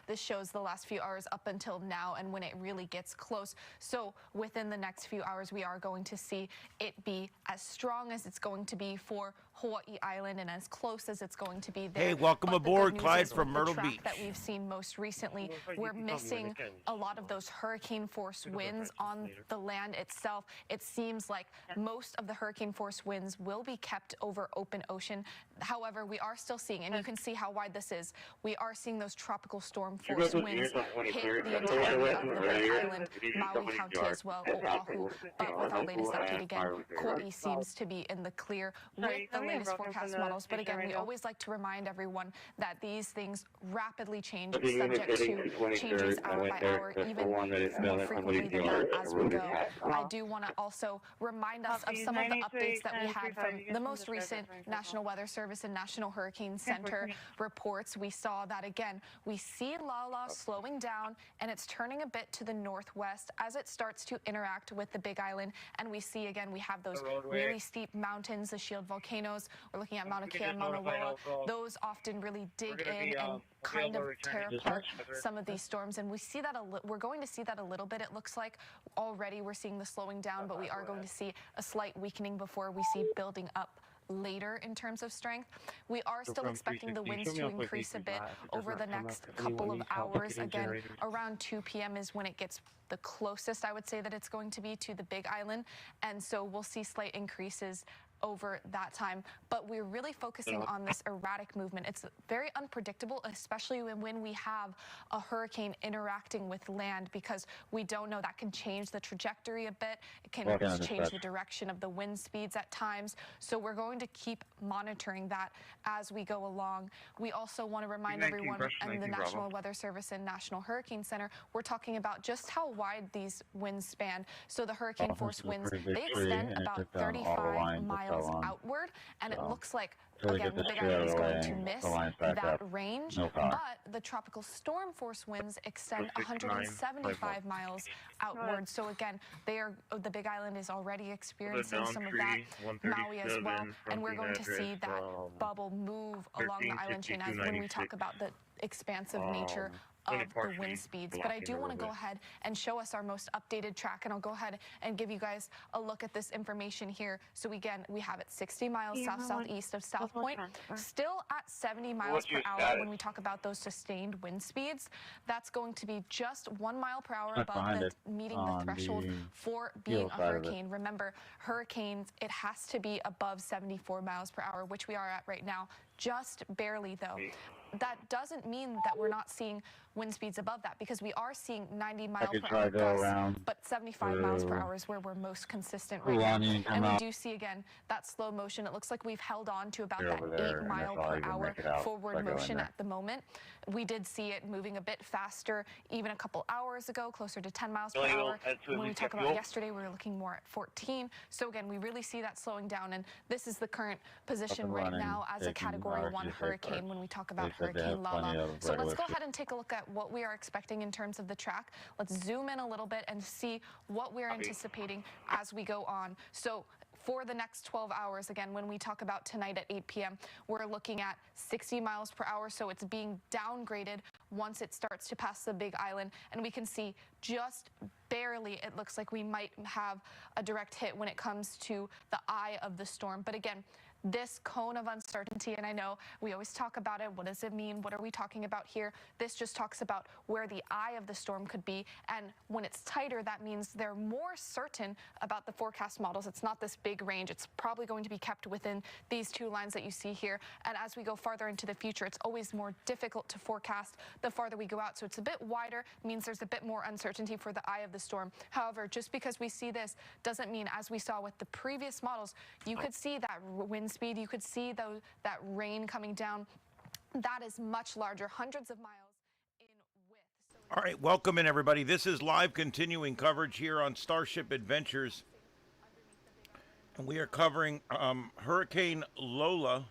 this shows the last few hours up until now and when it really gets close. So within the next few hours, we are going to see it be as strong as it's going to be for Hawaii Island and as close as it's going to be there. Hey, welcome aboard, Clyde from Myrtle Beach. Beach. That we've seen most recently, we're missing a lot of those hurricane force winds on the land itself. It seems like most of the hurricane force winds will be kept over open ocean. However, we are still seeing, and you can see how wide this is, we are seeing those tropical storm force winds hit the entirety of the Big Island, Maui County as well, Oahu. But with our latest update again, Kauai seems to be in the clear with the latest forecast models. But again, we always like to remind everyone that these things rapidly change, subject to changes hour by hour, even more frequently than that as we go. I do want to also remind us of some of the updates that we had from the most recent National Weather Service and National Hurricane Center reports. We saw that again, we see Lala slowing down and it's turning a bit to the northwest as it starts to interact with the Big Island. And we see again, we have those really steep mountains, the shield volcanoes. We're looking at Mauna Kea, Mauna Loa. Those often really dig in and kind of tear apart some of these storms. And we see that we're going to see that a little bit. It looks like already we're seeing the slowing down, but we are going to see a slight weakening before we see building up later in terms of strength. We are still expecting the winds to increase a bit over the next couple of hours. Again, around 2 p.m. is when it gets the closest, I would say, that it's going to be to the Big Island. And so we'll see slight increases over that time, but we're really focusing on this erratic movement. It's very unpredictable, especially when we have a hurricane interacting with land, because we don't know. That can change the trajectory a bit. It can change the direction of the wind speeds at times. So we're going to keep monitoring that as we go along. We also want to remind everyone, and the National Weather Service and National Hurricane Center, we're talking about just how wide these winds span. So the hurricane force winds, they extend about 35 miles outward, and it looks like, again, the Big Island is going to miss that range, but the tropical storm force winds extend 175 miles outward. So again, the Big Island is already experiencing some of that, Maui as well, and we're going to see that bubble move along the island chain as when we talk about the expansive nature of the wind speeds. But I do want to go ahead and show us our most updated track, and I'll go ahead and give you guys a look at this information here. So again, we have it 60 miles south-southeast of South Point, still at 70 miles per hour when we talk about those sustained wind speeds. That's going to be just 1 mile per hour above meeting the threshold for being a hurricane. Remember, hurricanes, it has to be above 74 miles per hour, which we are at right now, just barely though. That doesn't mean that we're not seeing wind speeds above that, because we are seeing 90 mile per hour gusts, but 75 miles per hour is where we're most consistent right now. And we do see again that slow motion. It looks like we've held on to about that 8 mile per hour forward motion at the moment. We did see it moving a bit faster even a couple hours ago, closer to 10 miles per hour. When we talk about yesterday, we were looking more at 14. So again, we really see that slowing down, and this is the current position right now as a Category 1 hurricane when we talk about Hurricane Lala. So let's go ahead and take a look at what we are expecting in terms of the track. Let's zoom in a little bit and see what we're anticipating as we go on. So for the next 12 hours, again, when we talk about tonight at 8 p.m., we're looking at 60 miles per hour. So it's being downgraded once it starts to pass the Big Island. And we can see just barely, it looks like we might have a direct hit when it comes to the eye of the storm. But again, this cone of uncertainty, and I know we always talk about it. What does it mean? What are we talking about here? This just talks about where the eye of the storm could be. And when it's tighter, that means they're more certain about the forecast models. It's not this big range. It's probably going to be kept within these two lines that you see here. And as we go farther into the future, it's always more difficult to forecast the farther we go out. So it's a bit wider, means there's a bit more uncertainty for the eye of the storm. However, just because we see this doesn't mean, as we saw with the previous models, you could see that wind speed, you could see that rain coming down That is much larger, hundreds of miles. All right, welcome in, everybody. This is live continuing coverage here on StarShip Adventures. And we are covering Hurricane Layla,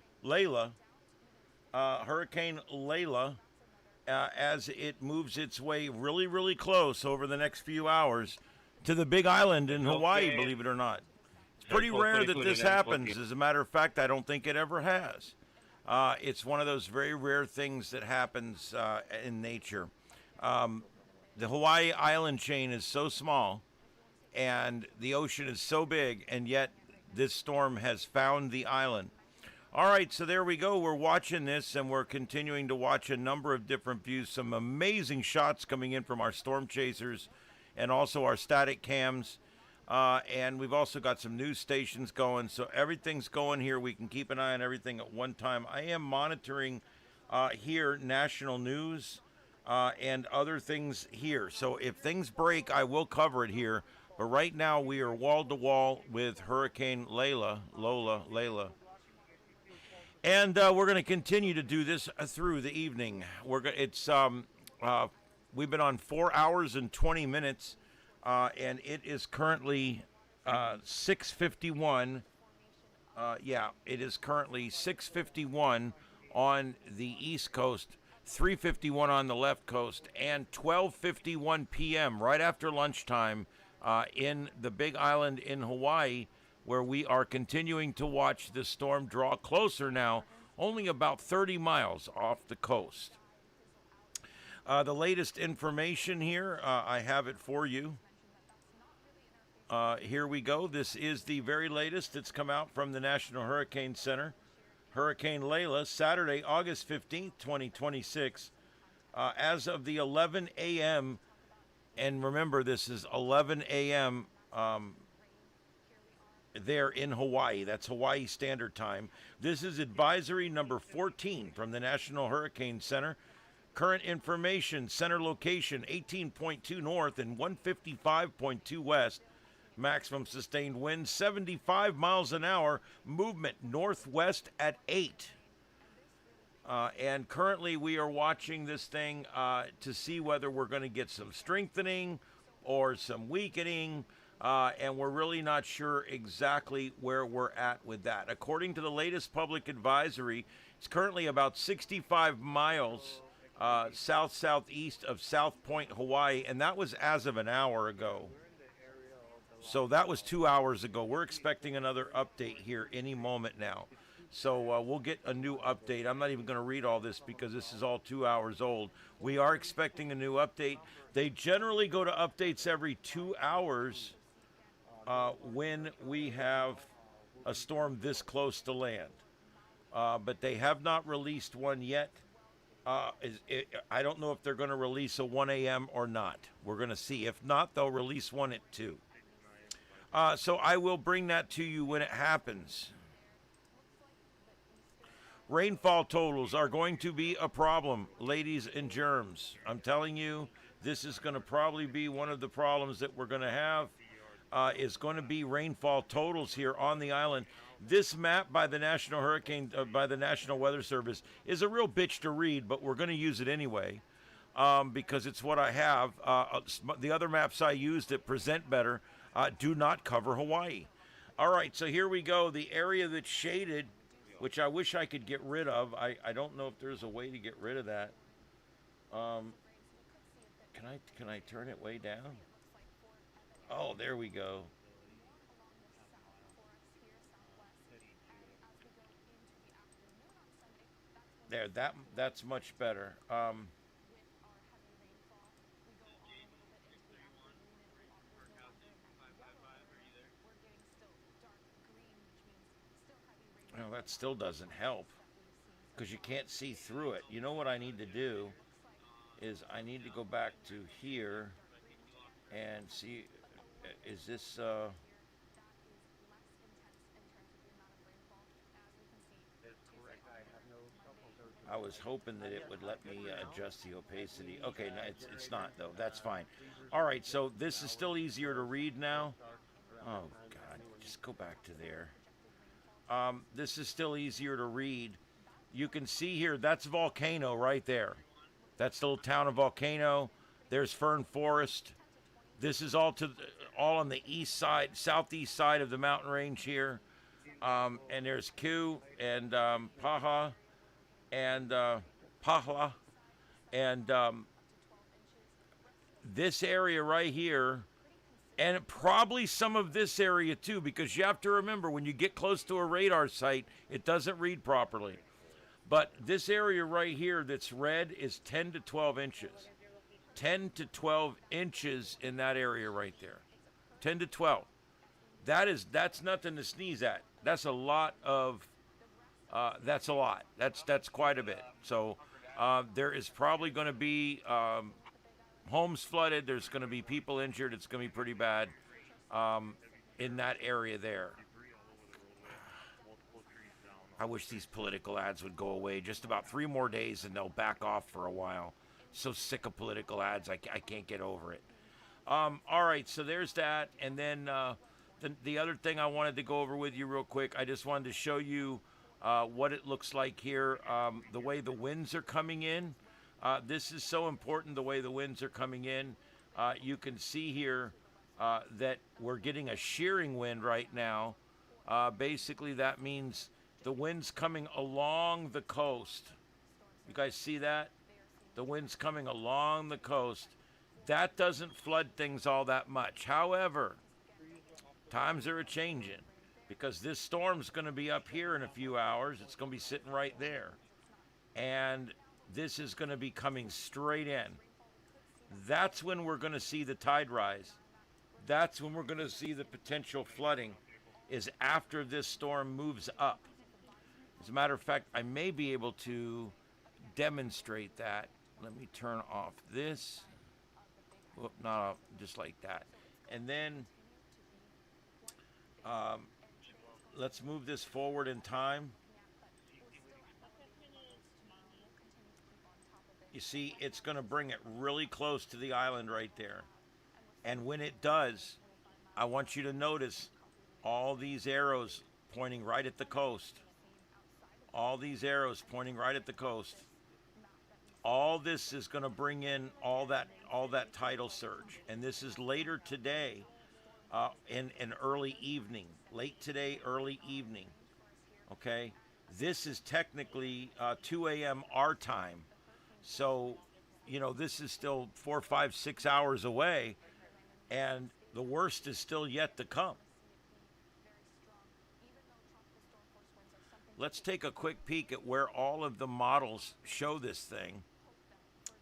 as it moves its way really, really close over the next few hours to the Big Island in Hawaii, believe it or not. It's pretty rare that this happens. As a matter of fact, I don't think it ever has. It's one of those very rare things that happens in nature. The Hawaii island chain is so small and the ocean is so big, and yet this storm has found the island. All right, so there we go. We're watching this, and we're continuing to watch a number of different views. Some amazing shots coming in from our storm chasers and also our static cams. And we've also got some news stations going, so everything's going here. We can keep an eye on everything at one time. I am monitoring here national news and other things here. So if things break, I will cover it here. But right now we are wall to wall with Hurricane Layla. And we're going to continue to do this through the evening. We've been on 4 hours and 20 minutes, and it is currently 6:51. It is currently 6:51 on the East Coast, 3:51 on the left coast, and 12:51 p.m. right after lunchtime in the Big Island in Hawaii, where we are continuing to watch the storm draw closer now, only about 30 miles off the coast. The latest information here, I have it for you. Here we go. This is the very latest. It's come out from the National Hurricane Center. Hurricane Layla, Saturday, August 15th, 2026. As of the 11 a.m., and remember, this is 11 a.m. There in Hawaii. That's Hawaii Standard Time. This is advisory number 14 from the National Hurricane Center. Current information, center location 18.2 north and 155.2 west. Maximum sustained wind 75 miles an hour. Movement northwest at 8. And currently we are watching this thing to see whether we're going to get some strengthening or some weakening. And we're really not sure exactly where we're at with that. According to the latest public advisory, it's currently about 65 miles south-southeast of South Point, Hawaii, and that was as of an hour ago. So that was 2 hours ago. We're expecting another update here any moment now. So we'll get a new update. I'm not even going to read all this because this is all 2 hours old. We are expecting a new update. They generally go to updates every 2 hours when we have a storm this close to land. But they have not released one yet. I don't know if they're going to release a 1 a.m. or not. We're going to see. If not, they'll release one at 2. So I will bring that to you when it happens. Rainfall totals are going to be a problem, ladies and germs. I'm telling you, this is going to probably be one of the problems that we're going to have. Is going to be rainfall totals here on the island. This map by the National Weather Service is a real bitch to read, but we're going to use it anyway because it's what I have. The other maps I use that present better do not cover Hawaii. All right, so here we go. The area that's shaded, which I wish I could get rid of. I don't know if there's a way to get rid of that. Can I turn it way down? Oh, there we go. There, that's much better. Well, that still doesn't help because you can't see through it. You know what I need to do is I need to go back to here and see, is this, I was hoping that it would let me adjust the opacity. Okay, no, it's not though. That's fine. All right, so this is still easier to read now. Oh God, just go back to there. This is still easier to read. You can see here, that's Volcano right there. That's the little town of Volcano. There's Fern Forest. This is all on the east side, southeast side of the mountain range here. And there's Ku and Paha and Pahla. And this area right here, and probably some of this area too, because you have to remember when you get close to a radar site, it doesn't read properly. But this area right here that's red is 10 to 12 inches. 10 to 12 inches in that area right there. 10 to 12. That's nothing to sneeze at. That's a lot of, that's a lot. That's quite a bit. So there is probably going to be homes flooded. There's going to be people injured. It's going to be pretty bad in that area there. I wish these political ads would go away. Just about 3 more days and they'll back off for a while. So sick of political ads. I can't get over it. All right, so there's that. And then the other thing I wanted to go over with you real quick, I just wanted to show you what it looks like here, the way the winds are coming in. This is so important, the way the winds are coming in. You can see here that we're getting a shearing wind right now. Basically, that means the wind's coming along the coast. You guys see that? The wind's coming along the coast. That doesn't flood things all that much. However, times are a-changing because this storm's going to be up here in a few hours. It's going to be sitting right there. And this is going to be coming straight in. That's when we're going to see the tide rise. That's when we're going to see the potential flooding, is after this storm moves up. As a matter of fact, I may be able to demonstrate that. Let me turn off this. Whoop, not off, just like that. And then let's move this forward in time. You see, it's going to bring it really close to the island right there. And when it does, I want you to notice all these arrows pointing right at the coast. All these arrows pointing right at the coast. All this is going to bring in all that tidal surge. And this is later today in early evening. Late today, early evening. Okay? This is technically 2 a.m. our time. So, you know, this is still 4, 5, 6 hours away. And the worst is still yet to come. Let's take a quick peek at where all of the models show this thing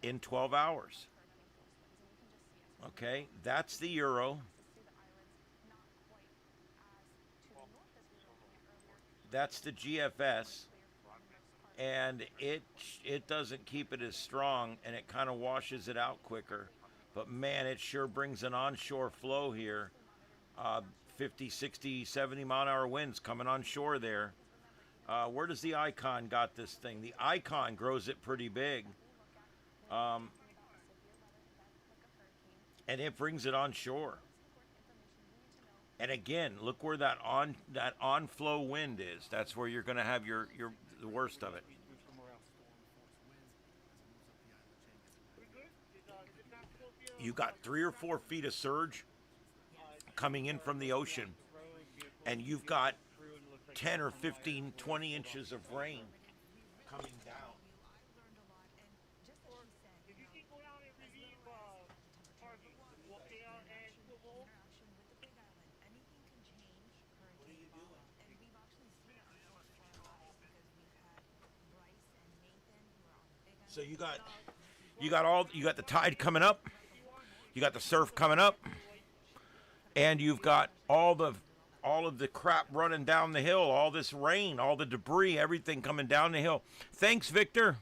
in 12 hours. Okay, that's the Euro. That's the GFS. And it doesn't keep it as strong, and it kind of washes it out quicker. But man, it sure brings an onshore flow here. 50, 60, 70 mile an hour winds coming onshore there. Where does the Icon got this thing? The Icon grows it pretty big. And it brings it onshore. And again, look where that on-flow wind is. That's where you're going to have the worst of it. You got 3 or 4 feet of surge coming in from the ocean, and you've got 10 or 15, 20 inches of rain coming down. So you got the tide coming up, you got the surf coming up, and you've got all of the crap running down the hill, all this rain, all the debris, everything coming down the hill. Thanks, Victor.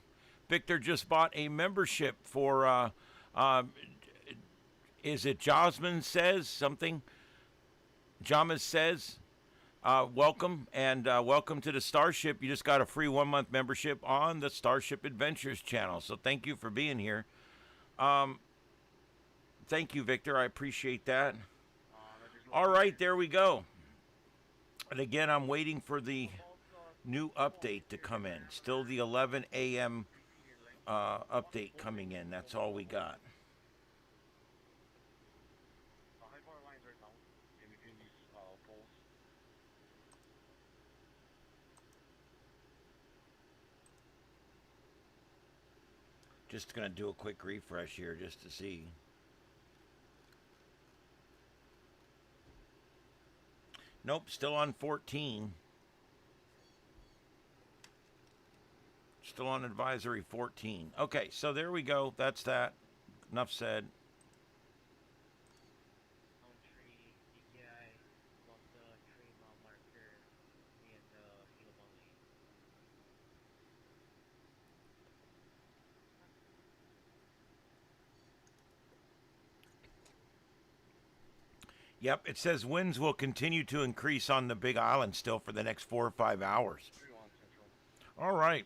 Victor just bought a membership for is it Jasmine Says something? Jamas Says. Welcome, and welcome to the Starship. You just got a free 1-month membership on the Starship Adventures channel. So thank you for being here. Thank you, Victor. I appreciate that. All right, there we go. And again, I'm waiting for the new update to come in. Still the 11 a.m. Update coming in. That's all we got. Just going to do a quick refresh here just to see. Nope, still on 14. Still on advisory 14. Okay, so there we go. That's that. Enough said. Yep, it says winds will continue to increase on the Big Island still for the next 4 or 5 hours. All right.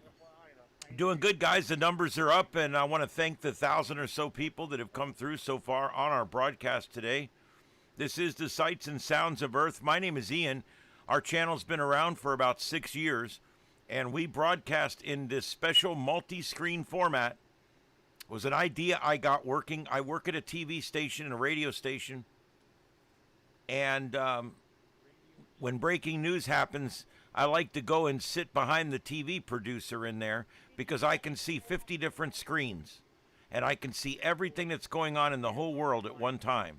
Doing good, guys. The numbers are up, and I want to thank the 1,000 or so people that have come through so far on our broadcast today. This is the Sights and Sounds of Earth. My name is Ian. Our channel's been around for about 6 years, and we broadcast in this special multi-screen format. It was an idea I got working. I work at a TV station and a radio station, and when breaking news happens, I like to go and sit behind the TV producer in there because I can see 50 different screens and I can see everything that's going on in the whole world at one time.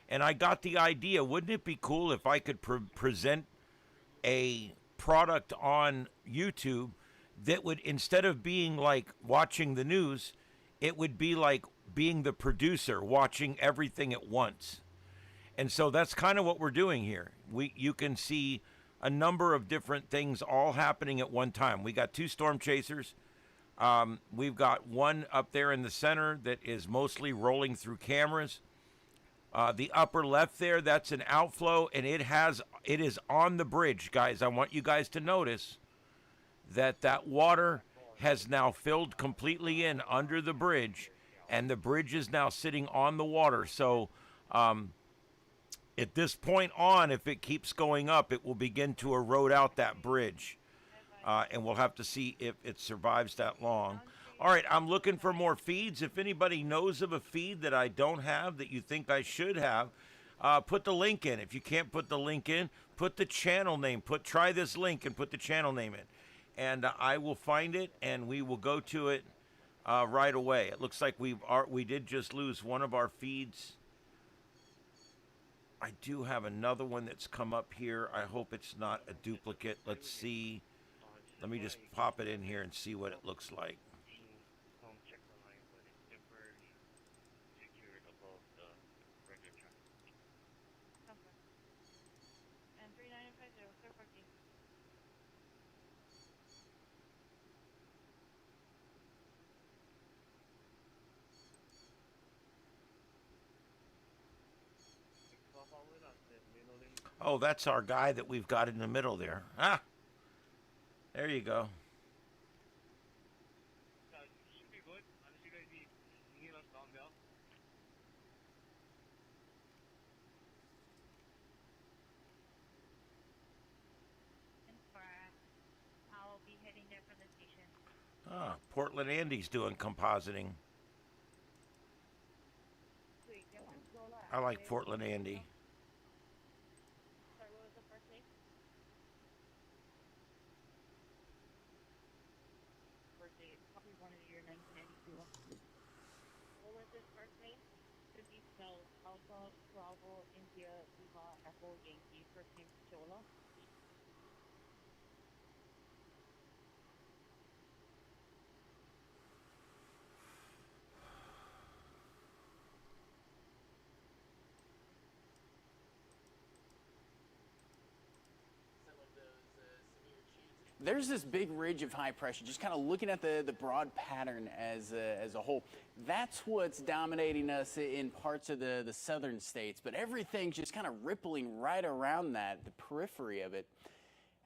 And I got the idea, wouldn't it be cool if I could present a product on YouTube that would, instead of being like watching the news, it would be like being the producer watching everything at once. And so that's kind of what we're doing here. You can see a number of different things all happening at one time. We got 2 storm chasers. We've got one up there in the center that is mostly rolling through cameras. The upper left there, that's an outflow, and it is on the bridge, guys. I want you guys to notice that water has now filled completely in under the bridge, and the bridge is now sitting on the water. So at this point on, if it keeps going up, it will begin to erode out that bridge. And we'll have to see if it survives that long. All right, I'm looking for more feeds. If anybody knows of a feed that I don't have that you think I should have, put the link in. If you can't put the link in, put the channel name. Try this link and put the channel name in. And I will find it, and we will go to it right away. It looks like we did just lose one of our feeds. I do have another one that's come up here. I hope it's not a duplicate. Let's see. Let me just pop it in here and see what it looks like. Oh, that's our guy that we've got in the middle there. Ah, there you go. I'll be heading there from the station. Ah, Portland Andy's doing compositing. I like Portland Andy. Sorry, what was the first name? Birthday, probably one of the year 1992. What was his first name? Could be spelled Alpha, Bravo, India, Lima, Echo, Yankee. First name Chola. There's this big ridge of high pressure, just kind of looking at the broad pattern as a whole. That's what's dominating us in parts of the southern states, but everything's just kind of rippling right around that, the periphery of it,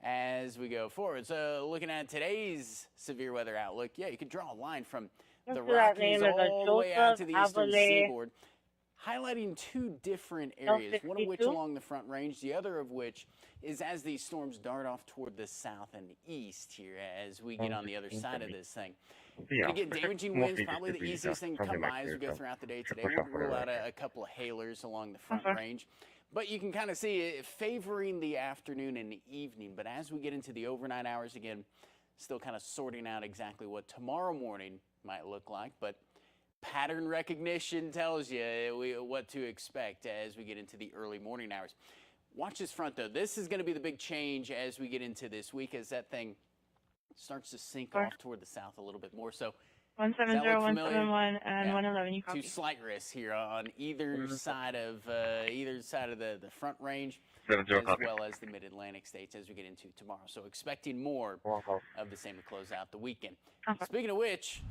as we go forward. So looking at today's severe weather outlook, yeah, you could draw a line from the Rockies all the way out to the eastern seaboard. highlighting two different areas, one of which along the Front Range, the other of which is as these storms dart off toward the south and east here as we get on the other side of this thing. And again, damaging winds, probably the easiest thing to come by as we go throughout the day today. We'll rule out a couple of hailers along the Front Range. But you can kind of see it favoring the afternoon and the evening. But as we get into the overnight hours, again, still kind of sorting out exactly what tomorrow morning might look like. But pattern recognition tells you what to expect as we get into the early morning hours. Watch this front, though. This is going to be the big change as we get into this week as that thing starts to sink off toward the south a little bit more. So 170, 171, and 111. You copy. Two slight risks here on either side of the Front Range, as well as the Mid-Atlantic states as we get into tomorrow. So expecting more of the same to close out the weekend. Speaking of which,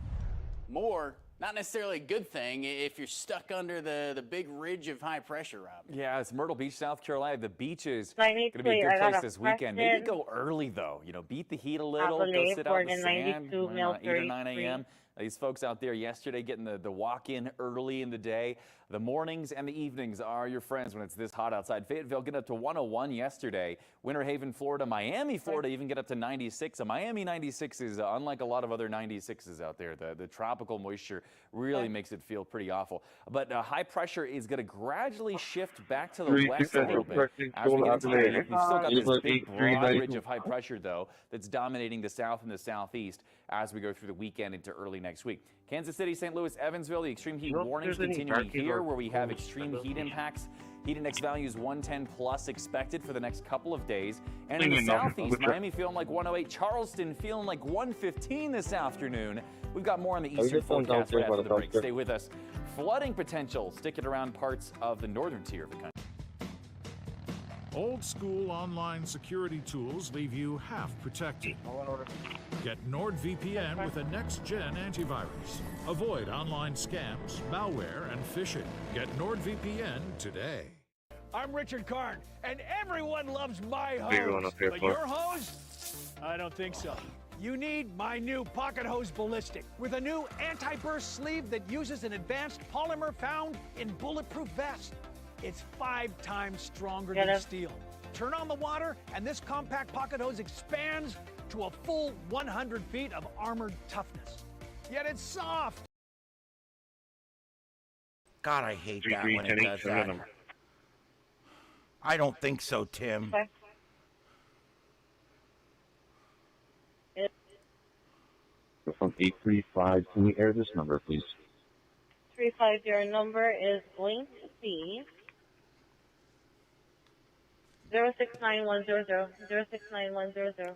more, not necessarily a good thing if you're stuck under the big ridge of high pressure, Rob. Yeah, it's Myrtle Beach, South Carolina. The beach is going to be a good place this weekend. Maybe go early, though. You know, beat the heat a little, go sit out in the sand, 8 or 9 a.m. These folks out there yesterday getting the walk-in early in the day. The mornings and the evenings are your friends when it's this hot outside. Fayetteville get up to 101 yesterday. Winter Haven, Florida, Miami, Florida even get up to 96. A Miami 96 is unlike a lot of other 96s out there. The tropical moisture really makes it feel pretty awful. But high pressure is going to gradually shift back to the west a little bit. As we get into the week, we've still got this big broad ridge of high pressure, though, that's dominating the south and the southeast as we go through the weekend into early next week. Kansas City, St. Louis, Evansville, the extreme heat warnings continuing here where we have extreme heat impacts. Heat index values 110 plus expected for the next couple of days. And in the southeast, Miami feeling like 108, Charleston feeling like 115 this afternoon. We've got more on the eastern forecast right after the break. Stay with us. Flooding potential sticking around parts of the northern tier of the country. Old school online security tools leave you half protected. Get NordVPN with a next-gen antivirus. Avoid online scams, malware, and phishing. Get NordVPN today. I'm Richard Karn, and everyone loves my hose. But your hose? I don't think so. You need my new Pocket Hose Ballistic with a new anti-burst sleeve that uses an advanced polymer found in bulletproof vests. It's 5 times stronger than steel. Turn on the water, and this compact pocket hose expands to a full 100 feet of armored toughness. Yet it's soft. God, I hate that when it does that. I don't think so, Tim. From 835, can we air this number, please? 350 number is going to be 069100. 069100.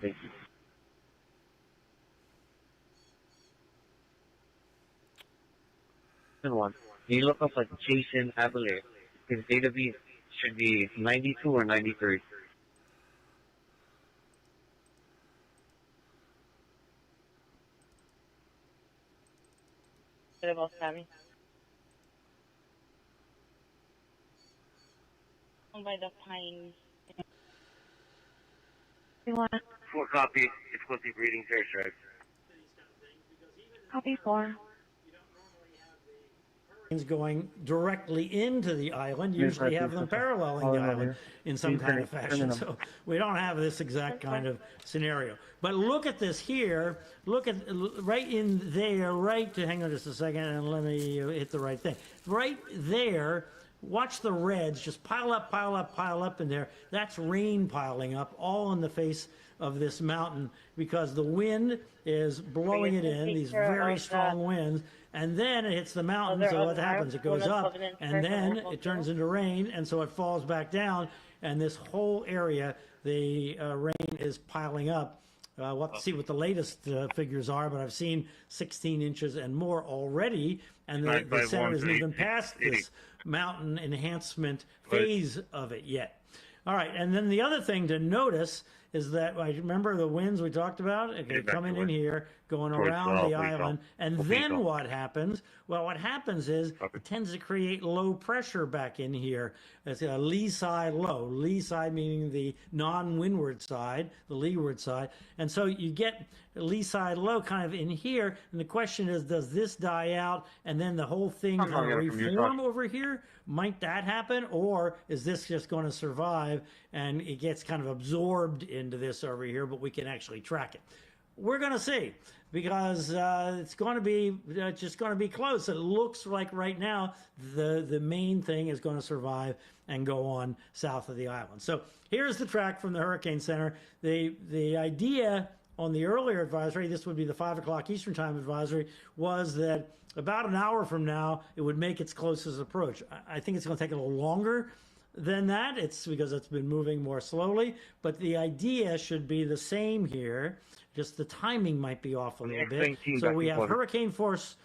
Thank you. Good one. Can you look up like Jason Abilene? His database should be 92 or 93. What about Sammy? By the pines. Full copy. Exclusive reading, Airstrike. Copy 4. Going directly into the island, usually have them paralleling the island in some kind of fashion. So we don't have this exact kind of scenario. But look at this here. Look at right in there, right to hang on just a second and let me hit the right thing. Right there. Watch the reds just pile up in there. That's rain piling up all in the face of this mountain because the wind is blowing it in, these very strong winds, and then it hits the mountain. So what happens? It goes up, and then it turns into rain, and so it falls back down, and this whole area, the rain is piling up. We'll have to see what the latest figures are, but I've seen 16 inches and more already, and the center isn't even past this mountain enhancement phase of it yet. All right, and then the other thing to notice is that, I remember the winds we talked about, okay, coming in here, going around the island, and then what happens? Well, what happens is it tends to create low pressure back in here. It's a lee side low, lee side meaning the non-windward side, the leeward side, and so you get lee side low kind of in here, and the question is, does this die out and then the whole thing kind of reform over here? Might that happen, or is this just going to survive and it gets kind of absorbed into this over here, but we can actually track it? We're going to see, because it's going to be just going to be close. It looks like right now the main thing is going to survive and go on south of the island. So here's the track from the Hurricane Center. The idea on the earlier advisory, this would be the 5 o'clock Eastern Time advisory, was that about an hour from now it would make its closest approach. I think it's going to take a little longer than that. It's because it's been moving more slowly, but the idea should be the same here. Just the timing might be off a little bit. So we have hurricane force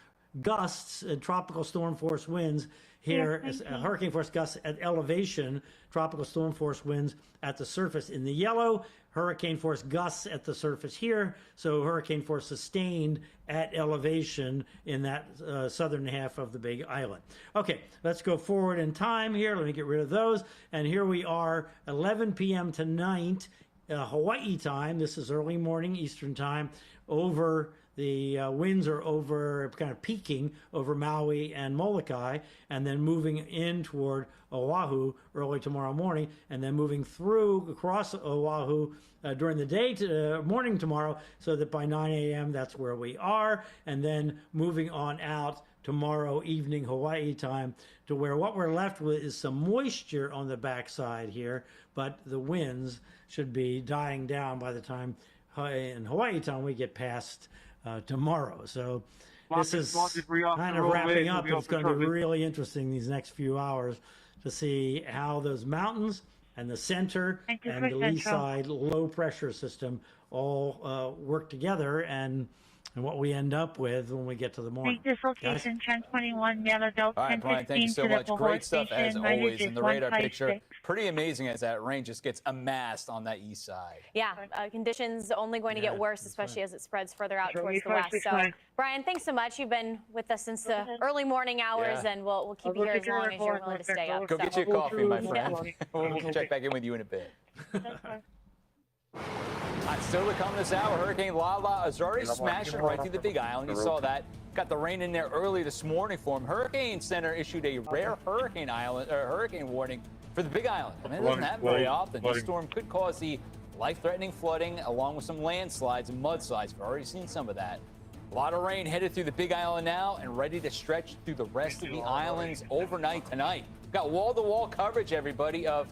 gusts and tropical storm force winds here. Hurricane force gusts at elevation, tropical storm force winds at the surface in the yellow, hurricane force gusts at the surface here. So hurricane force sustained at elevation in that southern half of the Big Island. Okay, let's go forward in time here. Let me get rid of those. And here we are, 11 p.m. tonight. Hawaii time. This is early morning Eastern time. Over the winds are over, kind of peaking over Maui and Molokai, and then moving in toward Oahu early tomorrow morning, and then moving through across Oahu during the day to morning tomorrow, so that by 9 a.m. that's where we are, and then moving on out tomorrow evening Hawaii time to where what we're left with is some moisture on the backside here, but the winds should be dying down by the time in Hawaii time we get past tomorrow. So this is kind of wrapping up. It's going to be really interesting these next few hours to see how those mountains and the center and the lee side low pressure system all work together, and what we end up with when we get to the morning. This location, 1021 Yellow Belt. All right, Brian, thank you so much. Great stuff as always in the radar picture. Pretty amazing as that rain just gets amassed on that east side. Yeah, conditions only going to get worse, especially as it spreads further out towards the west. So, Brian, thanks so much. You've been with us since the early morning hours, and we'll keep you here as long as you're willing to stay up. Go get you a coffee, my friend. We'll check back in with you in a bit. Still to come this hour, Hurricane Lala is already smashing right through the Big Island. You saw that. Got the rain in there early this morning for him. Hurricane Center issued a rare hurricane warning for the Big Island. I mean, it doesn't happen very often. This storm could cause the life-threatening flooding along with some landslides and mudslides. We've already seen some of that. A lot of rain headed through the Big Island now and ready to stretch through the rest of the islands overnight tonight. Got wall-to-wall coverage, everybody, of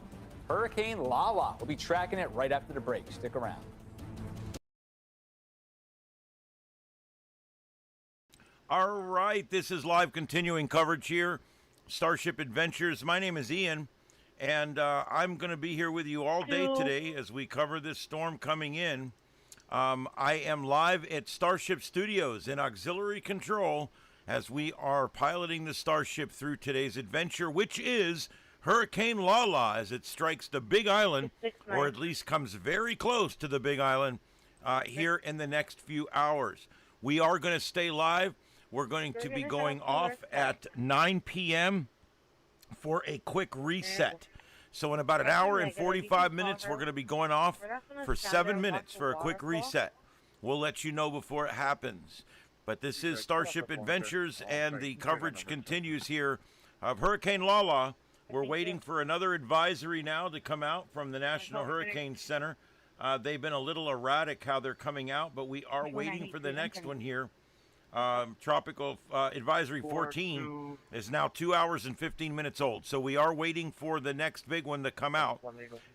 Hurricane Lala. We'll be tracking it right after the break. Stick around. All right, this is live continuing coverage here, StarShip Adventures. My name is Ian, and I'm going to be here with you all day today as we cover this storm coming in. I am live at StarShip Studios in auxiliary control as we are piloting the StarShip through today's adventure, which is Hurricane Lala as it strikes the Big Island, or at least comes very close to the Big Island here in the next few hours. We are going to stay live. We're going to be going off at 9 p.m. for a quick reset. So in about an hour and 45 minutes, we're going to be going off for 7 minutes for a quick reset. We'll let you know before it happens. But this is StarShip Adventures, and the coverage continues here of Hurricane Lala. We're waiting for another advisory now to come out from the National Hurricane Center. They've been a little erratic how they're coming out, but we are waiting for the next one here. Tropical Advisory 14 is now 2 hours and 15 minutes old. So we are waiting for the next big one to come out.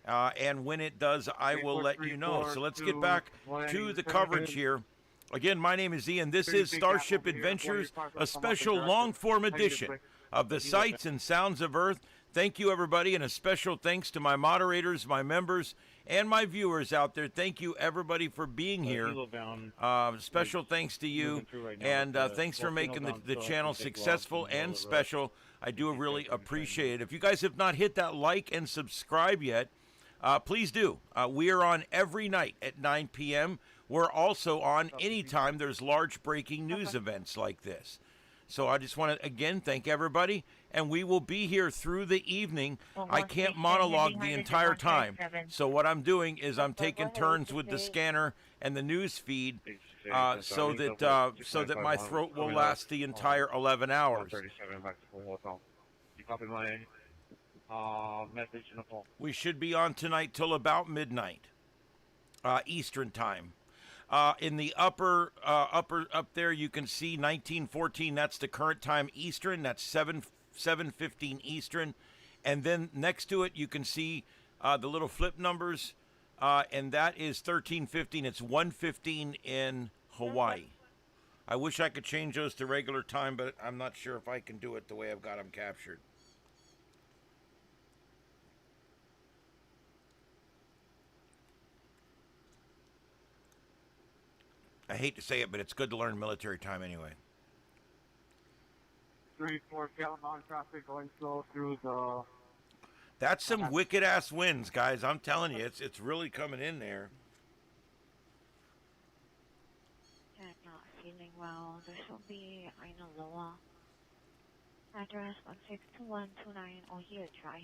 And when it does, I will let you know. So let's get back to the coverage here. Again, my name is Ian. This is StarShip Adventures, a special long-form edition of the Sights and Sounds of Earth. Thank you, everybody, and a special thanks to my moderators, my members, and my viewers out there. Thank you, everybody, for being here. Special thanks to you, and thanks for making the channel successful and special. I do really appreciate it. If you guys have not hit that like and subscribe yet, please do. We are on every night at 9 p.m. We're also on anytime there's large breaking news events like this. So I just want to, again, thank everybody. And we will be here through the evening. I can't monologue the entire time. So what I'm doing is I'm taking turns with the scanner and the news feed so that my throat will last the entire 11 hours. We should be on tonight till about midnight, Eastern time. In the upper up there, you can see 1914. That's the current time Eastern. That's 7:15 Eastern, and then next to it you can see the little flip numbers, and that is 13:15. It's 1:15 in Hawaii. I wish I could change those to regular time, but I'm not sure if I can do it the way I've got them captured. I hate to say it, but it's good to learn military time anyway. 34 southbound traffic going slow through the... That's some wicked-ass winds, guys. I'm telling you, it's really coming in there. I'm not feeling well. This will be Puuloa. Address 162129 Oahu Drive.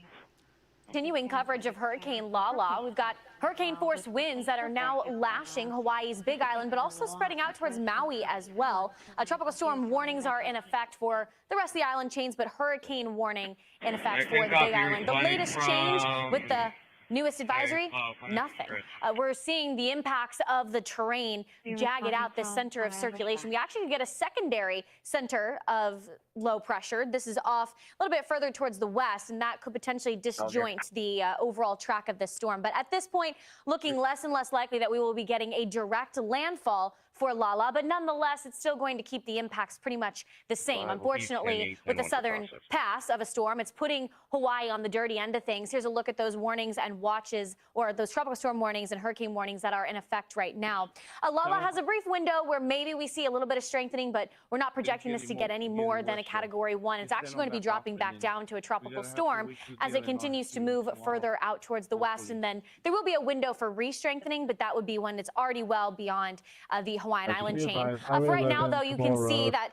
Continuing coverage of Hurricane Lala, we've got hurricane-force winds that are now lashing Hawaii's Big Island, but also spreading out towards Maui as well. Tropical storm warnings are in effect for the rest of the island chains, but hurricane warning in effect for the Big Island. The latest change with the newest advisory, nothing. We're seeing the impacts of the terrain jagged out this center of circulation. We actually get a secondary center of low pressure. This is off a little bit further towards the west, and that could potentially disjoint the overall track of this storm. But at this point, looking less and less likely that we will be getting a direct landfall for Lala, but nonetheless, it's still going to keep the impacts pretty much the same. Unfortunately, with the southern pass of a storm, it's putting Hawaii on the dirty end of things. Here's a look at those warnings and watches, or those tropical storm warnings and hurricane warnings that are in effect right now. Lala has a brief window where maybe we see a little bit of strengthening, but we're not projecting this to get any more than a Category 1. It's actually going to be dropping back down to a tropical storm as it continues to move further out towards the west. And then there will be a window for re-strengthening, but that would be when it's already well beyond the Hawaiian Island chain. For right now, though, you can see that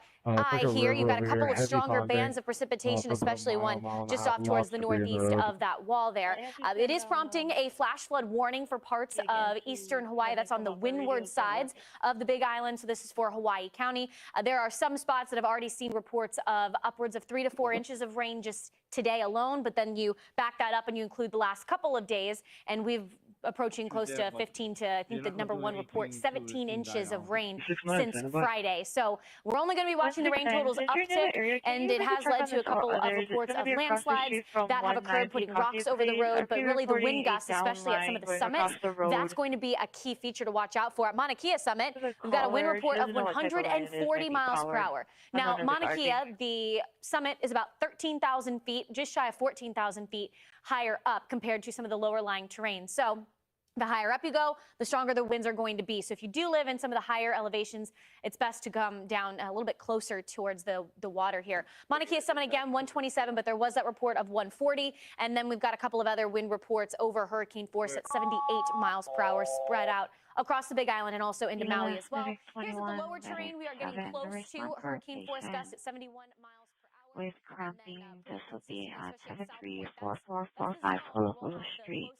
here you've got a couple of stronger bands of precipitation, especially one just off towards the northeast of that wall there. It is prompting a flash flood warning for parts of eastern Hawaii. That's on the windward sides of the Big Island. So this is for Hawaii County. There are some spots that have already seen reports of upwards of 3 to 4 inches of rain just today alone. But then you back that up and you include the last couple of days, and we've approaching close to 15 to, I think the number one report, 17 inches of rain since Friday. So we're only going to be watching the rain totals uptick, and it has led to a couple of reports of landslides that have occurred, putting rocks over the road. But really the wind gusts, especially at some of the summits, that's going to be a key feature to watch out for. At Mauna Kea Summit, we've got a wind report of 140 miles per hour. Now, Mauna Kea, the summit is about 13,000 feet, just shy of 14,000 feet higher up compared to some of the lower lying terrain. So the higher up you go, the stronger the winds are going to be. So if you do live in some of the higher elevations, it's best to come down a little bit closer towards the water here. Mauna Kea Summit again, 127, but there was that report of 140. And then we've got a couple of other wind reports over hurricane force at 78 miles per hour spread out across the Big Island and also into Maui as well. Here's at the lower terrain, we are getting close to hurricane force gusts at 71 miles. With cramping, this will be at 734445 Puuloa Street.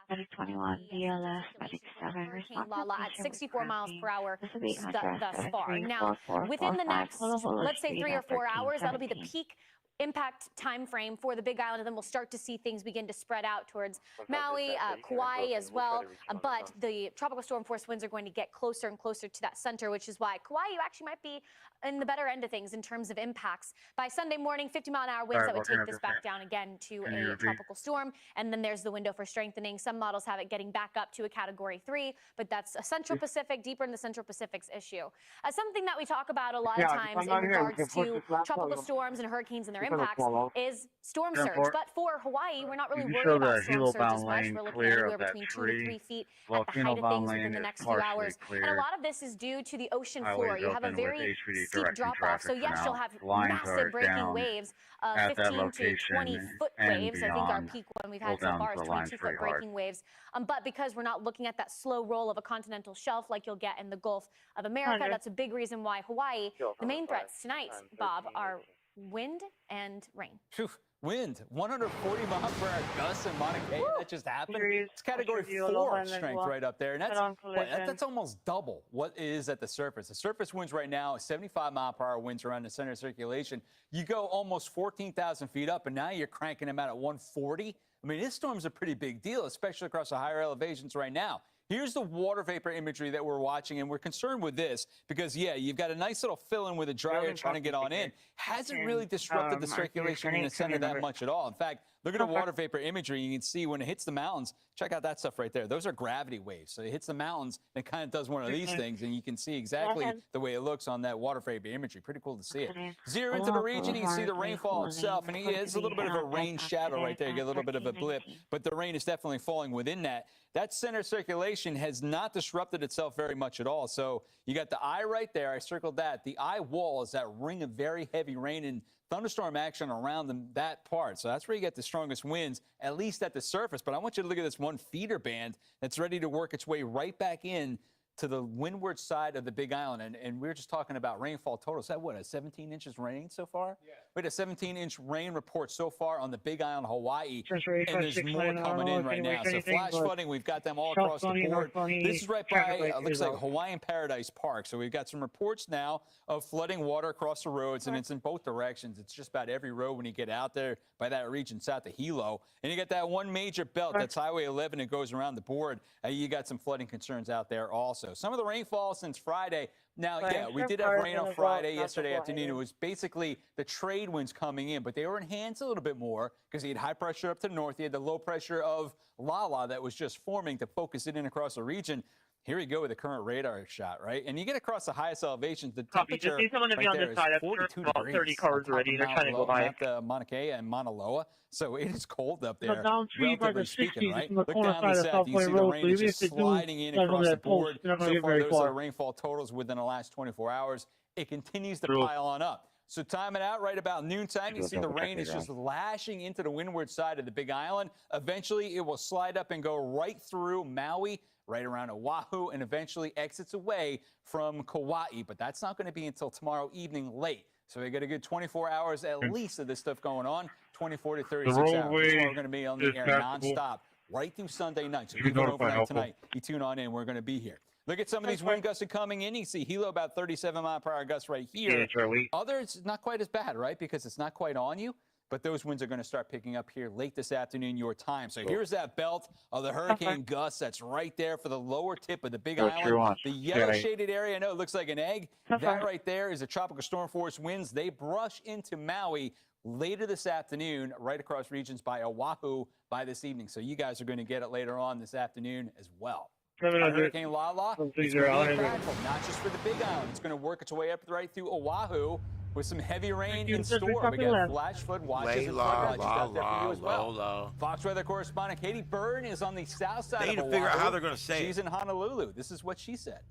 Medic 21, BLS, Medic 7, Hurricane Lala at 64 miles per hour thus far. Now, within the next, let's say 3 or 4 hours, that'll be the peak impact time frame for the Big Island, and then we'll start to see things begin to spread out towards Maui, Kauai as well. But the tropical storm force winds are going to get closer and closer to that center, which is why Kauai, you actually might be in the better end of things in terms of impacts. By Sunday morning, 50-mile-an-hour winds that would take this back down again to a tropical storm. And then there's the window for strengthening. Some models have it getting back up to a Category 3, but that's a Central Pacific, deeper in the Central Pacific's issue. Something that we talk about a lot of times in regards to tropical storms and hurricanes and their impacts is storm surge. But for Hawaii, we're not really worried show about the storm surge as helo-bound much. lane We're looking clear at of anywhere that between 2 tree. to 3 feet at the height of Volcano-bound things lane within the is next few partially hours. cleared. And a lot of this is due to the ocean floor. Highways You have a open with very HPD steep directing drop-off. So traffic for yes, now. you'll have Lines are massive breaking down waves, at that 15 to location 20-foot and waves. I think our beyond. peak one we've Pull had so down far is the lines 22-foot pretty hard. breaking waves. But because we're not looking at that slow roll of a continental shelf like you'll get in the Gulf of America, that's a big reason why Hawaii, the main threats tonight, Bob, are wind and rain. Phew. Wind, 140 mile per hour gusts in Mauna Kea. That just happened. It's category 4 strength right up there. And that's almost double what is at the surface. The surface winds right now, 75 mile per hour winds around the center of circulation. You go almost 14,000 feet up, and now you're cranking them out at 140. I mean, this storm's a pretty big deal, especially across the higher elevations right now. Here's the water vapor imagery that we're watching, and we're concerned with this because, yeah, you've got a nice little fill-in with a dry air trying to get on in. Hasn't really disrupted the circulation in the center that much at all. In fact, look at the water vapor imagery. You can see when it hits the mountains, check out that stuff right there. Those are gravity waves. So it hits the mountains and it kind of does one of these things, and you can see exactly the way it looks on that water vapor imagery. Pretty cool to see it. Zero into the region, you can see the rainfall itself, and it's a little bit of a rain shadow right there. You get a little bit of a blip, but the rain is definitely falling within that. That center circulation has not disrupted itself very much at all. So you got the eye right there. I circled that. The eye wall is that ring of very heavy rain and thunderstorm action around that part. So that's where you get the strongest winds, at least at the surface. But I want you to look at this one feeder band that's ready to work its way right back in to the windward side of the Big Island. And we were just talking about rainfall total. Is that what, a 17 inches rain so far? Yeah. We had a 17-inch rain report so far on the Big Island, Hawaii, and there's more coming in right now. So flash flooding, we've got them all across the board. This is right by, looks like Hawaiian Paradise Park. So we've got some reports now of flooding water across the roads, and it's in both directions. It's just about every road when you get out there by that region south of Hilo. And you got that one major belt, that's Highway 11, that goes around the board. You got some flooding concerns out there also. Some of the rainfall since Friday. Now, yeah, we did have rain on Friday, yesterday afternoon. It was basically the trade winds coming in, but they were enhanced a little bit more because you had high pressure up to the north. You had the low pressure of Lala that was just forming to focus it in across the region. Here we go with the current radar shot, right? And you get across the highest elevations, the temperature right there is 42 degrees. 30 cars already. They're trying to go by. Mauna Kea and Mauna Loa. So it is cold up there, down trees by the relatively speaking, 60s right? from the Look corner down the side of south. You can see the Road, rain so is even just if they do sliding in stand on across the that post, board. they're not gonna So get far, very those are far. the rainfall totals within the last 24 hours. It continues to pile on up. So time it out right about noontime. You see the rain is just lashing into the windward side of the Big Island. Eventually, it will slide up and go right through Maui, right around Oahu, and eventually exits away from Kauai. But that's not going to be until tomorrow evening late. So we got a good 24 hours at least of this stuff going on, 24 to 36 hours. Tomorrow we're going to be on the air nonstop right through Sunday night. So even overnight tonight, you tune on in. We're going to be here. Look at some of these wind gusts coming in. You see Hilo about 37 mile per hour gusts right here. Others, not quite as bad, right? Because it's not quite on you. But those winds are going to start picking up here late this afternoon, your time. So here's that belt of the hurricane gusts that's right there for the lower tip of the Big Island. The yellow shaded area, I know it looks like an egg. That right there is the tropical storm force winds. They brush into Maui later this afternoon, right across regions by Oahu by this evening. So you guys are going to get it later on this afternoon as well. Hurricane Lala, it's going to be impactful, not just for the Big Island. It's going to work its way up right through Oahu with some heavy rain in store. We got flash flood watches and flood watches out there for you as well. Fox weather correspondent Katie Byrne is on the south side of Oahu. Figure out how they're going to say She's in Honolulu. This is what she said.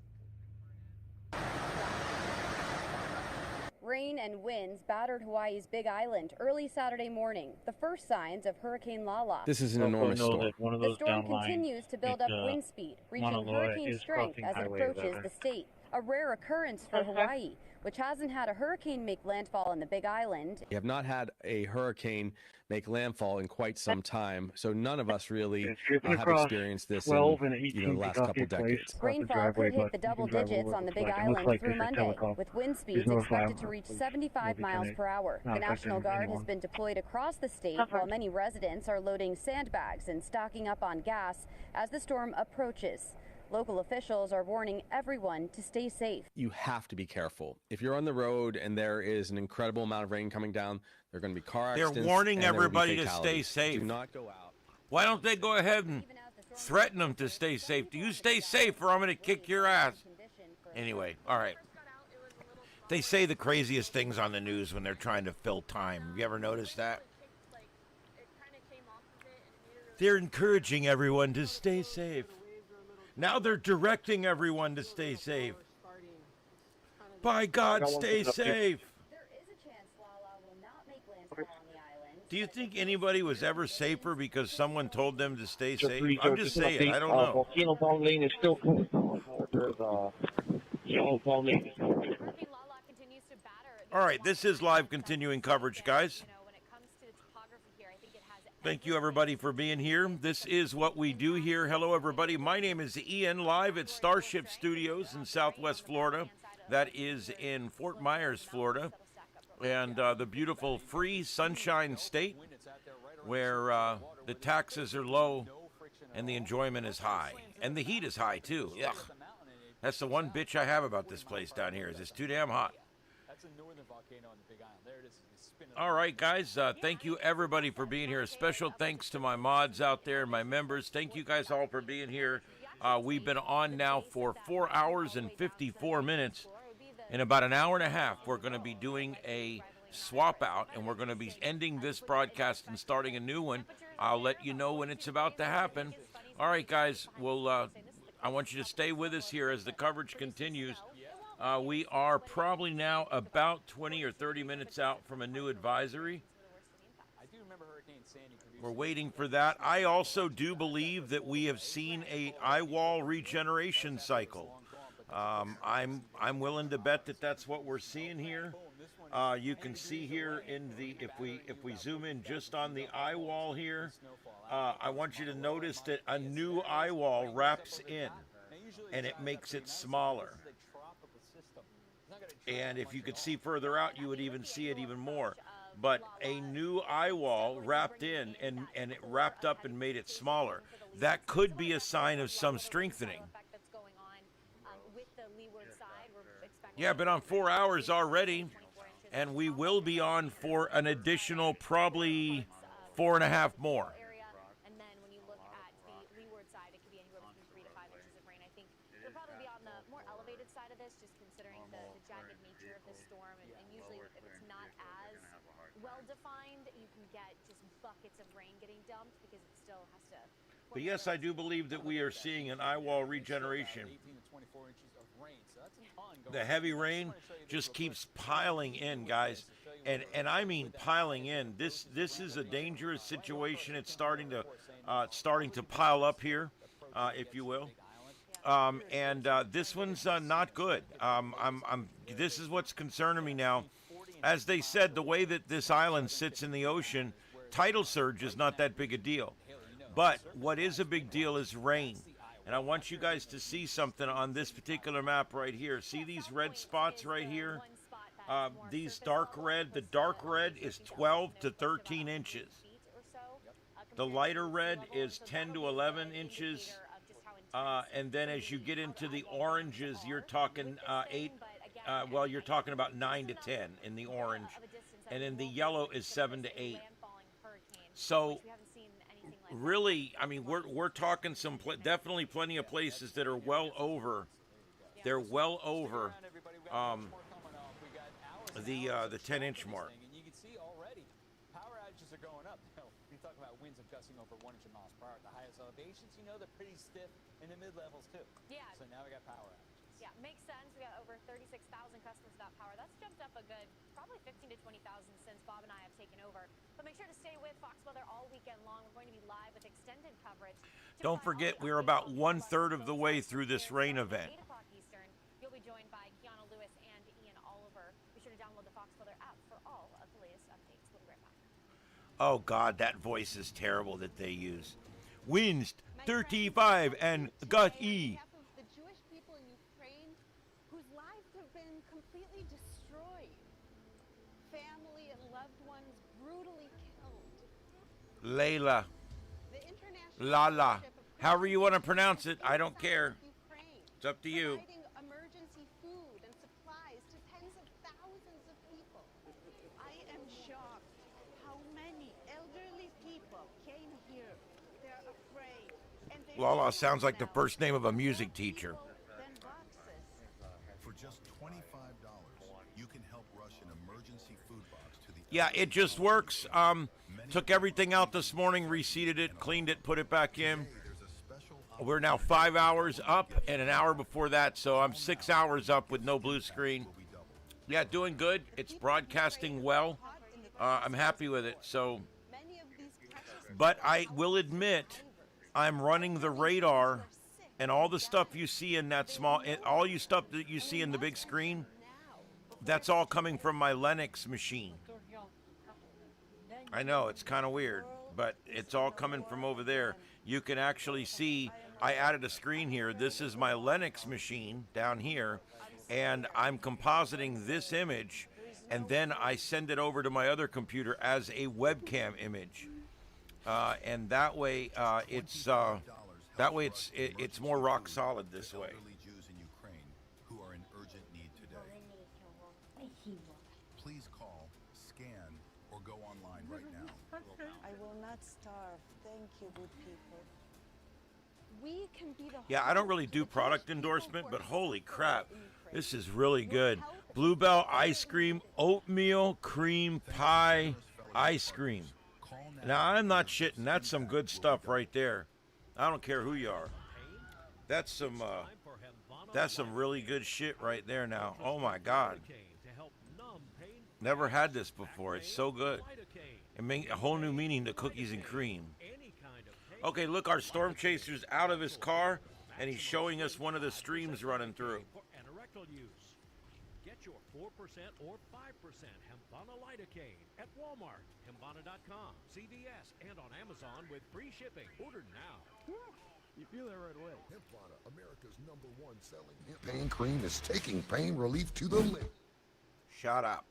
Rain and winds battered Hawaii's Big Island early Saturday morning, the first signs of Hurricane Lala. This is an enormous storm. The storm continues to build up wind speed, reaching hurricane strength as it approaches the state. A rare occurrence for Hawaii, which hasn't had a hurricane make landfall in the Big Island. We have not had a hurricane make landfall in quite some time, so none of us really have experienced this in the last couple decades. Rainfall could hit the double digits on the Big Island through Monday, with wind speeds expected to reach 75 miles per hour. The National Guard has been deployed across the state, while many residents are loading sandbags and stocking up on gas as the storm approaches. Local officials are warning everyone to stay safe. You have to be careful. If you're on the road and there is an incredible amount of rain coming down, there are going to be car accidents. They're warning everybody to stay safe. Do not go out. Why don't they go ahead and threaten them to stay safe? Do you stay safe or I'm going to kick your ass? Anyway, all right. They say the craziest things on the news when they're trying to fill time. Have you ever noticed that? They're encouraging everyone to stay safe. Now they're directing everyone to stay safe. By God, stay safe. Do you think anybody was ever safer because someone told them to stay safe? I'm just saying, I don't know. Volcano falling is still there's falling. All right, this is live continuing coverage, guys. Thank you, everybody, for being here. This is what we do here. Hello, everybody. My name is Ian, live at StarShip Studios in Southwest Florida. That is in Fort Myers, Florida, and the beautiful free sunshine state where the taxes are low and the enjoyment is high. And the heat is high, too. Yuck. That's the one bitch I have about this place down here is it's too damn hot. That's a northern volcano on the Big Island. There it is. All right, guys. Thank you, everybody, for being here. A special thanks to my mods out there, my members. Thank you guys all for being here. We've been on now for 4 hours and 54 minutes. In about an hour and a half, we're going to be doing a swap out, and we're going to be ending this broadcast and starting a new one. I'll let you know when it's about to happen. All right, guys. Well, I want you to stay with us here as the coverage continues. We are probably now about 20 or 30 minutes out from a new advisory. We're waiting for that. I also do believe that we have seen a eye wall regeneration cycle. I'm willing to bet that that's what we're seeing here. You can see here in the if we zoom in just on the eye wall here, I want you to notice that a new eye wall wraps in, and it makes it smaller. And if you could see further out, you would even see it even more. But a new eye wall wrapped in and it wrapped up and made it smaller. That could be a sign of some strengthening. Yeah, been on 4 hours already, and we will be on for an additional probably 4.5 more. Well-defined, you can get just buckets of rain getting dumped because it still has to. But yes, I do believe that we are seeing an eye wall regeneration. The heavy rain just keeps piling in, guys, and I mean piling in. This is a dangerous situation. It's starting to pile up here, if you will. And this one's not good. This is what's concerning me now. As they said, the way that this island sits in the ocean, tidal surge is not that big a deal. But what is a big deal is rain. And I want you guys to see something on this particular map right here. See these red spots right here? These dark red. The dark red is 12 to 13 inches. The lighter red is 10 to 11 inches. And then as you get into the oranges, you're talking 8. Well, you're talking about 9 to 10 in the orange, and then the yellow is 7 to 8. So, really, I mean, we're talking definitely plenty of places that are well over. They're well over the 10-inch mark. And you can see already power outages are going up. We talk about winds of gusting over 100 miles per hour at the highest elevations. You know they're pretty stiff in the mid-levels too. Yeah. So now we got power outages. Yeah, makes sense. We got over 36,000 customers without power. That's jumped up a good, probably 15 to 20,000 since Bob and I have taken over. But make sure to stay with Fox Weather all weekend long. We're going to be live with extended coverage. Don't forget, we're about 1/3 of the way through this rain event. 8 o'clock Eastern, you'll be joined by Kiana Lewis and Ian Oliver. Be sure to download the Fox Weather app for all of the latest updates. We'll be right back. Oh, God, that voice is terrible that they use. Winds 35 and gut E. Layla, Lala, however you want to pronounce it, I don't care. It's up to you. Emergency food and supplies to tens of thousands of people. I am shocked how many elderly people came here. They're afraid. And Lala sounds like the first name of a music teacher. For just you can help rush an emergency food box to the... Yeah, it just works. Took everything out this morning, reseated it, cleaned it, put it back in. We're now 5 hours up and an hour before that, so I'm 6 hours up with no blue screen. Yeah, doing good. It's broadcasting well. I'm happy with it. So, but I will admit, I'm running the radar, and all the stuff you see in that all you stuff that you see in the big screen, that's all coming from my Linux machine. I know, it's kind of weird, but it's all coming from over there. You can actually see, I added a screen here. This is my Linux machine down here, and I'm compositing this image, and then I send it over to my other computer as a webcam image. And that way, it's more rock solid this way. Jews in Ukraine who are in urgent need today. Please call, scan, or go online right now. I will not starve. Thank you, good people. We can be the... Yeah, I don't really do product endorsement, but holy crap, this is really good. Bluebell ice cream, oatmeal cream pie ice cream. Now, I'm not shitting. That's some good stuff right there. I don't care who you are. That's some really good shit right there now. Oh my God. Never had this before. It's so good. It makes a whole new meaning to cookies and cream. Okay, look, our storm chaser's out of his car, and he's showing us one of the streams running through. Get your 4% or 5% Hempana lidocaine at Walmart, Hempana.com, CVS, and on Amazon with free shipping. Order now. You feel that right away. Hempana, America's #1 selling pain cream, is taking pain relief to the limit. Shut up.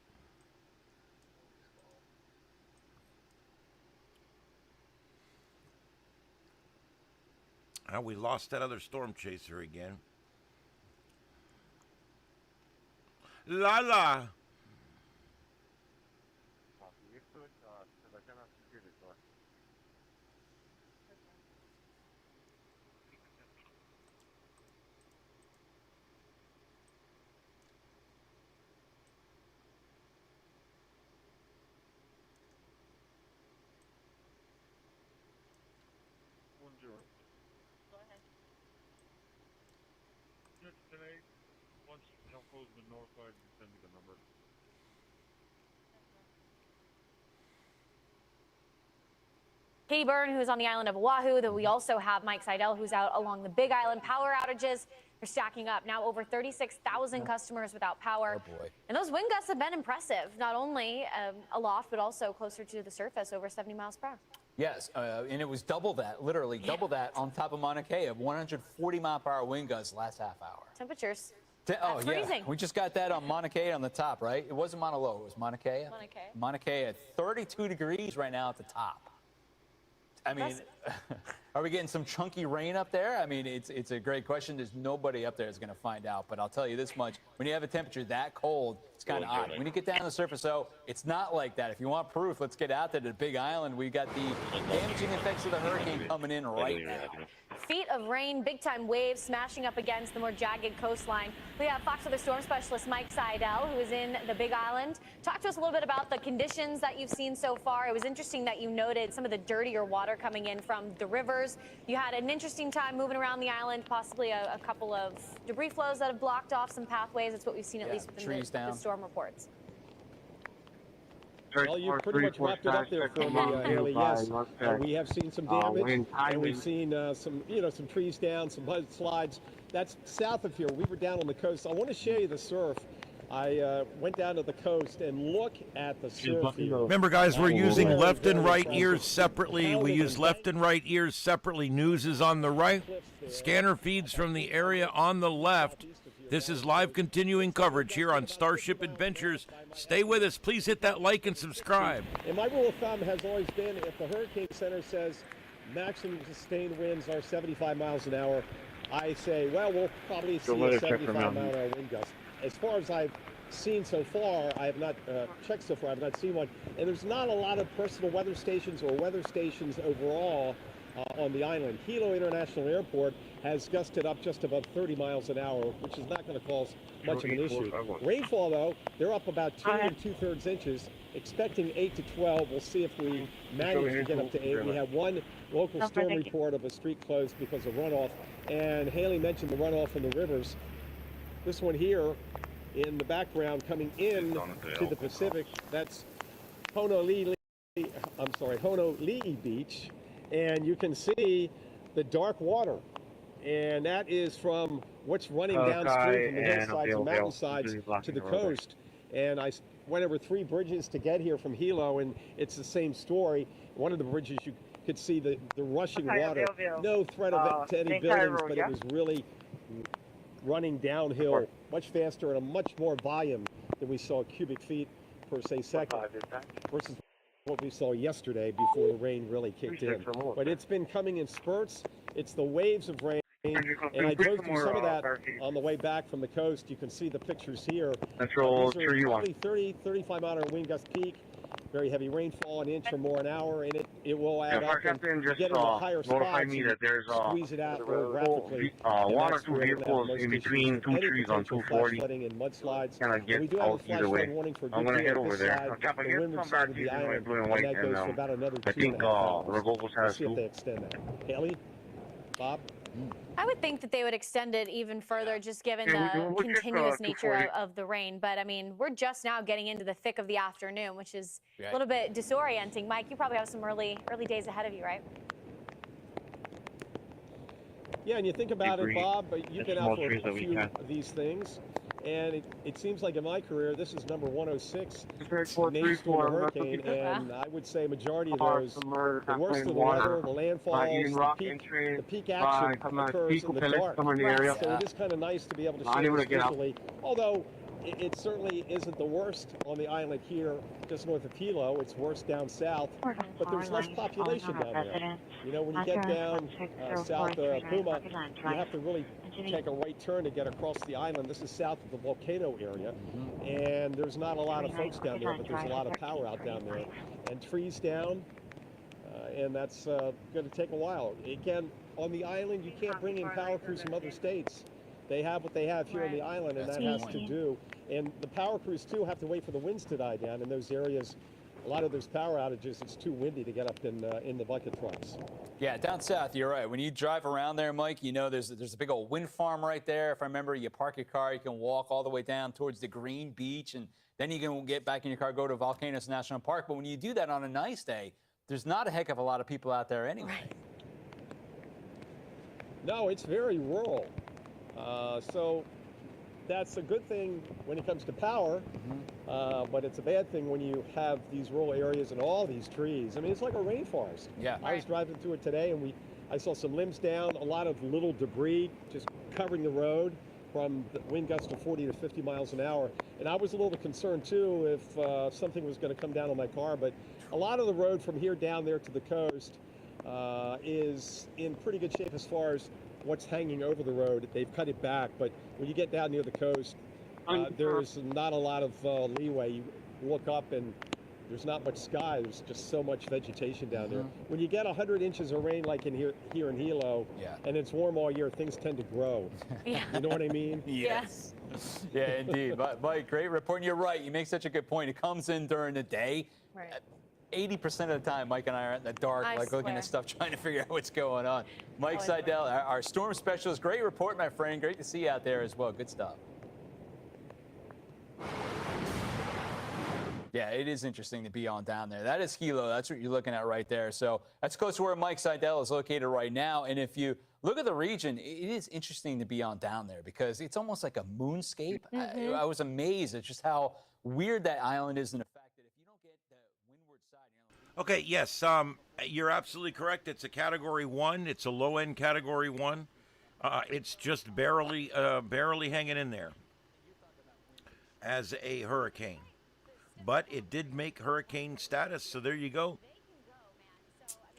We lost that other storm chaser again. Lala. Once help goes to the north side, send me the number. Katie Byrne, who's on the island of Oahu. Then we also have Mike Seidel, who's out along the Big Island. Power outages are stacking up. Now over 36,000 customers without power. Oh boy. And those wind gusts have been impressive, not only aloft, but also closer to the surface, over 70 miles per hour. Yes, and it was double that, literally double that on top of Mauna Kea, 140-mile-per-hour wind gusts last half hour. Temperatures. Oh, freezing. Yeah. We just got that on Mauna Kea on the top, right? It wasn't Mauna Loa, it was Mauna Kea. Mauna Kea. Mauna Kea at 32 degrees right now at the top. I mean, are we getting some chunky rain up there? I mean, it's a great question. There's nobody up there that's going to find out. But I'll tell you this much. When you have a temperature that cold, it's kind of odd. When you get down to the surface, though, it's not like that. If you want proof, let's get out there to the Big Island. We got the damaging effects of the hurricane coming in right now. Feet of rain, big-time waves smashing up against the more jagged coastline. We have Fox Weather storm specialist Mike Seidel, who is in the Big Island. Talk to us a little bit about the conditions that you've seen so far. It was interesting that you noted some of the dirtier water coming in from the rivers. You had an interesting time moving around the island, possibly a couple of debris flows that have blocked off some pathways. That's what we've seen, at least within the storm reports. Well, you pretty much wrapped it up there for me, Haley. Yes, we have seen some damage, and we've seen some trees down, some mudslides. That's south of here. We were down on the coast. I want to show you the surf. I went down to the coast and look at the surf here. Remember, guys, we're using left and right ears separately. We use left and right ears separately. News is on the right. Scanner feeds from the area on the left. This is live continuing coverage here on StarShip Adventures. Stay with us. Please hit that like and subscribe. And my rule of thumb has always been, if the Hurricane Center says maximum sustained winds are 75 miles an hour, I say, well, we'll probably see a 75-mile-an-hour wind gust. As far as I've seen so far, I have not checked so far. I have not seen one. And there's not a lot of personal weather stations or weather stations overall on the island. Hilo International Airport has gusted up just above 30 miles an hour, which is not going to cause much of an issue. Rainfall, though, they're up about 2 2/3 inches, expecting 8 to 12. We'll see if we manage to get up to 8. We have one local storm report of a street closed because of runoff, and Haley mentioned the runoff from the rivers. This one here in the background coming in to the Pacific, that's Honolulu Beach, and you can see the dark water. And that is from what's running downstream from the hillsides and mountainsides to the coast. And I went over 3 bridges to get here from Hilo, and it's the same story. One of the bridges you could see the rushing water. No threat of it to any buildings, but it was really running downhill much faster and a much more volume than we saw cubic feet per say second versus what we saw yesterday before the rain really kicked in. But it's been coming in spurts. It's the waves of rain. And I drove through some of that on the way back from the coast. You can see the pictures here. These are probably 30, 35 mile an hour wind gust peak. Very heavy rainfall, an inch or more an hour, and it will add up. And get into higher spots, me that there's squeeze it out more graphically. one or two vehicles in between 2 trees on 240. And mudslides. Kind of get out either way. I'm going to head over there. The wind from back east is blue and white, and I think Revogos has see if they extend that. Haley? Bob? I would think that they would extend it even further, just given the continuous nature of the rain. But I mean, we're just now getting into the thick of the afternoon, which is a little bit disorienting. Mike, you probably have some early days ahead of you, right? Yeah, and you think about it, Bob, you've been out for a few of these things, and it seems like in my career, this is number 106 named storm hurricane, and I would say majority of those, the worst of the weather, the landfalls, the peak action occurs in the dark. So it is kind of nice to be able to show this visually, although it certainly isn't the worst on the island here, just north of Hilo. It's worse down south, but there's less population down there. You know, when you get down south of Puma, you have to really take a right turn to get across the island. This is south of the volcano area, and there's not a lot of folks down there, but there's a lot of power out down there. And trees down, and that's going to take a while. Again, on the island, you can't bring in power crews from other states. They have what they have here on the island, and that has to do. And the power crews, too, have to wait for the winds to die down in those areas. A lot of those power outages, it's too windy to get up in the bucket trucks. Yeah, down south, you're right. When you drive around there, Mike, you know there's a big old wind farm right there. If I remember, you park your car, you can walk all the way down towards the green beach, and then you can get back in your car, go to Volcanoes National Park. But when you do that on a nice day, there's not a heck of a lot of people out there anyway. Right. No, it's very rural. So that's a good thing when it comes to power, but it's a bad thing when you have these rural areas and all these trees. I mean, it's like a rainforest. Yeah. I was driving through it today, and I saw some limbs down, a lot of little debris just covering the road from the wind gusts of 40 to 50 miles an hour. And I was a little concerned, too, if something was going to come down on my car. But a lot of the road from here down there to the coast is in pretty good shape as far as what's hanging over the road. They've cut it back, but when you get down near the coast, there's not a lot of leeway. You look up and there's not much sky. There's just so much vegetation down there. When you get 100 inches of rain like in here in Hilo, and it's warm all year, things tend to grow. You know what I mean? Yes. Yeah, indeed. Mike, great report. And you're right. You make such a good point. It comes in during the day. Right. 80% of the time, Mike and I are in the dark, looking at stuff, trying to figure out what's going on. Mike Seidel, our storm specialist, great report, my friend. Great to see you out there as well. Good stuff. Yeah, it is interesting to be on down there. That is Hilo. That's what you're looking at right there. So that's close to where Mike Seidel is located right now. And if you look at the region, it is interesting to be on down there because it's almost like a moonscape. I was amazed at just how weird that island is in the fact that if you don't get the windward side, Okay, yes, you're absolutely correct. It's a Category 1. It's a low-end Category 1. It's just barely hanging in there as a hurricane. But it did make hurricane status, so there you go.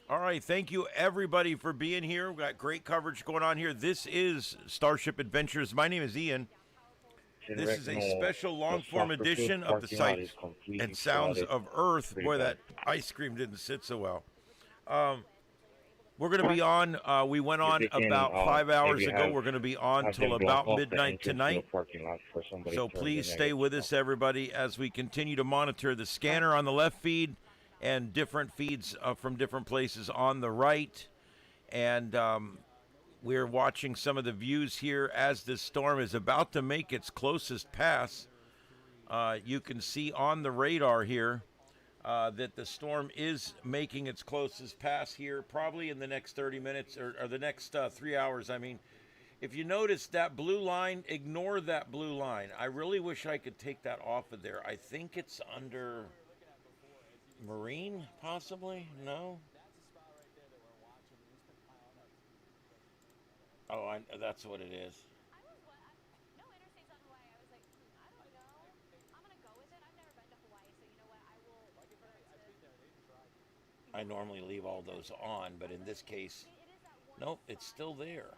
All right, thank you, everybody, for being here. We've got great coverage going on here. This is StarShip Adventures. My name is Ian. This is a special long-form edition of the Sights and Sounds of Earth. Boy, that ice cream didn't sit so well. We're going to be on, we went on about 5 hours ago. We're going to be on till about midnight tonight. So please stay with us, everybody, as we continue to monitor the scanner on the left feed and different feeds from different places on the right. And we're watching some of the views here as this storm is about to make its closest pass. You can see on the radar here that the storm is making its closest pass here, probably in the next 30 minutes or the next 3 hours. I mean, if you notice that blue line, ignore that blue line. I really wish I could take that off of there. I think it's under marine, possibly? No? Oh, that's what it is. I normally leave all those on, but in this case, nope, it's still there.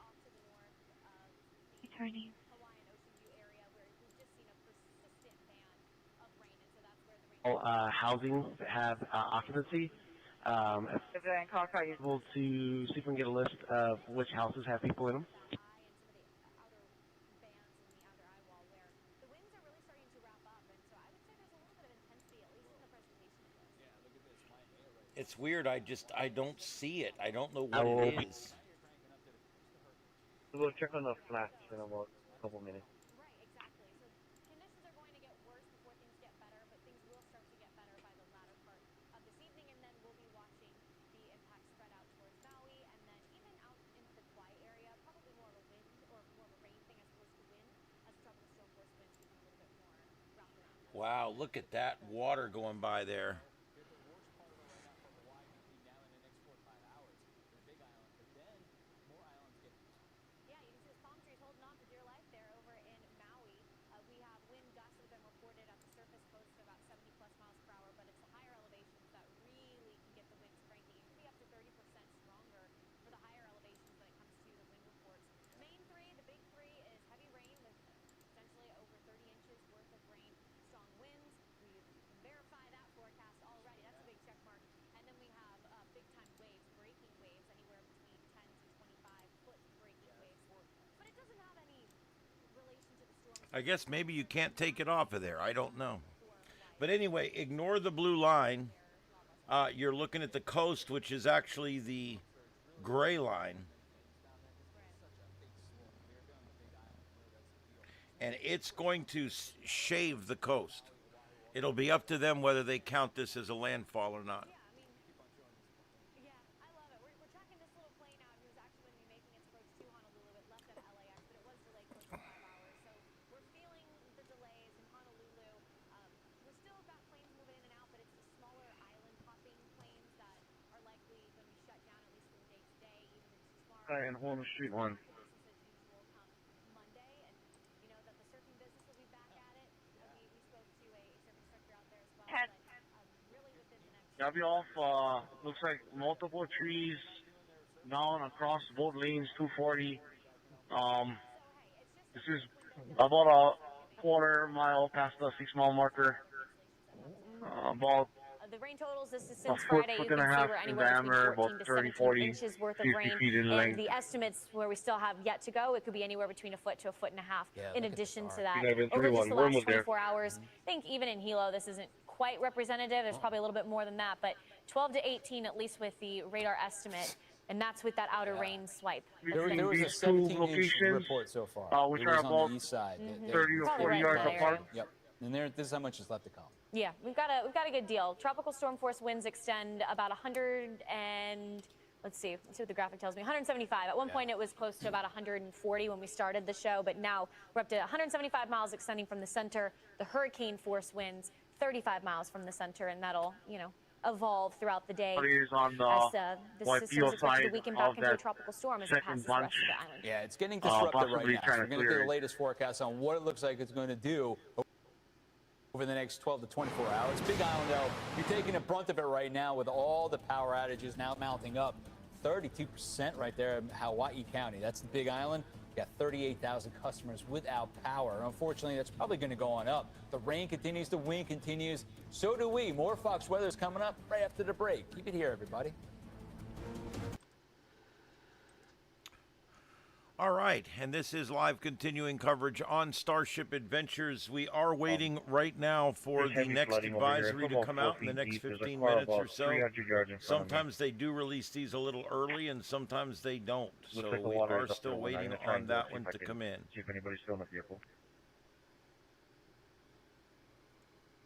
Housing have occupancy. Able to see if we can get a list of which houses have people in them. It's weird. I don't see it. I don't know what it is. We'll check on the flash in about a couple minutes. Wow, look at that water going by there. Yeah, you can see those palm trees holding on for dear life there over in Maui. We have wind gusts that have been reported at the surface close to about 70+ miles per hour, but it's the higher elevations that really can get the winds cranking. It can be up to 30% stronger for the higher elevations when it comes to the wind reports. Main three, the big three, is heavy rain with potentially over 30 inches worth of rain. Strong winds, we can verify that forecast already. That's a big check mark. And then we have big-time waves, breaking waves, anywhere between 10 to 25-foot breaking waves. But it doesn't have any relation to the storm. I guess maybe you can't take it off of there. I don't know. But anyway, ignore the blue line. You're looking at the coast, which is actually the gray line. And it's going to shave the coast. It'll be up to them whether they count this as a landfall or not. Yeah, I love it. We're tracking this little plane out who's actually going to be making its approach to Honolulu. It left at LAX, but it was delayed close to 5 hours. So we're feeling the delays in Honolulu. We're still got planes moving in and out, but it's the smaller island hopping planes that are likely going to be shut down, at least for the day today, even into tomorrow. All right, and hold on Street 1. Copy off, looks like multiple trees down across both lanes, 240. This is about a quarter-mile past the 6-mile marker. About the rain totals, this is since Friday, you can see we're anywhere between 14 to 17 inches worth of rain. And the estimates where we still have yet to go, it could be anywhere between a foot to a foot and a half. In addition to that, over just the last 24 hours, I think even in Hilo, this isn't quite representative. There's probably a little bit more than that, but 12 to 18 at least with the radar estimate, and that's with that outer rain swipe. There was a 17-inch report so far. Which are about 30 or 40 yards apart. Yep, and this is how much is left to come. Yeah, we've got a good deal. Tropical storm force winds extend about 100 and let's see what the graphic tells me. 175. At one point it was close to about 140 when we started the show, but now we're up to 175 miles extending from the center. The hurricane force winds 35 miles from the center, and that'll, evolve throughout the day on the as the system is expected to weaken back into a tropical storm as it passes the rest of the island. Yeah, it's getting disrupted right now. So we're going to get the latest forecast on what it looks like it's going to do over the next 12 to 24 hours. Big Island, though, you're taking the brunt of it right now with all the power outages now mounting up. 32% right there in Hawaii County. That's the Big Island. You got 38,000 customers without power. Unfortunately, that's probably going to go on up. The rain continues, the wind continues. So do we. More Fox weather's coming up right after the break. Keep it here, everybody. All right, and this is live continuing coverage on StarShip Adventures. We are waiting right now for the next advisory to come out in the next 15 minutes or so. Sometimes they do release these a little early, and sometimes they don't. So we are still waiting on that one to come in. See if anybody's still in the vehicle.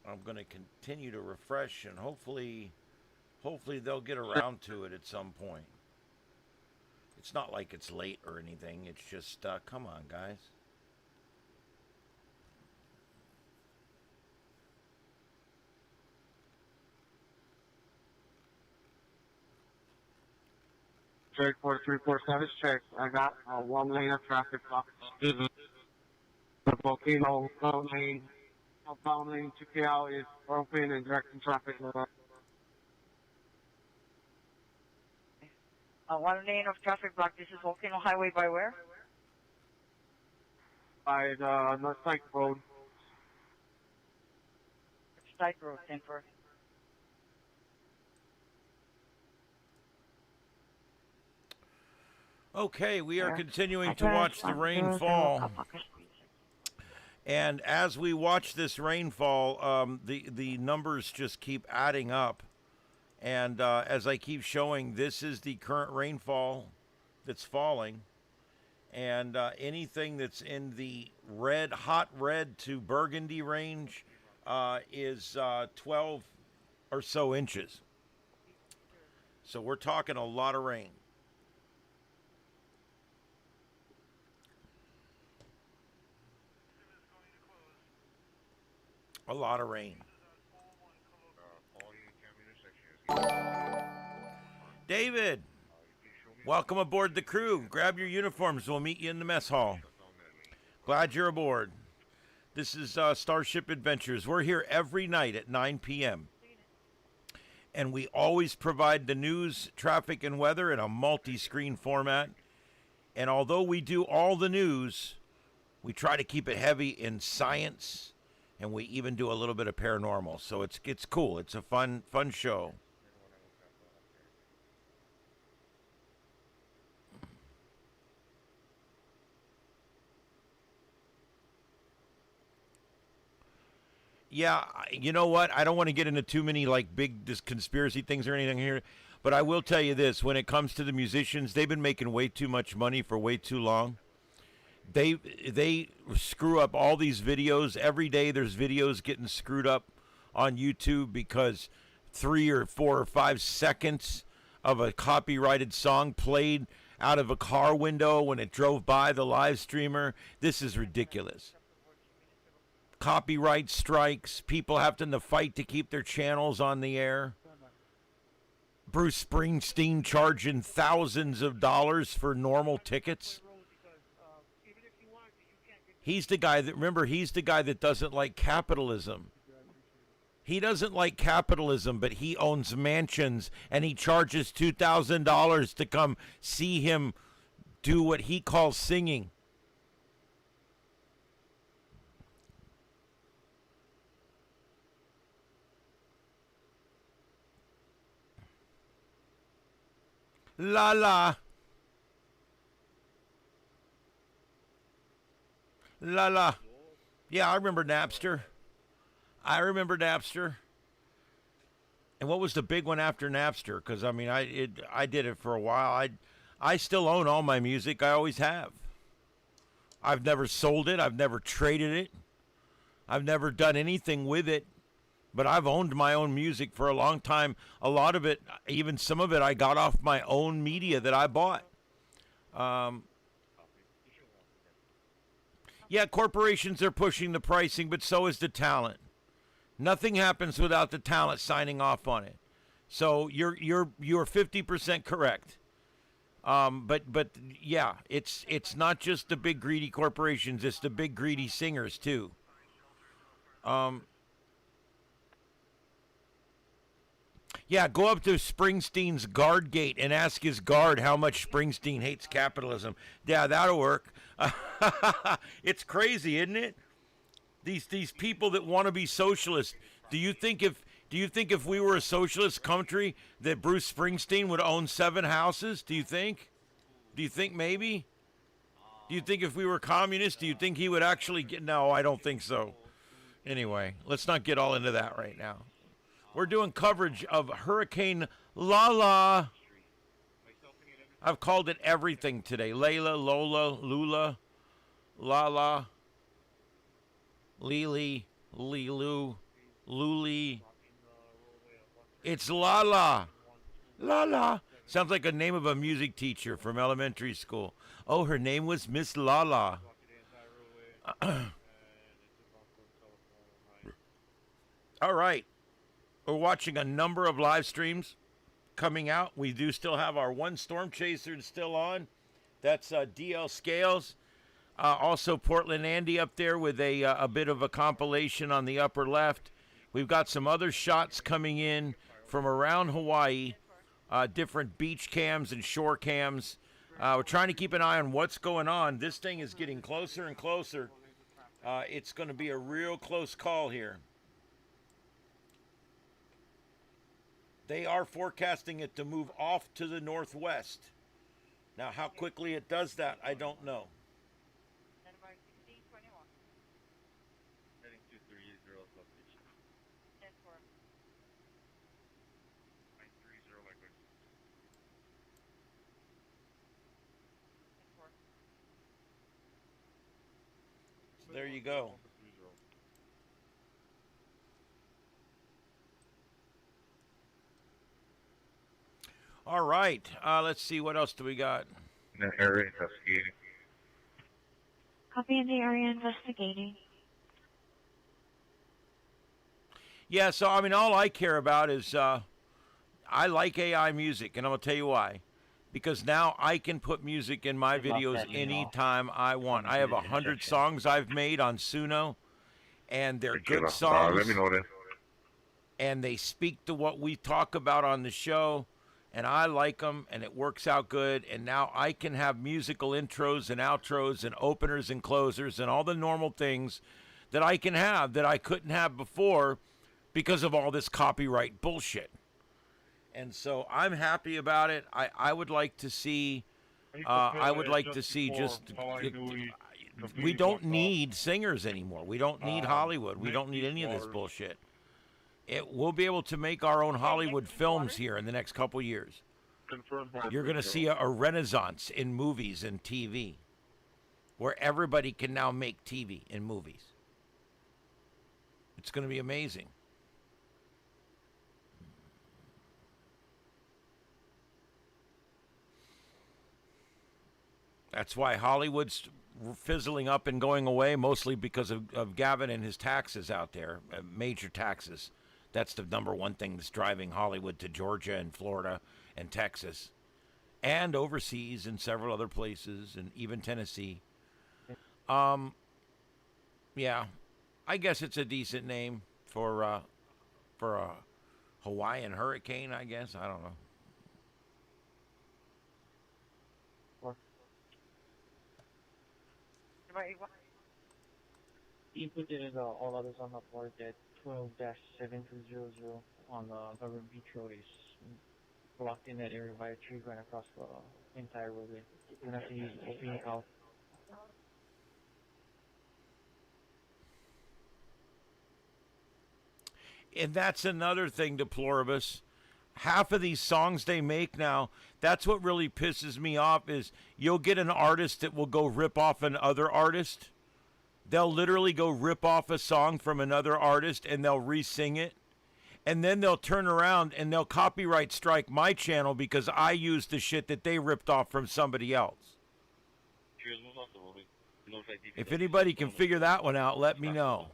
I'm going to continue to refresh, and hopefully they'll get around to it at some point. It's not like it's late or anything. It's just, come on, guys. Check 4347, check. I got one lane of traffic blocked. The volcano outbound lane to KL is open and directing traffic. One lane of traffic block. This is Volcano Highway by where? By the North Side Road. Side Road, 10-4. Okay, we are continuing to watch the rainfall. And as we watch this rainfall, the numbers just keep adding up. And as I keep showing, this is the current rainfall that's falling. And anything that's in the red, hot red to burgundy range is 12 or so inches. So we're talking a lot of rain. A lot of rain. David, welcome aboard the crew. Grab your uniforms. We'll meet you in the mess hall. Glad you're aboard. This is StarShip Adventures. We're here every night at 9 p.m. And we always provide the news, traffic, and weather in a multi-screen format. And although we do all the news, we try to keep it heavy in science, and we even do a little bit of paranormal. So it's cool. It's a fun show. Yeah, you know what? I don't want to get into too many big conspiracy things or anything here, but I will tell you this: when it comes to the musicians, they've been making way too much money for way too long. They screw up all these videos every day. There's videos getting screwed up on YouTube because 3 or 4 or 5 seconds of a copyrighted song played out of a car window when it drove by the live streamer. This is ridiculous. Copyright strikes. People having to fight to keep their channels on the air. Bruce Springsteen charging thousands of dollars for normal tickets. He's the guy that doesn't like capitalism. He doesn't like capitalism, but he owns mansions and he charges $2,000 to come see him do what he calls singing. Lala. Lala. Yeah, I remember Napster. And what was the big one after Napster? Because, I mean, I did it for a while. I still own all my music. I always have. I've never sold it. I've never traded it. I've never done anything with it. But I've owned my own music for a long time. A lot of it, even some of it, I got off my own media that I bought. Yeah, corporations are pushing the pricing, but so is the talent. Nothing happens without the talent signing off on it. So you're 50% correct. But yeah, it's not just the big greedy corporations; it's the big greedy singers too. Yeah, go up to Springsteen's guard gate and ask his guard how much Springsteen hates capitalism. Yeah, that'll work. It's crazy, isn't it? These people that want to be socialist. Do you think if we were a socialist country that Bruce Springsteen would own 7 houses? Do you think maybe? Do you think if we were communists, do you think he would actually get... No, I don't think so. Anyway, let's not get all into that right now. We're doing coverage of Hurricane Lala. I've called it everything today. Layla, Lola, Lula, Lala, Lili, Lilu, Luli. It's Lala. Lala. Sounds like a name of a music teacher from elementary school. Oh, her name was Miss Lala. All right. We're watching a number of live streams coming out. We do still have our one storm chaser still on. That's DL Scales. Also Portland Andy up there with a bit of a compilation on the upper left. We've got some other shots coming in from around Hawaii, different beach cams and shore cams. We're trying to keep an eye on what's going on. This thing is getting closer and closer. It's going to be a real close call here. They are forecasting it to move off to the northwest. Now, how quickly it does that, I don't know. So there you go. All right. Let's see. What else do we got? The area investigating. Copy of the area investigating. Yeah, so, I mean, all I care about is I like AI music, and I'm going to tell you why. Because now I can put music in my videos anytime I want. I have 100 songs I've made on Suno, and they're good songs. Let me know that. And they speak to what we talk about on the show. And I like them, and it works out good. And now I can have musical intros and outros and openers and closers and all the normal things that I can have that I couldn't have before because of all this copyright bullshit. And so I'm happy about it. I would like to see, we don't need singers anymore. We don't need Hollywood. We don't need any of this bullshit. We'll be able to make our own Hollywood films here in the next couple years. You're going to see a renaissance in movies and TV, where everybody can now make TV and movies. It's going to be amazing. That's why Hollywood's fizzling up and going away, mostly because of Gavin and his taxes out there, major taxes. That's the number one thing that's driving Hollywood to Georgia and Florida and Texas and overseas and several other places and even Tennessee. Yeah, I guess it's a decent name for a Hawaiian hurricane, I guess. I don't know. Input is all others on the board at 12-7200 on the government beach road is blocked in that area by a tree going across the entire roadway. You're going to have to use opening out. And that's another thing, Deploribus. Half of these songs they make now, that's what really pisses me off is you'll get an artist that will go rip off another artist. They'll literally go rip off a song from another artist and they'll re-sing it. And then they'll turn around and they'll copyright strike my channel because I used the shit that they ripped off from somebody else. If anybody can figure that one out, let me know.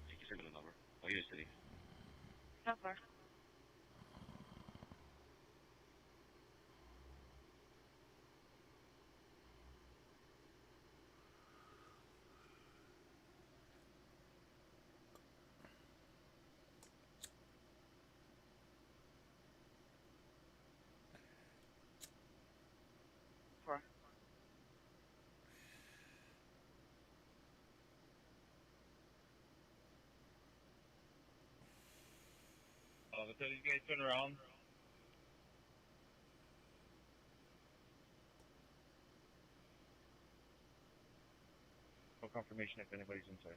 Until you guys turn around. confirmation if anybody's inside.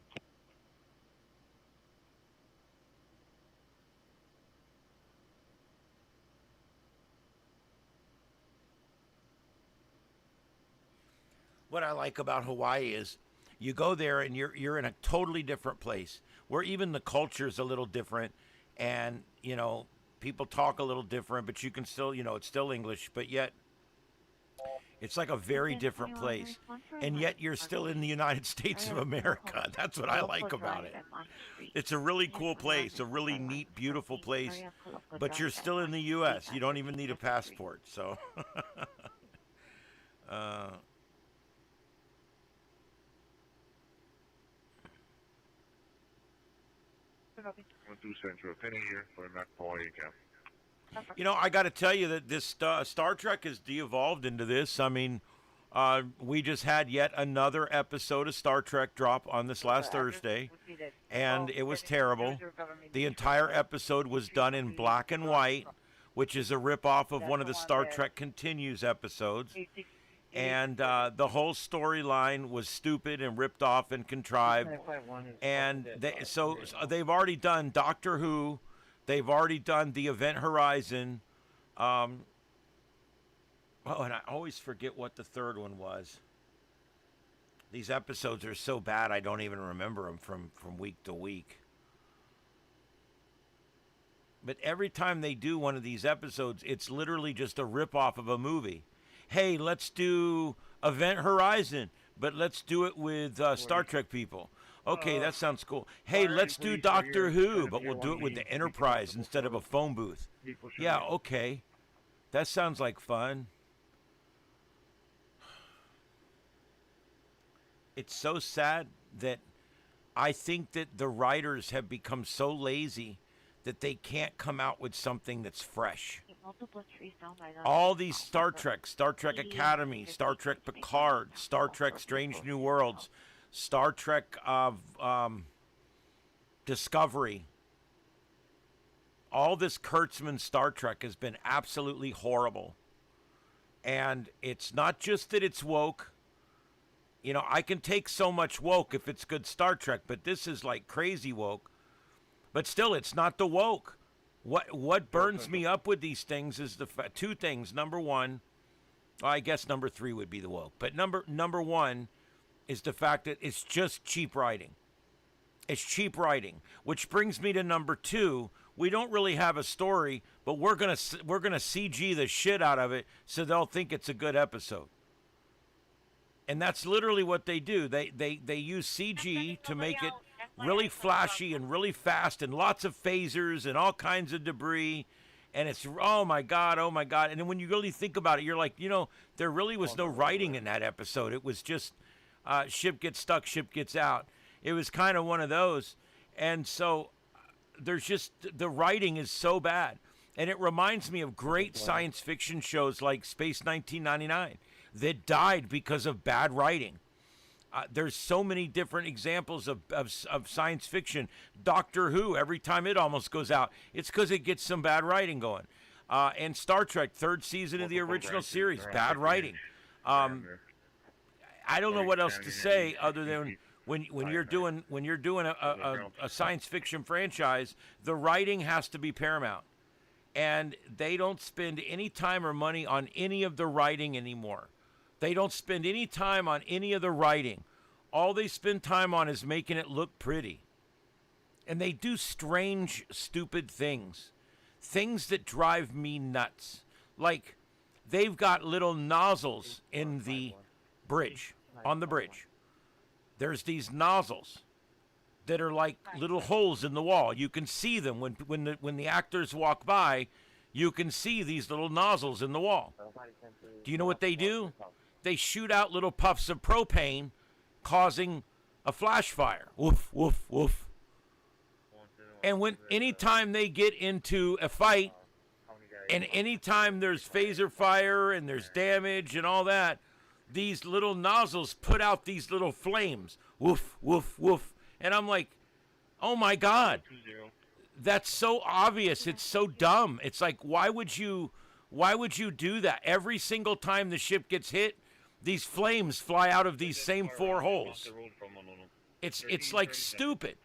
What I like about Hawaii is you go there and you're in a totally different place where even the culture is a little different, and you know, people talk a little different, but you can still, you know, it's still English, but yet it's like a very different place, and yet you're still in the United States of America. That's what I like about it. It's a really cool place, a really neat, beautiful place, but you're still in the U.S. You don't even need a passport, so. 1-2 Central, 10 here for Mac Hawaii Camp. You know, I got to tell you that this Star Trek has de-evolved into this. I mean, we just had yet another episode of Star Trek drop on this last Thursday, and it was terrible. The entire episode was done in black and white, which is a rip-off of one of the Star Trek Continues episodes. And the whole storyline was stupid and ripped off and contrived. And so they've already done Doctor Who. They've already done the Event Horizon. Oh, and I always forget what the third one was. These episodes are so bad I don't even remember them from week to week. But every time they do one of these episodes, it's literally just a rip-off of a movie. Hey, let's do Event Horizon, but let's do it with Star Trek people. Okay, that sounds cool. Hey, let's do Doctor Who, but we'll do it with the Enterprise instead of a phone booth. Yeah, okay. That sounds like fun. It's so sad that I think that the writers have become so lazy that they can't come out with something that's fresh. All these Star Trek Academy, Star Trek Picard, Star Trek Strange New Worlds, Star Trek Discovery, all this Kurtzman Star Trek has been absolutely horrible. And it's not just that it's woke. You know, I can take so much woke if it's good Star Trek, but this is like crazy woke. But still, it's not the woke. What burns me up with these things is the two things. Number one, I guess number three would be the woke. But number one is the fact that it's just cheap writing. It's cheap writing, which brings me to number two. We don't really have a story, but we're gonna CG the shit out of it so they'll think it's a good episode. And that's literally what they do. They use CG to make it really flashy and really fast and lots of phasers and all kinds of debris. And it's, oh my God. And then when you really think about it, you're like, you know, there really was no writing in that episode. It was just ship gets stuck, ship gets out. It was kind of one of those. And so there's just, the writing is so bad. And it reminds me of great science fiction shows like Space 1999 that died because of bad writing. There's so many different examples of science fiction. Doctor Who, every time it almost goes out, it's because it gets some bad writing going. And Star Trek, third season of the original series, bad writing. I don't know what else to say other than when you're doing a science fiction franchise, the writing has to be paramount. And they don't spend any time or money on any of the writing anymore. They don't spend any time on any of the writing. All they spend time on is making it look pretty. And they do strange, stupid things. Things that drive me nuts. Like, they've got little nozzles in the bridge, on the bridge. There's these nozzles that are like little holes in the wall. You can see them when the actors walk by. You can see these little nozzles in the wall. Do you know what they do? They shoot out little puffs of propane, causing a flash fire. Woof, woof, woof. And anytime they get into a fight, and anytime there's phaser fire and there's damage and all that, these little nozzles put out these little flames. Woof, woof, woof. And I'm like, oh my God, that's so obvious. It's so dumb. It's like, why would you do that? Every single time the ship gets hit, These flames fly out of these same 4 holes. It's like stupid.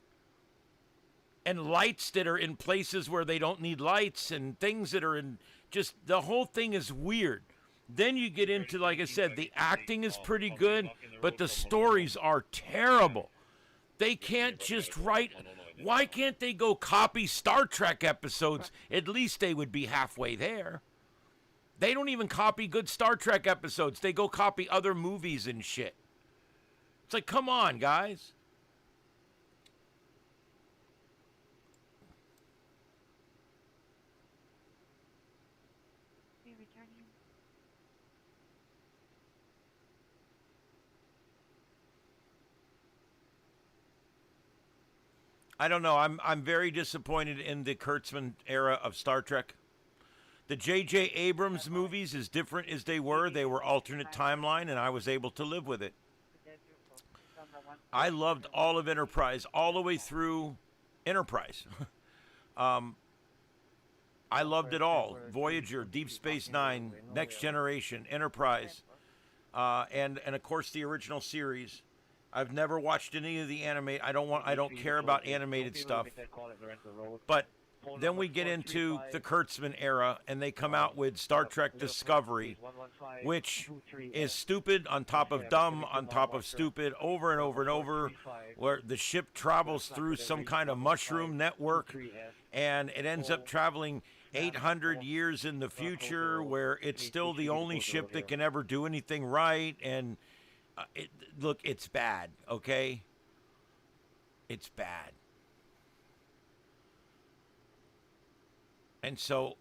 And lights that are in places where they don't need lights, and things that are in just, the whole thing is weird. Then you get into, like I said, the acting is pretty good, but the stories are terrible. They can't just write. Why can't they go copy Star Trek episodes? At least they would be halfway there. They don't even copy good Star Trek episodes. They go copy other movies and shit. It's like, come on, guys. I don't know. I'm very disappointed in the Kurtzman era of Star Trek. The J.J. Abrams movies, as different as they were alternate timeline, and I was able to live with it. I loved all of Enterprise, all the way through Enterprise. I loved it all. Voyager, Deep Space Nine, Next Generation, Enterprise, and of course the original series. I've never watched any of the I don't care about animated stuff. But then we get into the Kurtzman era, and they come out with Star Trek Discovery, which is stupid on top of dumb on top of stupid, over and over and over, where the ship travels through some kind of mushroom network, and it ends up traveling 800 years in the future, where it's still the only ship that can ever do anything right. And look, it's bad, okay? It's bad. And so,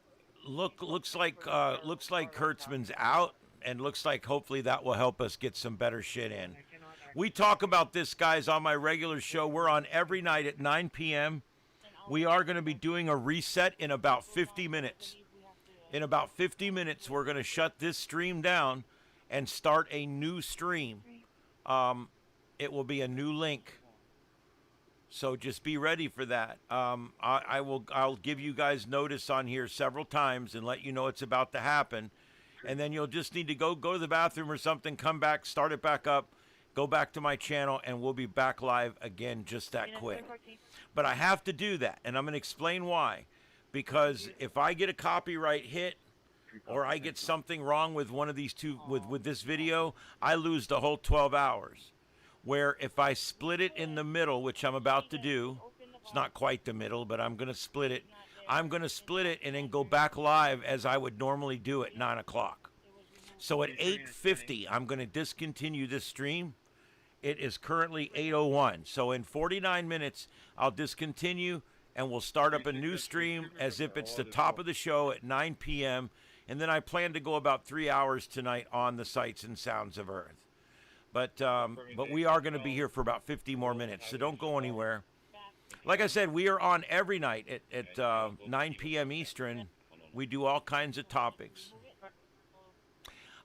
looks like Kurtzman's out, and looks like hopefully that will help us get some better shit in. We talk about this, guys, on my regular show. We're on every night at 9 p.m. We are going to be doing a reset in about 50 minutes. In about 50 minutes, we're going to shut this stream down and start a new stream. It will be a new link. So just be ready for that. I'll give you guys notice on here several times and let you know it's about to happen. And then you'll just need to go to the bathroom or something, come back, start it back up, go back to my channel, and we'll be back live again just that quick. But I have to do that, and I'm going to explain why. Because if I get a copyright hit, or I get something wrong with one of these two, with this video, I lose the whole 12 hours. Where if I split it in the middle, which I'm about to do, it's not quite the middle, but I'm going to split it. I'm going to split it and then go back live as I would normally do at 9 o'clock. So at 8:50, I'm going to discontinue this stream. It is currently 8:01. So in 49 minutes, I'll discontinue and we'll start up a new stream as if it's the top of the show at 9 p.m. And then I plan to go about 3 hours tonight on the sights and sounds of Earth. But we are going to be here for about 50 more minutes, so don't go anywhere. Like I said, we are on every night at 9 p.m. Eastern. We do all kinds of topics.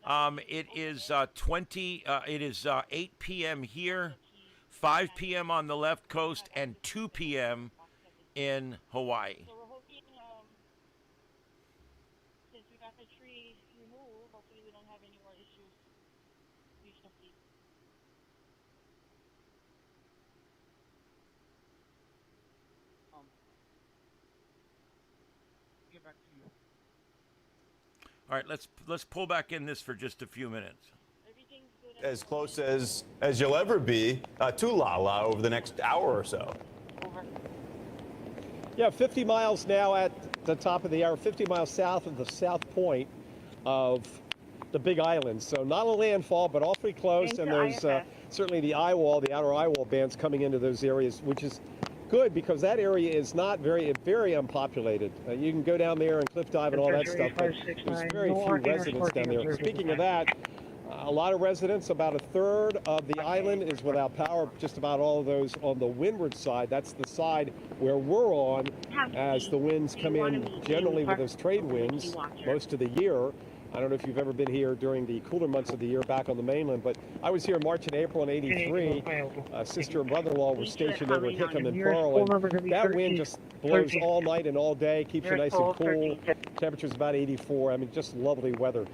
It is 8 p.m. here, 5 p.m. on the left coast, and 2 p.m. in Hawaii. All right, let's pull back in this for just a few minutes. As close as you'll ever be to Lala over the next hour or so. Yeah, 50 miles now at the top of the hour, 50 miles south of the south point of the Big Island. So not a landfall, but awfully close. And there's certainly the eye wall, the outer eye wall bands coming into those areas, which is good because that area is not very unpopulated. You can go down there and cliff dive and all that stuff, but there's very few residents down there. Speaking of that, a lot of residents, about a third of the island is without power, just about all of those on the windward side. That's the side where we're on as the winds come in generally with those trade winds most of the year. I don't know if you've ever been here during the cooler months of the year back on the mainland, but I was here in March and April in '83. Sister and brother-in-law were stationed over at Hickam and Pearl, and that wind just blows all night and all day, keeps you nice and cool. Temperature's about 84. I mean, just lovely weather.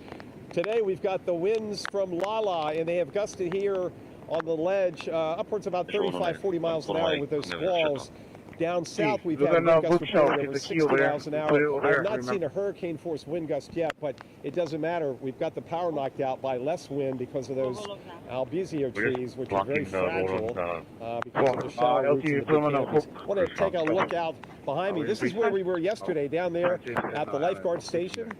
Today we've got the winds from Lala, and they have gusted here on the ledge upwards about 35, 40 miles an hour with those squalls. Down south, we've had wind gusts reported over 60 miles an hour. I have not seen a hurricane-force wind gust yet, but it doesn't matter. We've got the power knocked out by less wind because of those albizia trees, which are very fragile because of the shallow roots of the big canopies. I want to take a look out behind me. This is where we were yesterday, down there at the lifeguard station.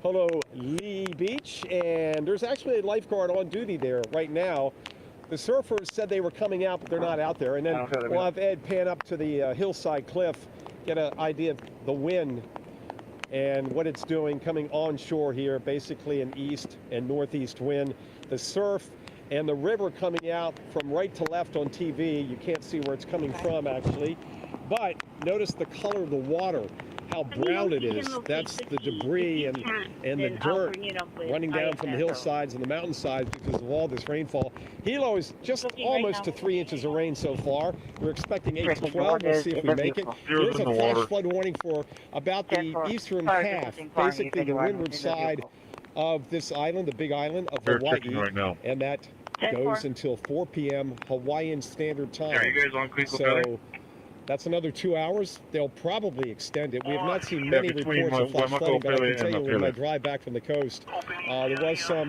Puuloa Beach, and there's actually a lifeguard on duty there right now. The surfers said they were coming out, but they're not out there. And then we'll have Ed pan up to the hillside cliff, get an idea of the wind and what it's doing coming onshore here, basically an east and northeast wind. The surf and the river coming out from right to left on TV. You can't see where it's coming from, actually. But notice the color of the water, how brown it is. That's the debris and the dirt running down from the hillsides and the mountainsides because of all this rainfall. Hilo is just almost to 3 inches of rain so far. We're expecting 8 to 12. We'll see if we make it. There's a flash flood warning for about the eastern half, basically the windward side of this island, the big island of Hawaii, and that goes until 4 p.m. Hawaiian Standard Time. Are you guys on Creek So that's another 2 hours. They'll probably extend it. We have not seen many reports of flash flooding, but I can tell you when my drive back from the coast, there was some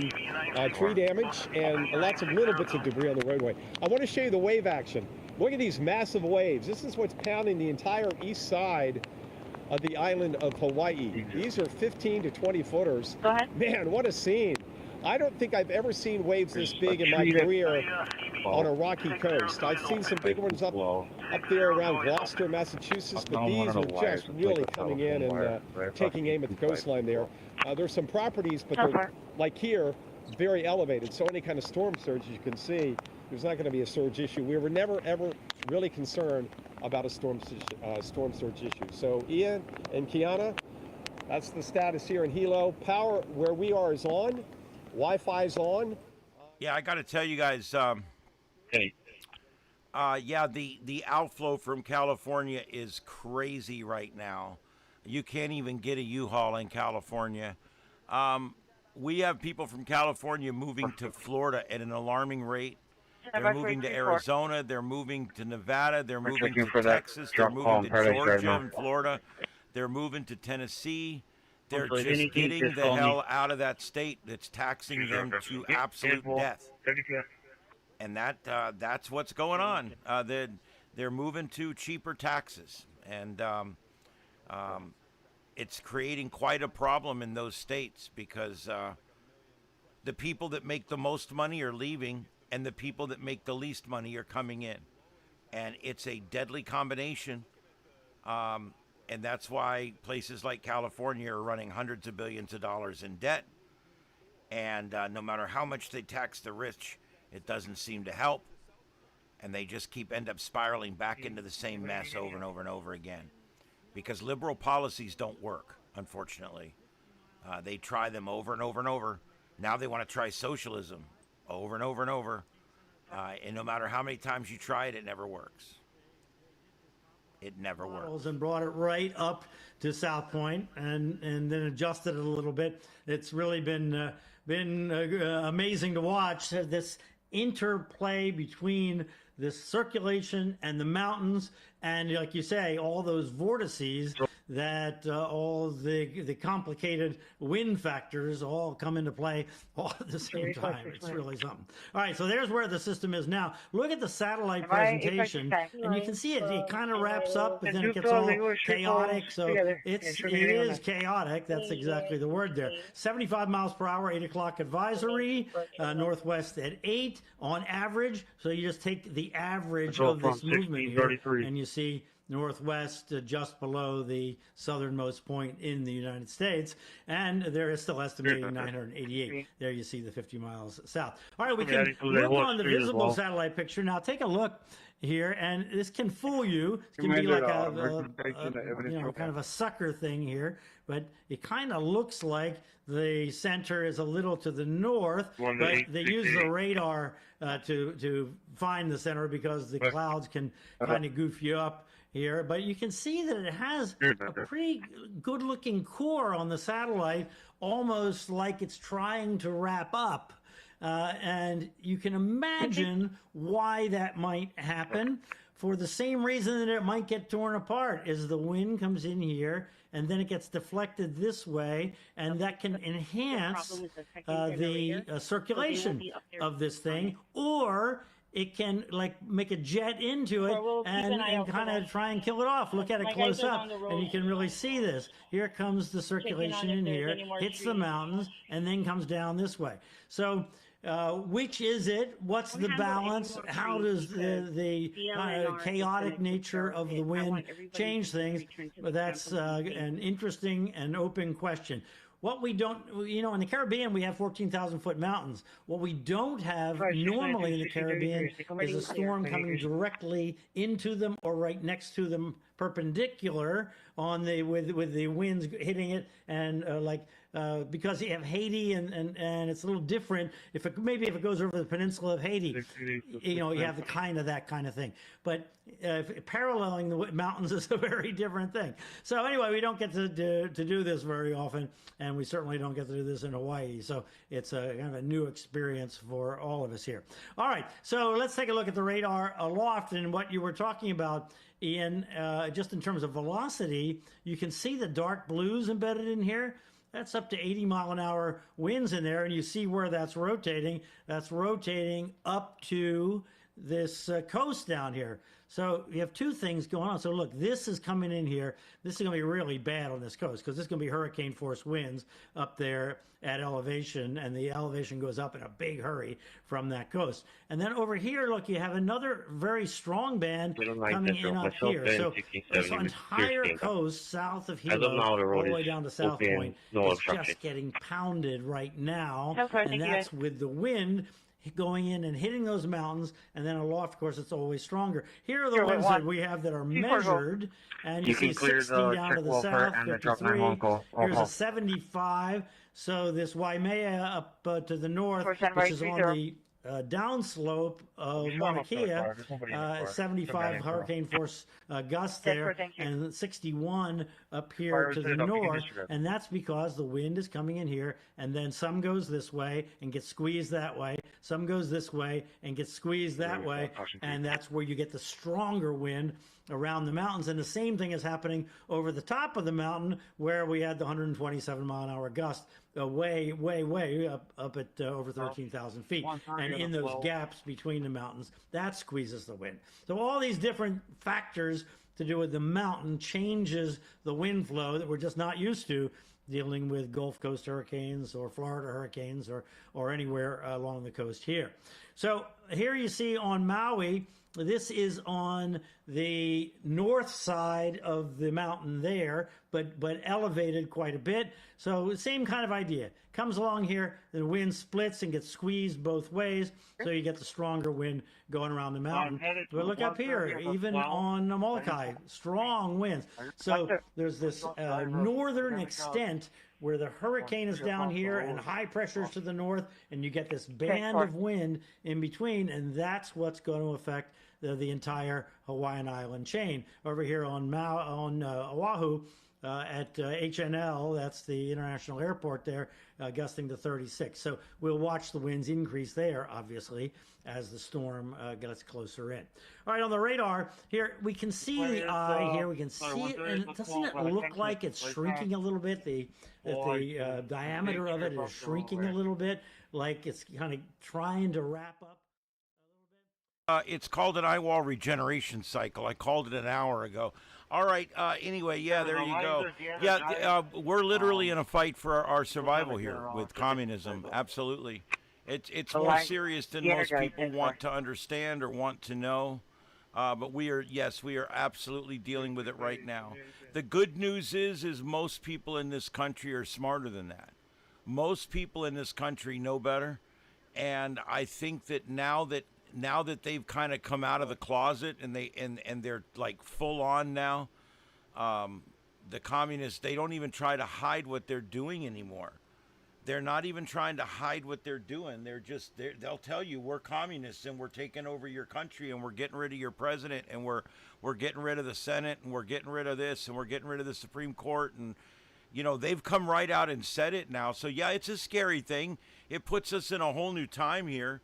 tree damage and lots of little bits of debris on the roadway. I want to show you the wave action. Look at these massive waves. This is what's pounding the entire east side of the island of Hawaii. These are 15 to 20 footers. Go ahead. Man, what a scene. I don't think I've ever seen waves this big in my career on a rocky coast. I've seen some big ones up there around Gloucester, Massachusetts, but these are just really coming in and taking aim at the coastline there. There's some properties, but they're, like here, very elevated. So any kind of storm surge, as you can see, there's not going to be a surge issue. We were never, ever really concerned about a storm surge issue. So Ian and Kiana, that's the status here in Hilo. Power where we are is on. Wi-Fi's on. Yeah, I got to tell you guys, yeah, the outflow from California is crazy right now. You can't even get a U-Haul in California. We have people from California moving to Florida at an alarming rate. They're moving to Arizona. They're moving to Nevada. They're moving to Texas. They're moving to Georgia and Florida. They're moving to Tennessee. They're just getting the hell out of that state that's taxing them to absolute death. And that's what's going on. They're moving to cheaper taxes. And it's creating quite a problem in those states because the people that make the most money are leaving and the people that make the least money are coming in. And it's a deadly combination. And that's why places like California are running hundreds of billions of dollars in debt. And no matter how much they tax the rich, it doesn't seem to help. And they just end up spiraling back into the same mess over and over and over again. Because liberal policies don't work, unfortunately. They try them over and over and over. Now they want to try socialism over and over and over. And no matter how many times you try it, it never works. It never works. And brought it right up to South Point and then adjusted it a little bit. It's really been amazing to watch this interplay between this circulation and the mountains, and like you say, all those vortices that all the complicated wind factors all come into play all at the same time. It's really something. All right, so there's where the system is now. Look at the satellite presentation, and you can see it kind of wraps up, but then it gets all chaotic. So it is chaotic. That's exactly the word there. 75 miles per hour, 8 o'clock advisory, northwest at 8 on average. So you just take the average of this movement here, and you see northwest just below the southernmost point in the United States, and there is still estimating 988. There you see the 50 miles south. All right, we can look on the visible satellite picture. Now take a look here, and this can fool you. It can be like kind of a sucker thing here, but it kind of looks like the center is a little to the north, but they use the radar to find the center because the clouds can kind of goof you up here, but you can see that it has a pretty good-looking core on the satellite, almost like it's trying to wrap up. And you can imagine why that might happen. For the same reason that it might get torn apart, is the wind comes in here and then it gets deflected this way, and that can enhance the circulation of this thing, or it can like make a jet into it and kind of try and kill it off. Look at it close up and you can really see this. Here comes the circulation in here, hits the mountains, and then comes down this way. So which is it? What's the balance? How does the chaotic nature of the wind change things? That's an interesting and open question. What we don't, in the Caribbean, we have 14,000-foot mountains. What we don't have normally in the Caribbean is a storm coming directly into them or right next to them, perpendicular on with the winds hitting it, and because you have Haiti and it's a little different. If it goes over the peninsula of Haiti, you have that kind of thing. But paralleling the mountains is a very different thing. So anyway, we don't get to do this very often, and we certainly don't get to do this in Hawaii. So it's a kind of a new experience for all of us here. All right, so let's take a look at the radar aloft and what you were talking about, Ian. Just in terms of velocity, you can see the dark blues embedded in here. That's up to 80-mile-an-hour winds in there, and you see where that's rotating. That's rotating up to this coast down here. So you have two things going on. So look, this is coming in here. This is going to be really bad on this coast because this is going to be hurricane force winds up there at elevation, and the elevation goes up in a big hurry from that coast. And then over here, look, you have another very strong band coming in up here. So this entire coast south of Hilo, all the way down to South Point, is just getting pounded right now, and that's with the wind going in and hitting those mountains, and then aloft, of course, it's always stronger. Here are the ones that we have that are measured, and you see 60 down to the south, 53. Here's a 75. So this Waimea up to the north, which is on the downslope of Mauna Kea, 75 hurricane force gusts there, and 61 up here to the north, and that's because the wind is coming in here, and then some goes this way and gets squeezed that way, some goes this way and gets squeezed that way, and that's where you get the stronger wind around the mountains. And the same thing is happening over the top of the mountain, where we had the 127-mile-an-hour gust way up at over 13,000 feet. And in those gaps between the mountains, that squeezes the wind. So all these different factors to do with the mountain changes the wind flow that we're just not used to dealing with Gulf Coast hurricanes or Florida hurricanes or anywhere along the coast here. So here you see on Maui, this is on the north side of the mountain there, but elevated quite a bit. So same kind of idea. Comes along here, the wind splits and gets squeezed both ways, so you get the stronger wind going around the mountain. But look up here, even on Molokai, strong winds. So there's this northern extent where the hurricane is down here and high pressures to the north, and you get this band of wind in between, and that's what's going to affect the entire Hawaiian Island chain. Over here on Oahu, at HNL, that's the international airport there, gusting to 36. So we'll watch the winds increase there, obviously, as the storm gets closer in. All right, on the radar here, we can see the eye here. We can see it, and doesn't it look like it's shrinking a little bit? The diameter of it is shrinking a little bit, like it's kind of trying to wrap up. It's called an eye wall regeneration cycle. I called it an hour ago. All right. Anyway, yeah, there you go. Yeah, we're literally in a fight for our survival here with communism. Absolutely. It's more serious than most people want to understand or want to know. But we are absolutely dealing with it right now. The good news is most people in this country are smarter than that. Most people in this country know better. And I think that now that they've kind of come out of the closet and they're like full on now, the communists, they don't even try to hide what they're doing anymore. They're not even trying to hide what they're doing. They'll tell you we're communists and we're taking over your country and we're getting rid of your president and we're getting rid of the Senate and we're getting rid of this and we're getting rid of the Supreme Court. And, you know, they've come right out and said it now. So, yeah, it's a scary thing. It puts us in a whole new time here.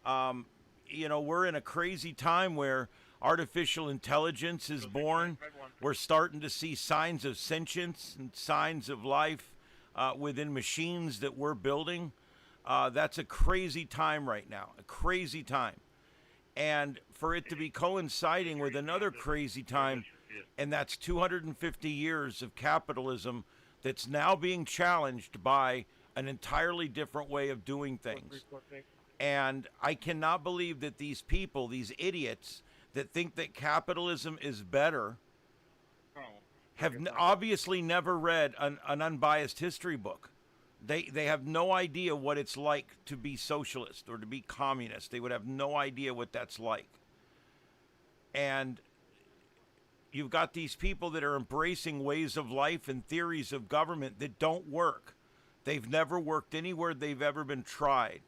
You know, we're in a crazy time where artificial intelligence is born. We're starting to see signs of sentience and signs of life within machines that we're building. That's a crazy time right now, a crazy time. And for it to be coinciding with another crazy time, and that's 250 years of capitalism that's now being challenged by an entirely different way of doing things. And I cannot believe that these people, these idiots that think that capitalism is better, have obviously never read an unbiased history book. They have no idea what it's like to be socialist or to be communist. They would have no idea what that's like. And you've got these people that are embracing ways of life and theories of government that don't work. They've never worked anywhere they've ever been tried.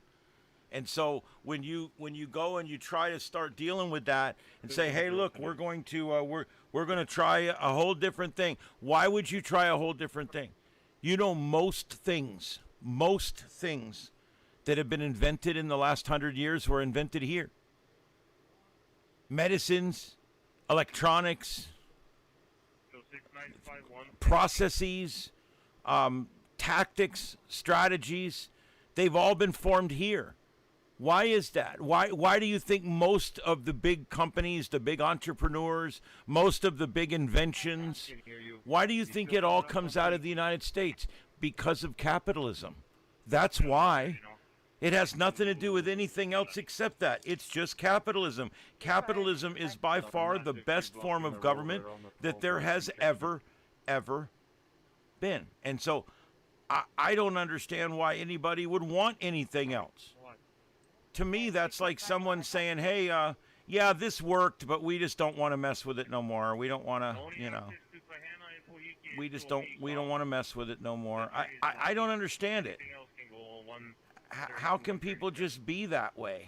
And so when you go and you try to start dealing with that and say, hey, look, we're going to try a whole different thing. Why would you try a whole different thing? You know, most things that have been invented in the last 100 years were invented here. Medicines, electronics, processes, tactics, strategies, they've all been formed here. Why is that? Why do you think most of the big companies, the big entrepreneurs, most of the big inventions, why do you think it all comes out of the United States? Because of capitalism. That's why. It has nothing to do with anything else except that. It's just capitalism. Capitalism is by far the best form of government that there has ever been. And so I don't understand why anybody would want anything else. To me, that's like someone saying, hey, yeah, this worked, but we just don't want to mess with it no more. We don't want to, you know, we don't want to mess with it no more. I don't understand it. How can people just be that way?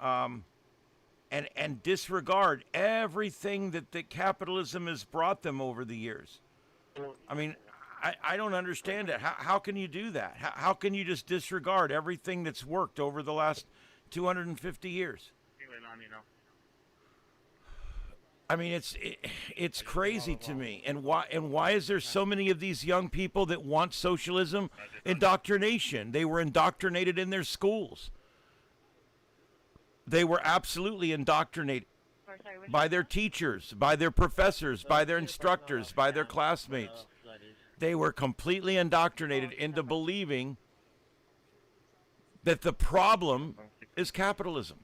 And disregard everything that capitalism has brought them over the years. I mean, I don't understand it. How can you do that? How can you just disregard everything that's worked over the last 250 years? I mean, it's crazy to me. And why is there so many of these young people that want socialism? Indoctrination. They were indoctrinated in their schools. They were absolutely indoctrinated by their teachers, by their professors, by their instructors, by their classmates. They were completely indoctrinated into believing that the problem is capitalism.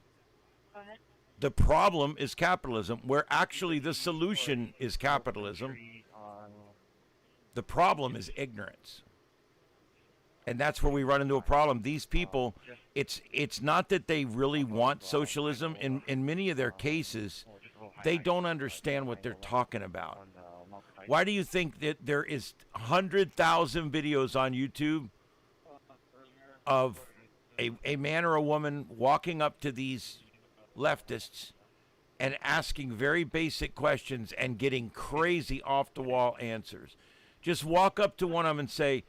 The problem is capitalism, where actually the solution is capitalism. The problem is ignorance. And that's where we run into a problem. These people, it's not that they really want socialism. In many of their cases, they don't understand what they're talking about. Why do you think that there is 100,000 videos on YouTube of a man or a woman walking up to these leftists and asking very basic questions and getting crazy off-the-wall answers? Just walk up to one of them and say,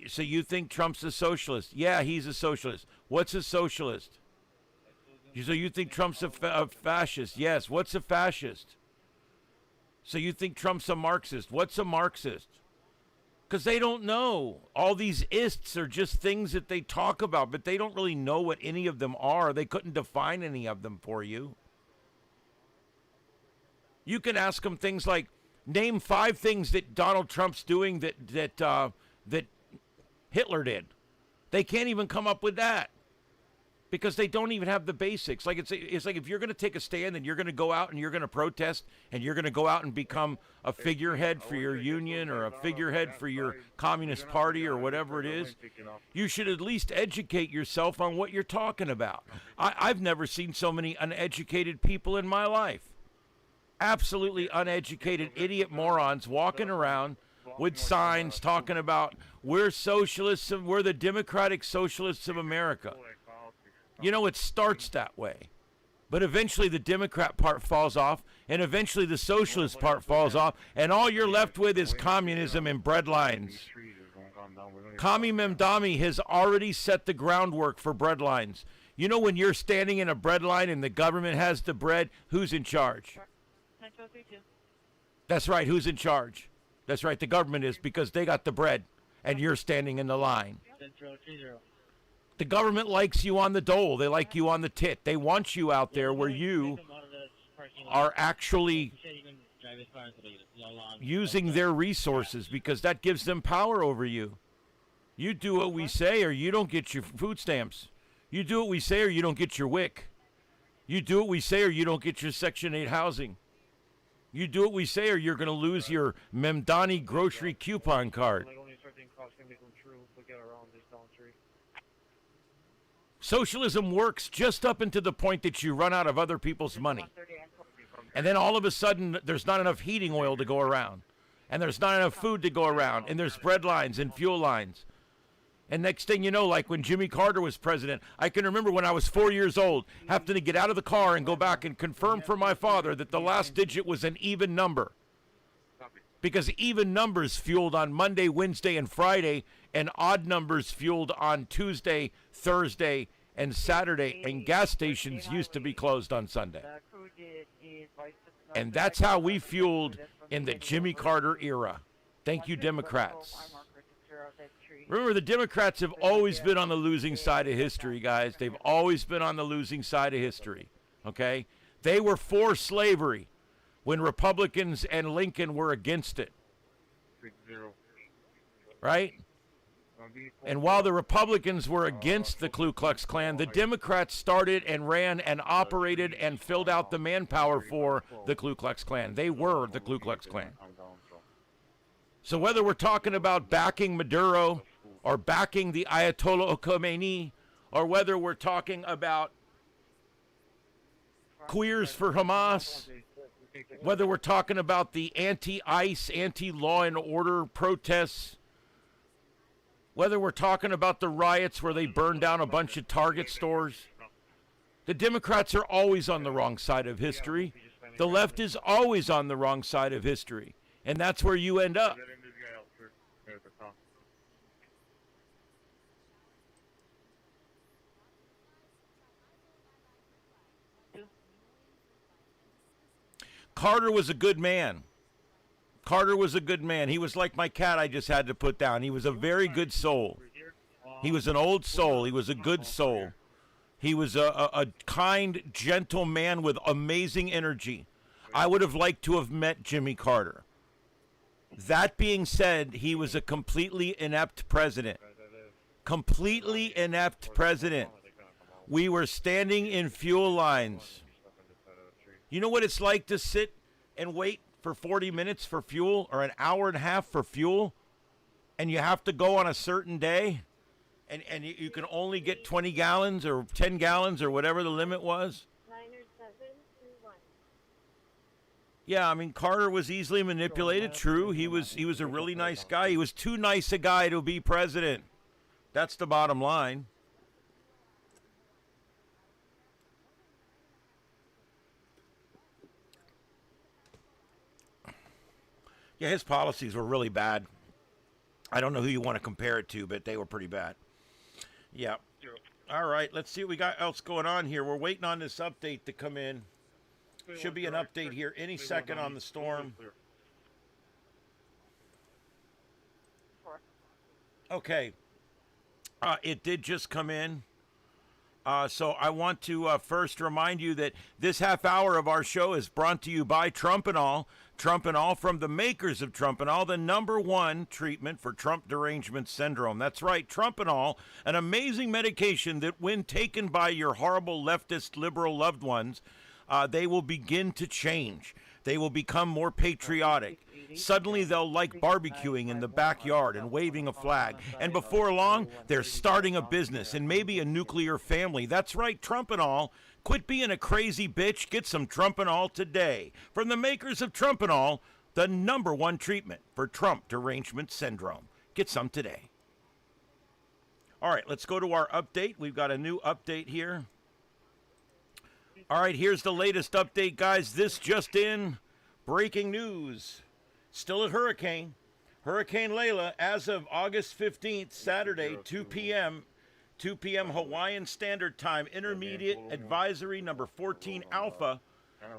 so you think Trump's a socialist? Yeah, he's a socialist. What's a socialist? So you think Trump's a fascist? Yes. What's a fascist? So you think Trump's a Marxist? What's a Marxist? Because they don't know. All these ists are just things that they talk about, but they don't really know what any of them are. They couldn't define any of them for you. You can ask them things like, name 5 things that Donald Trump's doing that Hitler did. They can't even come up with that. Because they don't even have the basics. Like it's like if you're going to take a stand and you're going to go out and you're going to protest and you're going to go out and become a figurehead for your union or a figurehead for your communist party or whatever it is, you should at least educate yourself on what you're talking about. I've never seen so many uneducated people in my life. Absolutely uneducated idiot morons walking around with signs talking about we're socialists, we're the democratic socialists of America. You know, it starts that way. But eventually the Democrat part falls off, and eventually the socialist part falls off, and all you're left with is communism and breadlines. Kami Memdami has already set the groundwork for breadlines. You know, when you're standing in a breadline and the government has the bread, who's in charge? That's right, who's in charge? That's right, the government is, because they got the bread, and you're standing in the line. The government likes you on the dole. They like you on the tit. They want you out there where you are actually using their resources, because that gives them power over you. You do what we say or you don't get your food stamps. You do what we say or you don't get your WIC. You do what we say or you don't get your Section 8 housing. You do what we say or you're going to lose your Memdani grocery coupon card. Socialism works just up until the point that you run out of other people's money. And then all of a sudden, there's not enough heating oil to go around. And there's not enough food to go around. And there's bread lines and fuel lines. And next thing you know, like when Jimmy Carter was president, I can remember when I was 4 years old, having to get out of the car and go back and confirm for my father that the last digit was an even number. Because even numbers fueled on Monday, Wednesday, and Friday, and odd numbers fueled on Tuesday, Thursday, and Saturday, and gas stations used to be closed on Sunday. And that's how we fueled in the Jimmy Carter era. Thank you, Democrats. Remember, the Democrats have always been on the losing side of history, guys. They've always been on the losing side of history, okay? They were for slavery when Republicans and Lincoln were against it, right? And while the Republicans were against the Ku Klux Klan, the Democrats started and ran and operated and filled out the manpower for the Ku Klux Klan. They were the Ku Klux Klan. So whether we're talking about backing Maduro or backing the Ayatollah Khomeini, or whether we're talking about queers for Hamas, whether we're talking about the anti-ICE, anti-law and order protests, whether we're talking about the riots where they burned down a bunch of Target stores, the Democrats are always on the wrong side of history. The left is always on the wrong side of history. And that's where you end up. Carter was a good man. Carter was a good man. He was like my cat I just had to put down. He was a very good soul. He was an old soul. He was a good soul. He was a kind, gentle man with amazing energy. I would have liked to have met Jimmy Carter. That being said, he was a completely inept president. Completely inept president. We were standing in fuel lines. You know what it's like to sit and wait for 40 minutes for fuel, or an hour and a half for fuel, and you have to go on a certain day, and you can only get 20 gallons or 10 gallons or whatever the limit was? Yeah, I mean, Carter was easily manipulated, true. He was a really nice guy. He was too nice a guy to be president. That's the bottom line. Yeah, his policies were really bad. I don't know who you want to compare it to, but they were pretty bad. Yeah. All right, let's see what we got else going on here. We're waiting on this update to come in. Should be an update here any second on the storm. Okay. It did just come in. So I want to first remind you that this half hour of our show is brought to you by Trumpanol. Trumpanol, from the makers of Trumpanol, the #1 treatment for Trump derangement syndrome. That's right, Trumpanol, an amazing medication that when taken by your horrible leftist liberal loved ones, they will begin to change. They will become more patriotic. Suddenly they'll like barbecuing in the backyard and waving a flag. And before long, they're starting a business and maybe a nuclear family. That's right, Trumpanol. Quit being a crazy bitch. Get some Trumpanol today. From the makers of Trumpanol, the #1 treatment for Trump derangement syndrome. Get some today. All right, let's go to our update. We've got a new update here. All right, here's the latest update, guys. This just in. Breaking news. Still at hurricane. Hurricane Lala, as of August 15th, Saturday, 2 p.m. Hawaiian Standard Time, intermediate advisory number 14 Alpha.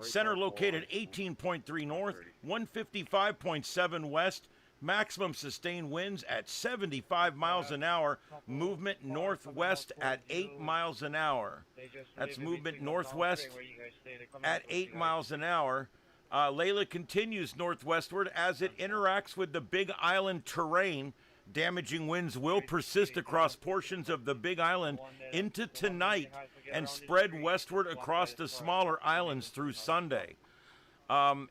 Center located 18.3 north, 155.7 west. Maximum sustained winds at 75 miles an hour. Movement northwest at 8 miles an hour. That's movement northwest at 8 miles an hour. Layla continues northwestward as it interacts with the Big Island terrain. Damaging winds will persist across portions of the Big Island into tonight and spread westward across the smaller islands through Sunday.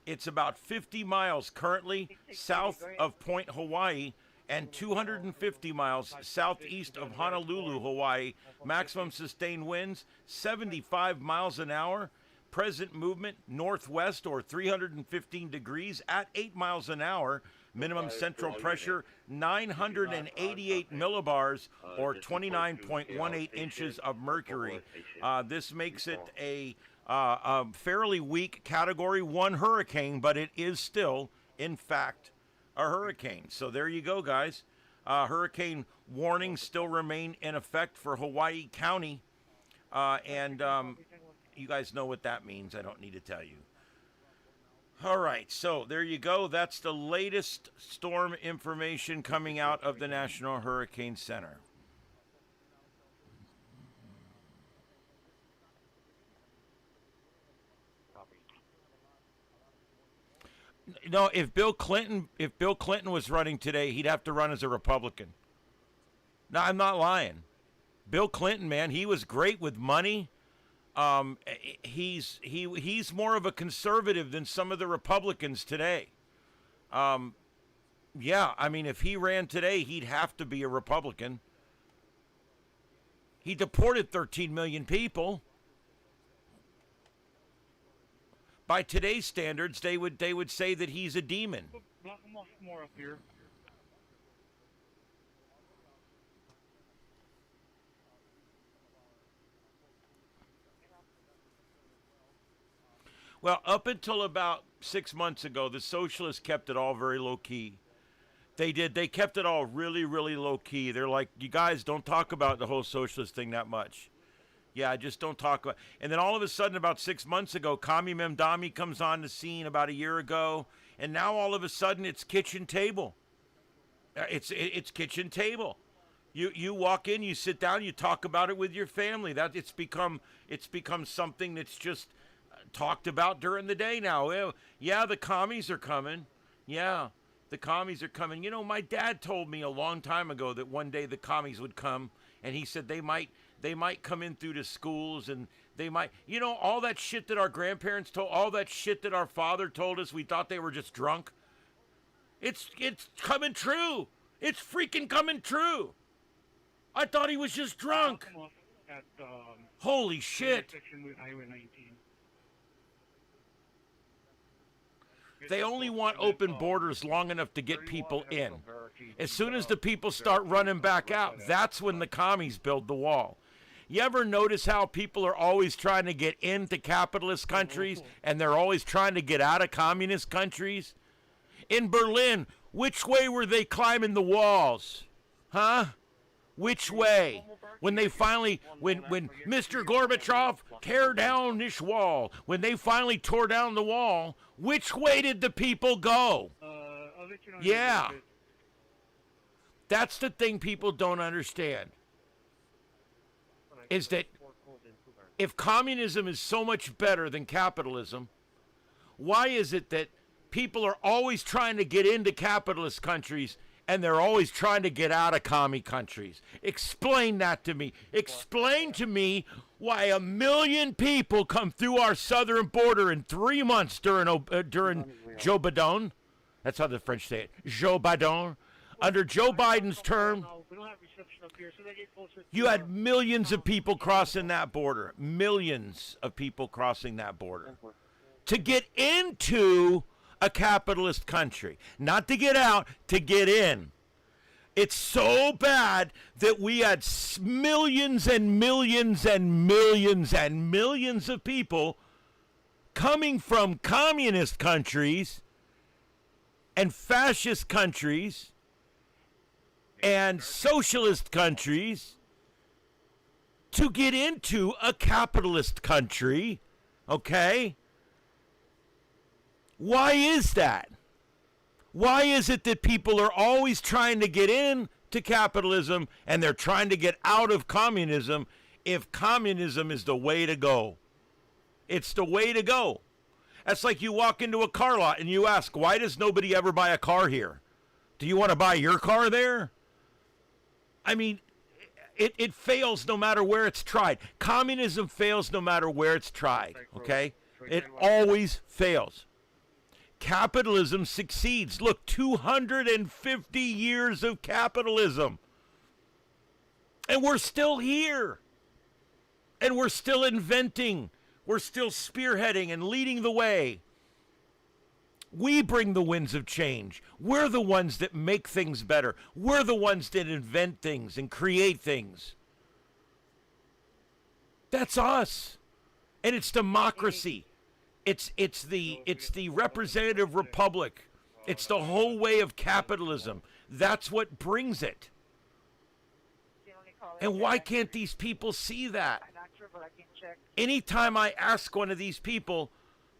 It's about 50 miles currently south of Point Hawaii and 250 miles southeast of Honolulu, Hawaii. Maximum sustained winds 75 miles an hour. Present movement northwest or 315 degrees at 8 miles an hour. Minimum central pressure 988 millibars or 29.18 inches of mercury. This makes it a fairly weak Category 1 hurricane, but it is still, in fact, a hurricane. So there you go, guys. Hurricane warnings still remain in effect for Hawaii County. You guys know what that means. I don't need to tell you. All right, so there you go. That's the latest storm information coming out of the National Hurricane Center. No, if Bill Clinton was running today, he'd have to run as a Republican. No, I'm not lying. Bill Clinton, man, he was great with money. He's more of a conservative than some of the Republicans today. Yeah, I mean, if he ran today, he'd have to be a Republican. He deported 13 million people. By today's standards, they would say that he's a demon. Block him off more up here. Well, up until about 6 months ago, the socialists kept it all very low key. They did. They kept it all really, really low key. They're like, you guys don't talk about the whole socialist thing that much. Yeah, just don't talk about. And then all of a sudden, about 6 months ago, Kami Memdami comes on the scene about a year ago, and now all of a sudden it's kitchen table. It's kitchen table. You walk in, you sit down, you talk about it with your family. That it's become something that's just talked about during the day now. Yeah, the commies are coming. Yeah, the commies are coming. You know, my dad told me a long time ago that one day the commies would come, and he said they might come in through the schools, and they might, you know, all that shit that our grandparents told, all that shit that our father told us, we thought they were just drunk. It's coming true. It's freaking coming true. I thought he was just drunk. Holy shit. They only want open borders long enough to get people in. As soon as the people start running back out, that's when the commies build the wall. You ever notice how people are always trying to get into capitalist countries and they're always trying to get out of communist countries? In Berlin, which way were they climbing the walls? Huh? Which way? When they finally, when Mr. Gorbachev tear down this wall, when they finally tore down the wall, which way did the people go? Yeah. That's the thing people don't understand. Is that if communism is so much better than capitalism, why is it that people are always trying to get into capitalist countries and they're always trying to get out of commie countries? Explain that to me. Explain to me why 1 million people come through our southern border in 3 months during Joe Biden. That's how the French say it. Joe Biden. Under Joe Biden's term, you had millions of people crossing that border. Millions of people crossing that border. To get into a capitalist country. Not to get out, to get in. It's so bad that we had millions and millions and millions and millions of people coming from communist countries and fascist countries and socialist countries to get into a capitalist country, okay? Why is that? Why is it that people are always trying to get in to capitalism and they're trying to get out of communism if communism is the way to go? It's the way to go. That's like you walk into a car lot and you ask, why does nobody ever buy a car here? Do you want to buy your car there? I mean, it fails no matter where it's tried. Communism fails no matter where it's tried, okay? It always fails. Capitalism succeeds. Look, 250 years of capitalism. And we're still here. And we're still inventing. We're still spearheading and leading the way. We bring the winds of change. We're the ones that make things better. We're the ones that invent things and create things. That's us. And it's democracy. It's the representative republic. It's the whole way of capitalism. That's what brings it. And why can't these people see that? Anytime I ask one of these people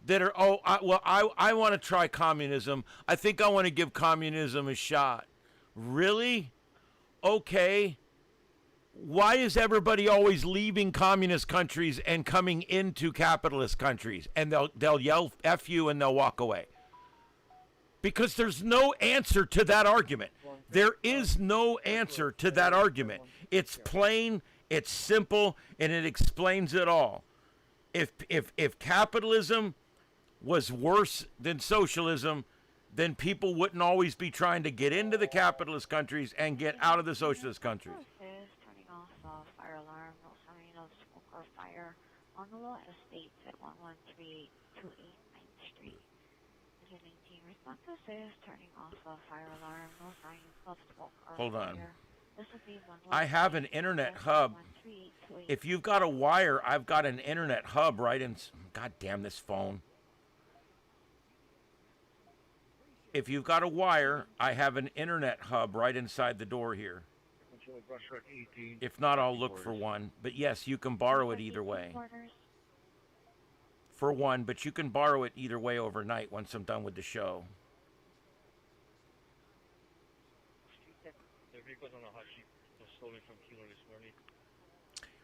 that are, I want to try communism. I think I want to give communism a shot. Really? Okay. Why is everybody always leaving communist countries and coming into capitalist countries? And they'll yell F you and they'll walk away. Because there's no answer to that argument. There is no answer to that argument. It's plain, it's simple, and it explains it all. If capitalism was worse than socialism, then people wouldn't always be trying to get into the capitalist countries and get out of the socialist countries. Turning off fire alarm, no sign of smoke or fire on the Puuloa Estates at 11328 9th Street. Is 19 responses says turning off fire alarm, no sign of smoke or Hold on. fire. I have an internet hub. If you've got a wire, I've got an internet hub right in. God damn this phone. If you've got a wire, I have an internet hub right inside the door here. If not, I'll look for one. But yes, you can borrow it either way. For one, but you can borrow it either way overnight once I'm done with the show.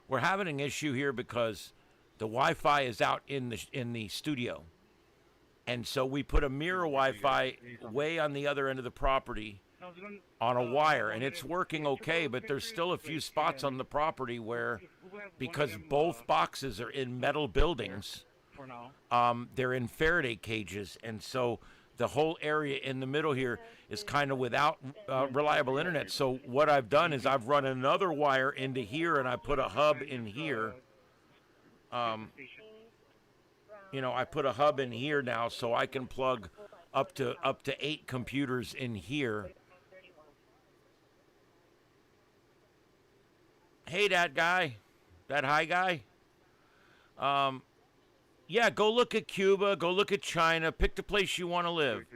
We're having an issue here because the Wi-Fi is out in the studio. And so we put a mirror Wi-Fi way on the other end of the property on a wire, and it's working okay, but there's still a few spots on the property where, because both boxes are in metal buildings, they're in Faraday cages, and so the whole area in the middle here is kind of without reliable internet. So what I've done is I've run another wire into here, and I put a hub in here. I put a hub in here now, so I can plug up to 8 computers in here. Hey, that guy, that high guy. Yeah, go look at Cuba, go look at China, pick the place you want to live.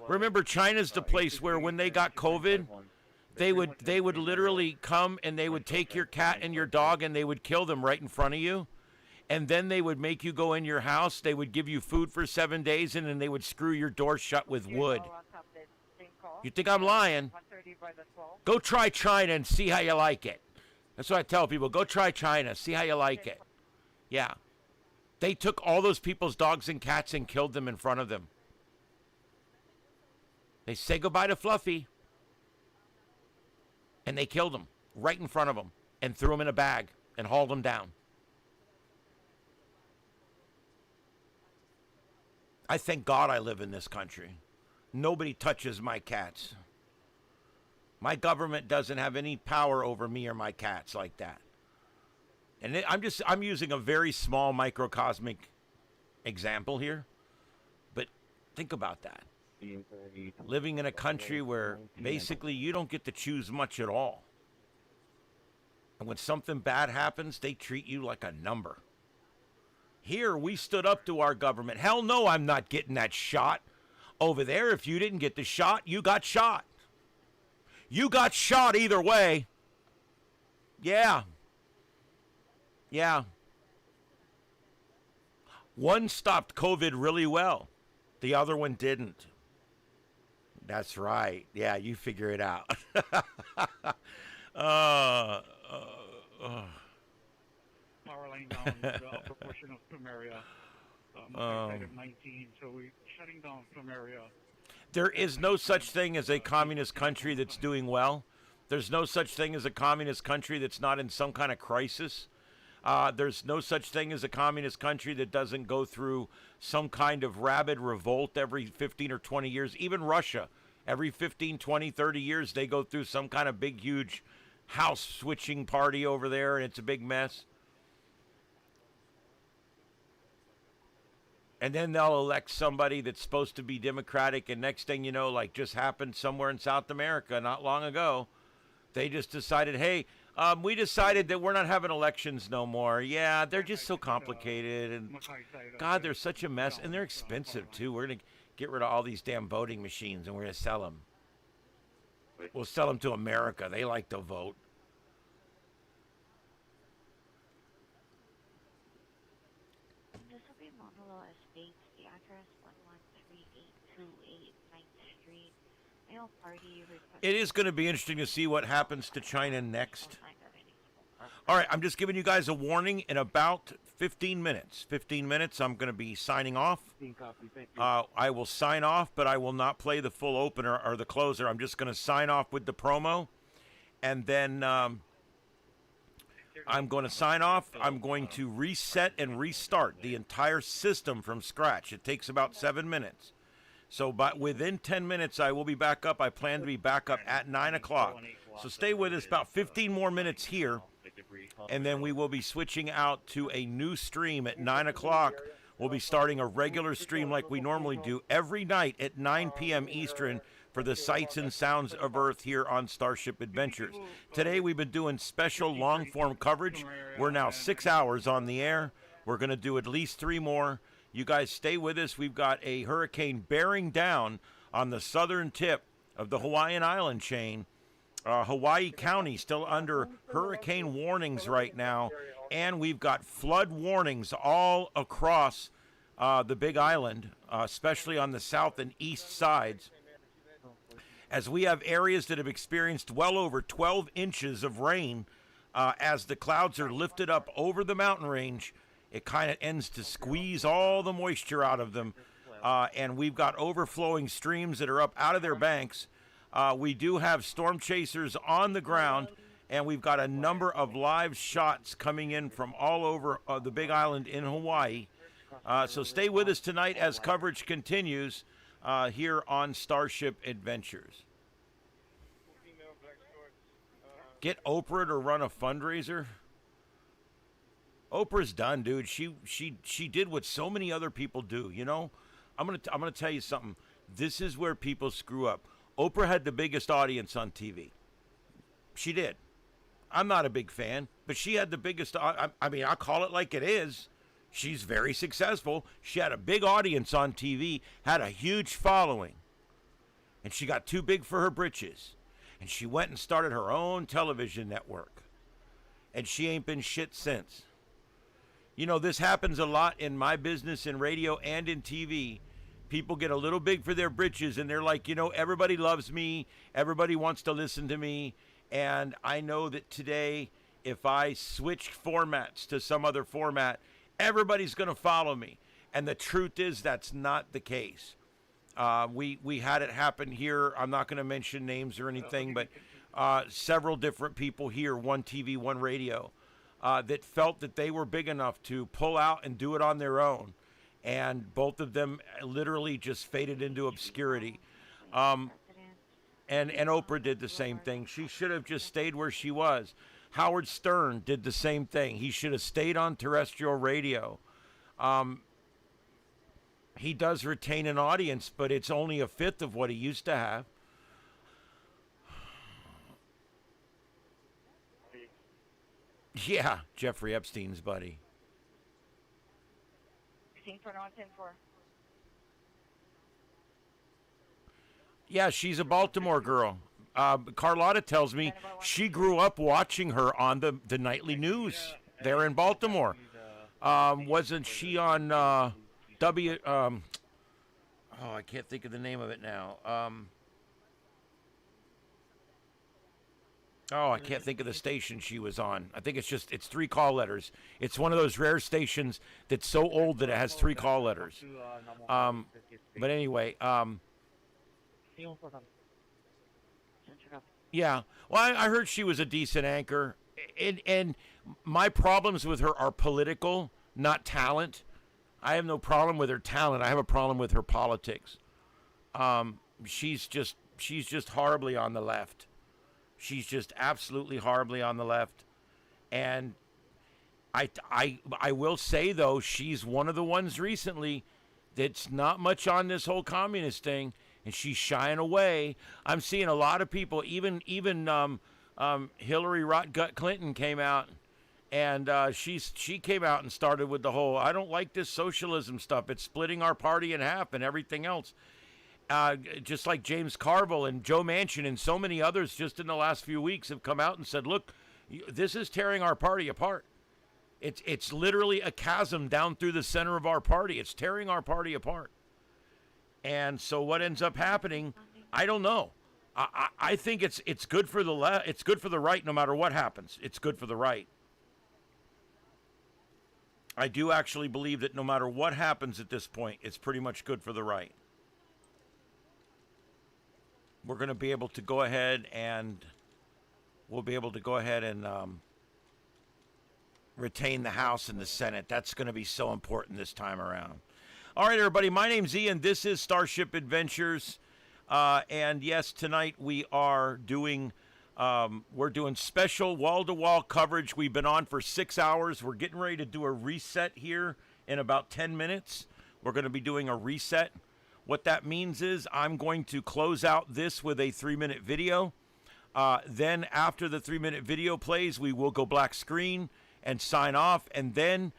Remember, China's the place where when they got COVID, they would literally come and they would take your cat and your dog and they would kill them right in front of you. And then they would make you go in your house, they would give you food for 7 days, and then they would screw your door shut with wood. You think I'm lying? Go try China and see how you like it. That's what I tell people. Go try China, see how you like it. Yeah. They took all those people's dogs and cats and killed them in front of them. They say goodbye to Fluffy. And they killed him right in front of them and threw him in a bag and hauled him down. I thank God I live in this country. Nobody touches my cats. My government doesn't have any power over me or my cats like that. And I'm using a very small microcosmic example here. But Think about that. Living in a country where basically you don't get to choose much at all. And when something bad happens, they treat you like a number. Here, we stood up to our government. Hell no, I'm not getting that shot. Over there, if you didn't get the shot, you got shot. You got shot either way. Yeah. Yeah. One stopped COVID really well. The other one didn't. That's right. Yeah, you figure it out. Power line down the upper portion of Plumeria. Side of 19, so we're shutting down Plumeria. There is no such thing as a communist country that's doing well. There's no such thing as a communist country that's not in some kind of crisis. There's no such thing as a communist country that doesn't go through some kind of rabid revolt every 15 or 20 years. Even Russia, every 15, 20, 30 years, they go through some kind of big, huge house switching party over there, and it's a big mess. And then they'll elect somebody that's supposed to be democratic, and next thing you know, like just happened somewhere in South America not long ago, they just decided, hey, we decided that we're not having elections no more. Yeah, they're just so complicated, and God, they're such a mess, and they're expensive too. We're going to get rid of all these damn voting machines, and we're going to sell them. We'll sell them to America. They like to vote. This will be Puuloa Estates, the address 113828 9th Street. Male party request. It is going to be interesting to see what happens to China next. All right, I'm just giving you guys a warning. In about 15 minutes, I'm going to be signing off. I will sign off, but I will not play the full opener or the closer. I'm just going to sign off with the promo, and then I'm going to sign off. I'm going to reset and restart the entire system from scratch. It takes about 7 minutes. So within 10 minutes, I will be back up. I plan to be back up at 9 o'clock. So stay with us about 15 more minutes here, and then we will be switching out to a new stream at 9 o'clock. We'll be starting a regular stream like we normally do every night at 9 p.m. Eastern for the sights and sounds of Earth here on StarShip Adventures. Today we've been doing special long-form coverage. We're now 6 hours on the air. We're going to do at least 3 more. You guys stay with us. We've got a hurricane bearing down on the southern tip of the Hawaiian Island chain. Hawaii County still under hurricane warnings right now, and we've got flood warnings all across the Big Island, especially on the south and east sides, as we have areas that have experienced well over 12 inches of rain. As the clouds are lifted up over the mountain range, it kind of ends to squeeze all the moisture out of them, and we've got overflowing streams that are up out of their banks. We do have storm chasers on the ground, and we've got a number of live shots coming in from all over the Big Island in Hawaii. So stay with us tonight as coverage continues here on StarShip Adventures. Get Oprah to run a fundraiser. Oprah's done, dude. She did what so many other people do. You know, I'm gonna tell you something. This is where people screw up. Oprah had the biggest audience on TV. She did. I'm not a big fan, but she had the biggest. I mean, I'll call it like it is. She's very successful. She had a big audience on TV, had a huge following, and she got too big for her britches, and she went and started her own television network, and she ain't been shit since. You know, this happens a lot in my business, in radio and in TV. People get a little big for their britches, and they're like, you know, everybody loves me. Everybody wants to listen to me. And I know that today, if I switch formats to some other format, everybody's going to follow me. And the truth is that's not the case. We had it happen here. I'm not going to mention names or anything, but several different people here, one TV, one radio, that felt that they were big enough to pull out and do it on their own. And both of them literally just faded into obscurity. And Oprah did the same thing. She should have just stayed where she was. Howard Stern did the same thing. He should have stayed on terrestrial radio. he does retain an audience, but it's only a fifth of what he used to have. Yeah, Jeffrey Epstein's buddy. Yeah, she's a Baltimore girl. Carlotta tells me she grew up watching her on the nightly news there in Baltimore. Wasn't she on I can't think of the name of it now. I can't think of the station she was on. I think it's 3 call letters. It's one of those rare stations that's so old that it has 3 call letters. But anyway, yeah. Well, I heard she was a decent anchor. And my problems with her are political, not talent. I have no problem with her talent. I have a problem with her politics. She's just horribly on the left. She's just absolutely horribly on the left. And I will say, though, she's one of the ones recently that's not much on this whole communist thing, and she's shying away. I'm seeing a lot of people, even Hillary Rotgut Clinton came out, and she came out and started with the whole, I don't like this socialism stuff. It's splitting our party in half and everything else. Just like James Carville and Joe Manchin and so many others just in the last few weeks have come out and said, look, this is tearing our party apart. It's literally a chasm down through the center of our party. It's tearing our party apart. And so what ends up happening, I don't know. I think it's good for the it's good for the right no matter what happens. It's good for the right. I do actually believe that no matter what happens at this point, it's pretty much good for the right. We're going to be able to go ahead and retain the House and the Senate. That's going to be so important this time around. All right, everybody, my name's Ian. This is StarShip Adventures. And yes, tonight we are doing special wall-to-wall coverage. We've been on for 6 hours. We're getting ready to do a reset here in about 10 minutes. We're going to be doing a reset. What that means is I'm going to close out this with a 3-minute video. Then after the 3-minute video plays, we will go black screen and sign off. And then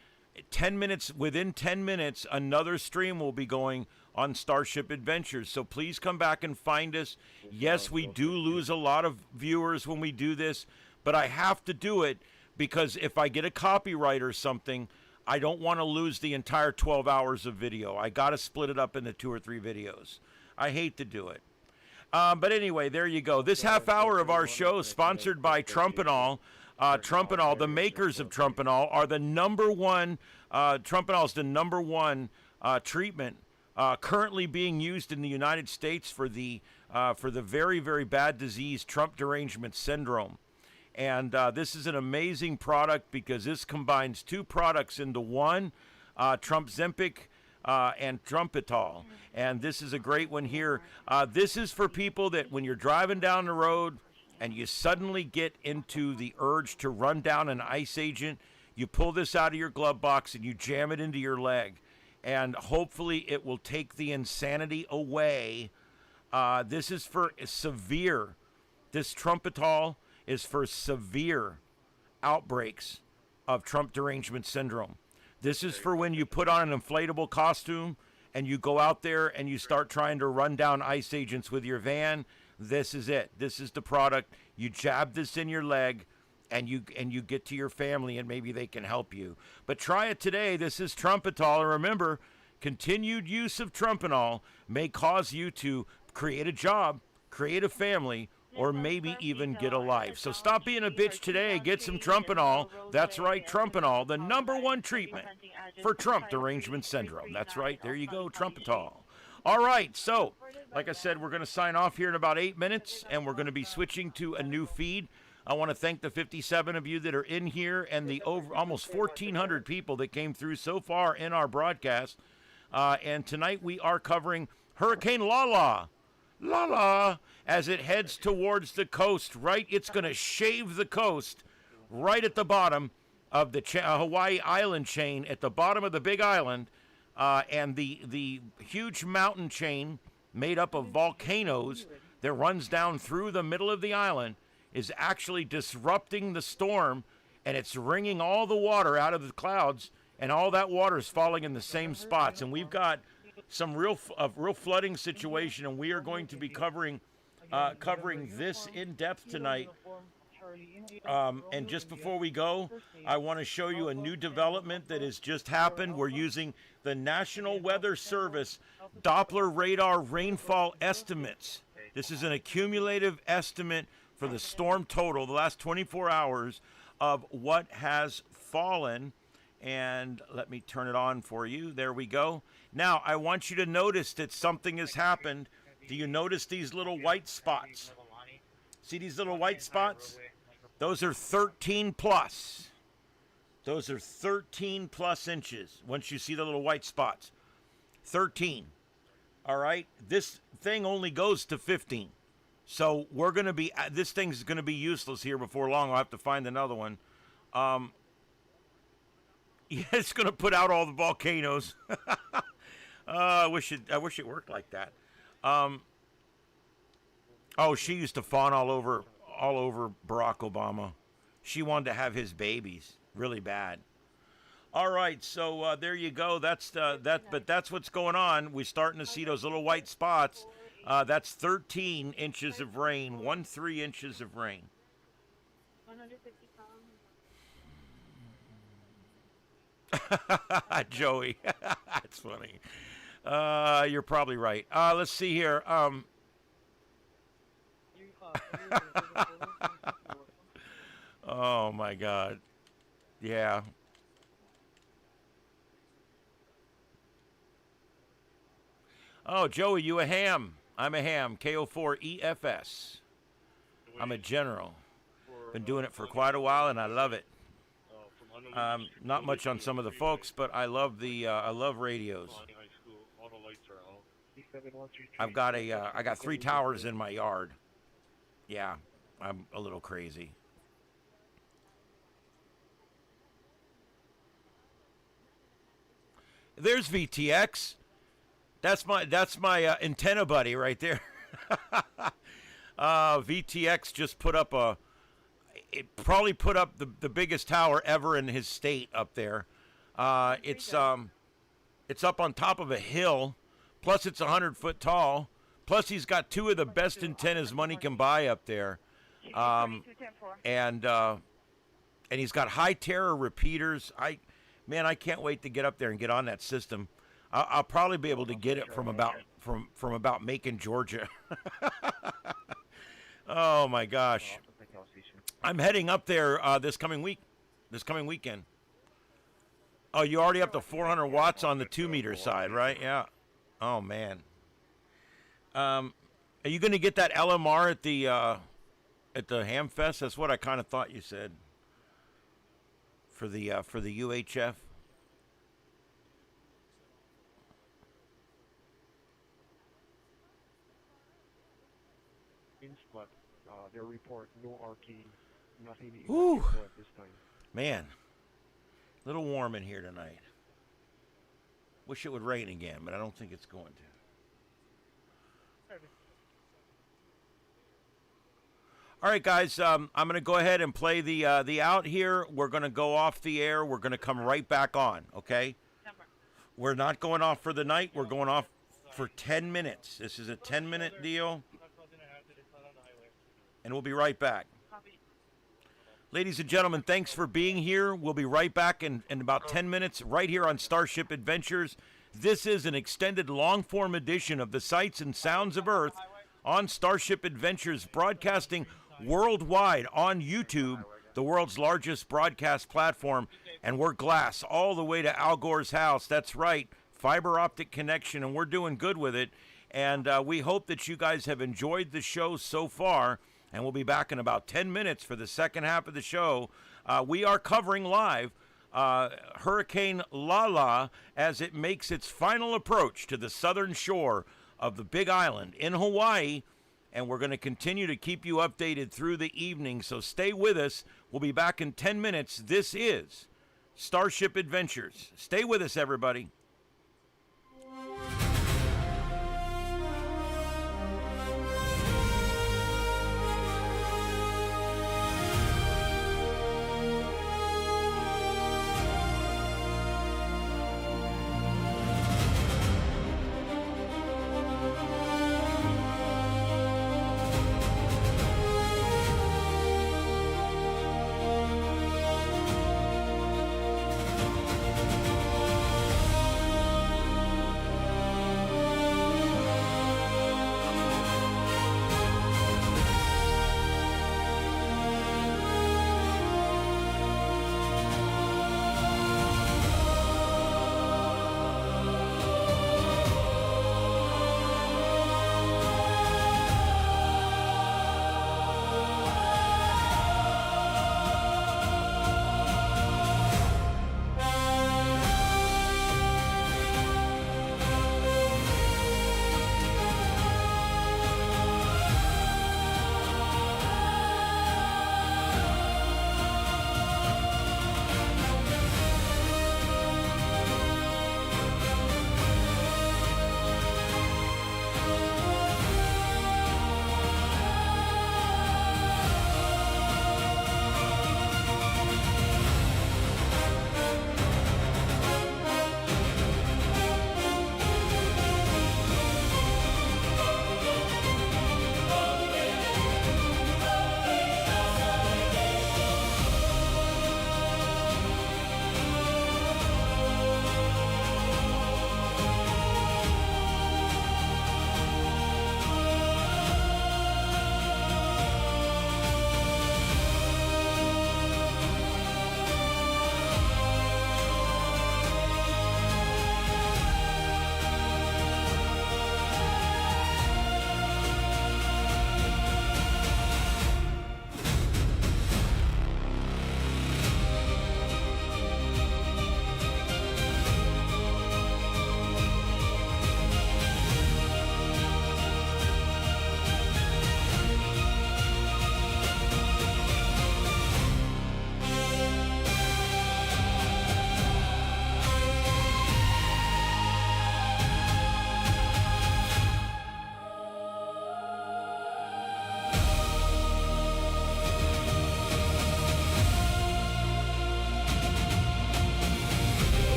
within 10 minutes, another stream will be going on StarShip Adventures. So please come back and find us. Yes, we do lose a lot of viewers when we do this, but I have to do it because if I get a copyright or something, I don't want to lose the entire 12 hours of video. I got to split it up into 2 or 3 videos. I hate to do it. But anyway, there you go. This half hour of our show is sponsored by Trumpanol. Trumpanol, the makers of Trumpanol, are the number one. Trumpanol is the number one treatment currently being used in the United States for the very, very bad disease Trump derangement syndrome. And this is an amazing product because this combines 2 products into one, Trump Zempic and Trumpetol. And this is a great one here. This is for people that when you're driving down the road and you suddenly get into the urge to run down an ice agent, you pull this out of your glove box and you jam it into your leg. And hopefully it will take the insanity away. This is for severe. This Trumpetol is for severe outbreaks of Trump derangement syndrome. This is for when you put on an inflatable costume and you go out there and you start trying to run down ICE agents with your van. This is it. This is the product. You jab this in your leg and you get to your family and maybe they can help you. But try it today. This is Trumpetol. And remember, continued use of Trumpanol may cause you to create a job, create a family, or maybe even get a life. So stop being a bitch today. Get some Trumpanol. That's right, Trumpanol, the number one treatment for Trump derangement syndrome. That's right. There you go, Trumpetol. All right, so like I said, we're going to sign off here in about 8 minutes, and we're going to be switching to a new feed. I want to thank the 57 of you that are in here and the almost 1,400 people that came through so far in our broadcast. And tonight we are covering Hurricane Lala. Lala, as it heads towards the coast, right? It's going to shave the coast right at the bottom of the Hawaii island chain, at the bottom of the Big Island. and the huge mountain chain made up of volcanoes that runs down through the middle of the island is actually disrupting the storm, and it's wringing all the water out of the clouds, and all that water is falling in the same spots. And we've got some real flooding situation, and we are going to be covering this in depth tonight. And just before we go, I want to show you a new development that has just happened. We're using the National Weather Service Doppler radar rainfall estimates. This is an accumulative estimate for the storm total, the last 24 hours, of what has fallen. And let me turn it on for you. There we go. Now, I want you to notice that something has happened. Do you notice these little white spots? See these little white spots? Those are 13 plus. Those are 13 plus inches once you see the little white spots. 13. All right? This thing only goes to 15. So we're going to be, this thing's going to be useless here before long. I'll have to find another one. Yeah, it's going to put out all the volcanoes. I wish it worked like that. Oh, she used to fawn all over Barack Obama. She wanted to have his babies really bad. All right, so there you go. But that's what's going on. We're starting to see those little white spots. That's 13 inches of rain, 13 inches of rain. 150 pounds. Joey, that's funny. You're probably right. Let's see here. Oh my God. Yeah. Oh, Joey, you a ham? I'm a ham. KO4EFS. I'm a general. Been doing it for quite a while, and I love it. Not much on some of the folks, but I love radios. I got 3 towers in my yard. Yeah, I'm a little crazy. There's VTX. That's my antenna buddy right there. VTX just put up probably put up the biggest tower ever in his state up there. It's up on top of a hill. Plus, it's 100 foot tall. Plus, he's got 2 of the best antennas money can buy up there. And he's got high terror repeaters. I can't wait to get up there and get on that system. I'll probably be able to get it from about Macon, Georgia. Oh my gosh. I'm heading up there this coming weekend. Oh, you're already up to 400 watts on the 2 meter side, right? Yeah. Oh man. Are you going to get that LMR at the Hamfest? That's what I kind of thought you said. For the UHF. But their report, no RT, nothing at this time. Man, a little warm in here tonight. Wish it would rain again, but I don't think it's going to. All right, guys, I'm going to go ahead and play the out here. We're going to go off the air. We're going to come right back on, okay? We're not going off for the night. We're going off for 10 minutes. This is a 10-minute deal. And we'll be right back. Ladies and gentlemen, thanks for being here. We'll be right back in about 10 minutes right here on StarShip Adventures. This is an extended long-form edition of the Sights and Sounds of Earth on StarShip Adventures, broadcasting worldwide on YouTube, the world's largest broadcast platform. And we're glass all the way to Al Gore's house. That's right, fiber optic connection, and we're doing good with it. And we hope that you guys have enjoyed the show so far. And we'll be back in about 10 minutes for the second half of the show. We are covering live Hurricane Lala as it makes its final approach to the southern shore of the Big Island in Hawaii. And we're going to continue to keep you updated through the evening. So stay with us. We'll be back in 10 minutes. This is StarShip Adventures. Stay with us, everybody.